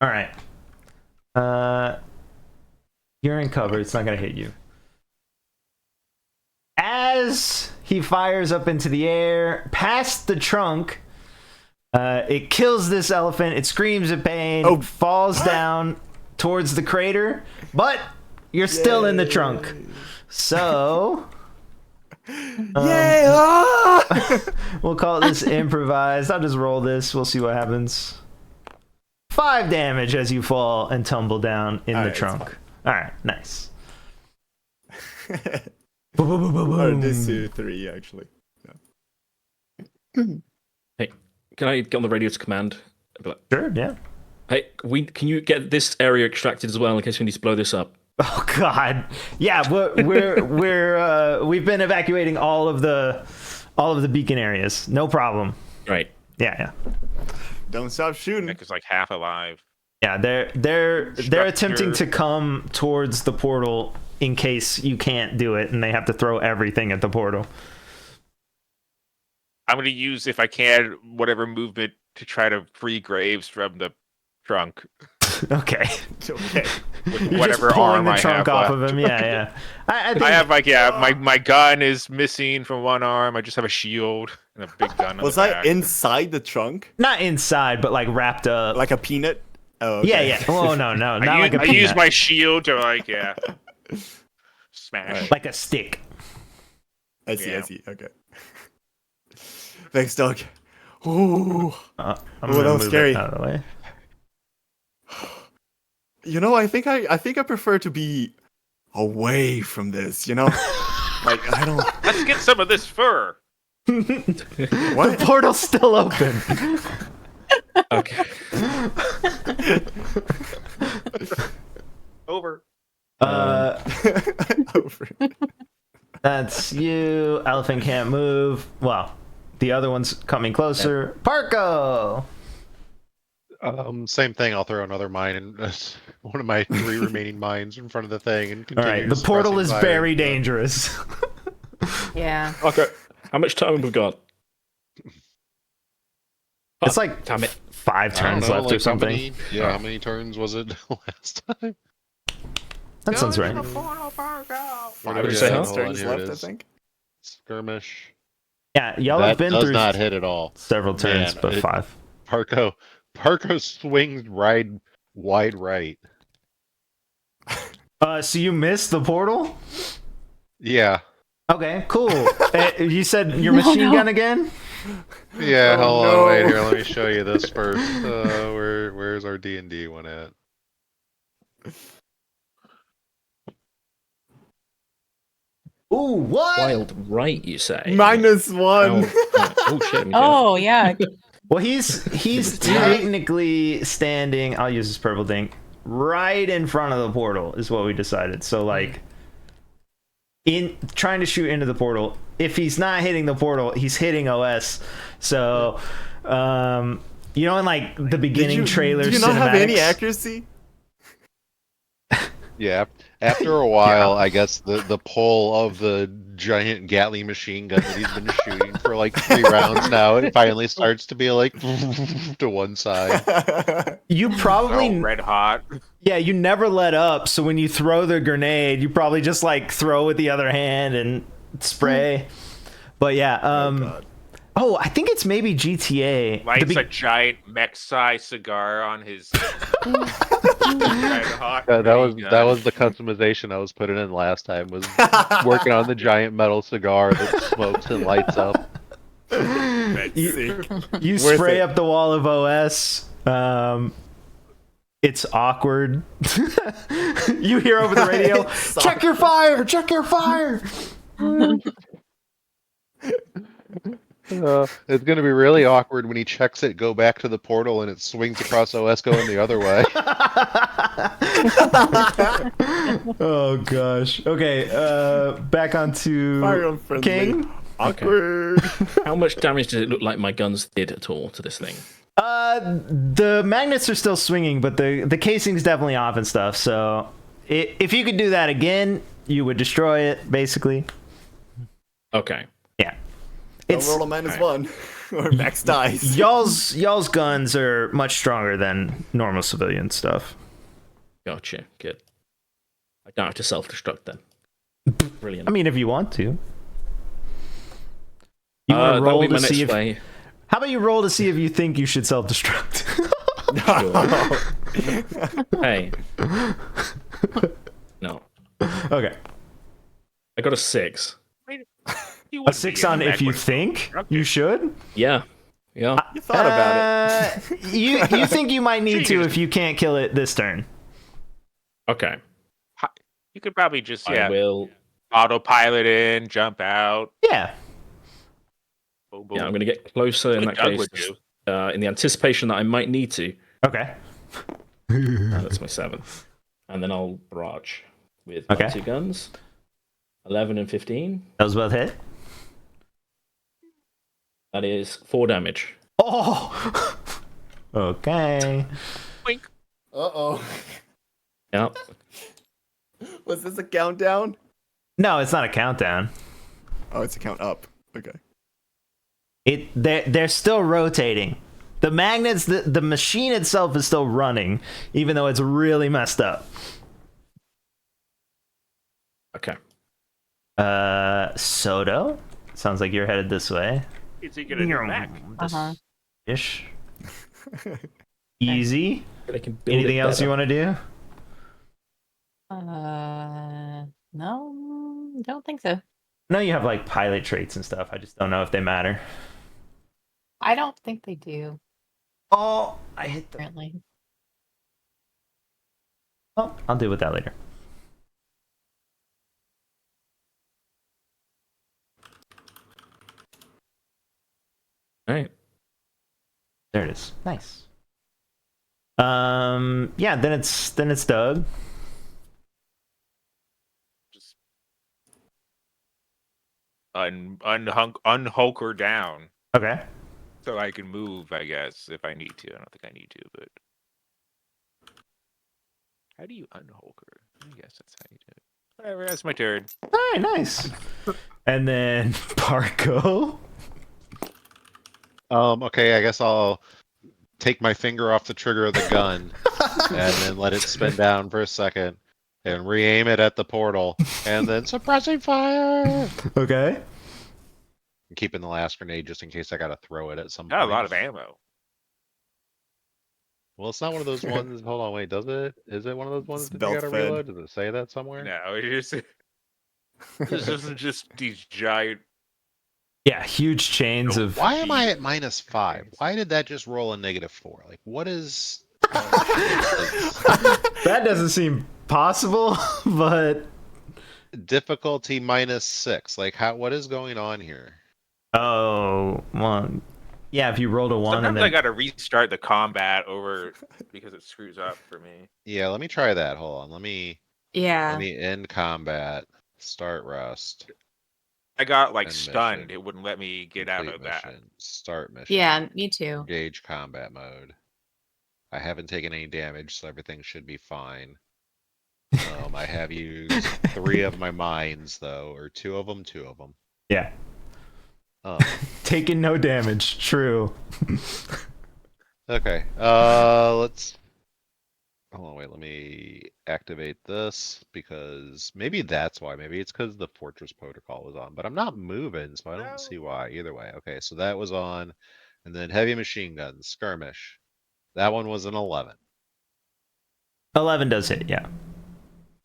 All right. You're in cover. It's not gonna hit you. As he fires up into the air, past the trunk, it kills this elephant. It screams in pain. Oh. Falls down towards the crater, but you're still in the trunk. So Yay! Ah! we'll call this improvised. I'll just roll this. We'll see what happens. 5 damage as you fall and tumble down in the Alright, it's trunk. All right, nice. Or this 3 actually. hey, can I get on the radio to command? I'd be like, Sure, yeah. hey, can you get this area extracted as well in case we need to blow this up? Oh God, yeah. We've been evacuating all of the beacon areas. No problem. Right. Yeah. Don't stop shooting. Nick is like half alive. Yeah, they're attempting Structure. to come towards the portal in case you can't do it, and they have to throw everything at the portal. I'm going to use, if I can, whatever movement to try to free Graves from the trunk. Okay. Okay. With You're whatever just pulling arm the I trunk have off left. of him. Yeah. I think I have my gun is missing from one arm. I just have a shield and a big gun. On Was the I back. inside the trunk? not inside, but like wrapped up. Like a peanut? Oh, okay. Yeah. Oh no, not I like a use, I use peanut. my shield to smash. Alright. Like a stick. I see, I Yeah. see. Okay. Thanks, Doug. Ooh. I'm Ooh, gonna that was move scary. it out of the way. You know, I think I prefer to be away from this, you know? Like, I don't... Let's get some of this fur. The portal's still open. Okay. Over. Over. That's you. Elephant can't move. Well, the other one's coming closer. Parko! Same thing. I'll throw another mine in one of my 3 remaining mines in front of the thing and All continue. right, the portal is suppressing fire. very dangerous. Yeah. Okay. How much time have we got? It's like Damn it. 5 I don't turns know, left like or something. how many turns was it last time? That sounds right. What did you Yeah, say, huh? hold on, Turns here it left, I is. think. Skirmish. Yeah, y'all That have been does through not hit at all. several turns, Man, but it- 5. Parko swings wide right. So you missed the portal? Yeah. Okay, cool. You said your machine no. gun again? Yeah, Oh, hold on, wait no. here. Let me show you this first. Where's our D&D one at? Ooh, what? Wild right, you say? -1. Oh shit. let me get it. Oh yeah. Well, he's technically standing. I'll use this purple thing right in front of the portal. Is what we decided. So like, in trying to shoot into the portal, if he's not hitting the portal, he's hitting OS. So, you know, in like the beginning trailer, Did you not have any cinematics- accuracy? Yeah. After a while, I guess the pull of the giant Gatling machine gun that he's been shooting for like 3 rounds now, it finally starts to be like to one side. You probably So red hot. Yeah, you never let up. So when you throw the grenade, you probably just like throw with the other hand and spray. But yeah, God. oh, I think it's maybe GTA. Lights a giant mech-sized cigar on his red hot. That was machine that gun. was the customization I was putting in last time. Was working on the giant metal cigar that smokes and lights up. That's You, sick. you Worth spray it. up the wall of OS. It's awkward. You hear over the radio, It's check your fire, check your fire. It's going to be really awkward when he checks it, go back to the portal, and it swings across OS going the other way. Oh gosh. Okay, back onto Fire unfriendly. King. Awkward. How much damage does it look like my guns did at all to this thing? The magnets are still swinging, but the casing's definitely off and stuff. So if you could do that again, you would destroy it, basically. Okay. Yeah. Don't roll a -1 or Max dies. y'all's guns are much stronger than normal civilian stuff. Gotcha. Good. I don't have to self-destruct then. Brilliant. I mean, if you want to. You want to that'll roll be to my see next if. play. How about you roll to see if you think you should self-destruct? Hey. No. Okay. I got a 6. You A wouldn't 6 be in on the if mech you with- think you should. Yeah. Yeah. You thought about it. You think you might need Sure, to you if you can't kill it this turn. Okay. You could probably just I will. autopilot in, jump out. Yeah. Boom, boom. Yeah, I'm going to get closer in What that Doug case. would do. In the anticipation that I might need to. Okay. That's my 7. And then I'll barrage with my Okay. 2 guns. 11 and 15. Those both hit. That is 4 damage. Oh. Okay. Wink. Uh-oh. Yep. Was this a countdown? No, it's not a countdown. Oh, it's a count up. Okay. They're still rotating. The magnets, the machine itself is still running, even though it's really messed up. Okay. Soto? Sounds like you're headed this way. Is he gonna do back? Uh-huh. Ish. Easy. They can build Anything it else you better. want to do? No, don't think so. I know you have like pilot traits and stuff. I just don't know if they matter. I don't think they do Oh, I hit the. currently. Oh, I'll deal with that later. All right. There it is. Nice. Yeah, then it's Doug. Just unhulk her down Okay. so I can move, I guess, if I need to. I don't think I need to, but how do you unhulk her? I guess that's how you do it. Whatever, that's my turn. All right, nice. And then Parko. Okay, I guess I'll take my finger off the trigger of the gun and then let it spin down for a second and re-aim it at the portal and then suppressing fire. Okay. I'm keeping the last grenade just in case I gotta throw it at some Got point. a lot of ammo. Well, it's not one of those ones. Hold on, wait. Does it? Is it one of those ones It's that you gotta belt-fed. reload? Does it say that somewhere? No, this isn't just these giant. Yeah, huge chains of. Why am I at -5? Why did that just roll a -4? Like, what is? That doesn't seem possible, but Difficulty -6. Like, how? What is going on here? oh, well, yeah. If you rolled a 1 and Sometimes then I gotta restart the combat over because it screws up for me. Yeah, let me try that. Hold on. Let me Yeah. end combat. Start rest. I got like End stunned. mission. It wouldn't let me get out Complete of that. mission. Start mission. Yeah, me too. Engage combat mode. I haven't taken any damage, so everything should be fine. I have used 3 of my mines though, or 2 of them. Yeah. Oh. Taking no damage. True. Okay. Let's. Hold on, wait. Let me activate this because maybe that's why. Maybe it's because the Fortress Protocol was on, but I'm not moving, so I don't see why. Either way. Okay, so that was on, and then heavy machine guns, skirmish. That one was an 11. 11 does hit. Yeah.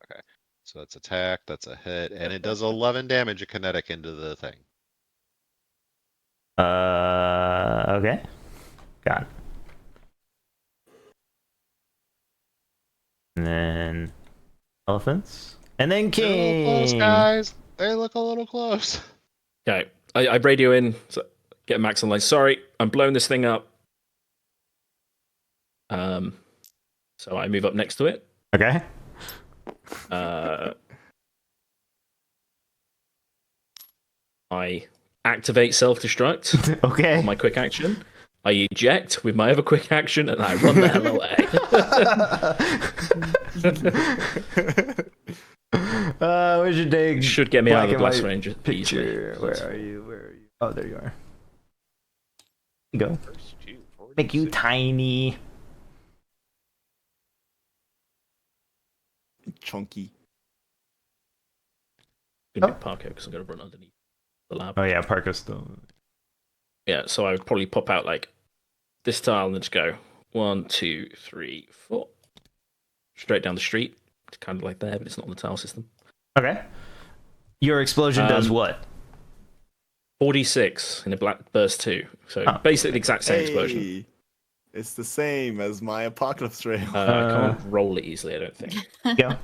Okay, so that's attack. That's a hit, and it does 11 damage of kinetic into the thing. Okay. Got it. And then elephants. And then They're a little close, king. guys. They look a little close. Okay, I radio in, so get Max on line. Sorry, I'm blowing this thing up. So I move up next to it. Okay. I activate self-destruct. Okay. On my quick action. I eject with my other quick action, and I run the hell away. Where's your dig? Should get me out of the black and blast white range picture? easily. Where are you? Oh, there you are. Go. First two, Make you 46. tiny. Chunky. Gonna be Parko because I'm gonna run underneath the lab. Oh yeah, Parker still. Yeah, so I would probably pop out like this tile and then just go 1, 2, 3, 4, straight down the street. It's kind of like there, but it's not on the tile system. Okay. Your explosion does what? 46 in a black burst 2. So basically the exact same explosion. Hey, it's the same as my Apocalypse Rail. I can't roll it easily, I don't think. Yeah.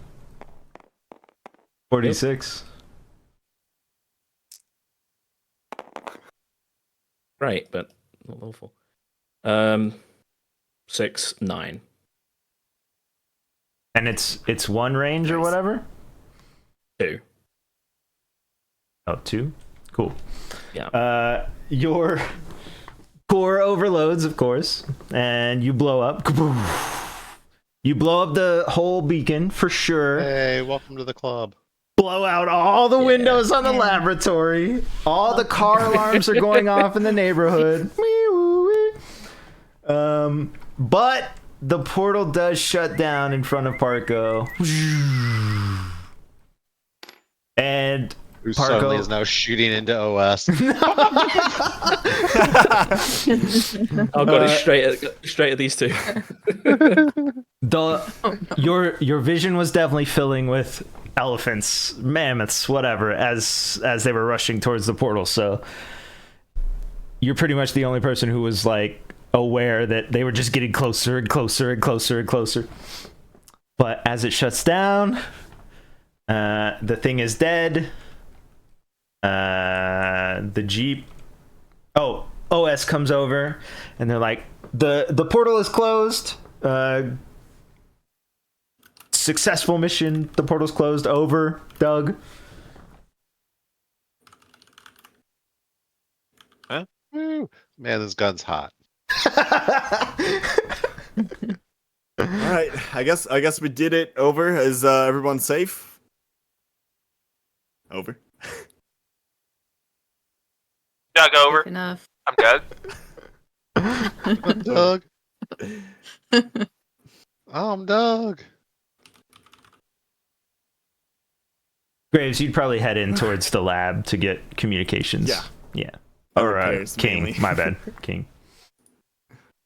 46. Right, but not awful. 6, 9. And it's one range or whatever? 2. Oh, 2? Cool. Yeah. Your core overloads, of course, and you blow up. You blow up the whole beacon for sure. Hey, welcome to the club. Blow out all the windows on the laboratory. All the car alarms are going off in the neighborhood. But the portal does shut down in front of Parko. And Who suddenly Parko is now shooting into OS. I've got it straight at these two. your vision was definitely filling with elephants, mammoths, whatever, as they were rushing towards the portal. So you're pretty much the only person who was like aware that they were just getting closer and closer and closer and closer. But as it shuts down, the thing is dead. The Jeep. Oh, OS comes over, and they're like, the portal is closed. Successful mission. The portal's closed. Over. Doug. Huh? Woo. Man, this gun's hot. All right, I guess we did it. Over. Is everyone safe? Over. Doug, over. Enough. I'm Doug. I'm Doug. I'm Doug. Graves, you'd probably head in towards the lab to get communications. Yeah. Or Repairs, King. mainly. My bad. King.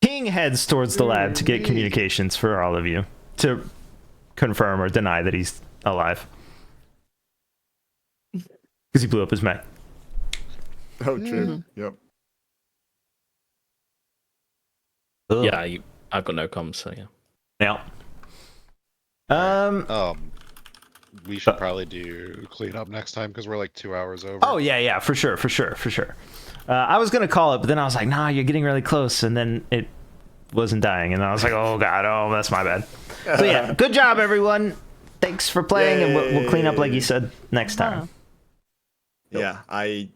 King heads towards the lab to get communications for all of you to confirm or deny that he's alive. Because he blew up his mech. Oh, true. Yep. Ugh. Yeah, I've got no comms, so yeah. Yeah. We should probably do cleanup next time because we're like 2 hours over. Oh yeah, for sure. I was gonna call it, but then I was like, nah, you're getting really close, and then it wasn't dying, and I was like, oh god, oh that's my bad. So yeah, good job everyone. Thanks for playing, and we'll clean up like you said next time. Yeah, I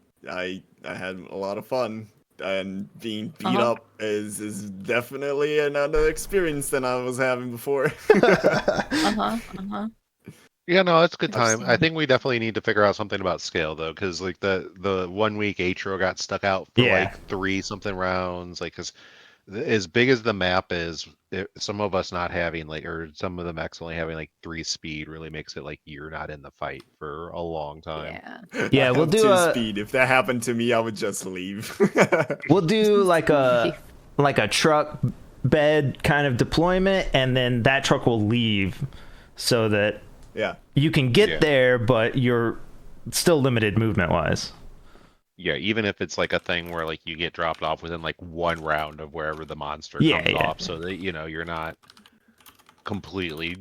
had a lot of fun, and being beat up is definitely another experience than I was having before. Yeah, no, it's a good I've time. I seen. think we definitely need to figure out something about scale though, because like the 1 week Atro got stuck out for Yeah. like 3 something rounds. Like, because as big as the map is, some of us not having like, or some of the mechs only having like 3 speed really makes it like you're not in the fight for a long time. Yeah. Yeah, I we'll have do 2 a- speed. If that happened to me, I would just leave. We'll do like a truck bed kind of deployment, and then that truck will leave so that Yeah. you can get Yeah. there, but you're still limited movement wise. Yeah, even if it's like a thing where like you get dropped off within like 1 round of wherever the monster Yeah, comes yeah. off, so that you're not completely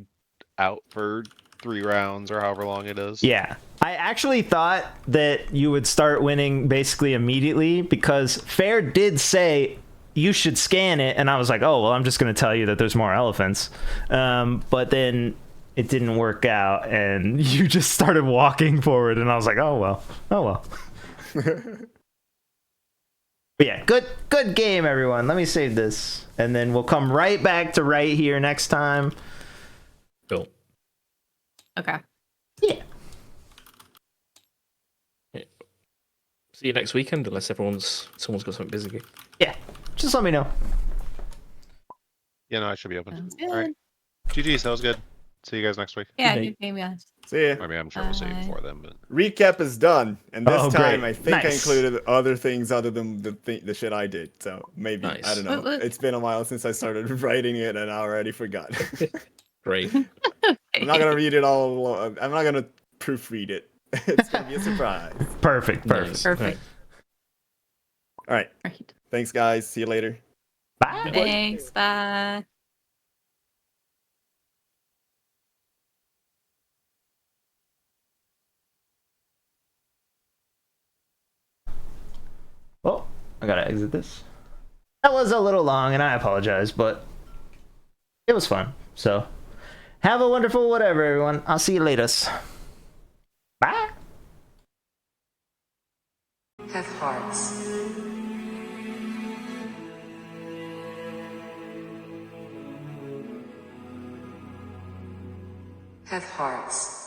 out for 3 rounds or however long it is. Yeah. I actually thought that you would start winning basically immediately because Fair did say you should scan it, and I was like, oh, well, I'm just going to tell you that there's more elephants. But then it didn't work out, and you just started walking forward, and I was like, oh, well. But yeah, good game, everyone. Let me save this, and then we'll come right back to right here next time. Cool. Okay. Yeah. See you next weekend, unless someone's got something busy. Yeah. Just let me know. Yeah, no, I should be open. Sounds All right. good. GG's, that was good. See you guys next week. Yeah, Good good game, guys. See ya. I mean, I'm sure we'll see you Bye. before then, but Recap is done, and this Oh, time great. I think I Nice. included other things other than the shit I did. So maybe I Nice. don't know. What? It's been a while since I started writing it, and I already forgot. Great. I'm not gonna read it all. I'm not gonna proofread it. It's gonna be a surprise. Perfect. Nice. Perfect. All right. Right. Thanks, guys. See you later. Bye. Thanks. Bye. Oh, I gotta exit this. That was a little long, and I apologize, but it was fun. So, have a wonderful whatever, everyone. I'll see you later. Bye. Have hearts. Have hearts.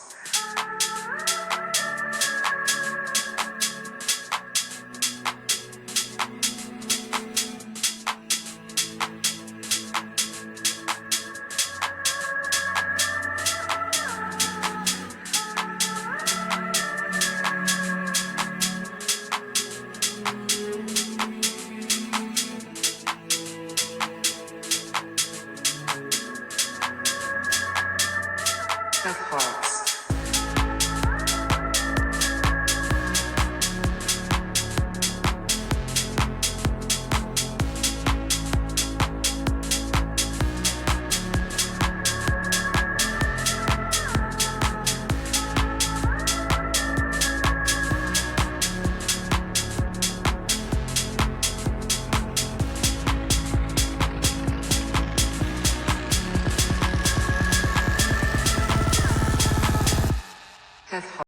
Have hearts. Have hearts.